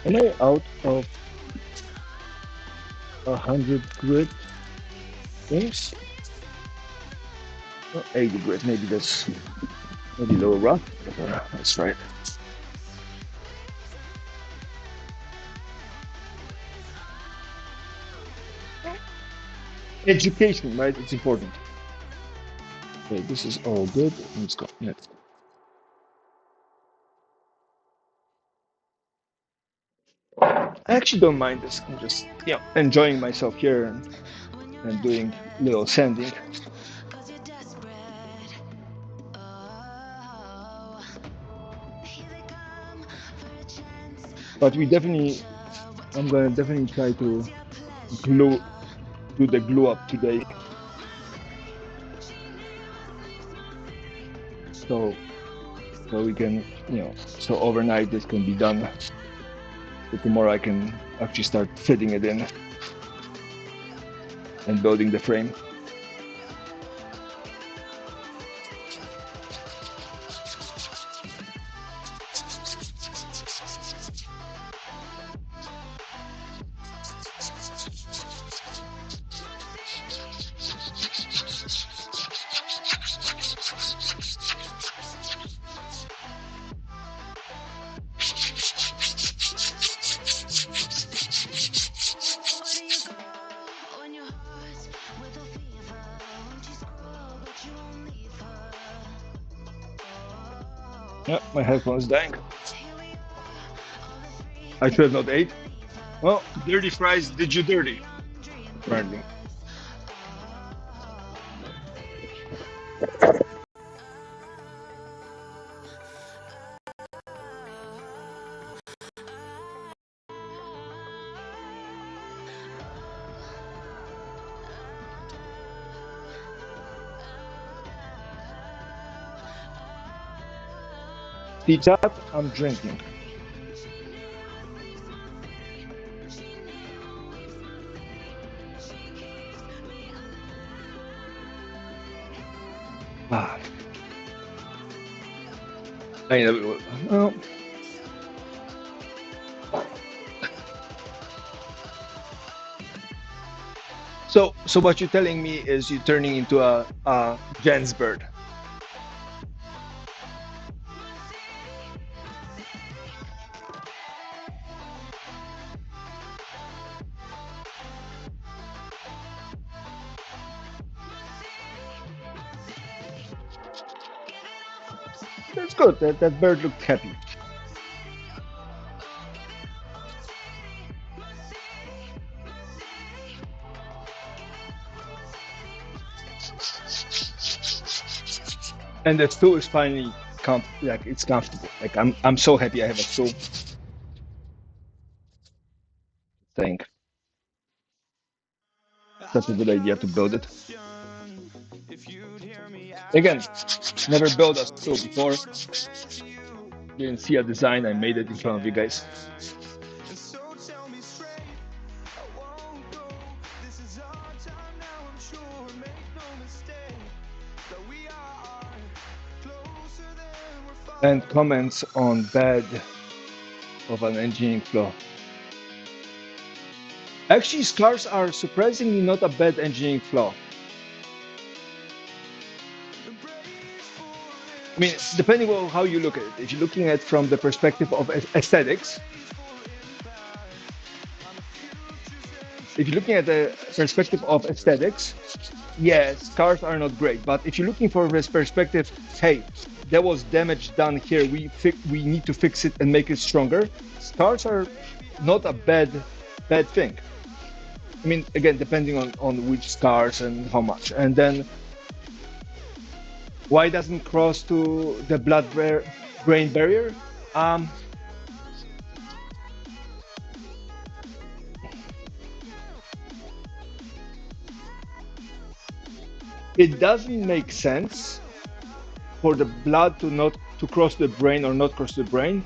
Am I out of 100 grit things? Oh, 80 grit, maybe that's maybe a little rough. That's right. Education, right? It's important. Okay, this is all good. Let's go next. I actually don't mind this. I'm just enjoying myself here and doing little sanding. But I'm gonna definitely try to do the glue up today. So we can, so overnight this can be done. So tomorrow I can actually start fitting it in and building the frame. Yeah, my headphone is dying. I should have not ate. Well, dirty fries did you dirty, apparently. See that? I'm drinking. Ah, I never. Well, so what you're telling me is you're turning into a Jen's bird. That's good. That bird looked happy. And the stool is finally like it's comfortable. Like I'm so happy I have a stool. Think such a good idea to build it. Again, never built a stool before. Didn't see a design. I made it in front of you guys. And so tell me straight, I won't go. This is our time now, I'm sure. Make no mistake that we are closer than we're far. And comments on bad of an engineering flaw. Actually, scars are surprisingly not a bad engineering flaw. I mean, depending on how you look at it. If you're looking at it from the perspective of aesthetics, if you're looking at the perspective of aesthetics, yes, cars are not great. But if you're looking for this perspective, hey, there was damage done here. We need to fix it and make it stronger. Cars are not a bad thing. I mean, again, depending on which scars and how much. And then why doesn't cross to the blood-brain barrier? It doesn't make sense for the blood to cross the brain or not cross the brain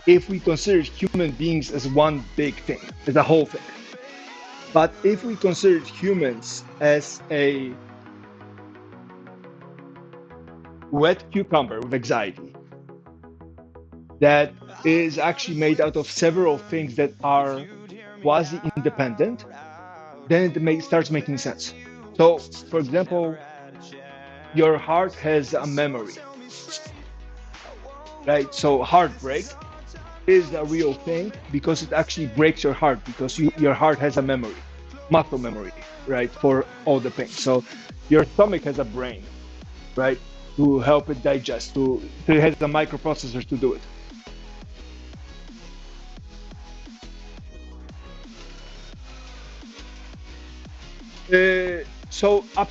if we consider human beings as one big thing, as a whole thing. But if we consider humans as a wet cucumber with anxiety that is actually made out of several things that are quasi-independent, then it starts making sense. So, for example, your heart has a memory, right? So heartbreak is a real thing because it actually breaks your heart because your heart has a memory, muscle memory, right, for all the pain. So your stomach has a brain, right, to help it digest. So it has the microprocessors to do it. So up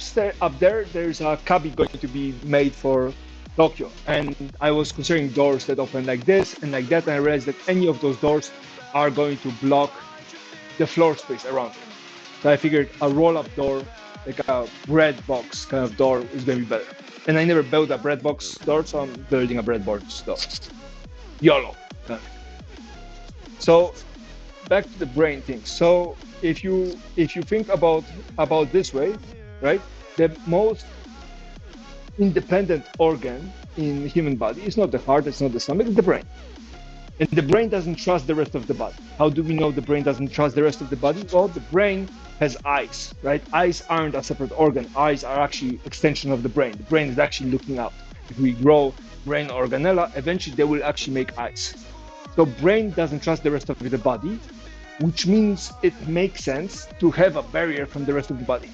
there, there's a cubby going to be made for Tokyo, and I was considering doors that open like this and like that, and I realized that any of those doors are going to block the floor space around it. So I figured a roll-up door, like a bread box kind of door, is going to be better. And I never built a bread box door, so I'm building a bread box door. YOLO. So back to the brain thing. So if you think about this way, right? The most independent organ in the human body is not the heart, it's not the stomach, it's the brain. And the brain doesn't trust the rest of the body. How do we know the brain doesn't trust the rest of the body? Well, the brain has eyes, right? Eyes aren't a separate organ. Eyes are actually extension of the brain. The brain is actually looking out. If we grow brain organella, eventually they will actually make eyes. So brain doesn't trust the rest of the body, which means it makes sense to have a barrier from the rest of the body.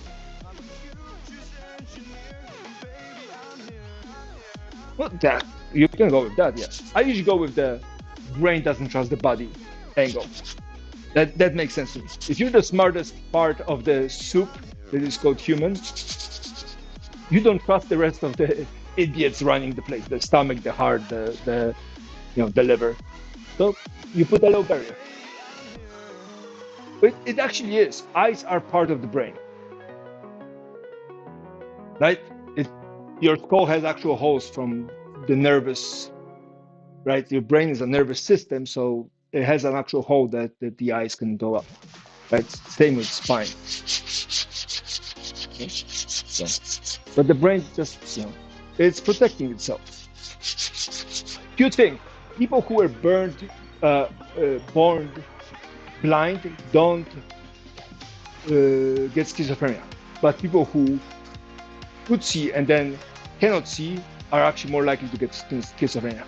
Well, that you can go with that, yeah. I usually go with the brain doesn't trust the body angle. That makes sense to me. If you're the smartest part of the soup that is called human, you don't trust the rest of the idiots running the place, the stomach, the heart, the the liver. So you put a low barrier. But it actually is. Eyes are part of the brain, right? It, your skull has actual holes from the nervous, right? Your brain is a nervous system, so it has an actual hole that the eyes can go up, right? Same with spine. Okay? So, but the brain just, it's protecting itself. Few things. People who were born blind don't get schizophrenia, but people who could see and then cannot see are actually more likely to get schizophrenia.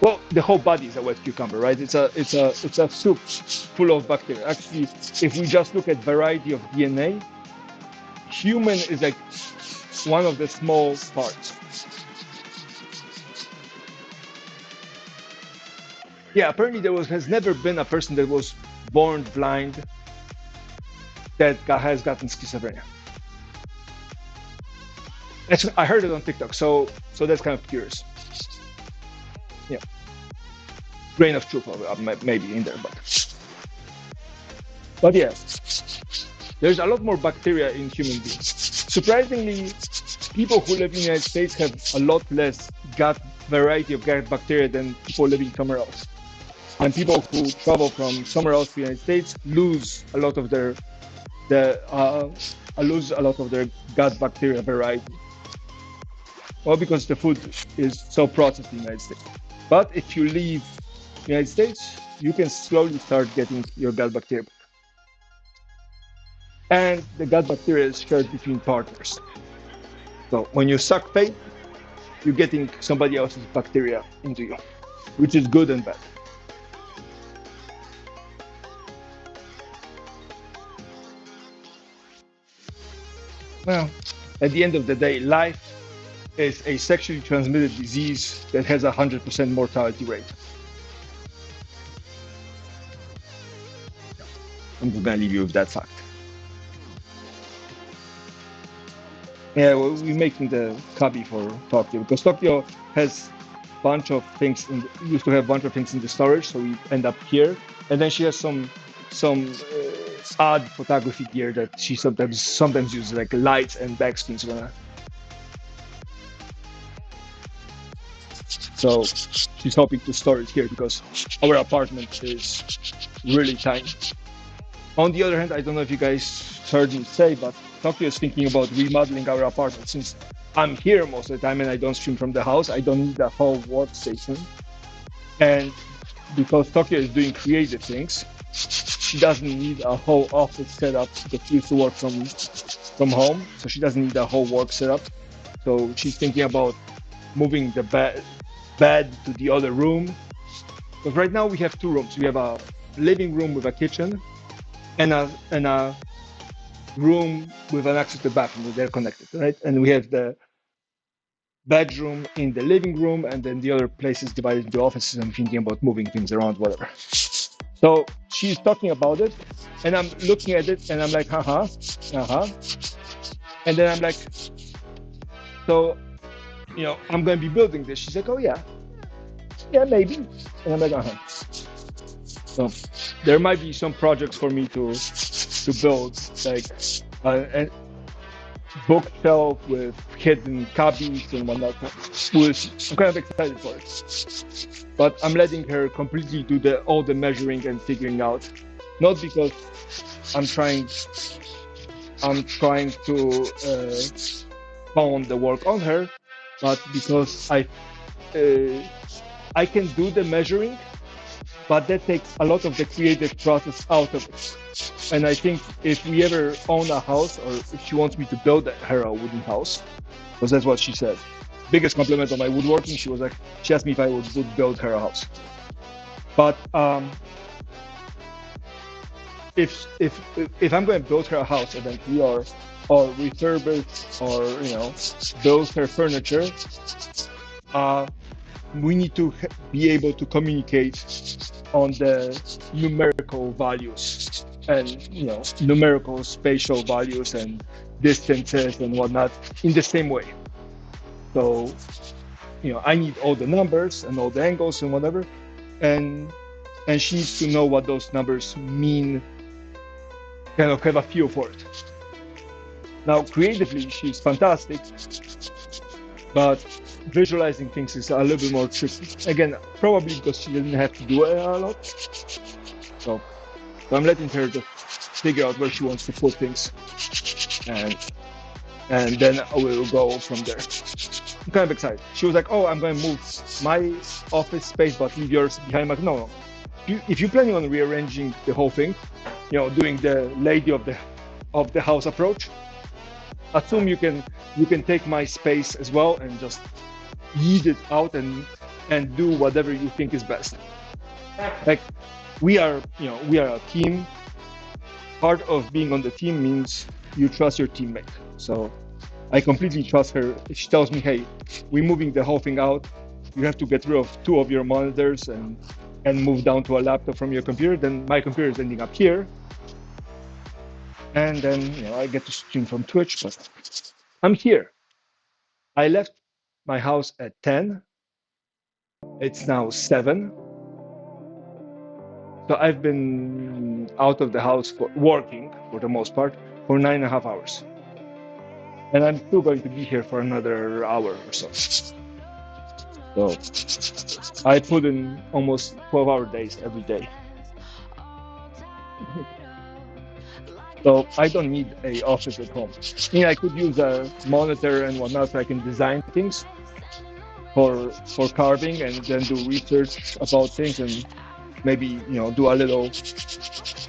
Well, the whole body is a wet cucumber, right? It's a soup full of bacteria. Actually, if we just look at variety of DNA, human is like one of the small parts. Yeah, apparently has never been a person that was born blind that has gotten schizophrenia. I heard it on TikTok, so that's kind of curious. Yeah, grain of truth maybe in there, but yeah, there's a lot more bacteria in human beings. Surprisingly, people who live in the United States have a lot less variety of gut bacteria than people living somewhere else. And people who travel from somewhere else to the United States lose a lot of their gut bacteria variety. Well, because the food is so processed in the United States. But if you leave the United States, you can slowly start getting your gut bacteria. And the gut bacteria is shared between partners. So when you suck paint, you're getting somebody else's bacteria into you, which is good and bad. Well, at the end of the day, life is a sexually transmitted disease that has 100% mortality rate. I'm just gonna leave you with that fact. Yeah, well, we're making the cubby for Tokyo because Tokyo has bunch of things used to have a bunch of things in the storage, so we end up here. And then she has some odd photography gear that she sometimes uses, like lights and back screens. So she's hoping to store it here because our apartment is really tiny. On the other hand, I don't know if you guys heard me say, but Tokyo is thinking about remodeling our apartment. Since I'm here most of the time and I don't stream from the house, I don't need a whole workstation. And because Tokyo is doing creative things, she doesn't need a whole office setup because she used to work from home, so she doesn't need a whole work setup. So she's thinking about moving the bed to the other room. Because right now we have two rooms. We have a living room with a kitchen and a room with an access to the bathroom. They're connected, right? And we have the bedroom in the living room, and then the other places divided into offices. I'm thinking about moving things around, whatever. So she's talking about it, and I'm looking at it, and I'm like, and then I'm like, so, I'm going to be building this. She's like, oh yeah, maybe. And I'm like, So there might be some projects for me to build, like a bookshelf with hidden copies and whatnot. I'm kind of excited for it. But I'm letting her completely do all the measuring and figuring out. Not because I'm trying to pawn the work on her, but because I can do the measuring, but that takes a lot of the creative process out of it. And I think if we ever own a house, or if she wants me to build her a wooden house, because that's what she said. Biggest compliment on my woodworking. She asked me if I would build her a house. But if I'm going to build her a house eventually, or refurbish, or build her furniture, we need to be able to communicate on the numerical values and numerical spatial values and distances and whatnot in the same way. So I need all the numbers and all the angles and whatever, and she needs to know what those numbers mean, kind of have a feel for it. Now, creatively, she's fantastic, but visualizing things is a little bit more tricky. Again, probably because she didn't have to do it a lot. So I'm letting her just figure out where she wants to put things, and then I will go from there. I'm kind of excited. She was like, "Oh, I'm going to move my office space, but leave yours behind." I'm like, no. If you're planning on rearranging the whole thing, doing the lady of the house approach, assume you can take my space as well and just yeet it out and do whatever you think is best. Like we are a team. Part of being on the team means you trust your teammate. So I completely trust her. If she tells me, "Hey, we're moving the whole thing out, you have to get rid of 2 of your monitors and move down to a laptop from your computer," then my computer is ending up here. And then I get to stream from Twitch, but I'm here. I left my house at 10. It's now 7. So I've been out of the house for working, for the most part, for 9.5 hours. And I'm still going to be here for another hour or so. So I put in almost 12-hour days every day. So I don't need an office at home. I could use a monitor and whatnot so I can design things for carving and then do research about things and maybe do a little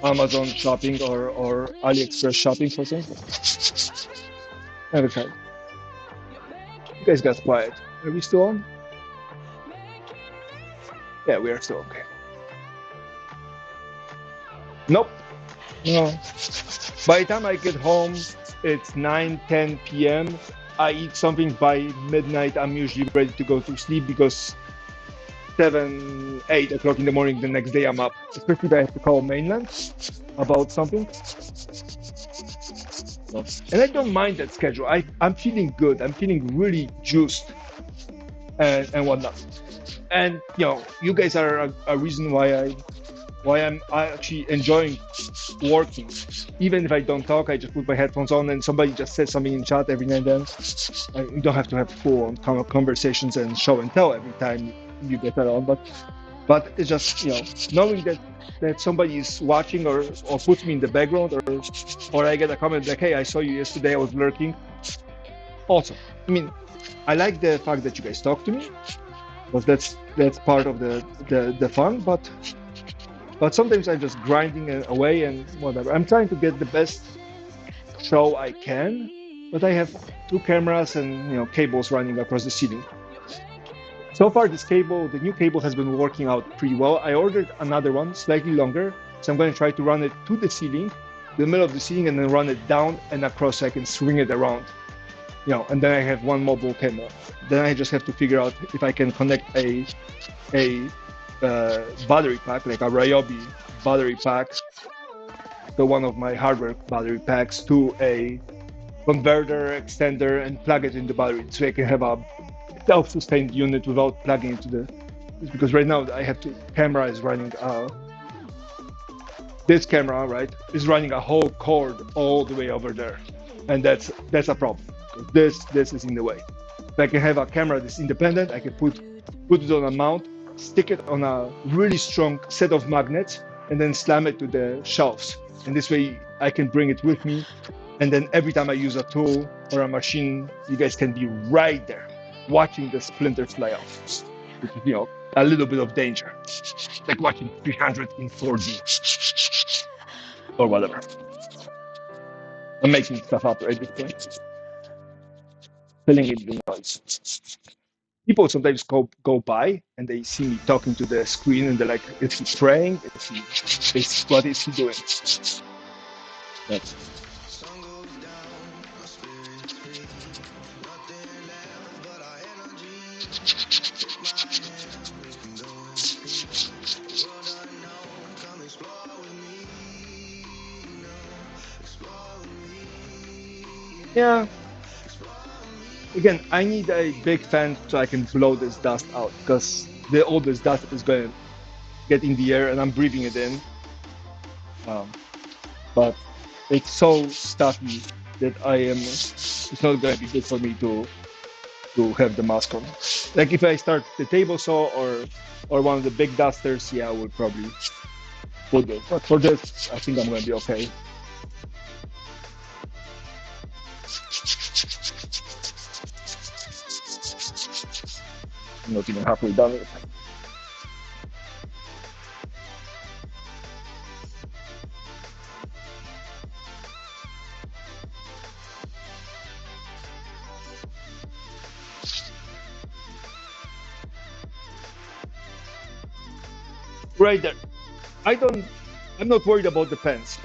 Amazon shopping or AliExpress shopping for things. I'm excited. You guys got quiet. Are we still on? Yeah, we are still okay. Nope. No. By the time I get home, it's 9-10 p.m. I eat something by midnight. I'm usually ready to go to sleep because 7-8 o'clock in the morning the next day I'm up, especially if I have to call mainland about something. And I don't mind that schedule. I'm feeling good. I'm feeling really juiced and whatnot. And you guys are a reason why I'm actually enjoying working. Even if I don't talk, I just put my headphones on and somebody just says something in chat every now and then. You don't have to have full-on conversations and show and tell every time you get that on, but it's just knowing that somebody is watching or puts me in the background or I get a comment like, "Hey, I saw you yesterday, I was lurking." Awesome. I like the fact that you guys talk to me, because that's part of the fun, but sometimes I'm just grinding away and whatever. I'm trying to get the best show I can, but I have 2 cameras and cables running across the ceiling. So far, the new cable has been working out pretty well. I ordered another one, slightly longer, so I'm going to try to run it to the ceiling, the middle of the ceiling, and then run it down and across so I can swing it around. And then I have 1 mobile camera. Then I just have to figure out if I can connect a battery pack, like a Ryobi battery pack, so one of my hardware battery packs, to a converter extender and plug it in the battery so I can have a self-sustained unit without plugging into because right now I have to, camera is running, this camera, right, is running a whole cord all the way over there. And that's a problem. This is in the way. If I can have a camera that's independent, I can put it on a mount, stick it on a really strong set of magnets, and then slam it to the shelves. And this way I can bring it with me. And then every time I use a tool or a machine, you guys can be right there watching the splinters fly off, which is, a little bit of danger. Like watching 300 in 4D or whatever. I'm making stuff up at this point. Filling in the noise. People sometimes go by and they see me talking to the screen and they're like, "Is he praying? What is he doing?" That's Yeah. Again, I need a big fan so I can blow this dust out because all this dust is going to get in the air and I'm breathing it in. But it's so stuffy that it's not going to be good for me to have the mask on. Like if I start the table saw or one of the big dusters, yeah, I would probably put it. But for this, I think I'm going to be okay. I'm not even halfway done with it. Right there. I'm not worried about the pens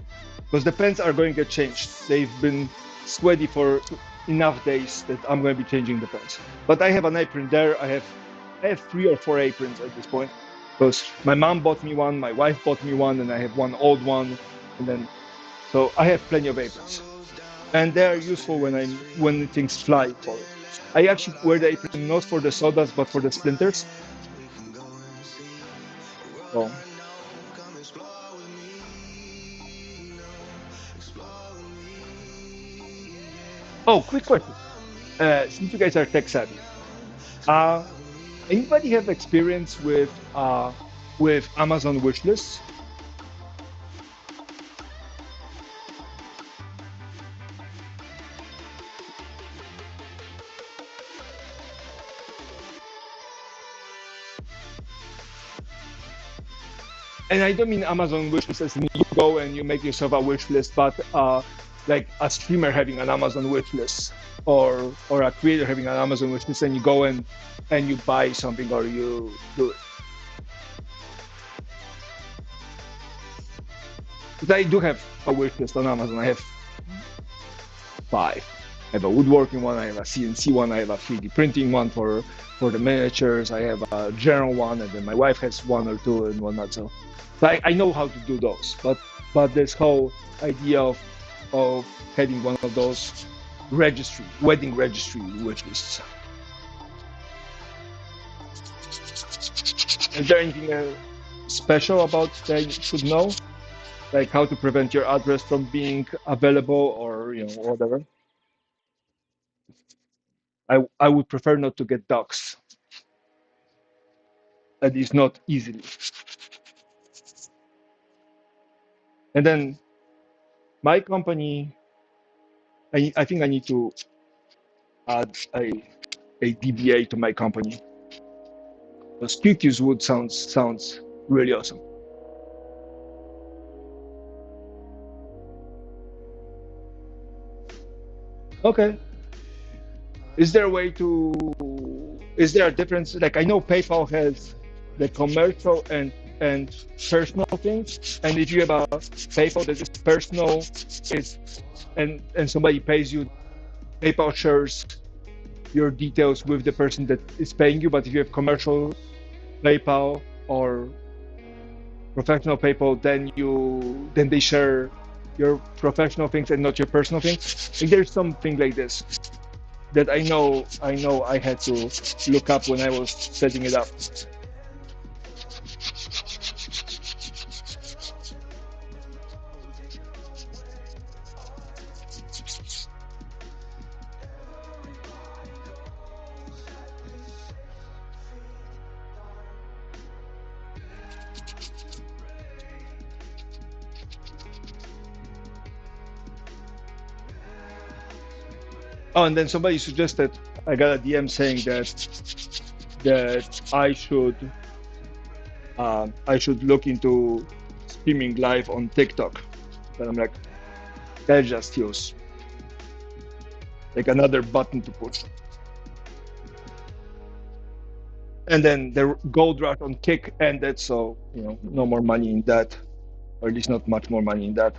because the pens are going to get changed. They've been sweaty for enough days that I'm going to be changing the pens. But I have an apron there. I have 3 or 4 aprons at this point because my mom bought me one, my wife bought me one, and I have one old one, and then so I have plenty of aprons, and they are useful when things fly for it. I actually wear the apron not for the sodas but for the splinters. So, oh, quick question. Since you guys are tech savvy, uh, anybody have experience with Amazon wish lists? And I don't mean Amazon wish list as in you go and you make yourself a wish list, but like a streamer having an Amazon wish list, or a creator having an Amazon wish list, and you go and you buy something or you do it. But I do have a wish list on Amazon. I have 5. I have a woodworking one, I have a CNC one, I have a 3D printing one for the miniatures, I have a general one, and then my wife has 1 or 2 and whatnot. So I know how to do those. But this whole idea of having one of those wedding registry wish lists. Is there anything special about that you should know? Like how to prevent your address from being available or whatever? I would prefer not to get doxxed, at least not easily. And then my company, I think I need to add a DBA to my company. Because QQ's wood sounds really awesome. Okay. Is there a way to? Is there a difference? Like I know PayPal has the commercial and personal things, and if you have a PayPal that is personal, is and somebody pays you, PayPal shares your details with the person that is paying you. But if you have commercial PayPal or professional PayPal, then they share your professional things and not your personal things. Like there's something like this that I know I had to look up when I was setting it up. Oh, and then somebody suggested I got a DM saying that I should look into streaming live on TikTok. And I'm like, that just feels like another button to push. And then the gold rush on Kick ended, so no more money in that, or at least not much more money in that.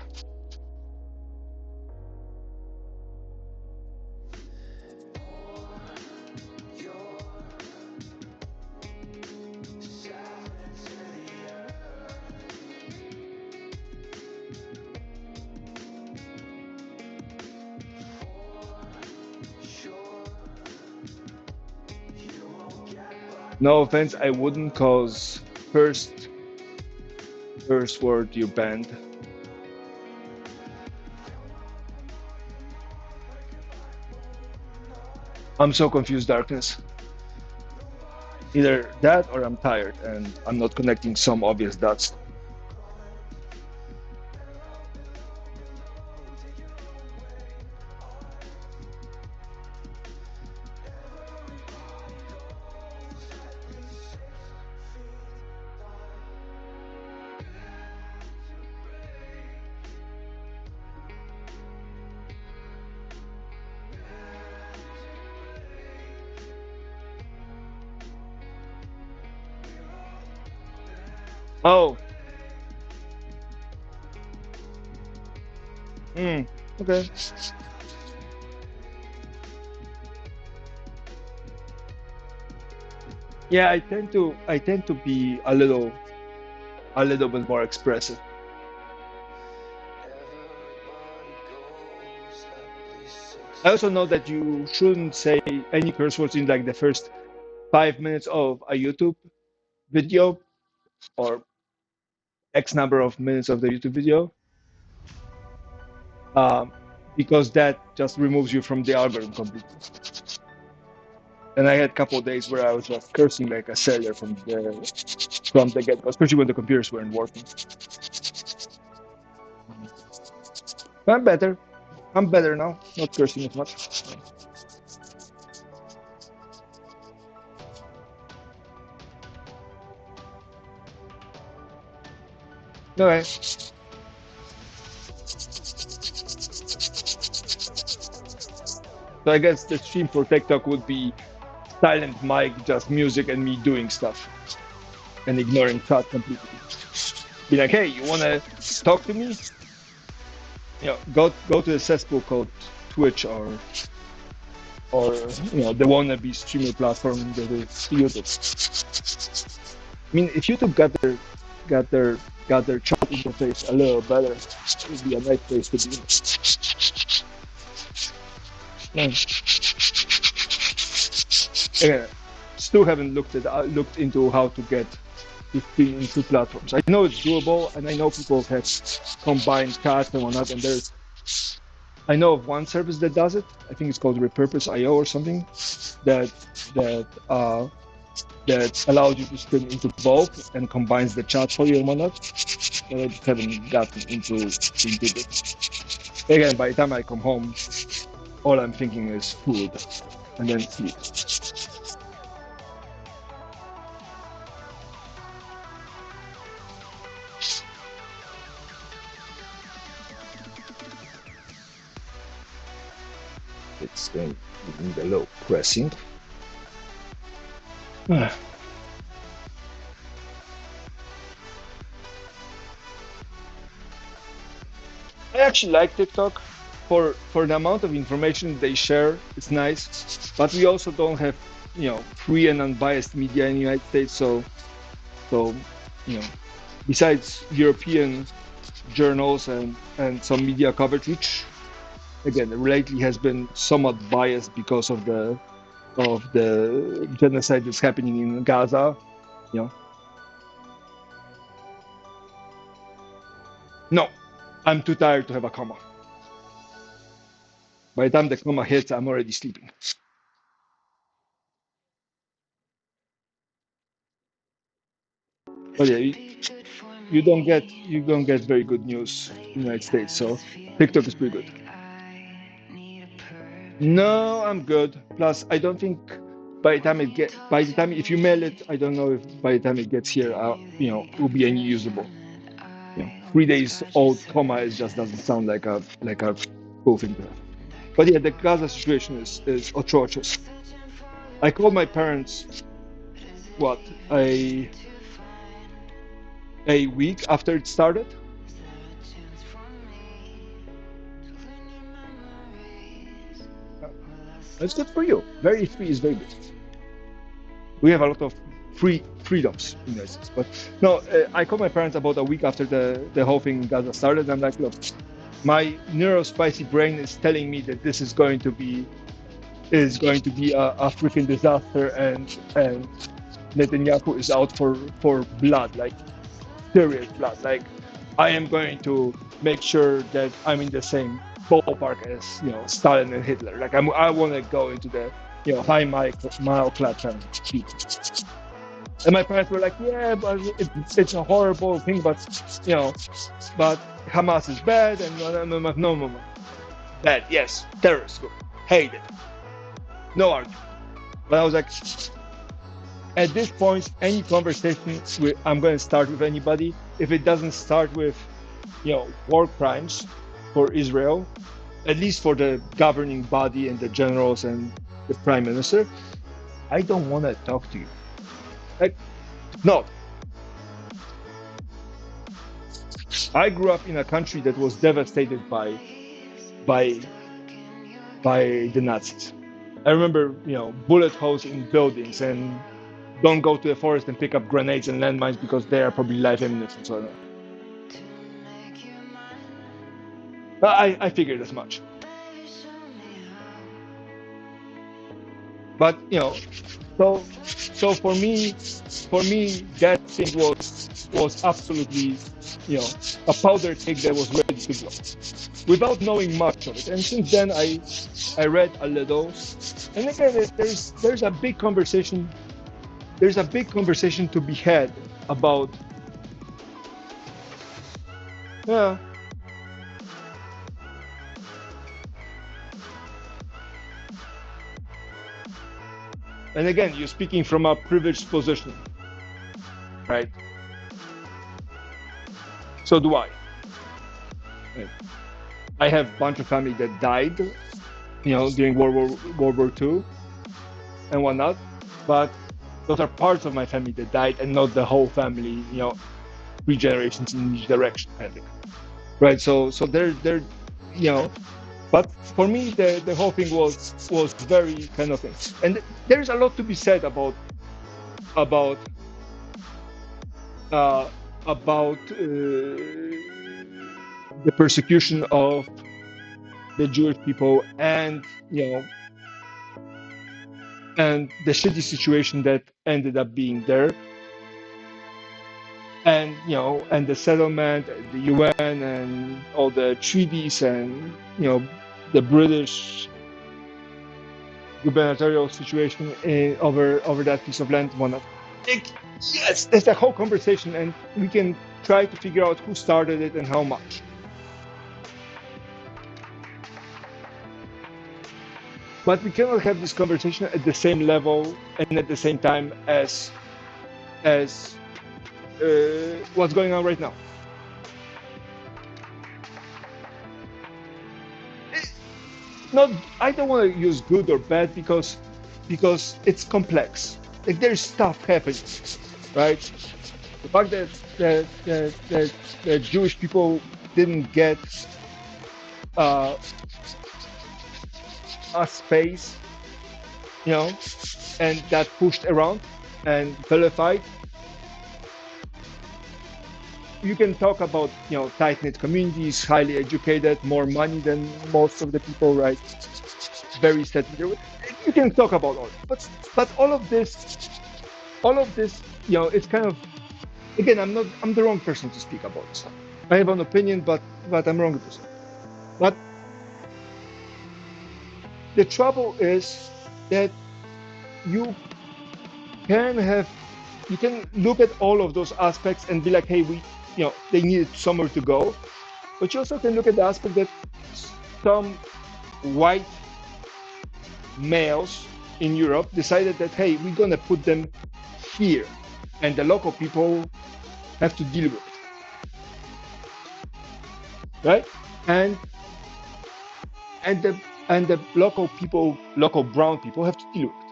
No offense, I wouldn't, cause first curse word you banned. I'm so confused, darkness. Either that or I'm tired and I'm not connecting some obvious dots. Oh, okay. Yeah, I tend to be a little bit more expressive. I also know that you shouldn't say any curse words in like the first 5 minutes of a YouTube video or X number of minutes of the YouTube video, um, because that just removes you from the algorithm completely. And I had a couple of days where I was just cursing like a sailor from the get-go, especially when the computers weren't working. But I'm better. I'm better now. Not cursing as much. Okay. So I guess the stream for TikTok would be silent mic, just music and me doing stuff and ignoring chat completely. Be like, hey, you wanna talk to me? Go to the cesspool called Twitch or the wannabe streamer platform that is YouTube. I mean, if YouTube got their got their chat interface a little better, it would be a nice place to be. Yeah. Again, still haven't looked into how to get this thing into platforms. I know it's doable, and I know people have combined chats and whatnot. And I know of one service that does it. I think it's called Repurpose.io or something that that uh, that allows you to stream into both and combines the chat for you and whatnot. But I just haven't gotten into it. Again, by the time I come home, all I'm thinking is food and then sleep. It's going to need a little pressing. I actually like TikTok for the amount of information they share. It's nice, but we also don't have free and unbiased media in the United States. So besides European journals and some media coverage, which again lately has been somewhat biased because of the genocide that's happening in Gaza. No, I'm too tired to have a comma. By the time the comma hits, I'm already sleeping. But yeah, you don't get very good news in the United States, so TikTok is pretty good. No, I'm good. Plus, I don't think by the time if you mail it, I don't know if by the time it gets here, it will be any usable. 3 days old comma is just doesn't sound like a cool thing to have. But yeah, the Gaza situation is atrocious. I called my parents what a week after it started. That's good for you. Very free is very good. We have a lot of freedoms in this. But no, I called my parents about a week after the whole thing in Gaza started. I'm like, look, my neurospicy brain is telling me that this is going to be a freaking disaster, and Netanyahu is out for blood, like serious blood. Like I am going to make sure that I'm in the same ballpark as Stalin and Hitler. Like I want to go into the high mile class family. And my parents were like, yeah, but it's a horrible thing, but but Hamas is bad, and no, bad, yes, terrorist group, hate it, no argument. But I was like, at this point, any conversation I'm going to start with anybody, if it doesn't start with, war crimes for Israel, at least for the governing body and the generals and the prime minister, I don't want to talk to you. Like, no. I grew up in a country that was devastated by the Nazis. I remember, bullet holes in buildings, and don't go to the forest and pick up grenades and landmines because they are probably life ammunition. So I figured as much. But so for me, that thing was absolutely, a powder keg that was ready to blow, without knowing much of it. And since then, I read a little, and again, there's a big conversation. There's a big conversation to be had about, yeah. And again, you're speaking from a privileged position, right? So do I. Right. I have a bunch of family that died, during World War II and whatnot, but those are parts of my family that died, and not the whole family. 3 generations in each direction, I think. Right. So they're. But for me, the whole thing was very kind of thing, and there's a lot to be said about uh, the persecution of the Jewish people, and and the shitty situation that ended up being there, and and the settlement, the UN, and all the treaties, and the British gubernatorial situation over that piece of land. Yes, there's a whole conversation, and we can try to figure out who started it and how much. But we cannot have this conversation at the same level and at the same time as what's going on right now. Not, I don't want to use good or bad because it's complex. Like there's stuff happening, right? The fact that the Jewish people didn't get a space, and that pushed around and vilified. You can talk about tight-knit communities, highly educated, more money than most of the people, right? Very settled. You can talk about all, but all of this, it's kind of, again, I'm the wrong person to speak about this. I have an opinion, but I'm wrong person. But the trouble is that you can look at all of those aspects and be like, hey, they needed somewhere to go. But you also can look at the aspect that some white males in Europe decided that, hey, we're going to put them here, and the local people have to deal with it. Right? And the local brown people have to deal with it.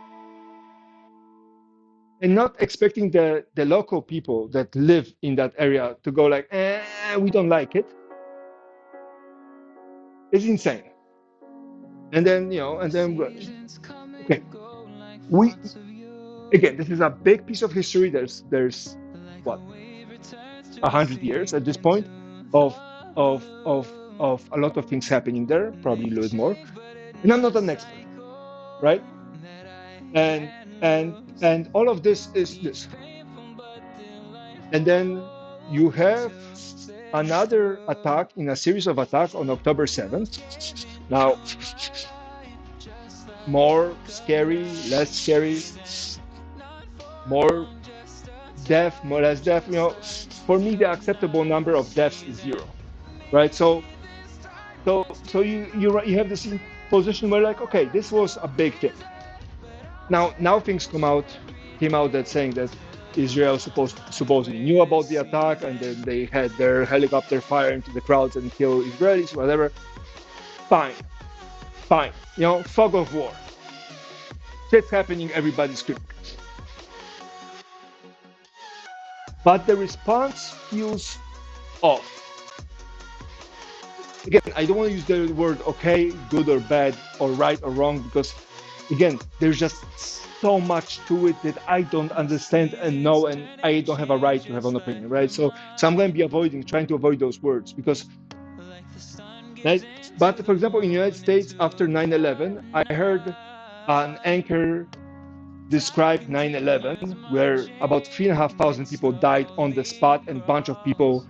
And not expecting the local people that live in that area to go like, we don't like it. It's insane. And then, okay, again, this is a big piece of history. There's what, 100 years at this point of a lot of things happening there, probably a little bit more. And I'm not an expert, right? And and all of this is this. And then you have another attack in a series of attacks on October 7th. Now, more scary, less scary, more death, more less death. For me, the acceptable number of deaths is 0, right? So you have this position where like, okay, this was a big thing. Now things came out that saying that Israel supposedly knew about the attack, and then they had their helicopter fire into the crowds and kill Israelis, whatever. Fine. Fog of war. Shit's happening, everybody's screaming. But the response feels off. Again, I don't want to use the word okay, good or bad, or right or wrong, because again, there's just so much to it that I don't understand and know, and I don't have a right to have an opinion, right? So I'm going to be trying to avoid those words, because right? But for example, in the United States after 9/11, I heard an anchor describe 9/11, where about 3,500 people died on the spot, and bunch of people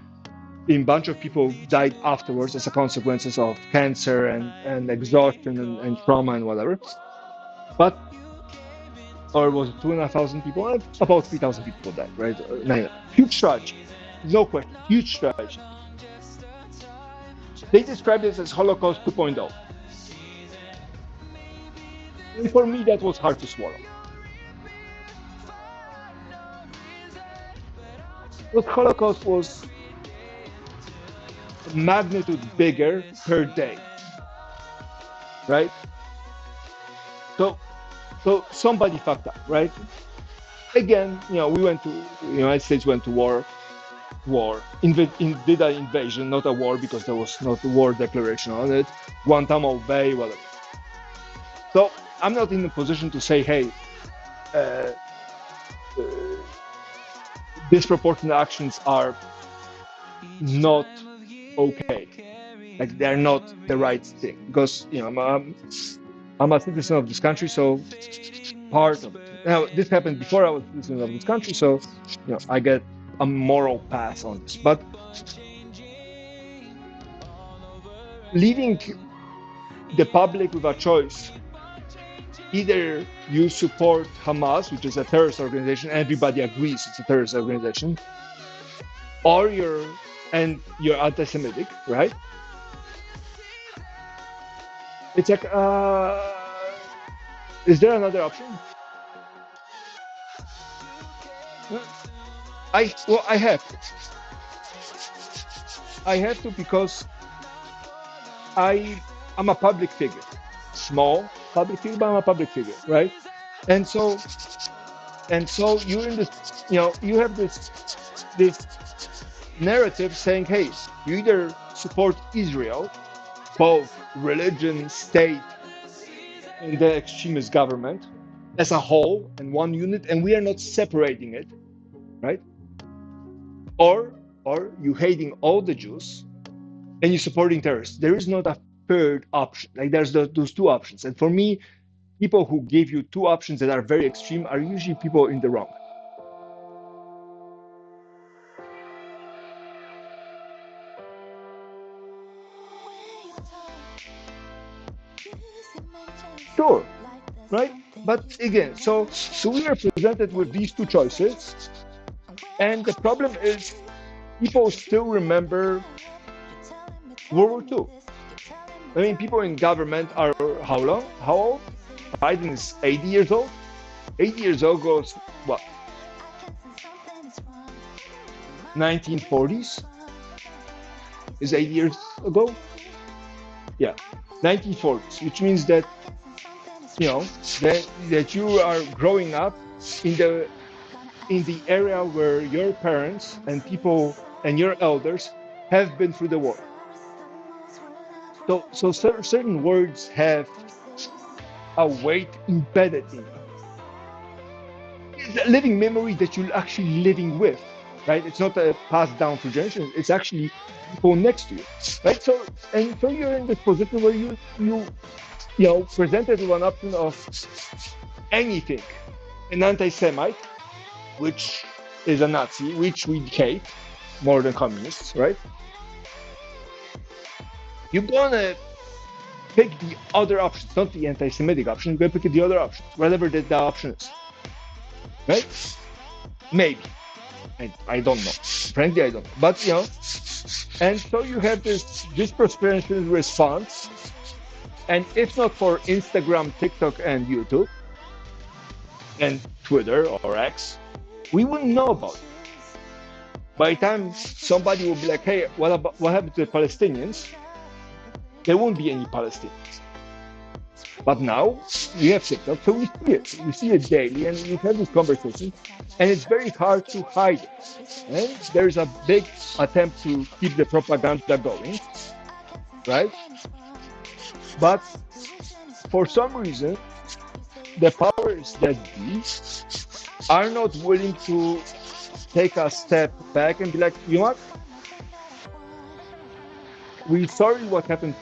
died afterwards as a consequences of cancer and exhaustion and trauma and whatever. But or was it 2,500 people? About 3,000 people died, right? Huge tragedy, no question, huge tragedy. They described it as Holocaust 2.0. And for me, that was hard to swallow. The Holocaust was magnitude bigger per day, right? So somebody fucked up, right? Again, we went to the United States went to war, did an invasion, not a war, because there was not a war declaration on it. Guantanamo Bay, whatever. So I'm not in a position to say, hey, disproportionate actions are not okay, like they're not the right thing, because I'm a citizen of this country, so part of it. Now, this happened before I was a citizen of this country, so I get a moral pass on this. But leaving the public with a choice: either you support Hamas, which is a terrorist organization, everybody agrees it's a terrorist organization, or you're anti-Semitic, right? It's like, is there another option? I have to, because I'm a public figure, small public figure, but I'm a public figure, right? And so you're in this, you have this narrative saying, hey, you either support Israel, both religion, state, and the extremist government as a whole and one unit, and we are not separating it, right? Or you hating all the Jews and you supporting terrorists. There is not a third option. Like, there's those two options. And for me, people who give you two options that are very extreme are usually people in the wrong. Sure, right? But again, so we are presented with these two choices, and the problem is people still remember World War II. I mean, people in government are how old? Biden is 80 years old. 80 years old goes what? 1940s is 80 years ago. Yeah, 1940s, which means that that you are growing up in the area where your parents and people and your elders have been through the war. So certain words have a weight embedded in you. It's a living memory that you're actually living with, right? It's not a passed down through generations. It's actually people next to you, right? So you're in this position where you presented with an option of anything, an anti-Semite, which is a Nazi, which we hate more than communists, right? You're gonna pick the other options, not the anti-Semitic option. You're gonna pick the other option, whatever that option is, right? Maybe. I don't know. Frankly, I don't know. But and so you have this disproportionate response. And if not for Instagram, TikTok, and YouTube, and Twitter or X, we wouldn't know about it. By the time somebody will be like, "Hey, what happened to the Palestinians?" There won't be any Palestinians. But now we have TikTok, so we see it. We see it daily, and we have this conversation, and it's very hard to hide it. And there's a big attempt to keep the propaganda going, right? But for some reason, the powers that be are not willing to take a step back and be like, you know what? We're sorry what happened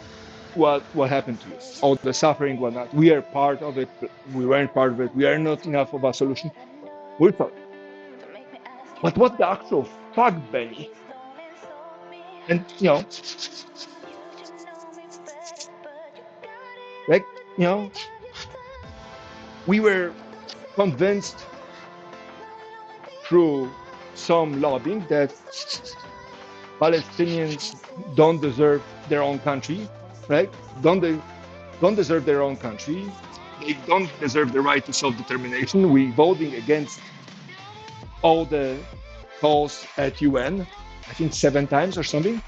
to you, all the suffering, whatnot. We are part of it. We weren't part of it. We are not enough of a solution. We're sorry. But what the actual fuck, Benny? And like we were convinced through some lobbying that Palestinians don't deserve their own country, right? Don't deserve their own country. They don't deserve the right to self-determination. We voting against all the calls at UN, I think 7 times or something.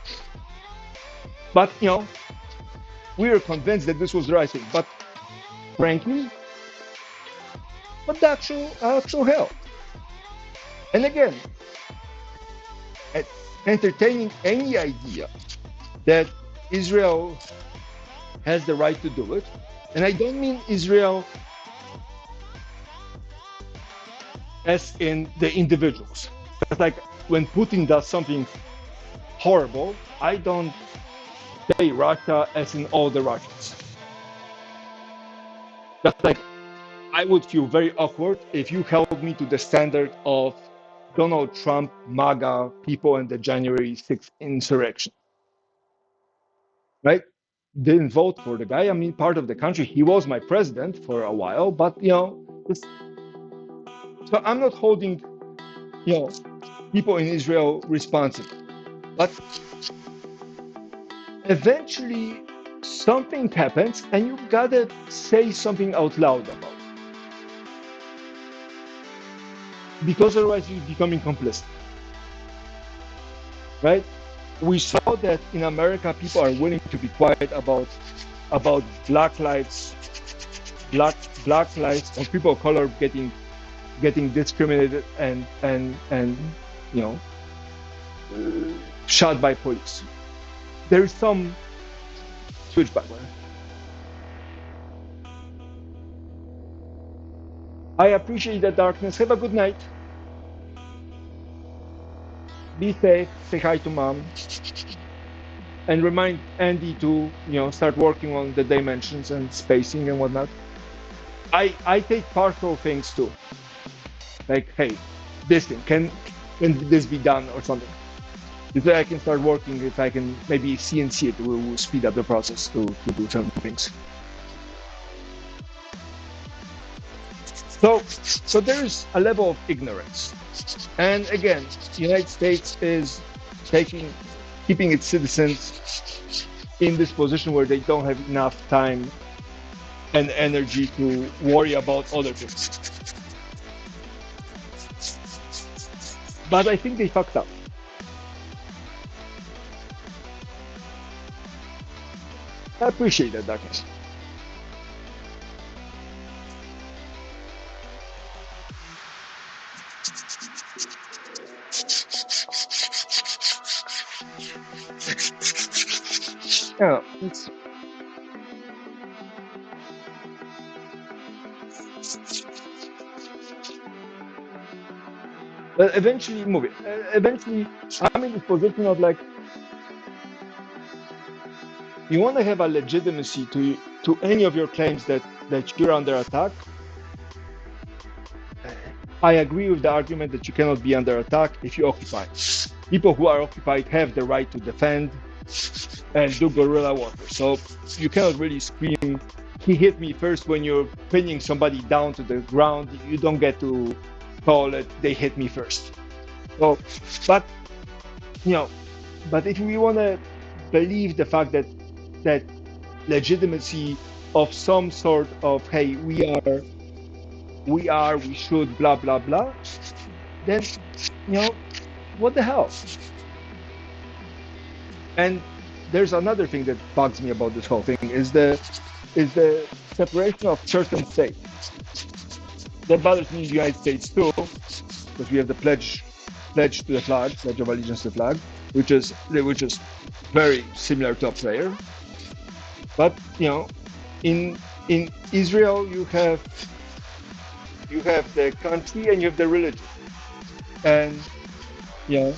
But we were convinced that this was the right thing. But frankly, what the actual hell? And again, entertaining any idea that Israel has the right to do it, and I don't mean Israel as in the individuals. But like when Putin does something horrible, I don't say Russia as in all the Russians. That's like, I would feel very awkward if you held me to the standard of Donald Trump, MAGA people, and the January 6th insurrection. Right? Didn't vote for the guy. I mean, part of the country. He was my president for a while, but so I'm not holding people in Israel responsible. But eventually something happens and you gotta say something out loud about it. Because otherwise you're becoming complicit. Right? We saw that in America people are willing to be quiet about black lives and people of color getting discriminated and shot by police. There is some switch back. I appreciate the darkness. Have a good night. Be safe. Say hi to mom. And remind Andy to start working on the dimensions and spacing and whatnot. I take partial things too. Like, hey, this thing, can this be done or something? If I can start working, if I can maybe CNC it, will speed up the process to do certain things. So there is a level of ignorance. And again, the United States is keeping its citizens in this position where they don't have enough time and energy to worry about other things. But I think they fucked up. I appreciate that darkness. Yeah, but eventually, eventually, I'm in this position of like, you want to have a legitimacy to any of your claims that you're under attack. I agree with the argument that you cannot be under attack if you occupy. People who are occupied have the right to defend and do guerrilla warfare. So you cannot really scream, he hit me first when you're pinning somebody down to the ground. You don't get to call it, they hit me first. So, but, you know, but if we want to believe the fact that legitimacy of some sort of, hey, we should, blah, blah, blah, then, you know, what the hell? And there's another thing that bugs me about this whole thing is the separation of church and state. That bothers me in the United States too, because we have the pledge to the flag, pledge of allegiance to the flag, which is very similar to a prayer. But you know, in Israel you have the country and you have the religion, and you know,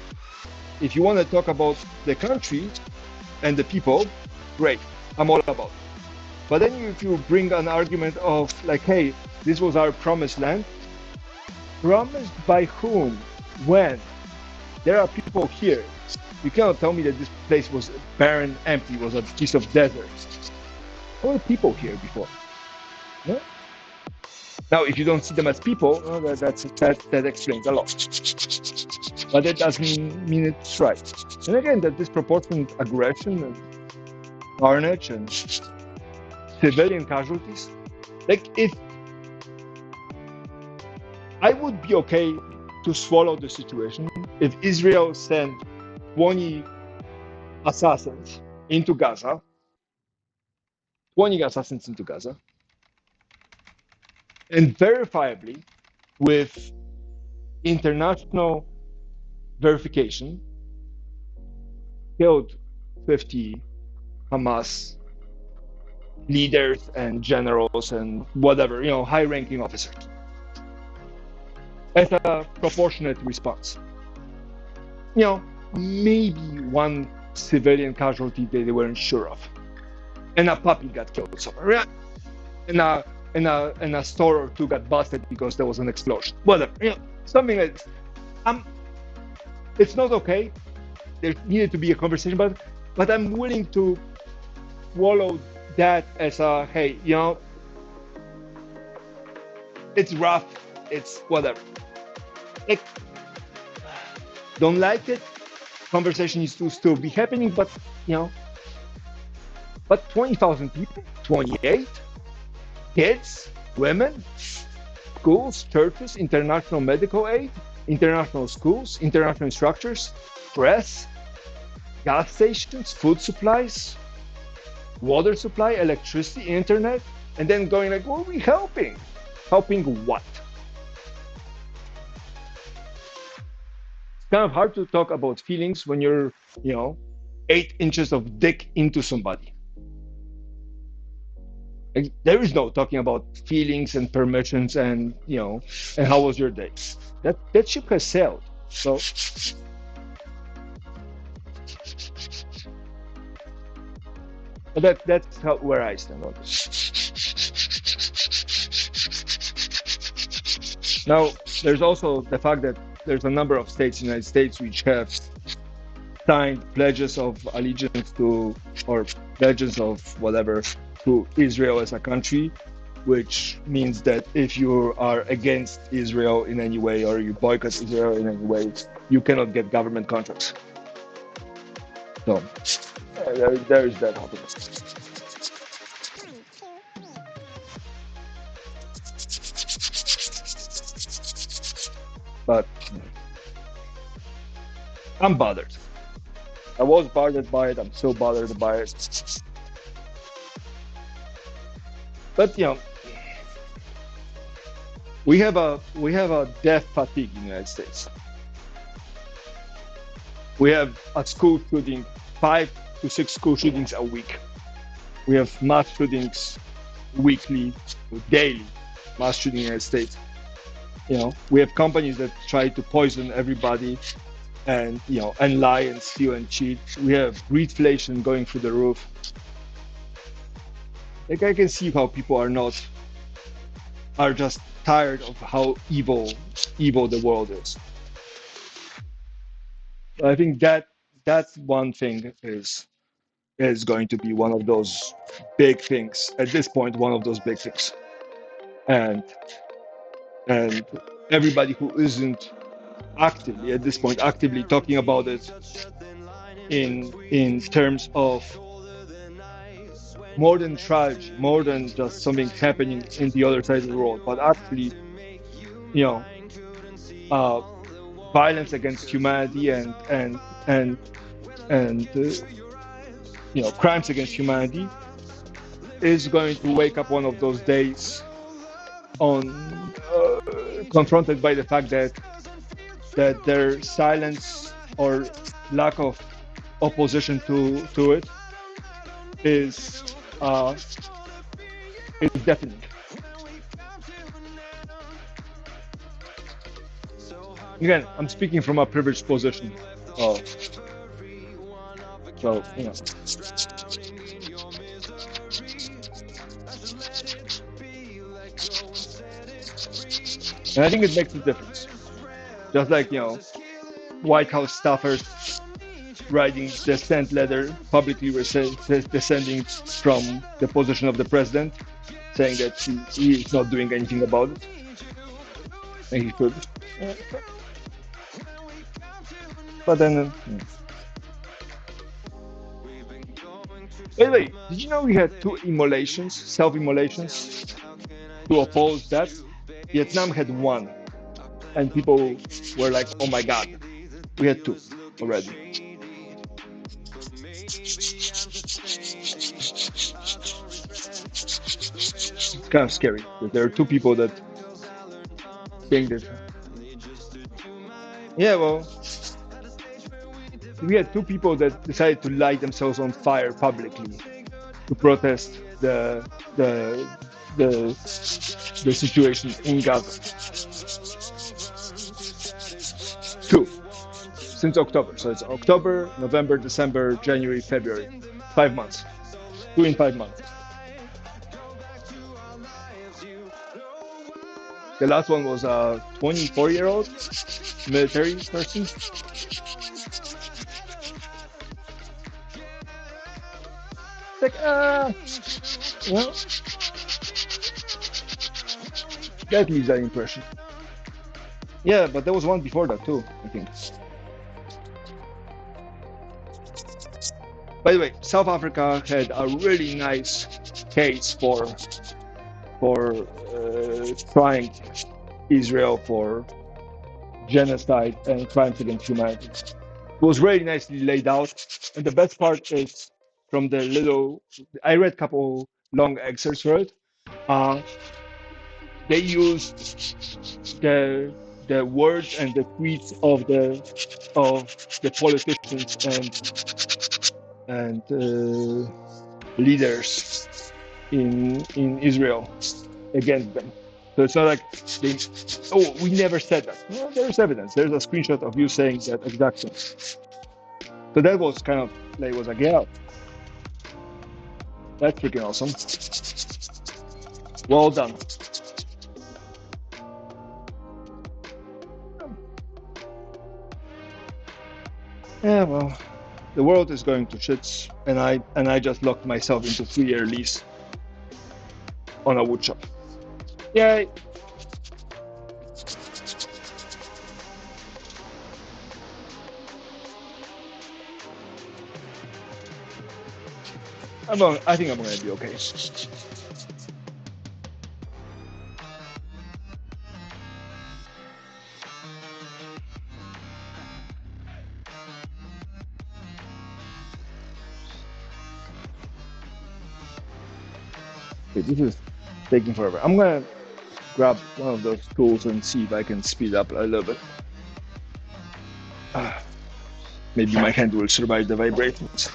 if you want to talk about the country and the people, great, I'm all about it. But then if you bring an argument of like, hey, this was our promised land, promised by whom? When? There are people here. You cannot tell me that this place was barren, empty, was a piece of desert. There were people here before. No? Now, if you don't see them as people, well, that explains a lot. But that doesn't mean it's right. And again, that disproportionate aggression and carnage and civilian casualties. Like, if I would be okay to swallow the situation if Israel sent 20 assassins into Gaza, and verifiably, with international verification, killed 50 Hamas leaders and generals and whatever, you know, high-ranking officers, as a proportionate response. You know, maybe one civilian casualty they weren't sure of, and a puppy got killed somewhere, and a store or two got busted because there was an explosion. Whatever, you know, something like this. It's not okay. There needed to be a conversation about it, but I'm willing to swallow that as a, hey, you know, it's rough, it's whatever. Like, don't like it. Conversation needs to still be happening, but you know, but 20,000 people, 28 kids, women, schools, churches, international medical aid, international schools, international structures, press, gas stations, food supplies, water supply, electricity, internet, and then going like, what are we helping? Helping what? It's kind of hard to talk about feelings when you're, you know, 8 inches of dick into somebody. Like, there is no talking about feelings and permissions and, you know, and how was your day? That ship has sailed. So but that's where I stand on this. Now, there's also the fact that there's a number of states in the United States which have signed pledges of allegiance to, or pledges of whatever, to Israel as a country, which means that if you are against Israel in any way or you boycott Israel in any way, you cannot get government contracts. So there is that happening. But I'm bothered. I was bothered by it. I'm still bothered by it. But you know, we have a death fatigue in the United States. We have a school shooting, 5 to 6 school shootings a week. We have mass shootings weekly, daily, mass shooting in the United States. You know, we have companies that try to poison everybody, and you know, and lie and steal and cheat. We have greedflation going through the roof. Like, I can see how people are not are just tired of how evil the world is. I think that one thing is going to be one of those big things at this point, one of those big things, and and everybody who isn't actively at this point actively talking about it in terms of more than tragedy, more than just something happening in the other side of the world, but actually, you know, uh, violence against humanity and crimes against humanity is going to wake up one of those days on confronted by the fact that their silence or lack of opposition to it is deafening. Again, I'm speaking from a privileged position, so and I think it makes a difference. Just like White House staffers writing dissent letter, publicly descending from the position of the president, saying that he is not doing anything about it, and he could. But then, by the way, did you know we had two immolations, self-immolations, to oppose that? Vietnam had one, and people were like, "Oh my God, we had two already." It's kind of scary that there are two people that think that. Yeah, well, we had two people that decided to light themselves on fire publicly to protest the situation in Gaza. Two since October, so it's October, November, December, January, February, 5 months. Two in 5 months. The last one was a 24-year-old military person. Like, well, that leaves that impression. Yeah, but there was one before that too, I think. By the way, South Africa had a really nice case for trying Israel for genocide and crimes against humanity. It was really nicely laid out, and the best part is from the little. I read a couple long excerpts for it. They used the words and the tweets of the politicians and leaders in Israel against them. So it's not like they, oh, we never said that. No, there's evidence. There's a screenshot of you saying that exact thing. So that was kind of like, was like, yeah, that's freaking awesome. Well done. Yeah, well, the world is going to shits, and I just locked myself into 3-year lease on a wood shop. Yay! I think I'm going to be okay. Okay, this is taking forever. I'm going to grab one of those tools and see if I can speed up a little bit. Maybe my hand will survive the vibrations.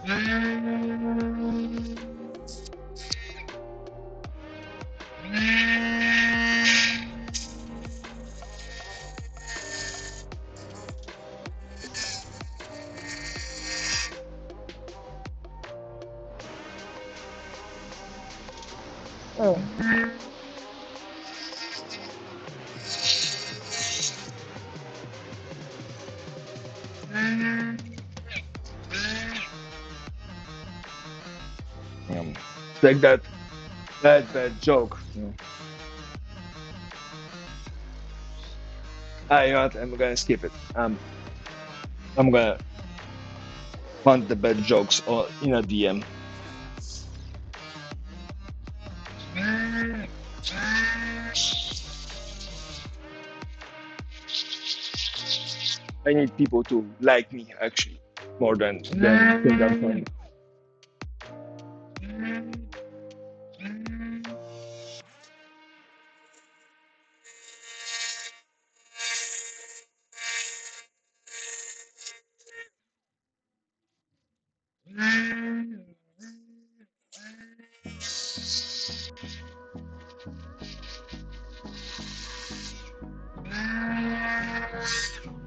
Oh. It's like that bad joke. You know. You know what? I'm gonna skip it. I'm gonna punt the bad jokes or in a DM. I need people to like me actually more than think I'm funny.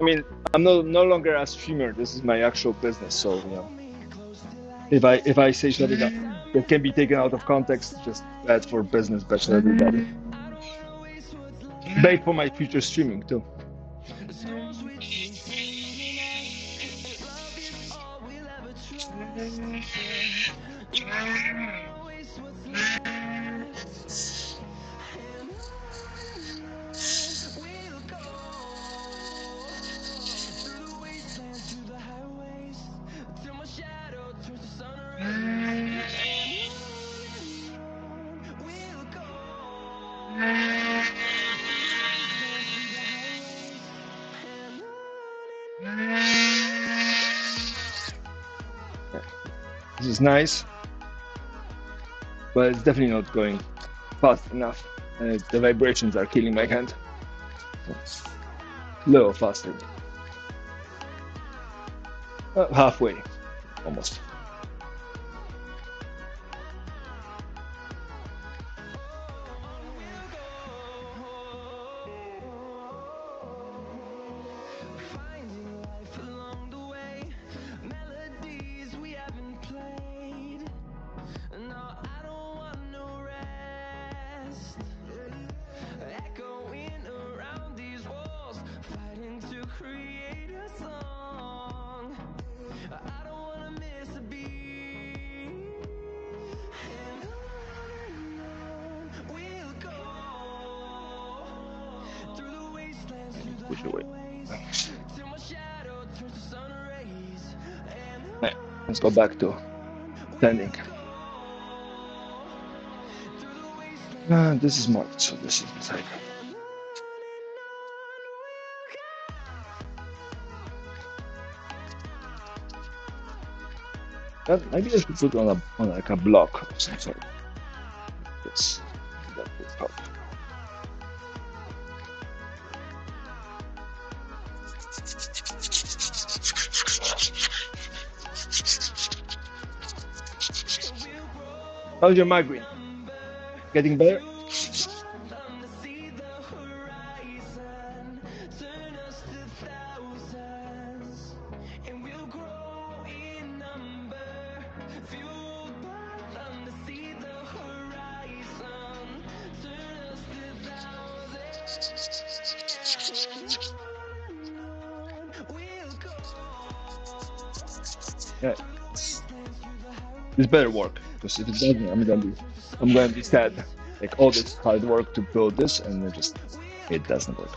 I mean, I'm no longer a streamer. This is my actual business. So you know, if I say something that can be taken out of context, just bad for business, bad for everybody. Bad for my future streaming too. This is nice, but it's definitely not going fast enough. The vibrations are killing my hand. A little faster. Halfway, almost. Finding life along the way, melodies we haven't played. No, I don't want no rest. Echoing around these walls, fighting to create a song. I don't wanna miss a beat. And on we'll go through the wastelands, through the Push away. highways, till my shadow turns to sun rays. And Right, let's go back to standing. This is marked, so this is inside. Maybe I should put on like a block or something. This that would help. How's your migraine? Getting better? Yeah, this better work because if it doesn't, I'm gonna be sad. Like all this hard work to build this, and it doesn't work.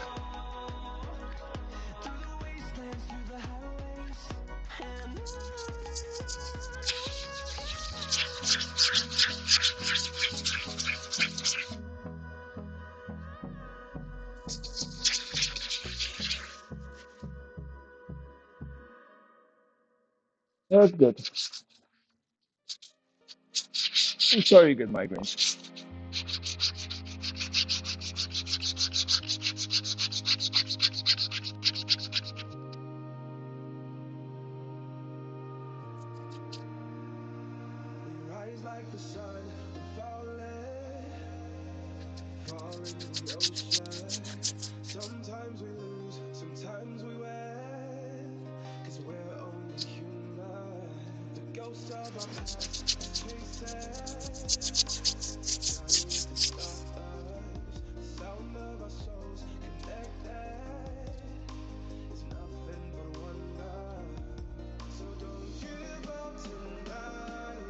That's good. I'm sorry you get migraines. the sun, we're falling in the ocean. Sometimes we lose, sometimes we win, 'cause we're only human. The ghost of our past is chasing, trying to stop us. The sound of our souls connected is nothing but wonder. So don't give up tonight.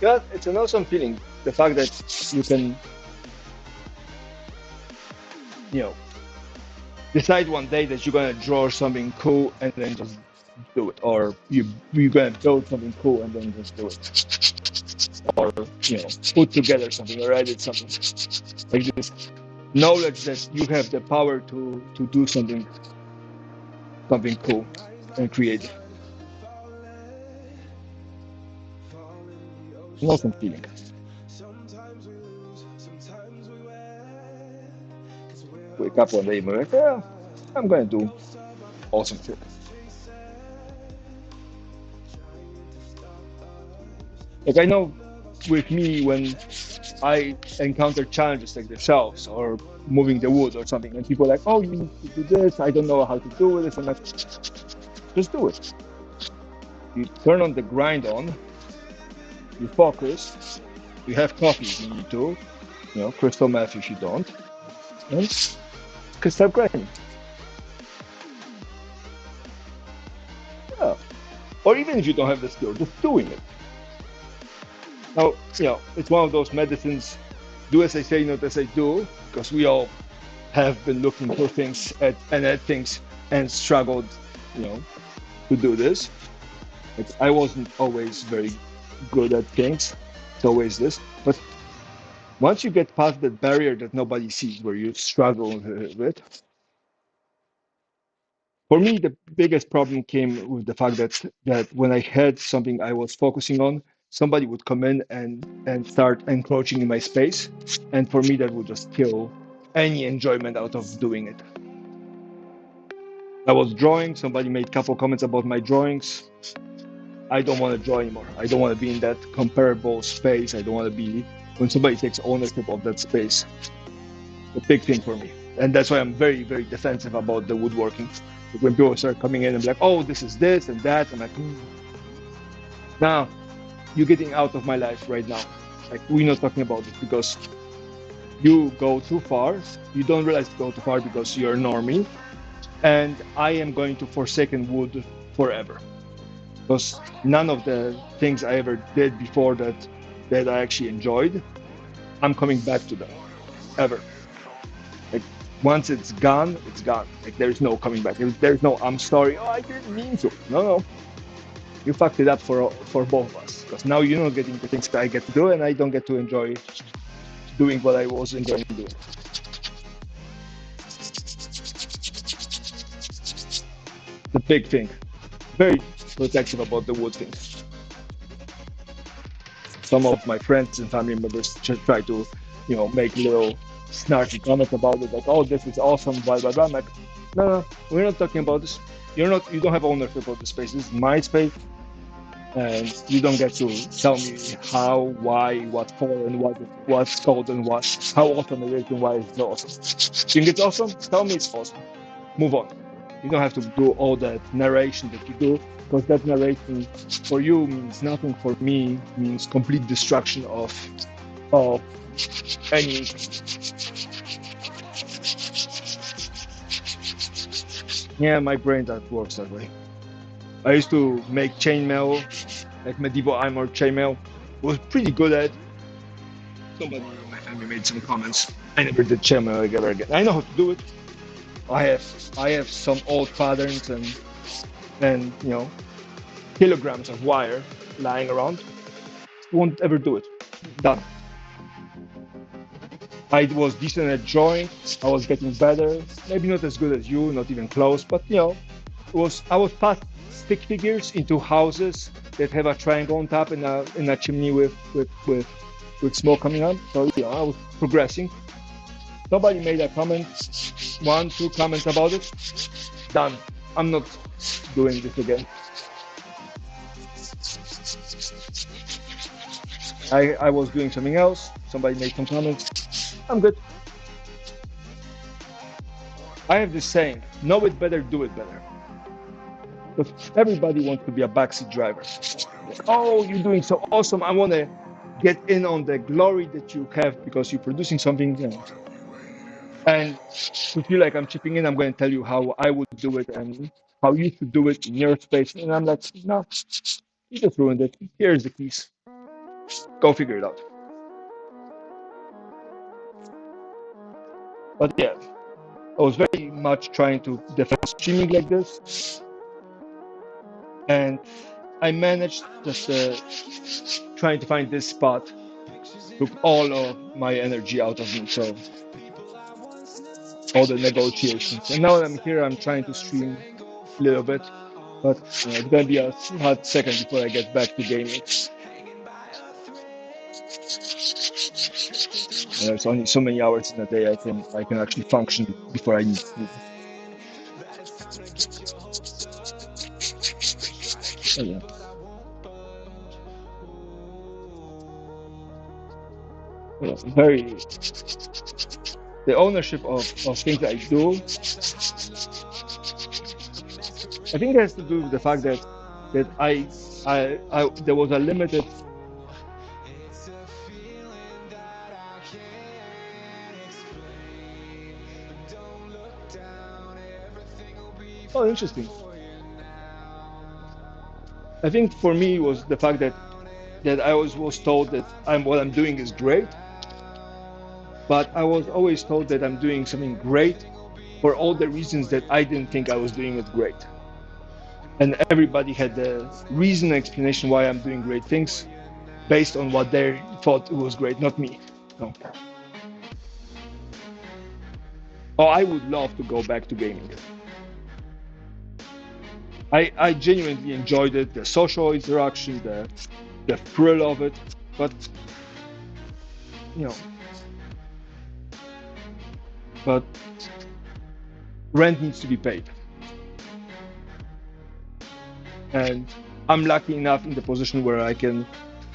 Yeah, it's an awesome feeling. The fact that you can, you know, decide one day that you're gonna draw something cool and then just do it, or you're gonna build something cool and then just do it, or put together something or edit something like this. Knowledge that you have the power to do something cool and creative. An awesome feeling. Sometimes we lose, sometimes we win, 'cause we're Wake up one day and be like, yeah, I'm gonna do awesome shit. Like I know with me when I encounter challenges like the shelves or moving the wood or something, and people are like, oh, you need to do this. I don't know how to do this. I'm like, just do it. You turn on the grind on. You focus. You have coffee if you need to. Crystal meth if you don't. And you can start grinding. Yeah. Or even if you don't have the skill, just doing it. Now, it's one of those medicines. Do as I say, not as I do, because we all have been looking for things and at things and struggled, to do this. I wasn't always very good at things. It's always this. But once you get past that barrier that nobody sees, where you struggle with, for me, the biggest problem came with the fact that when I had something I was focusing on, somebody would come in and start encroaching in my space, and for me, that would just kill any enjoyment out of doing it. I was drawing. Somebody made a couple comments about my drawings. I don't want to draw anymore. I don't want to be in that comparable space. I don't want to be when somebody takes ownership of that space. A big thing for me, and that's why I'm very, very defensive about the woodworking. When people start coming in and be like, "Oh, this is this and that," I'm like, "Nah, you're getting out of my life right now. Like, we're not talking about this because you go too far. You don't realize you go too far because you're a normie, and I am going to forsaken wood forever because none of the things I ever did before that I actually enjoyed, I'm coming back to them ever. Like, once it's gone, it's gone. Like, there's no coming back. There's no I'm sorry. Oh, I didn't mean to. No, you fucked it up for both of us because now you're not getting the things that I get to do, and I don't get to enjoy doing what I was enjoying doing. The big thing. Very protective about the wood thing. Some of my friends and family members just try to, make little snarky comments about it, like, "Oh, this is awesome," blah blah blah. I'm like, no, we're not talking about this. You don't have ownership of the space. This is my space, and you don't get to tell me how, why, what for, and what's called and how awesome it is and why it's so awesome. Think it's awesome? Tell me it's awesome. Move on. You don't have to do all that narration that you do, because that narration for you means nothing. For me, means complete destruction of any. Yeah, my brain that works that way. I used to make chainmail, like medieval armor chainmail. Was pretty good at. Somebody in my family made some comments. I never did chainmail ever again. I know how to do it. I have some old patterns and kilograms of wire lying around. Won't ever do it. Done. I was decent at drawing. I was getting better. Maybe not as good as you, not even close, but I was past stick figures into houses that have a triangle on top and a chimney with smoke coming out. So I was progressing. Nobody made a comment, one, two comments about it. Done. I'm not doing this again. I was doing something else. Somebody made some comments. I'm good. I have this saying: know it better, do it better. But everybody wants to be a backseat driver. Oh, you're doing so awesome. I want to get in on the glory that you have because you're producing something. And to feel like I'm chipping in, I'm going to tell you how I would do it and how you should do it in your space. And I'm like, no, you just ruined it. Here's the keys. Go figure it out. But yeah, I was very much trying to defend streaming like this. And I managed just trying to find this spot took all of my energy out of me. So all the negotiations. And now that I'm here, I'm trying to stream a little bit. But it's gonna be a hot second before I get back to gaming. There's only so many hours in a day I can actually function before I need sleep. So, yeah. Very the ownership of things I do. I think it has to do with the fact that I there was a limited. Oh, interesting. I think for me it was the fact that I was told that what I'm doing is great, but I was always told that I'm doing something great for all the reasons that I didn't think I was doing it great. And everybody had the reason and explanation why I'm doing great things based on what they thought was great, not me. No. Oh, I would love to go back to gaming. I genuinely enjoyed it, the social interaction, the thrill of it, but you know, but rent needs to be paid. And I'm lucky enough in the position where I can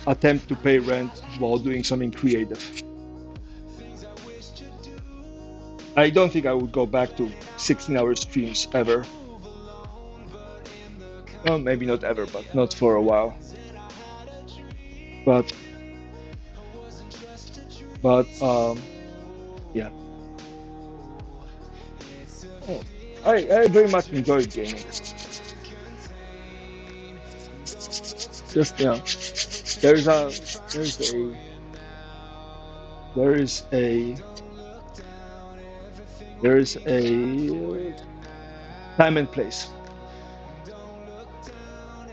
attempt to pay rent while doing something creative. I don't think I would go back to 16-hour streams ever. Well, maybe not ever, but not for a while. But yeah. Oh, I very much enjoyed gaming. Just there's a there is a there is a time and place.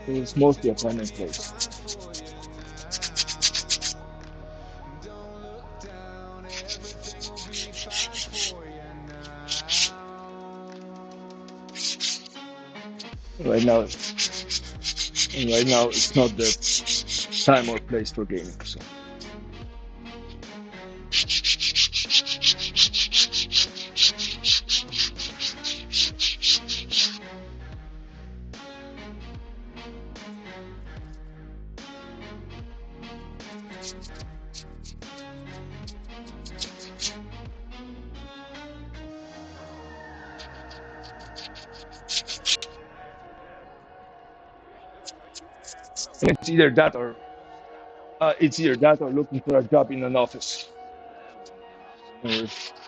It's mostly a time and place. Right now, it's not the time or place for gaming. So. It's either that or looking for a job in an office.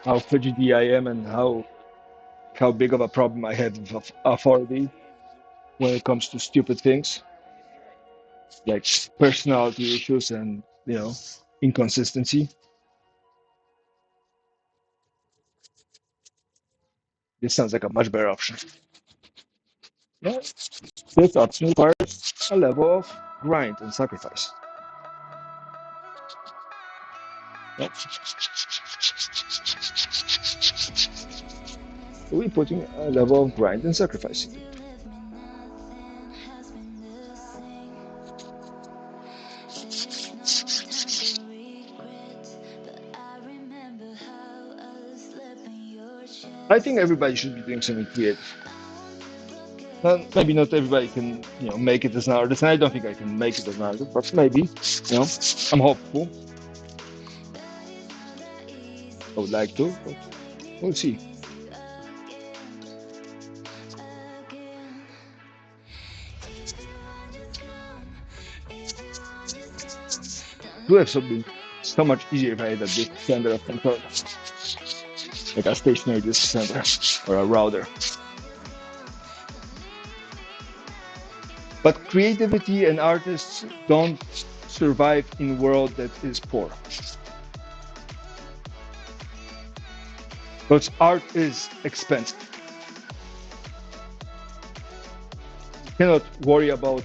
How fidgety I am and how big of a problem I have with authority when it comes to stupid things like personality issues and inconsistency. This sounds like a much better option. Yeah, this option requires a level of grind and sacrifice. Yep. We're putting a level of grind and sacrifice. I think everybody should be doing something creative. Maybe not everybody can, make it as an artist. And I don't think I can make it as an artist, but maybe, I'm hopeful. I would like to, but we'll see. It would have been so much easier if I had a disk center of control, like a stationary disk center or a router. But creativity and artists don't survive in a world that is poor. Because art is expensive. You cannot worry about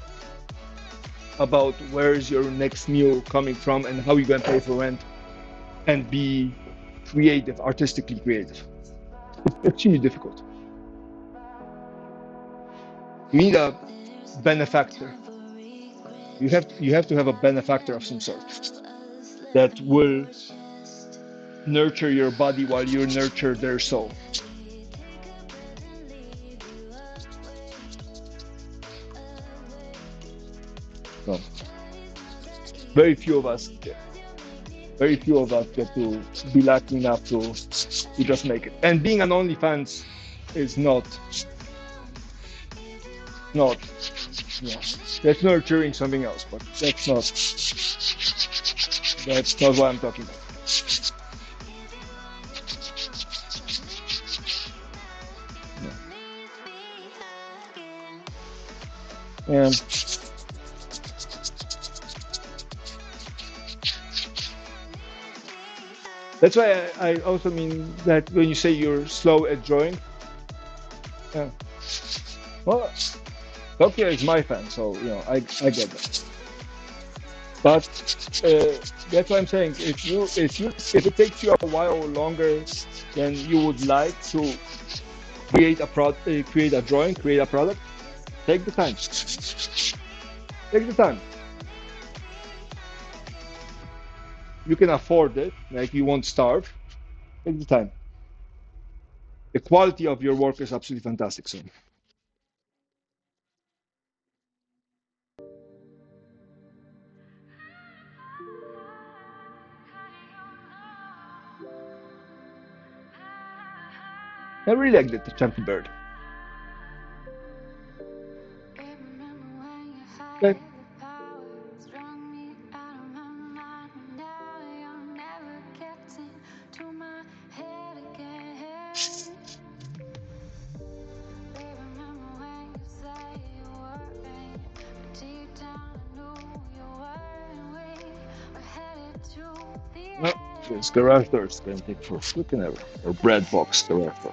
where is your next meal coming from and how you're going to pay for rent and be creative, artistically creative. It's extremely difficult. You need a benefactor. You have to have a benefactor of some sort that will nurture your body while you nurture their soul. So, very few of us get to be lucky enough to just make it. And being an OnlyFans is not that's nurturing something else, but that's not what I'm talking about. And that's why I also mean that when you say you're slow at drawing, well, Tokyo is my fan, so I get that. But that's what I'm saying. If it takes you a while longer than you would like to create a drawing, create a product, take the time. Take the time. You can afford it, like you won't starve. Take the time. The quality of your work is absolutely fantastic. So. I really like the Chunky Bird. Okay. No, this garage door is going to take for freaking ever. Or bread box garage door.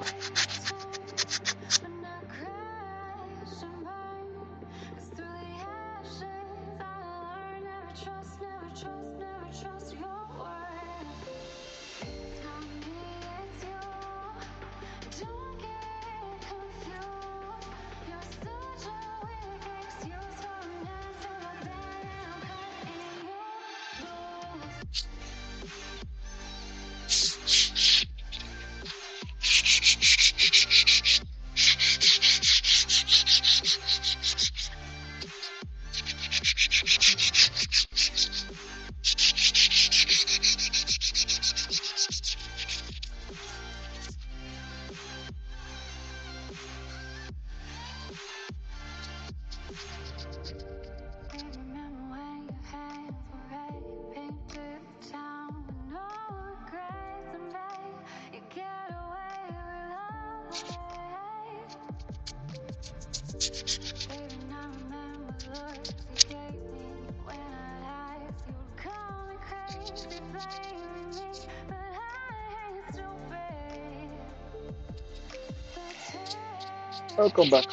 I'll come back.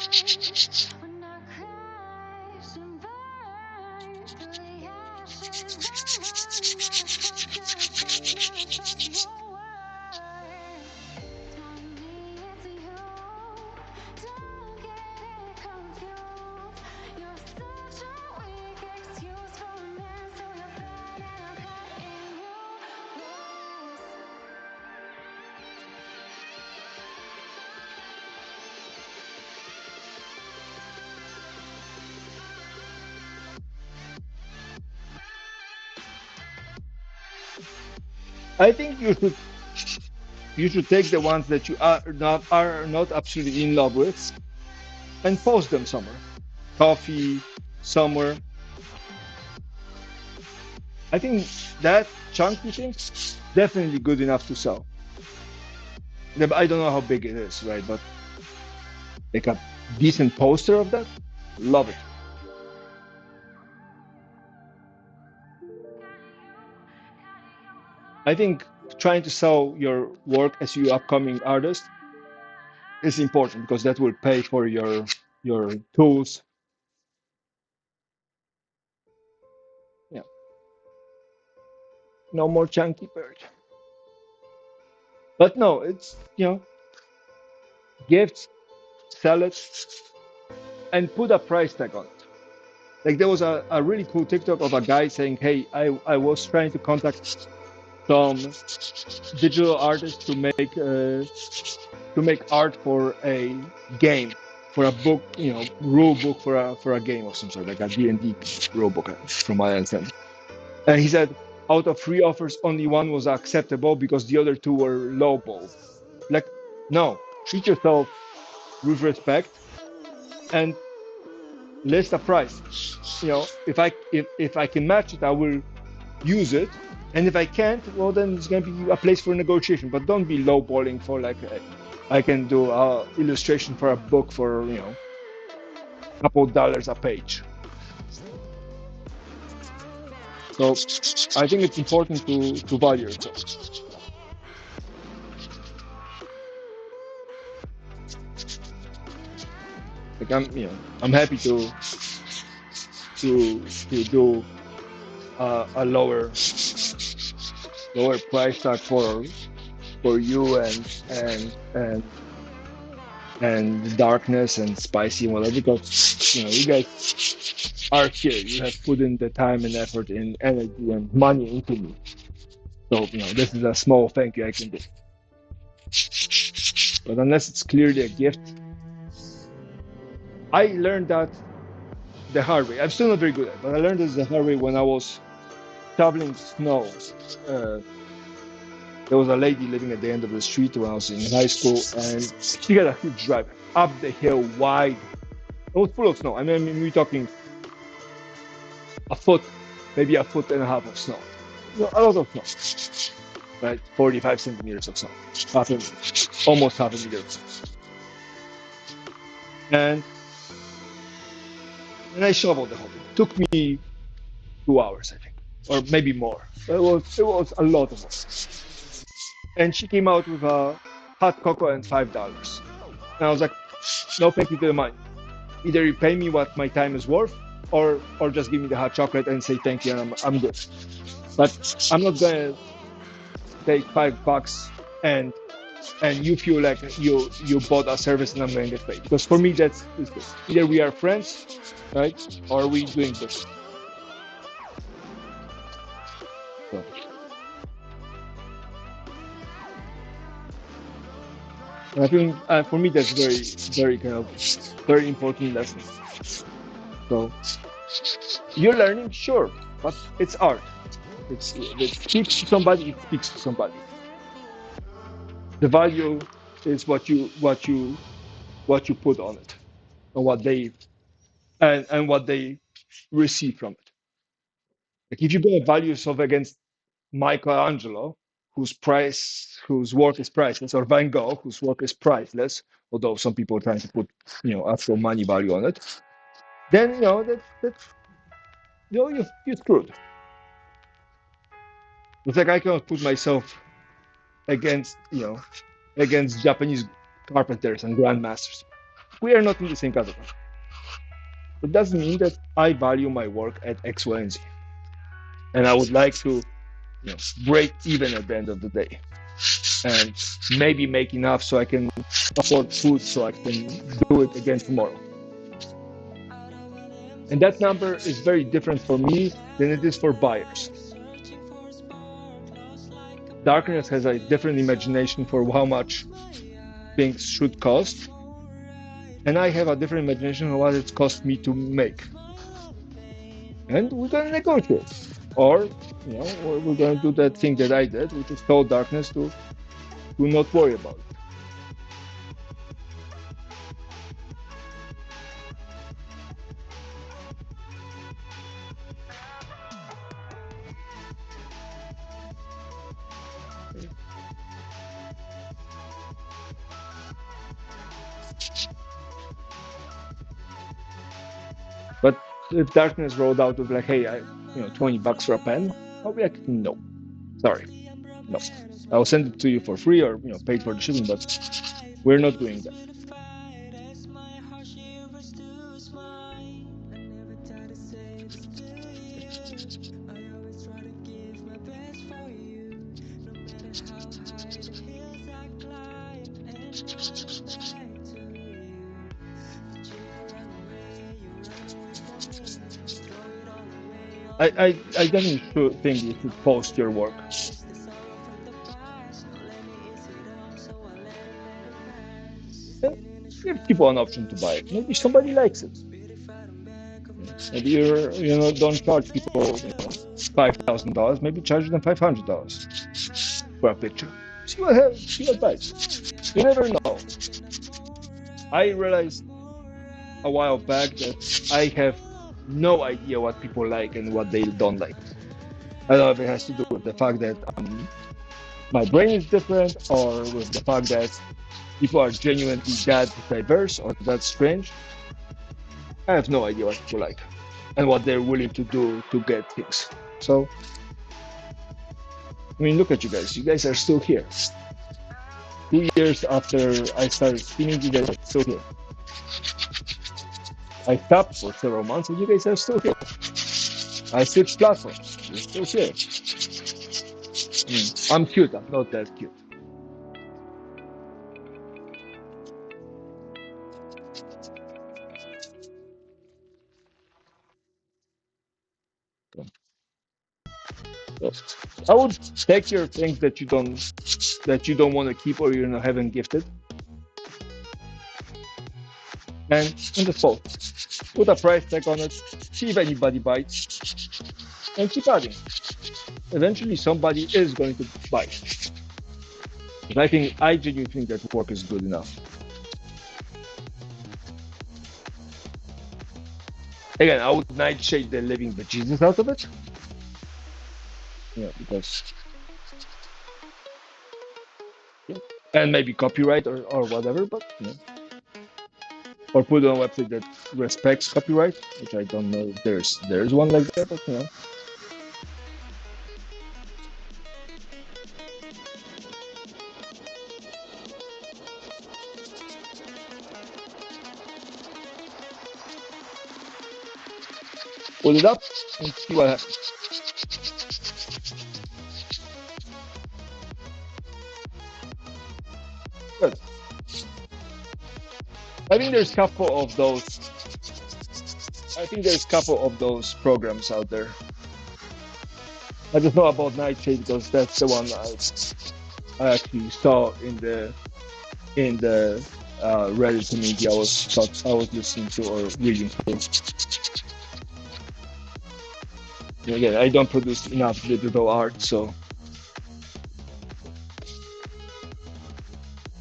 I think you should take the ones that you are not absolutely in love with and post them somewhere. Coffee, somewhere. I think that chunky thing definitely good enough to sell. I don't know how big it is, right? But like a decent poster of that, love it. I think trying to sell your work as you upcoming artist is important because that will pay for your tools. Yeah, no more chunky bird. But no, it's gifts, sell it, and put a price tag on it. Like there was a really cool TikTok of a guy saying, "Hey, I was trying to contact some digital artists to make art for a game, for a book, rule book for a game of some sort, like a D&D rule book, from my understanding." And he said, out of 3 offers, only one was acceptable because the other 2 were lowball. Like, no, treat yourself with respect and list a price. If I can match it, I will use it. And if I can't, well, then it's going to be a place for negotiation. But don't be lowballing for like, I can do a illustration for a book for a couple dollars a page. So I think it's important to value yourself. Like I'm happy to do a lower price tag for you and darkness and spicy and whatever, because you guys are here. You have put in the time and effort and energy and money into me. So this is a small thank you I can do. But unless it's clearly a gift, I learned that the hard way. I'm still not very good at it, but I learned this the hard way when I was shoveling snow. There was a lady living at the end of the street when I was in high school, and she had a huge driveway up the hill, wide. It was full of snow. I mean, we're talking a foot, maybe a foot and a half of snow. A lot of snow, right? 45 centimeters of snow, almost half a meter of snow. And I shoveled the whole thing. It took me 2 hours, I think, or maybe more. It was a lot of work. And she came out with a hot cocoa and $5. And I was like, no, thank you to the money. Either you pay me what my time is worth, or just give me the hot chocolate and say thank you, and I'm good. But I'm not gonna take $5 and you feel like you bought a service and I'm gonna get paid. Because for me, that's either we are friends, right, or we doing business. So. I think for me that's very kind of very important lesson. So you're learning, sure, but it's art. It speaks to somebody. It speaks to somebody. The value is what you put on it, and what they receive from it. Like if you're going to value yourself against Michelangelo, whose work is priceless, or Van Gogh, whose work is priceless, although some people are trying to put actual money value on it, then that's you're screwed. It's like I cannot put myself against against Japanese carpenters and grandmasters. We are not in the same category. It doesn't mean that I value my work at X, Y, and Z, and I would like to break even at the end of the day, and maybe make enough so I can afford food so I can do it again tomorrow. And that number is very different for me than it is for buyers. Darkness has a different imagination for how much things should cost, and I have a different imagination of what it's cost me to make. And we're gonna negotiate. Or, you know, we're going to do that thing that I did, which is tell darkness to not worry about it. But if darkness rolled out with like, hey, $20 for a pen, I'll be like, no, sorry, no. I'll send it to you for free or paid for the shipping, but we're not doing that. I definitely think you should post your work. Give people an option to buy it. Maybe somebody likes it. Maybe don't charge people $5,000. Maybe charge them $500 for a picture. See what bites. You never know. I realized a while back that I have no idea what people like and what they don't like. I don't know if it has to do with the fact that my brain is different, or with the fact that people are genuinely that diverse or that strange. I have no idea what people like and what they're willing to do to get things. So, I mean, look at you guys. You guys are still here. 2 years after I started streaming, you guys are still here. I stopped for several months, and you guys are still here. I switched platforms. You're still here. I'm cute. I'm not that cute. So, I would take your things that you don't want to keep or haven't gifted, and just post. Put a price tag on it. See if anybody bites, and keep adding. Eventually, somebody is going to buy. But I genuinely think that work is good enough. Again, I would nightshade the living bejesus out of it. Because and maybe copyright or whatever, but or put it on a website that respects copyright, which I don't know if there's one like that, but put it up and see what happens. Good. I think there's a couple of those. I think there's a couple of those programs out there. I just know about Nightshade because that's the one I actually saw in the Reddit community I was listening to or reading through. Again, I don't produce enough digital art, so.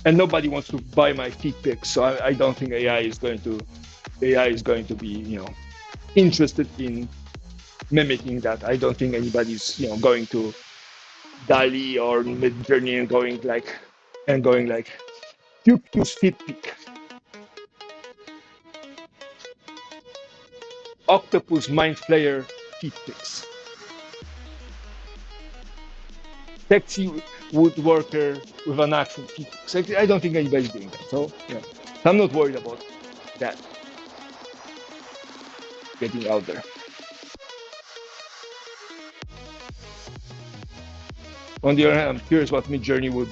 And nobody wants to buy my feed pics, so I don't think AI is going to be interested in mimicking that. I don't think anybody's going to DALL-E or Midjourney and going like QQ's feed pic, Octopus Mind Flayer feed pics, sexy woodworker with an accent feed pics. I don't think anybody's doing that, so I'm not worried about that getting out there. On the other hand, I'm curious what Midjourney would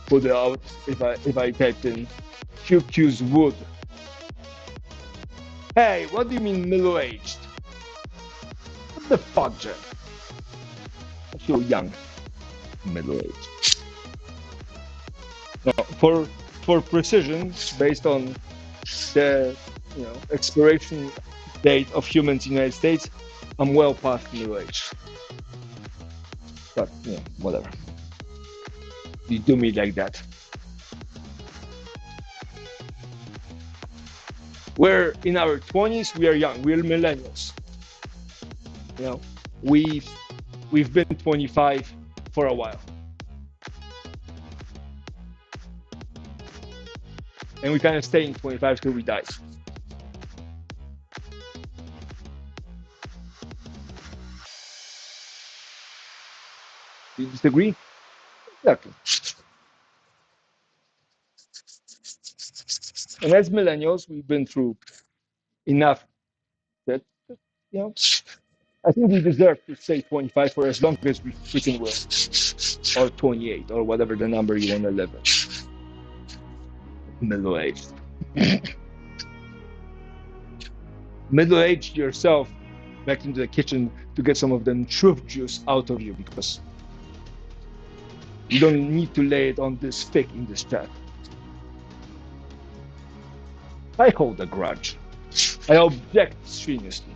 put out if I typed in QQ's wood. Hey, what do you mean middle-aged? What the fuck, Jen? I feel young, middle-aged. No, for precision, based on the expiration date of humans in the United States, I'm well past middle age. But yeah, whatever. You do me like that. We're in our 20s, we are young, we're millennials. You know, we've been 25 for a while. And we kind of stay in 25 till we die. Do you disagree? Exactly. And as millennials, we've been through enough that, you know, I think we deserve to stay 25 for as long as we freaking will, or 28, or whatever the number you want to live in. Middle aged. Middle aged yourself back into the kitchen to get some of the truth juice out of you because you don't need to lay it on this thick in this chat. I hold a grudge. I object strenuously.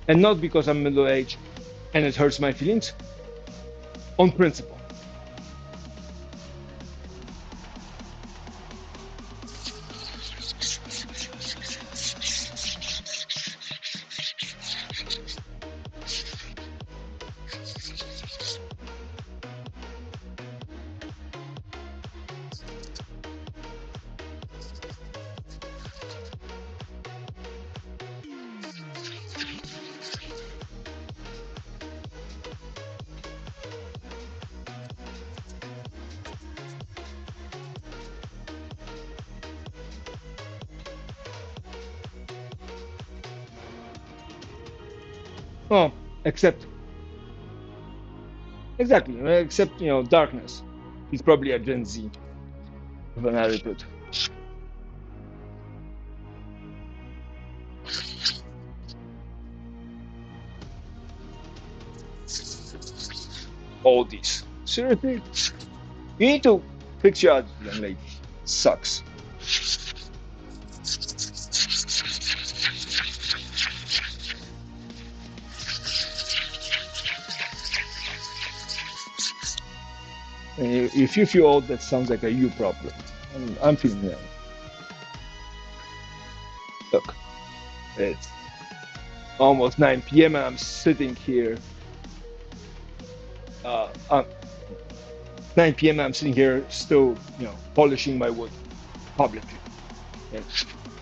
And not because I'm middle aged and it hurts my feelings, on principle. Oh, except exactly, except darkness. He's probably a Gen Z of an attitude. All these. Seriously? You need to fix your attitude, young lady. Sucks. If you feel old, that sounds like a you problem. I'm feeling young. Look, it's almost 9 p.m. and I'm sitting here. 9 p.m. I'm sitting here still, polishing my wood publicly. And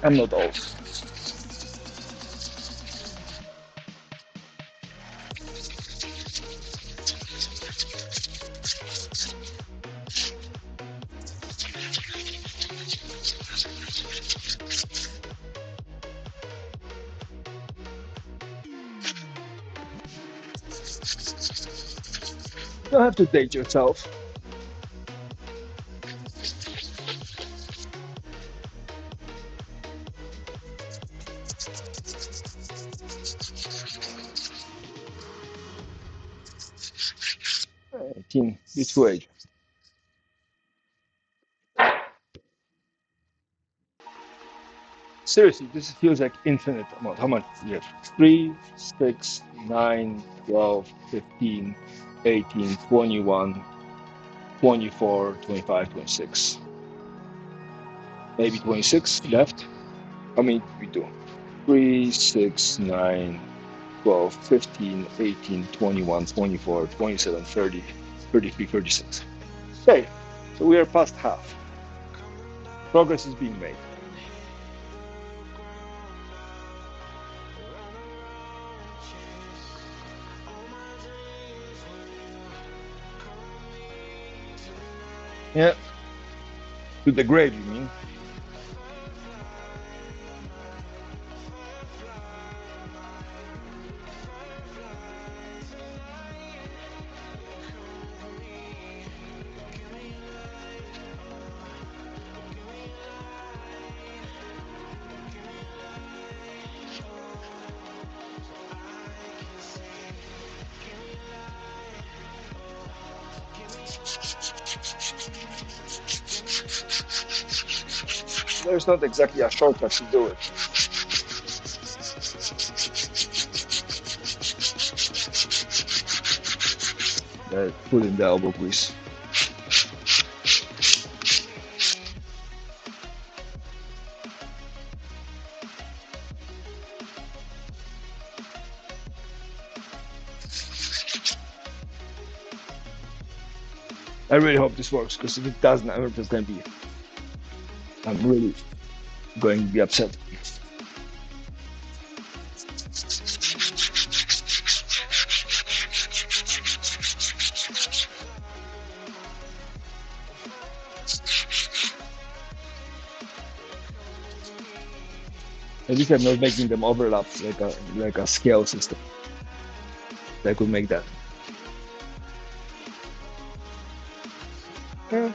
I'm not old. You don't have to date yourself. Teen, beautiful age. Seriously, this feels like infinite amount. How much do you have? 3, 6, 9, 12, 15, 18, 21, 24, 25, 26. Maybe 26 left. How many do we do? 3, 6, 9, 12, 15, 18, 21, 24, 27, 30, 33, 36. Okay, so we are past half. Progress is being made. Yeah. To the grave, you mean? there's not exactly a shortcut to do it. Put in the elbow grease. I really hope this works, because if it doesn't, I'm really going to be upset. At least I'm not making them overlap like a scale system. That could make that. Yeah.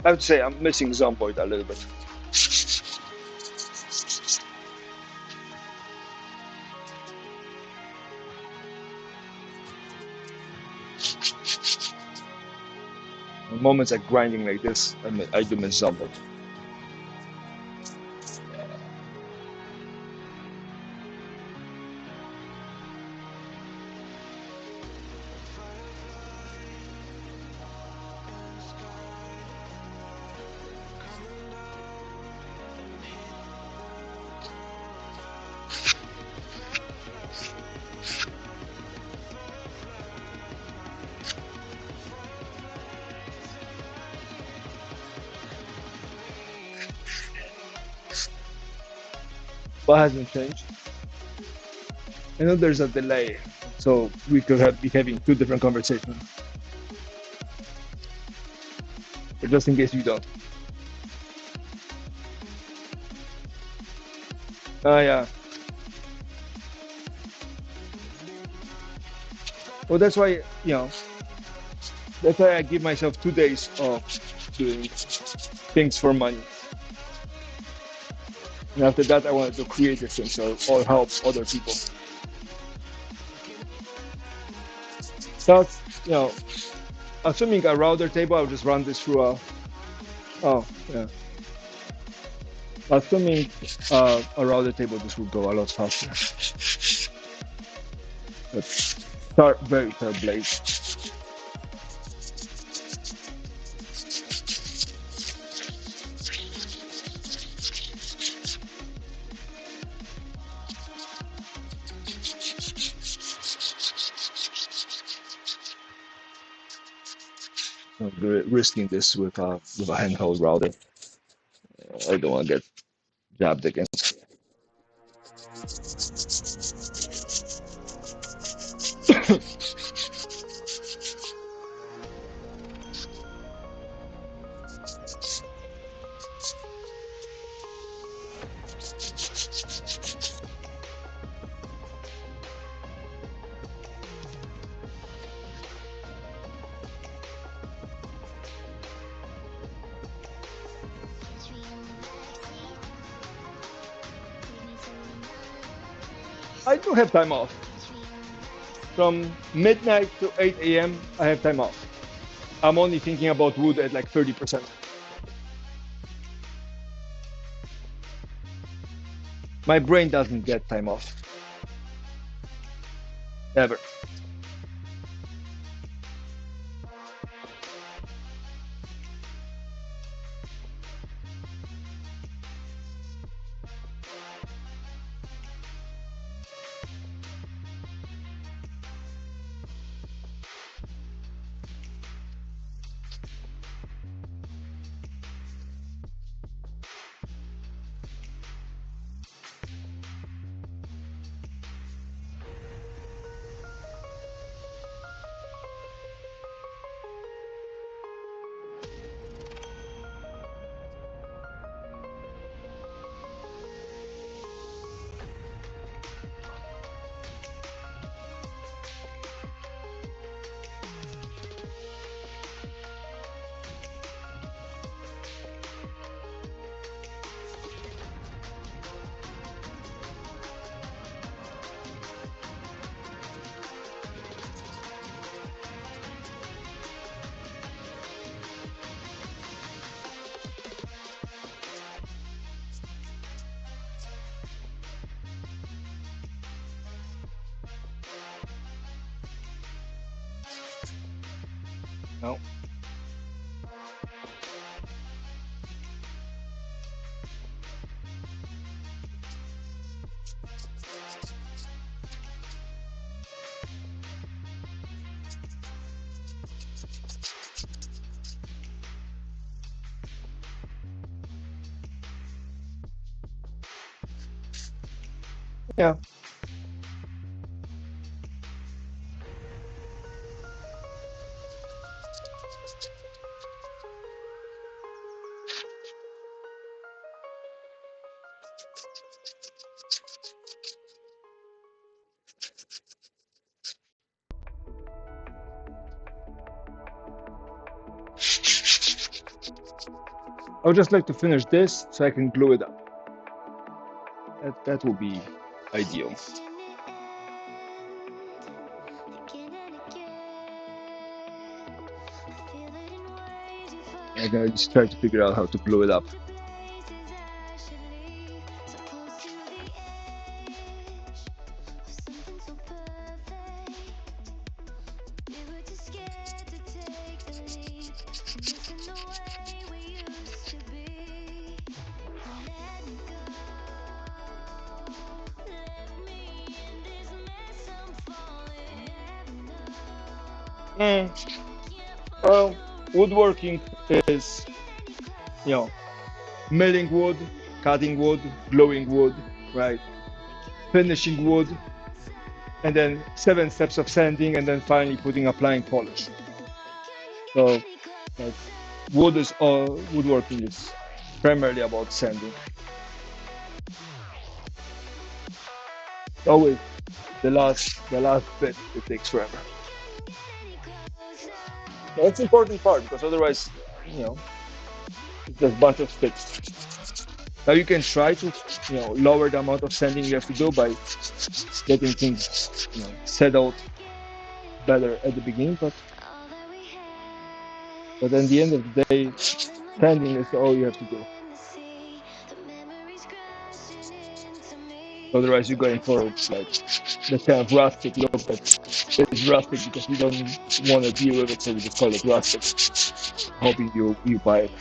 I have to say I'm missing Zomboid a little bit. Moments like grinding like this, I do miss Zomboid. What hasn't changed? I know there's a delay, so we could be having two different conversations. But just in case you don't. Yeah. Well, that's why, that's why I give myself 2 days of doing things for money. And after that, I wanted to create the things or help other people. So, assuming a router table, I'll just run this through assuming a router table, this will go a lot faster. Let's start very third blade. Risking this with a handheld router. I don't want to get jabbed against. I do have time off. From midnight to 8 a.m., I have time off. I'm only thinking about wood at like 30%. My brain doesn't get time off. Ever. No. Yeah. I would just like to finish this so I can glue it up. That would be ideal. I'm gonna just try to figure out how to glue it up. Well, woodworking is, milling wood, cutting wood, gluing wood, right? Finishing wood, and then 7 steps of sanding, and then finally applying polish. So, like, woodworking is primarily about sanding. Always the last bit, it takes forever. That's the important part because otherwise, it's just a bunch of sticks. Now you can try to, lower the amount of sanding you have to do by getting things, settled better at the beginning, but at the end of the day, sanding is all you have to do. Otherwise, you're going for like the kind of rustic look that is rustic because you don't want to deal with it, so we just call it rustic. Hoping you buy it.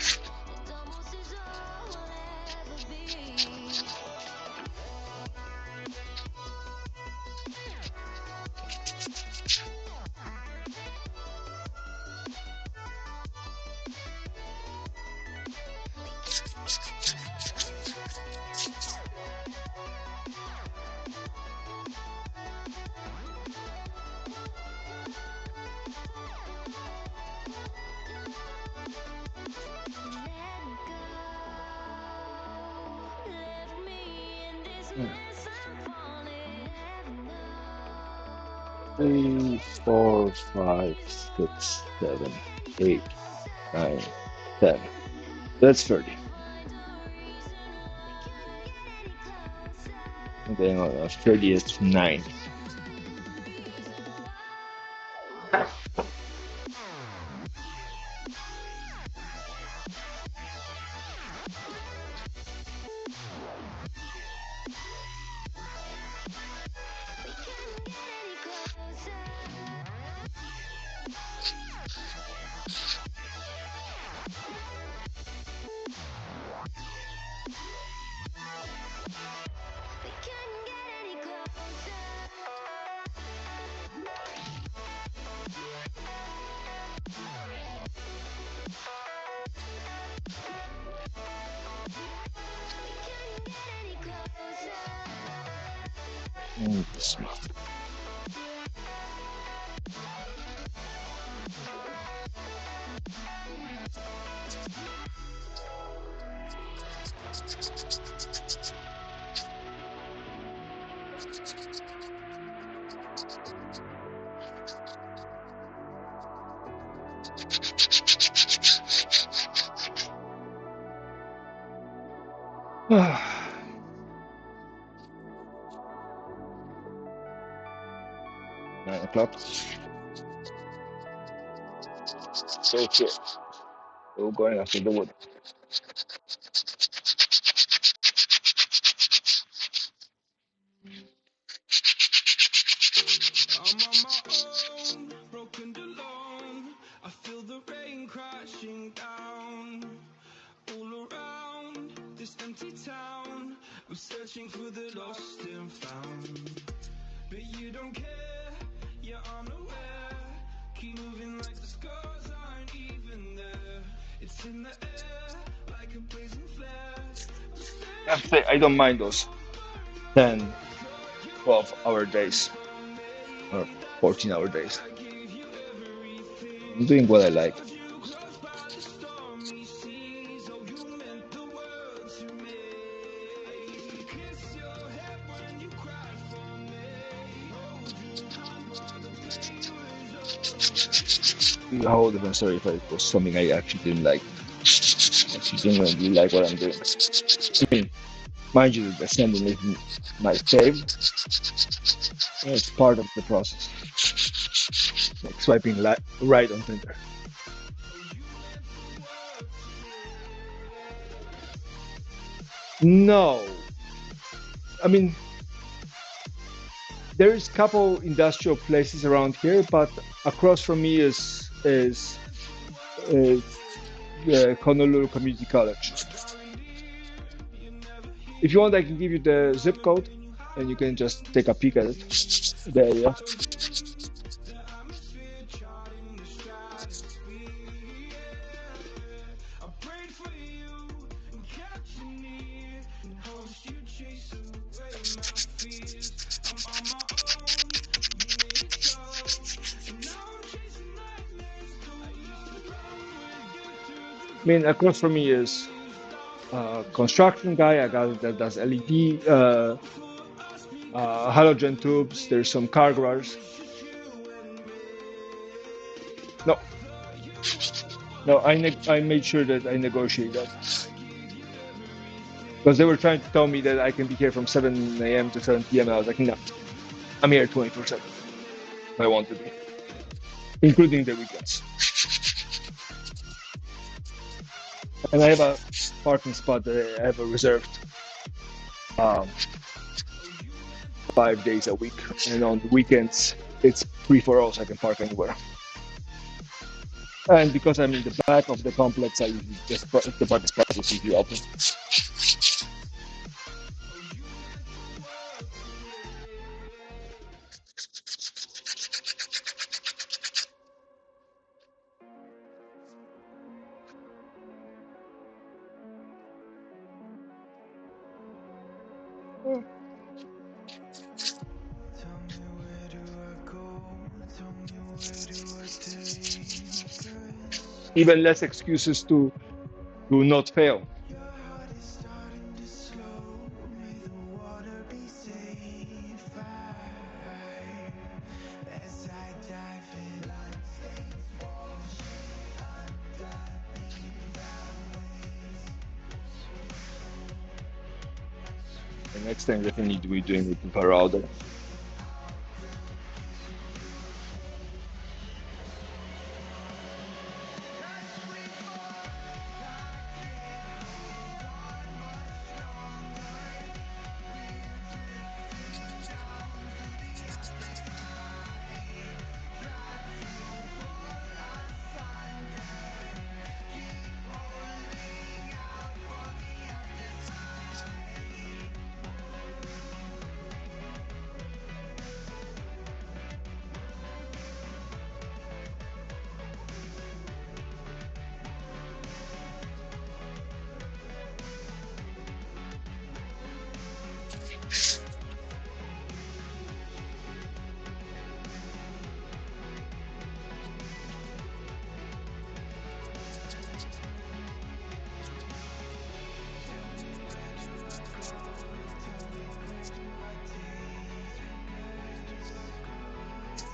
Three, 4, 5, 6, 7, 8, 9, 10. That's 30. And then 30 is 9. This one. Nine o'clock. So shit. We're going after the wood. I'm on my own, broken alone. I feel the this empty town. We're searching for the lost and found, but you don't care, you're unaware. Keep moving like the scars aren't even there. It's in the air like a blazing flare. I don't mind those 10, 12-hour days or 14-hour days. I'm doing what I like. How would have been sorry if it was something I actually didn't like. Actually genuinely like what I'm doing. I mean, mind you, the ascending isn't my fave. It's part of the process. Like swiping right on Tinder. No. I mean, there is a couple industrial places around here, but across from me is Honolulu Community College. If you want, I can give you the zip code, and you can just take a peek at it. There you go. I mean, across from me is a construction guy. I got that does LED, halogen tubes. There's some car garage. No, no, I made sure that I negotiate that because they were trying to tell me that I can be here from 7 a.m. to 7 p.m. I was like, no, I'm here 24/7. I want to be, including the weekends. And I have a parking spot that I have reserved 5 days a week, and on the weekends it's free for all, so I can park anywhere. And because I'm in the back of the complex, I usually just the parking spot is usually open. Even less excuses to not fail. The next time definitely need to be doing it with a router.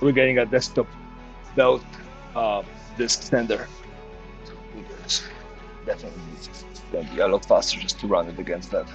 We're getting a desktop belt disk sender. Definitely going to be a lot faster just to run it against that.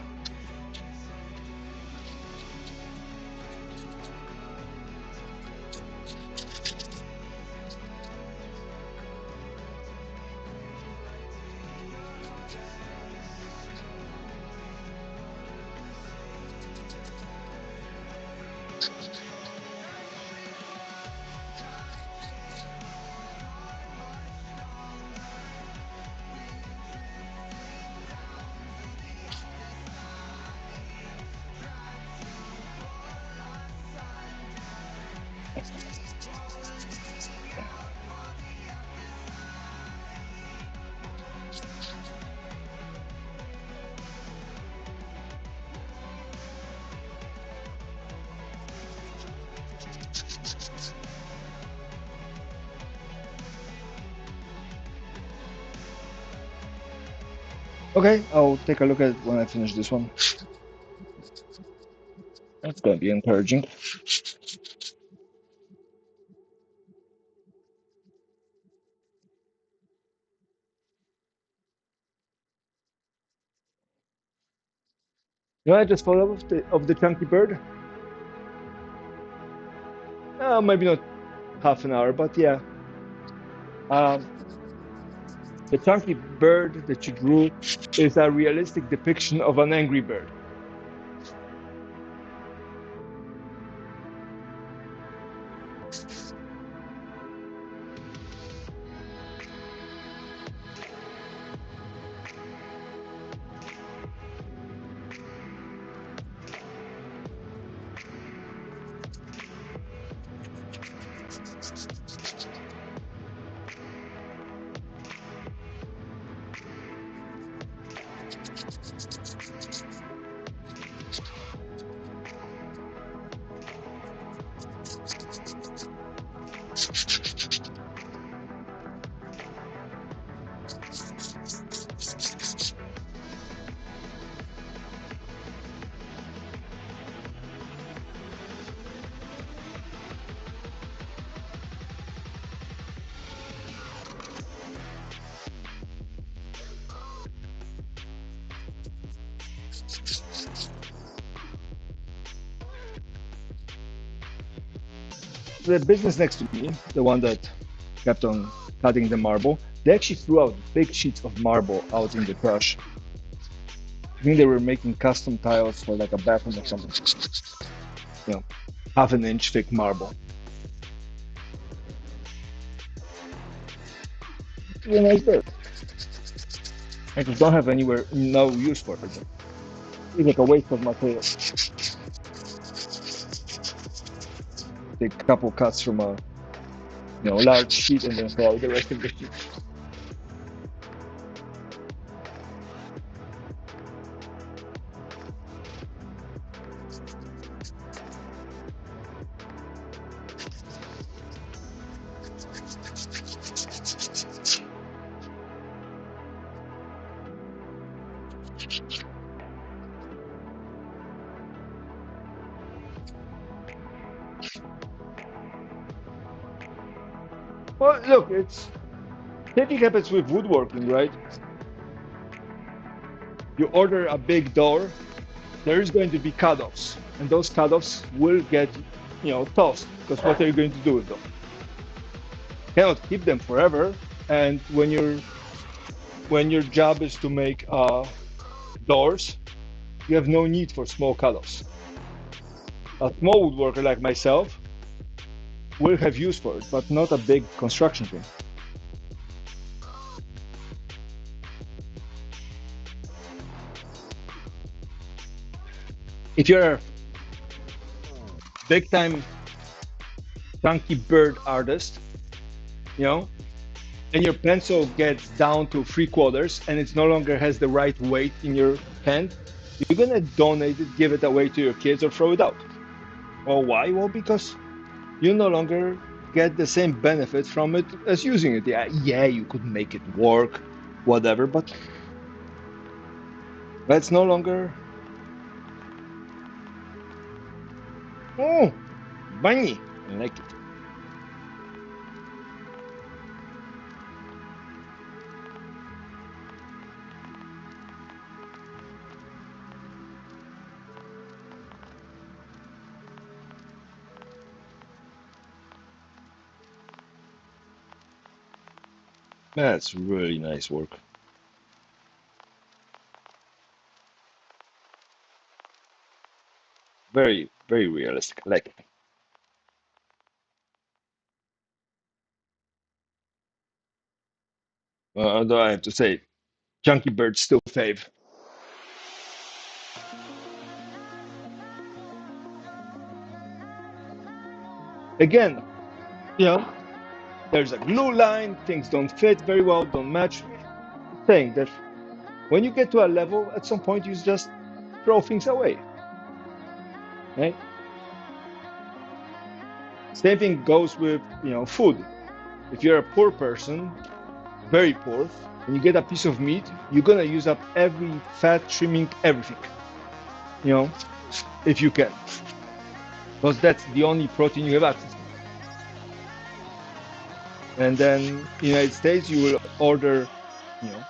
Okay, I'll take a look at it when I finish this one. That's gonna be encouraging. You know, I just thought of the chunky bird. Maybe not half an hour, but yeah. Um, the chunky bird that you drew is a realistic depiction of an angry bird. The business next to me, the one that kept on cutting the marble, they actually threw out big sheets of marble out in the trash. I think they were making custom tiles for like a bathroom or something. You know, half an inch thick marble. It's a nice bird. I just don't have anywhere no use for it. It's like a waste of material. Take a couple cuts from a large sheet and then throw out the rest of the sheet. Well, look, it's same thing happens with woodworking, right? You order a big door, there is going to be cutoffs, and those cutoffs will get, tossed. Because what are you going to do with them? You cannot keep them forever. And when your job is to make doors, you have no need for small cutoffs. A small woodworker like myself will have use for it, but not a big construction thing. If you're a big time chunky bird artist, you know, and your pencil gets down to 3/4 and it no longer has the right weight in your hand, you're gonna donate it, give it away to your kids, or throw it out. Well, why? Well, because you no longer get the same benefit from it as using it. Yeah, you could make it work, whatever, but that's no longer. Oh, bunny, I like it. That's really nice work. Very, very realistic. I like it. Although I have to say, Chunky Bird still fave. Again, you know, there's a glue line, things don't fit very well, don't match. Saying that when you get to a level, at some point you just throw things away. Right? Same thing goes with food. If you're a poor person, very poor, and you get a piece of meat, you're gonna use up every fat, trimming, everything. You know, if you can, because that's the only protein you have access to. And then in the United States, you will order, you know,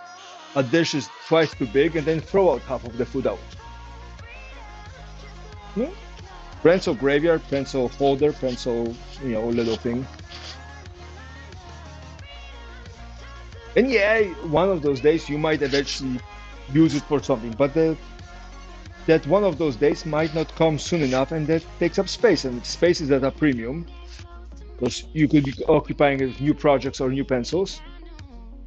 a dish is twice too big, and then throw out half of the food out. Yeah. Pencil graveyard, pencil folder, pencil, little thing. And yeah, one of those days you might eventually use it for something, but that one of those days might not come soon enough, and that takes up space, and space is at a premium because you could be occupying it with new projects or new pencils.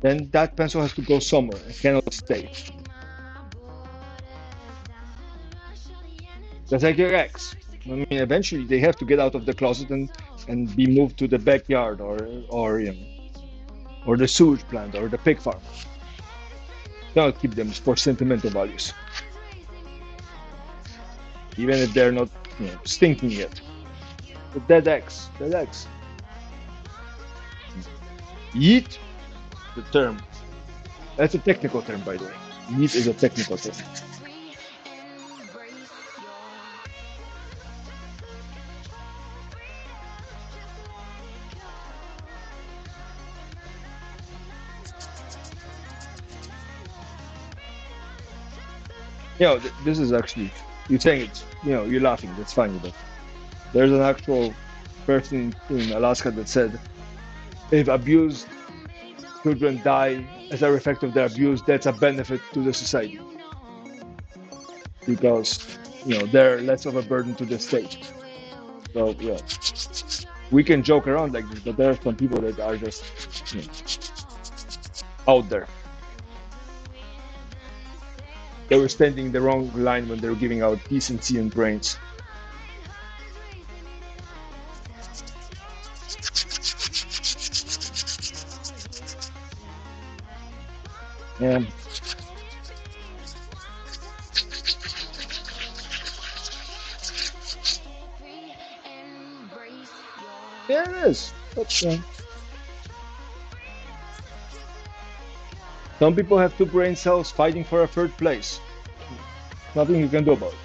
Then that pencil has to go somewhere. It cannot stay. That's like your ex. I mean, eventually they have to get out of the closet and be moved to the backyard or the sewage plant or the pig farm. Don't keep them for sentimental values, even if they're not stinking yet. The dead ex, dead ex. Yeet, the term. That's a technical term, by the way. Yeet is a technical term. This is actually, you're saying it's, you're laughing, that's funny, but there's an actual person in Alaska that said if abused children die as a result of their abuse, that's a benefit to the society because, they're less of a burden to the state. So, yeah, we can joke around like this, but there are some people that are just out there. They were standing the wrong line when they were giving out decency and brains. Yeah. There it is. That's, some people have two brain cells fighting for a third place. Nothing you can do about it.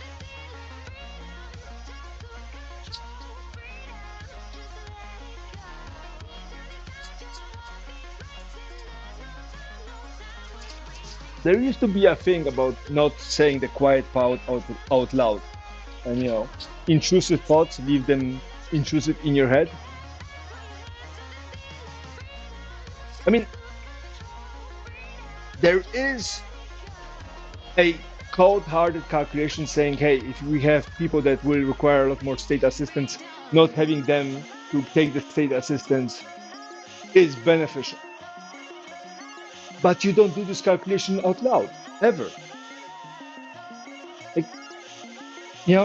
There used to be a thing about not saying the quiet part out loud. And, intrusive thoughts, leave them intrusive in your head. I mean, there is a cold-hearted calculation saying, hey, if we have people that will require a lot more state assistance, not having them to take the state assistance is beneficial. But you don't do this calculation out loud, ever. Like, you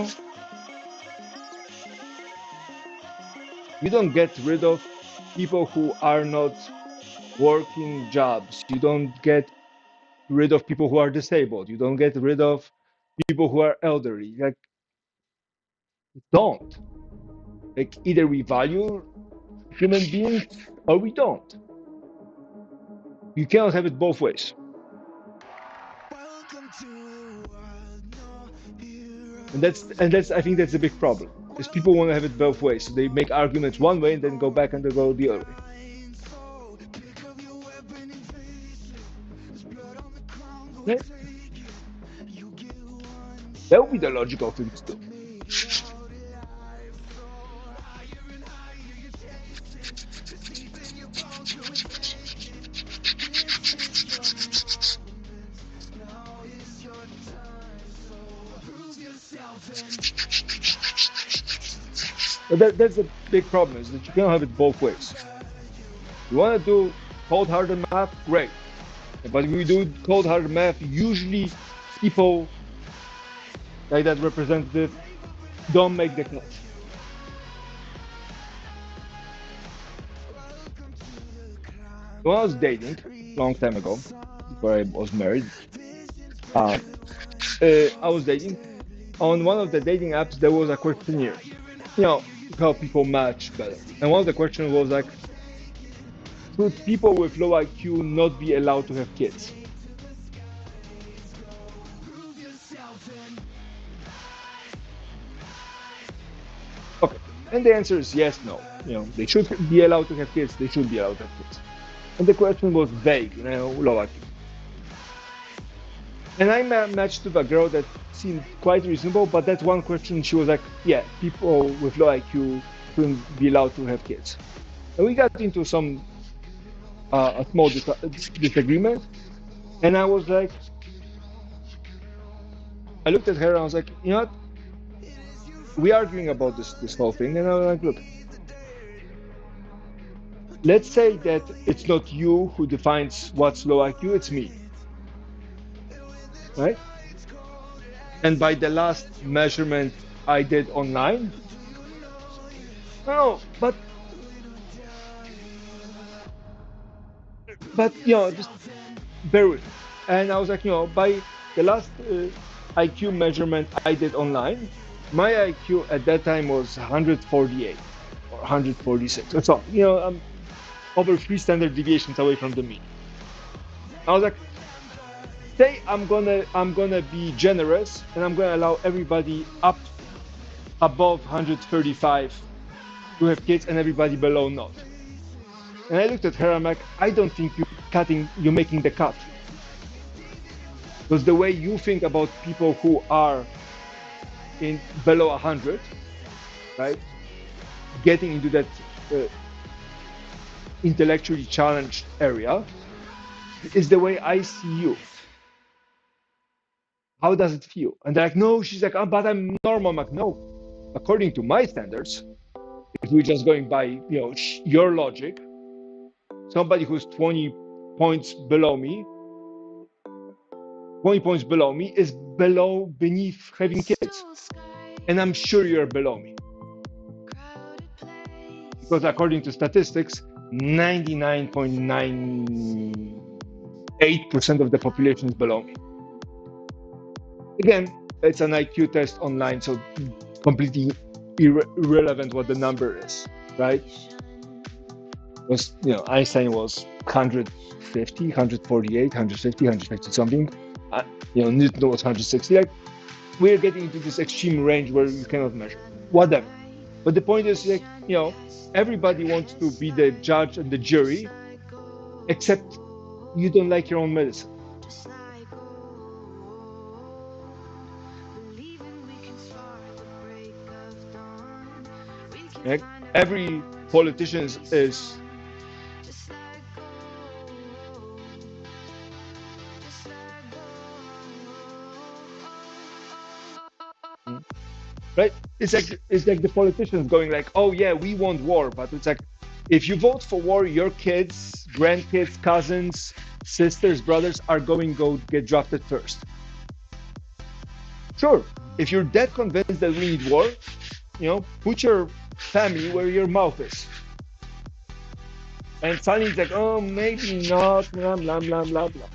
don't get rid of people who are not working jobs. You don't get rid of people who are disabled. You don't get rid of people who are elderly. Like, don't. Like, either we value human beings or we don't. You cannot have it both ways. And that's I think that's a big problem. Is people want to have it both ways. So they make arguments one way and then go back and they go the other way. Yeah. That would be the logical thing to do. But that's a big problem, is that you cannot have it both ways. You want to do cold-hearted math, great. But if we do cold-hearted math, usually people like that representative don't make the cut. When I was dating a long time ago, before I was married, uh, I was dating. On one of the dating apps, there was a questionnaire, you know, to help people match better. And one of the questions was like, should people with low IQ not be allowed to have kids? Okay. And the answer is yes, no. You know, they should be allowed to have kids. They should be allowed to have kids. And the question was vague, you know, low IQ. And I matched with a girl that seemed quite reasonable, but that one question, she was like, yeah, people with low IQ shouldn't be allowed to have kids. And we got into some a small disagreement. And I was like, I looked at her and I was like, you know what? We are arguing about this whole thing. And I was like, look, let's say that it's not you who defines what's low IQ, it's me, right? And by the last measurement I did online, no, but you know, just bear with me. And I was like, you know, by the last IQ measurement I did online, my IQ at that time was 148 or 146 or so. You know, I'm over 3 standard deviations away from the mean. I was like, say I'm gonna be generous and I'm gonna allow everybody up above 135 to have kids and everybody below not. And I looked at her, I'm like, I don't think you're making the cut. Because the way you think about people who are in below 100, right, getting into that intellectually challenged area is the way I see you. How does it feel? And they're like, no, she's like, oh, but I'm normal. I'm like, no, according to my standards, if we're just going by, you know, your logic, somebody who's 20 points below me, 20 points below me is beneath having kids. And I'm sure you're below me. Because according to statistics, 99.98% of the population is below me. Again, it's an IQ test online, so completely irrelevant what the number is, right? Because, you know, Einstein was 150, 148, 150, 150 something. You know, Newton was 160. Like, we're getting into this extreme range where you cannot measure. Whatever. But the point is, like, you know, everybody wants to be the judge and the jury, except you don't like your own medicine. Like, every politician is right. It's like the politicians going like, oh yeah, we want war, but it's like, if you vote for war, your kids, grandkids, cousins, sisters, brothers are going to go get drafted first. Sure, if you're that convinced that we need war, you know, put your family where your mouth is. And suddenly it's like, oh, maybe not, blah, blah, blah, blah, blah.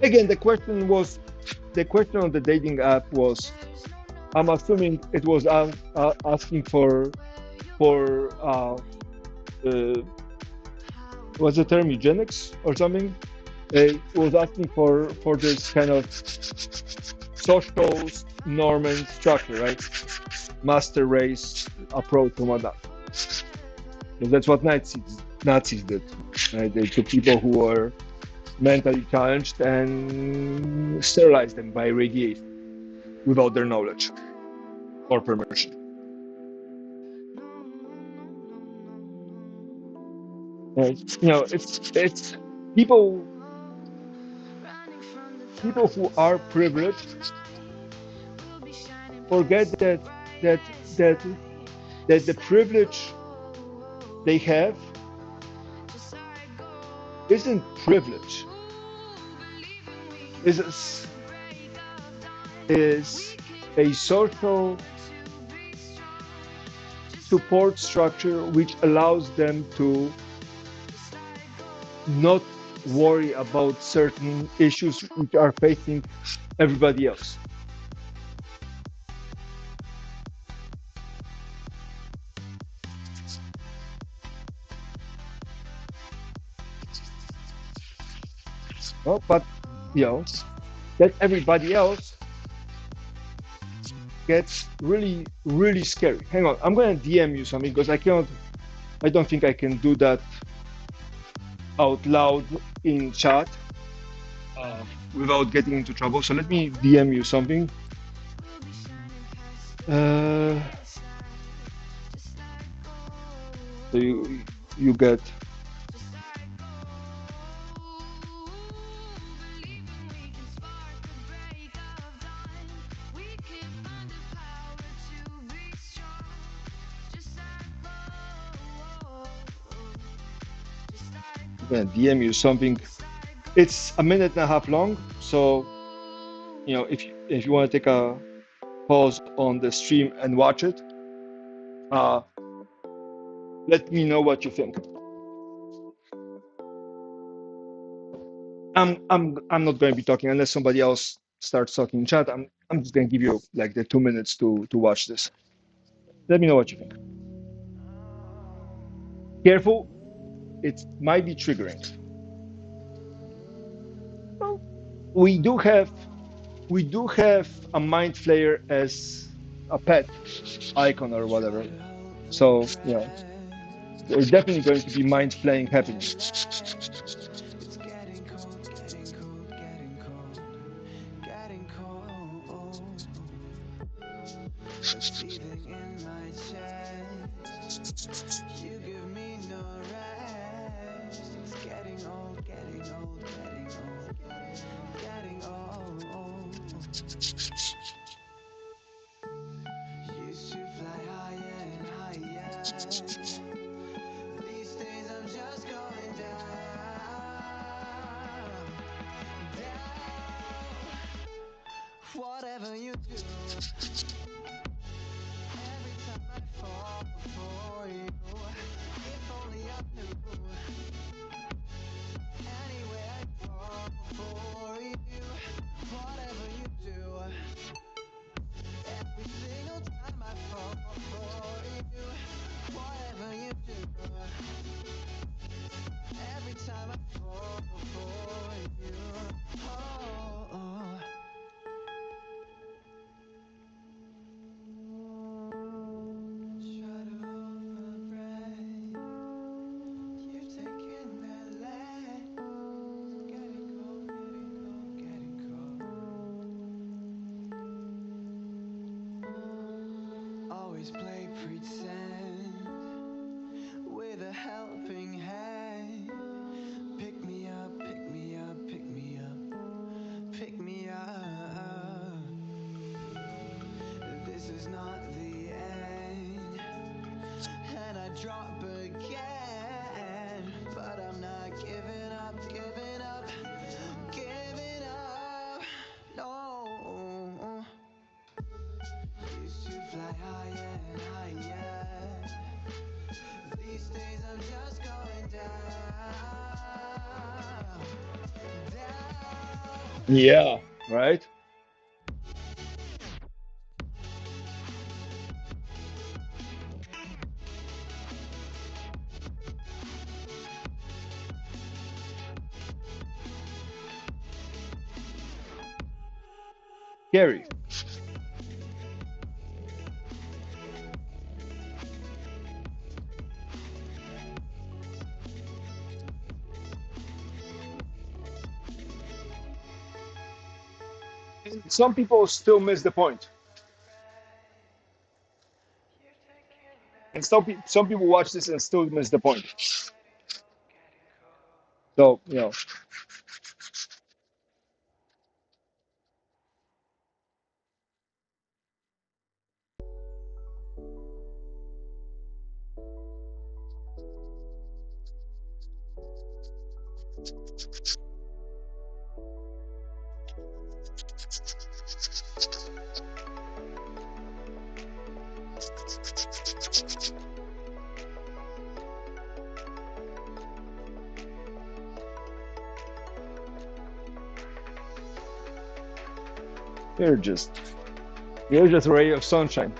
Again, the question on the dating app was, I'm assuming it was asking for what's the term, eugenics or something? It was asking for this kind of social norm and structure, right? Master race approach and whatnot. So that's what Nazis did. Right? They took people who were mentally challenged and sterilized them by radiation without their knowledge or permission. And, you know, it's people who are privileged forget that the privilege they have isn't privilege. Is a social support structure which allows them to not worry about certain issues which are facing everybody else. Well, but you know, that everybody else gets really, really scary. Hang on, I'm gonna DM you something because I don't think I can do that out loud in chat without getting into trouble. So let me DM you something. So you get. I'm gonna DM you something. It's a minute and a half long, so you know if you want to take a pause on the stream and watch it, let me know what you think. I'm not going to be talking unless somebody else starts talking in chat. I'm just going to give you like the 2 minutes to watch this. Let me know what you think. Careful, it might be triggering. Well, we do have a mind flayer as a pet icon or whatever. So yeah, there's definitely going to be mind flaying happening. It's getting cold, getting cold, getting cold, getting cold. The feeling in my chest, you give me no rest. It's getting old, getting old, getting old, getting old. Used to fly higher and higher. These days I'm just going down, down. Whatever you do, every time I fall for you, if only I knew. Anywhere I fall for you, whatever you do, every single time I fall for you, whatever you do, every time I fall for you. Oh. Try to hold my breath. You've taken that lead. Getting cold, getting cold, getting cold. Always play pretend with a helping hand. Pick me up, pick me up, pick me up, pick me up. This is not the end, and I drop again, but I'm not giving up, giving up, giving up. No. Used to fly higher and higher. These days I'm just going down, down. Yeah, right. Scary. Some people still miss the point, and some people watch this and still miss the point. So you know, You're just a ray of sunshine.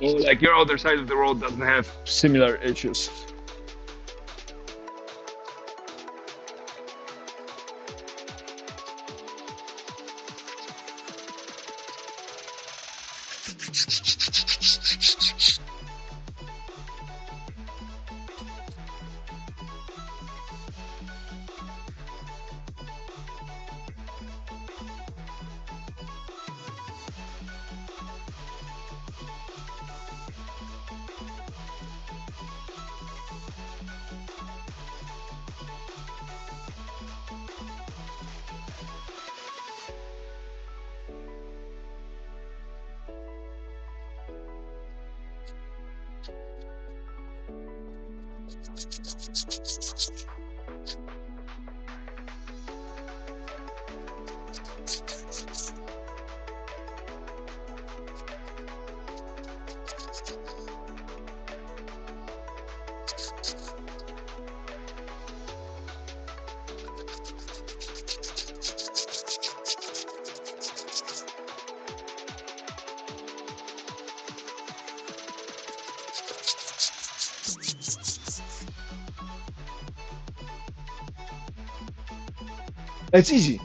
Oh, like your other side of the road doesn't have similar issues. It's easy.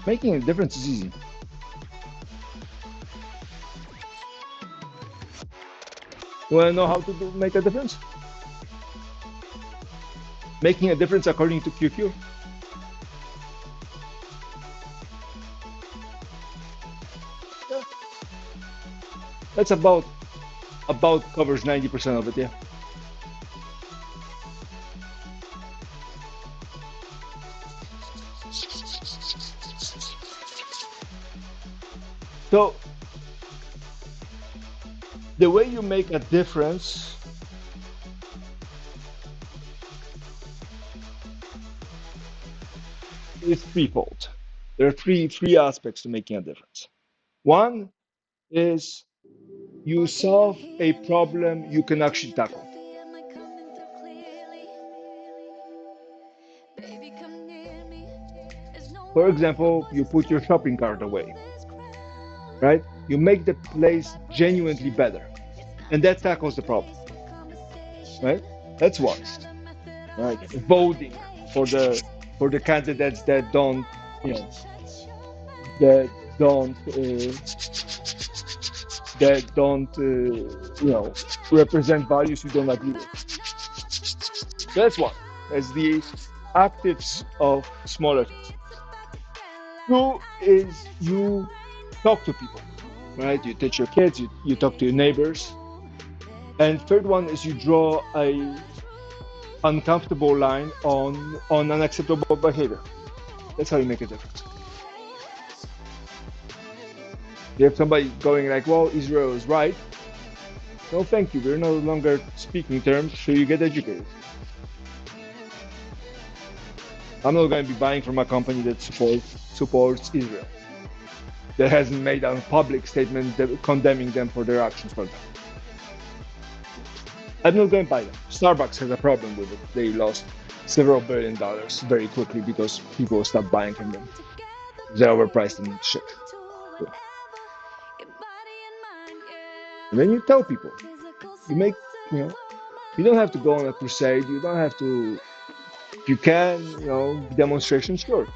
Making a difference is easy. You want to know how to make a difference? Making a difference according to QQ. Yeah. That's about covers 90% of it, yeah. So the way you make a difference is threefold. There are three aspects to making a difference. One is you solve a problem you can actually tackle. For example, you put your shopping cart away, right? You make the place genuinely better, and that tackles the problem, right? That's one, right? Voting for the candidates that don't, you know, that don't you know, represent values you don't agree with. That's one. That's the actives of smaller things. Two is you talk to people, right? You teach your kids, you talk to your neighbors. And third one is you draw a uncomfortable line on unacceptable behavior. That's how you make a difference. You have somebody going like, well, Israel is right. No, thank you. We're no longer speaking terms, so you get educated. I'm not going to be buying from a company that supports Israel, that hasn't made a public statement condemning them for their actions for them. I'm not going to buy them. Starbucks has a problem with it. They lost several $1 billion very quickly because people stopped buying from them. They're overpriced and shit. So. And then you tell people, you don't have to go on a crusade. You don't have to. You can, demonstrations, sure.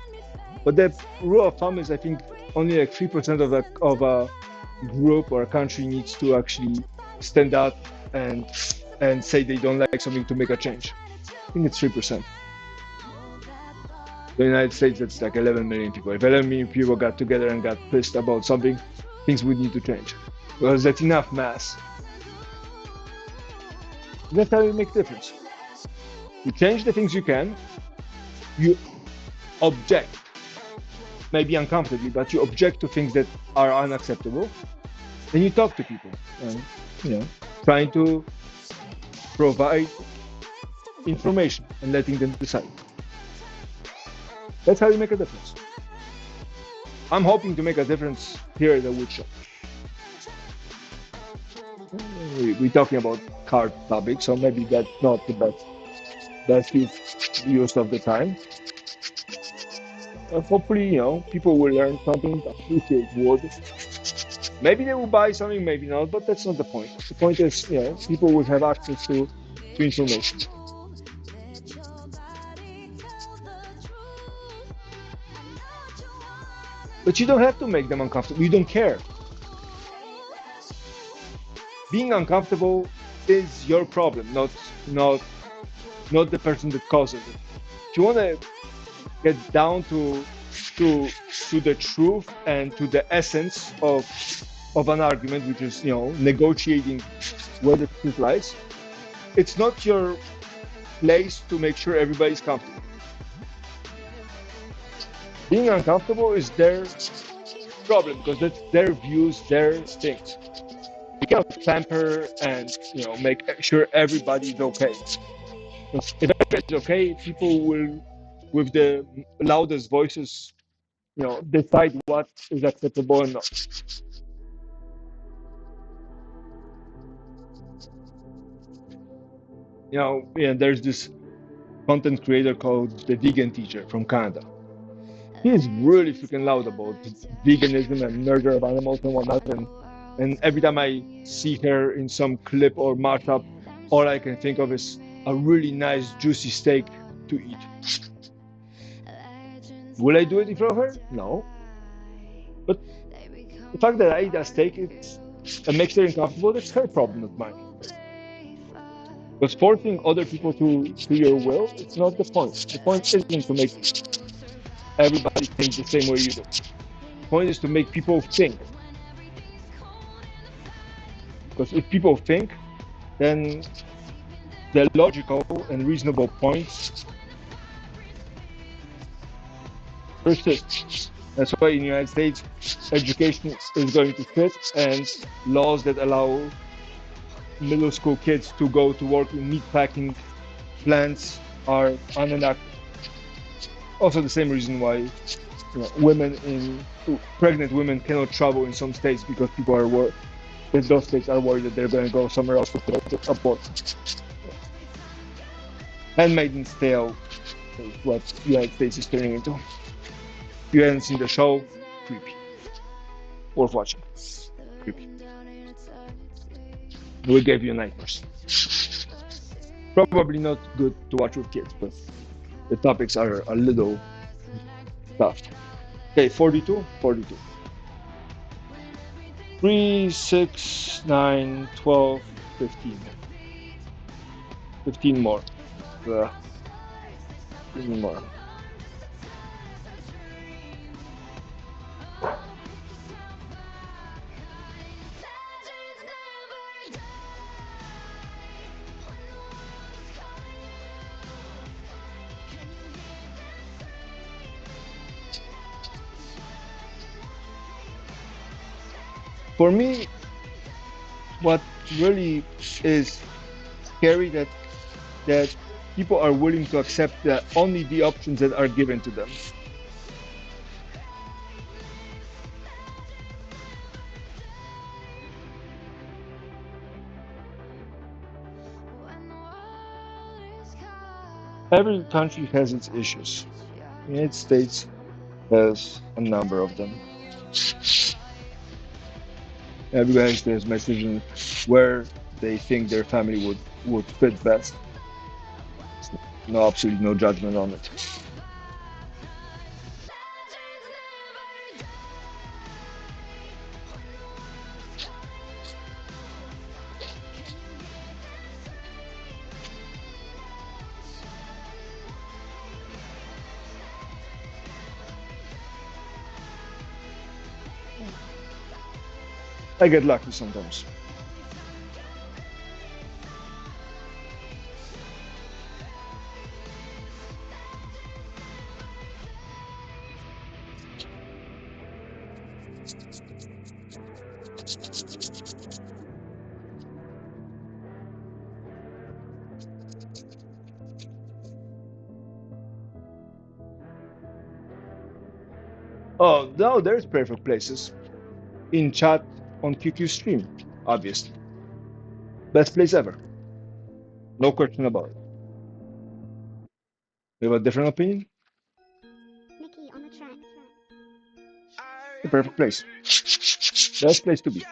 But the rule of thumb is, I think, only like 3% of a group or a country needs to actually stand up and say they don't like something to make a change. I think it's 3%. The United States, that's like 11 million people. If 11 million people got together and got pissed about something, things would need to change. Because that's enough mass. That's how you make a difference. You change the things you can, you object, maybe uncomfortably, but you object to things that are unacceptable. Then you talk to people, and, trying to provide information and letting them decide. That's how you make a difference. I'm hoping to make a difference here at the woodshop. We're talking about car topics, so maybe that's not the best best use of the time. Hopefully, people will learn something, appreciate wood. Maybe they will buy something, maybe not, but that's not the point. The point is, people will have access to information. But you don't have to make them uncomfortable. You don't care. Being uncomfortable is your problem, not the person that causes it. If you want to get down to the truth and to the essence of an argument, which is negotiating where the truth lies, it's not your place to make sure everybody's comfortable. Being uncomfortable is their problem because that's their views, their things. You cannot pamper and make sure everybody's okay. Because if everybody's okay, people will, with the loudest voices, decide what is acceptable and not. There's this content creator called the Vegan Teacher from Canada. He is really freaking loud about veganism and murder of animals and whatnot. And every time I see her in some clip or markup, all I can think of is a really nice, juicy steak to eat. Will I do it in front of her? No. But the fact that I eat a steak and makes her uncomfortable, that's her problem, not mine. Because forcing other people to your will, it's not the point. The point isn't to make everybody think the same way you do. The point is to make people think. Because if people think, then the logical and reasonable points persist. That's why in the United States, education is going to fit, and laws that allow middle school kids to go to work in meatpacking plants are unenacted. Also, the same reason why pregnant women cannot travel in some states because people are worried. If those states are worried that they're going to go somewhere else for abortion. Handmaid's Tale is what the United States is turning into. If you haven't seen the show, creepy. Worth watching. Creepy. We gave you nightmares. Probably not good to watch with kids, but the topics are a little tough. Okay, 42. 3, 6, 9, 12, 15. 15 more. 15 more. For me, what really is scary that people are willing to accept that only the options that are given to them. Every country has its issues. The United States has a number of them. Everybody has their messaging where they think their family would fit best. No, absolutely no judgment on it. I get lucky sometimes. Oh, no, there's perfect places. In chat on QQ stream, obviously. Best place ever. No question about it. You have a different opinion? Mickey on the track. The perfect place. Best place to be.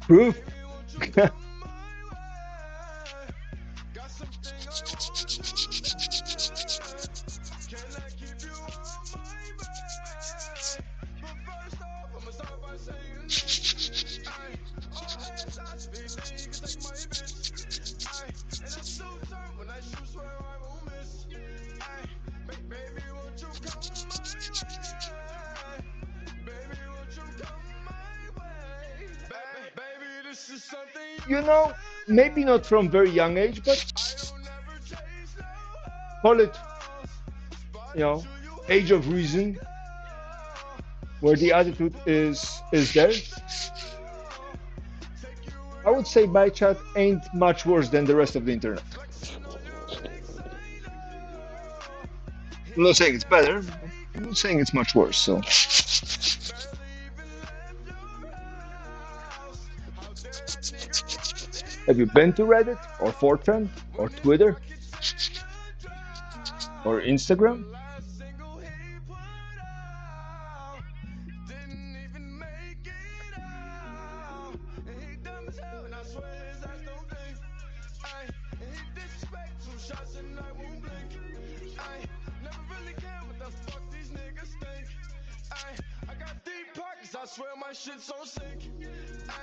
Proof. You know, maybe not from very young age, but call it, you know, age of reason, where the attitude is there. I would say my chat ain't much worse than the rest of the internet. I'm not saying it's better. I'm not saying it's much worse. So, have you been to Reddit or 4chan or Twitter or Instagram? I swear my shit's on sync. Ay,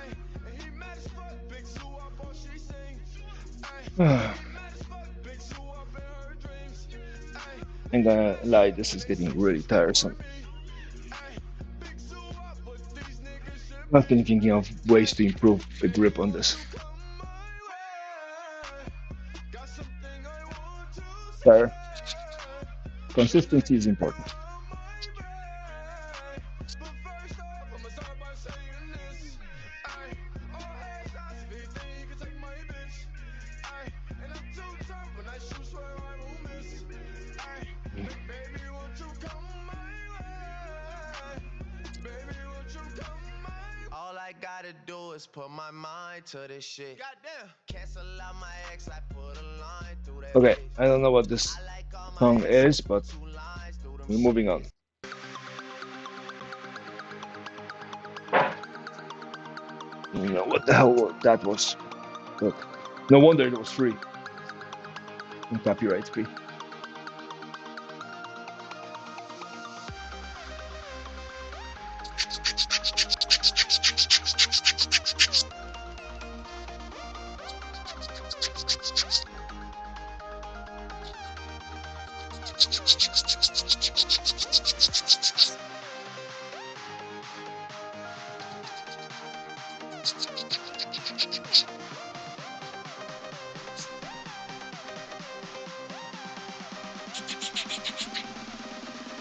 and he mad as fuck, big Sue up all she sing. Ay, he mad as fuck, big Sue up in her dreams. Ay, I'm gonna lie, this is getting really tiresome. big Sue up, but these niggas should I've been thinking of ways to improve the grip on this. come my way. Got something I want to say. There. Consistency is important. But first off, I'ma start by saying this. Ay, all hands out, speed, then you can take my bitch. Ay, and I'm too tough when I shoot, swear I won't miss. Ay, baby, won't you come my way? Baby, won't you come my way? All I gotta do is put my mind to this shit. Goddamn. Cancel out my ex, I put a line through that Okay, bitch. I don't know what this I like all my song exes, is, but 2 lines through them we're moving on. I don't know what the hell that was, but no wonder it was free and copyright free.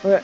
Okay.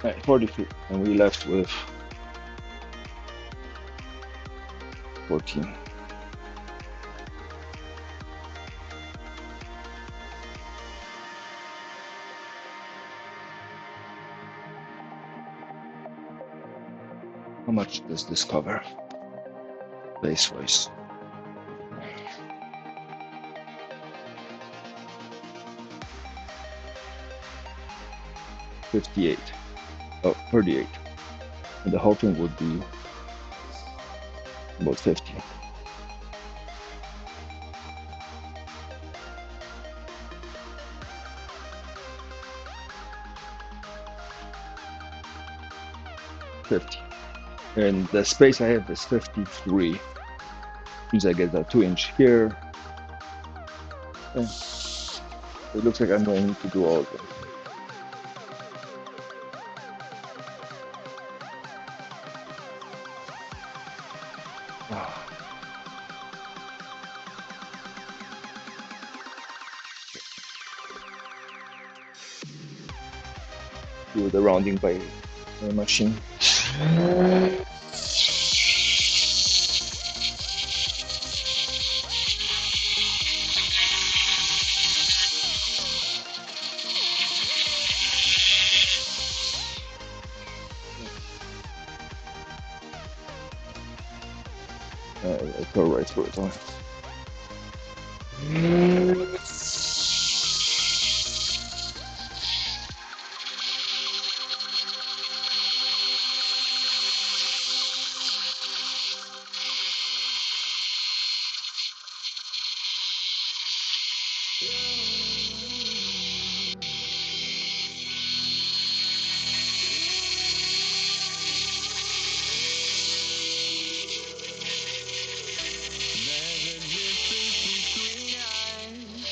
Right, 43, and we left with 14. How much does this cover? space-wise. 58. Oh, 38. And the whole thing would be about 50. And the space I have is 53. Means I get a 2-inch here. And it looks like I'm going to need to do all of them. Do the rounding by machine. I'll go right through it. There's a distance between us.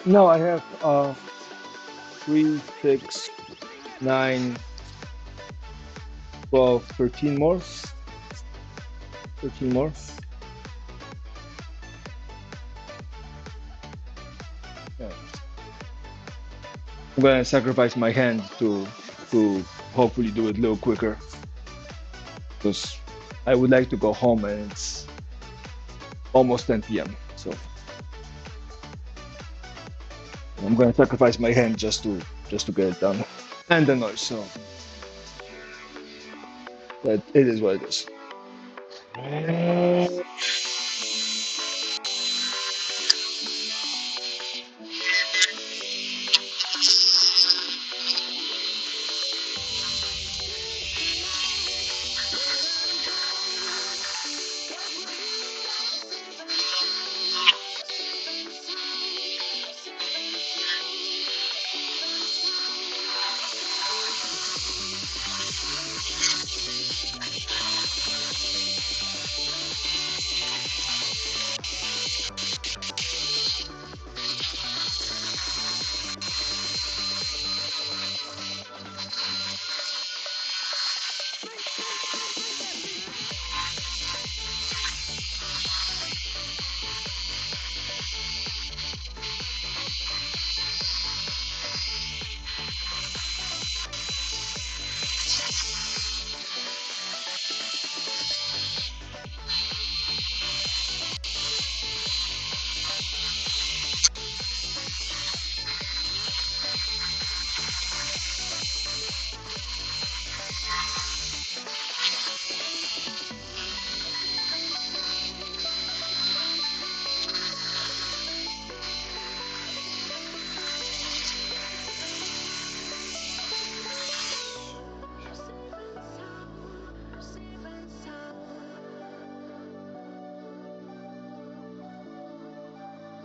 No, I have 3, 6, 9, 12, 13 more. 13 more. Yeah. I'm gonna sacrifice my hand to hopefully do it a little quicker because I would like to go home and it's almost 10 p.m. So I'm gonna sacrifice my hand just to get it done and the noise. So that it is what it is.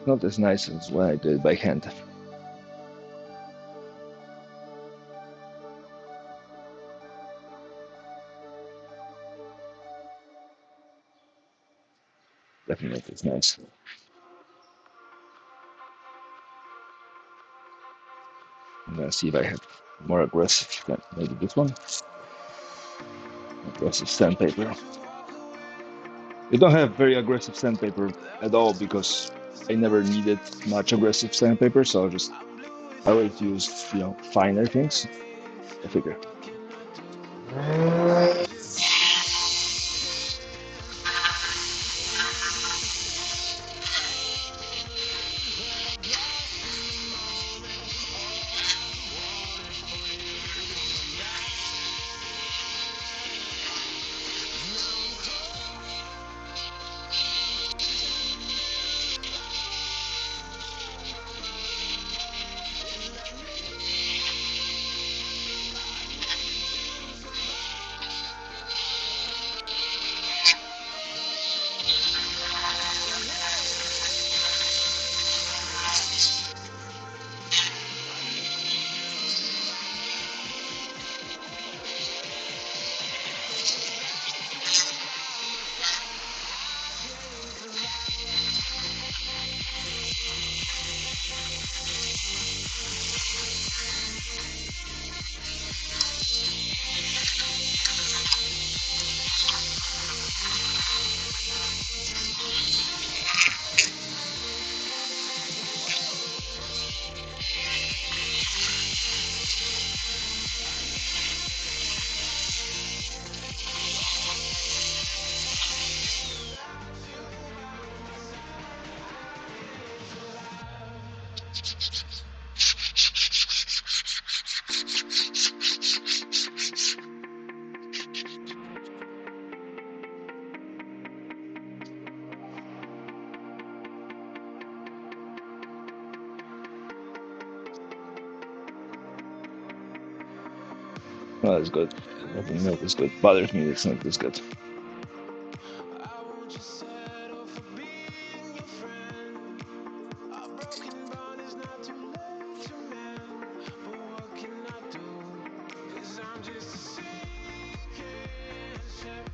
Not as nice as when I do it by hand. Definitely not as nice. I'm gonna see if I have more aggressive, maybe this one, aggressive sandpaper. You don't have very aggressive sandpaper at all because I never needed much aggressive sandpaper, so I always used, finer things. I figure. No, that's good. I think milk is good. Bothers me it's not this good. I won't just settle for being your friend. A broken bond is not too late to mend. But what can I do? 'Cause I'm just a sinking ship,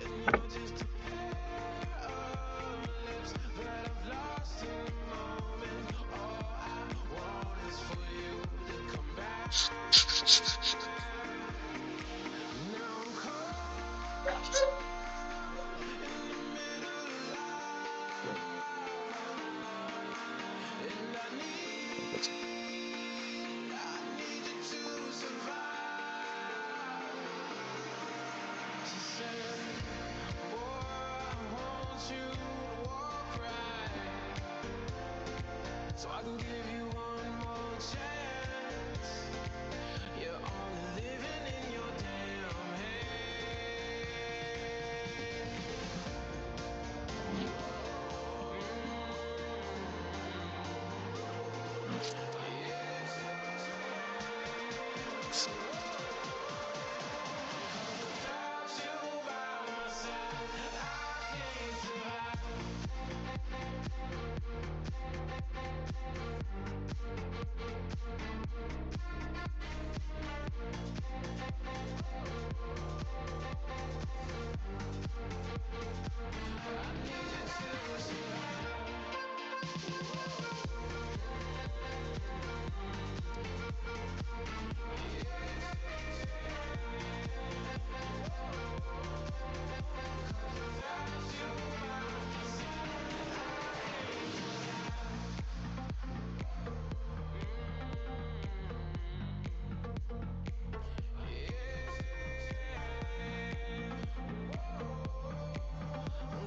and you're just a pair of lips that I've lost in the moment. All I want is for you to come back. Now I'm caught in the middle of life, and I need you to survive. She said, boy, I want you to walk right, so I can give you one more chance. You're only living in your damn head. Without you by my side, I can't survive.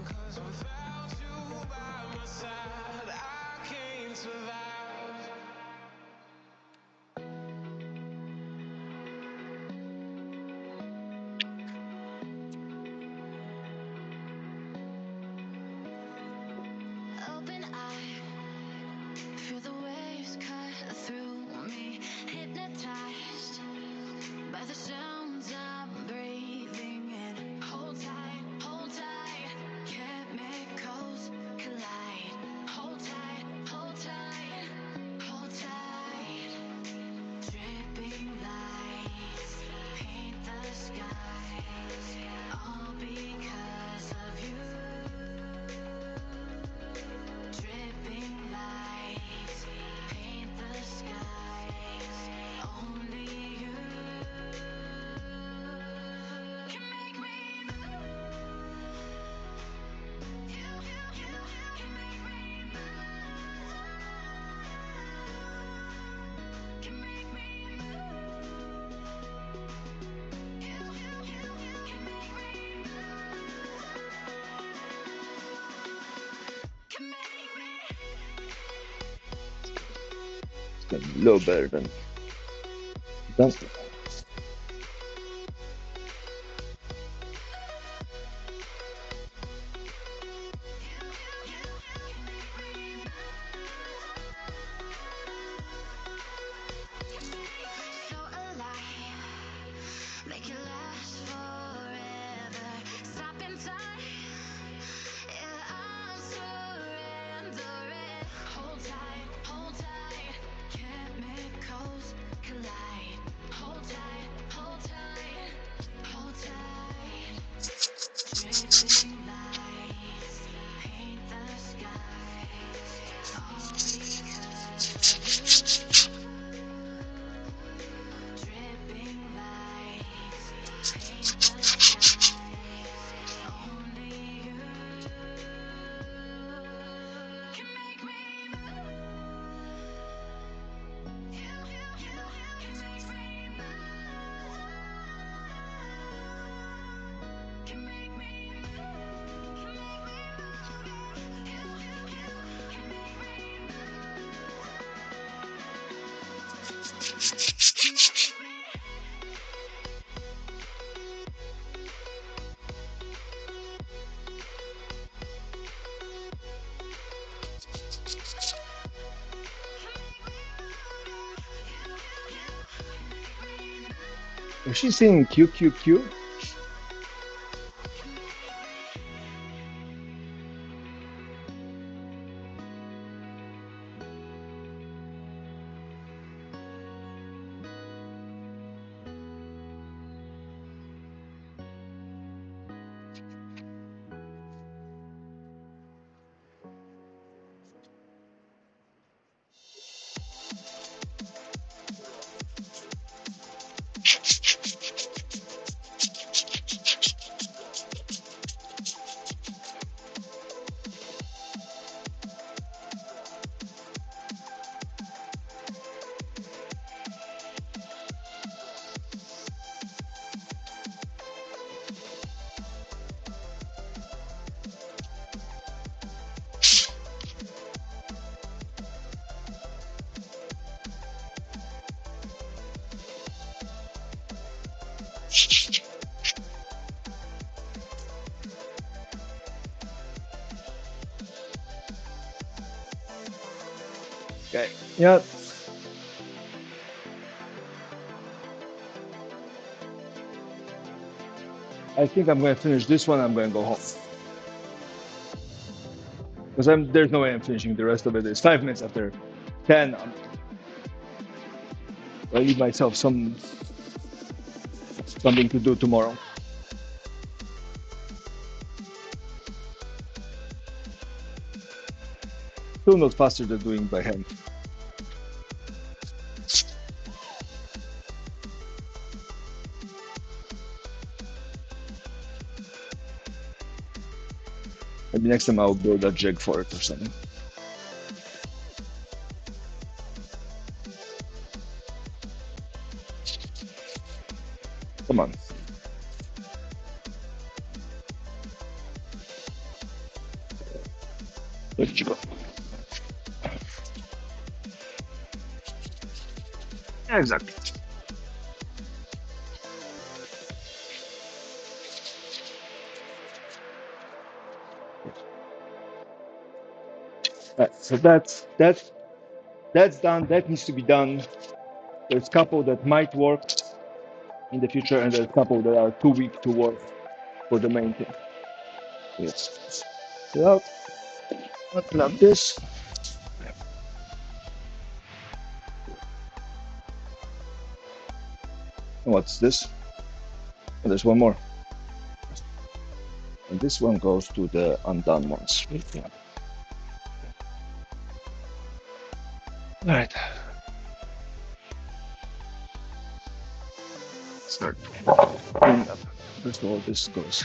Cause without you by my side, I can't survive. Open eye, feel the waves cut through me, hypnotized by the sounds I'm breathing in. Hold tight, chemicals collide. Hold tight, It's a little better than done. So alive, make it last forever. Stop in time, yeah, I'm surrendering. Hold tight, chemicals collide. Hold tight, hold tight, hold tight. Dripping lights paint the skies, all because of you. Dripping lights paint the skies, only you can make me move. You can make me move. Can make me move. Can make me move. You can make me Is she saying Q Q Q? Okay. Yeah. I think I'm going to finish this one. I'm going to go home because there's no way I'm finishing the rest of it. It's 5 minutes after 10. I leave myself something to do tomorrow. Still not faster than doing by hand. Maybe next time I'll build a jig for it or something. Come on. Where did you go? Yeah, exactly. Right, so that's done. That needs to be done. There's a couple that might work in the future, and there's a couple that are too weak to work for the main thing. Yes. So open up this. And what's this? Oh, there's one more. And this one goes to the undone ones. Yeah. All right. Start cleaning up. First of all, this goes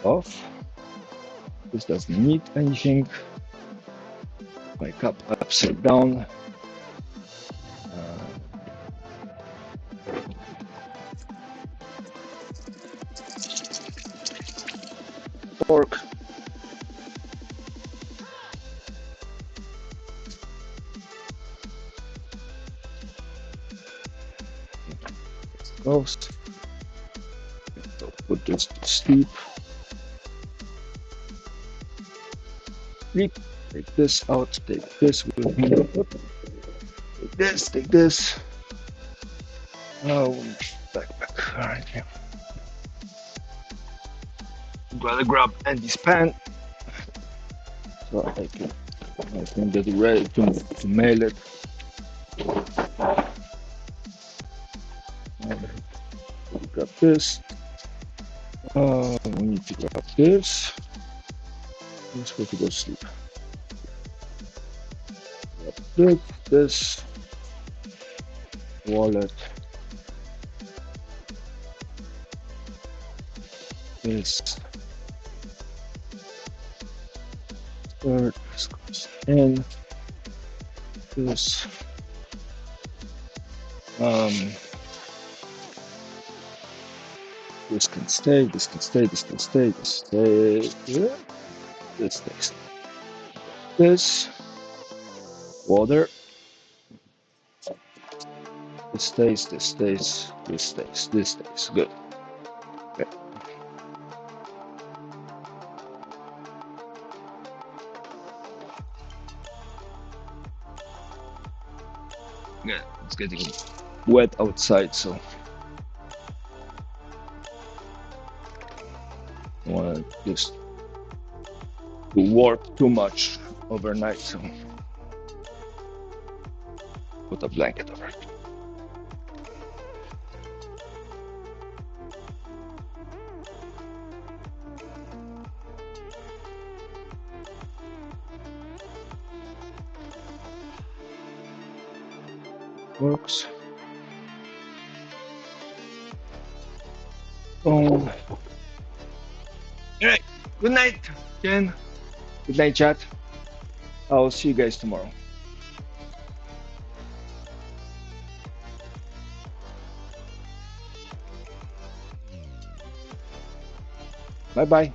off. This doesn't need anything. My cup upside down. Fork. goes. So put this to sleep. Sleep. Take this out. Take this with me. Take this. Take this. Oh, backpack right here. Gotta grab Andy's pen so I can get it ready to mail it. Grab this. We need to grab this. Let's go to go sleep. Grab this wallet. This third. This goes in. This. This can stay. This can stay. This can stay. This stay. Yeah. This stays. This water. This stays. This stays. This stays. This stays. Good. Okay. Yeah, it's getting wet outside, so I don't want this to warp too much overnight, so put a blanket over it. Works. All right. Good night, Jen. Good night, chat. I'll see you guys tomorrow. Bye bye.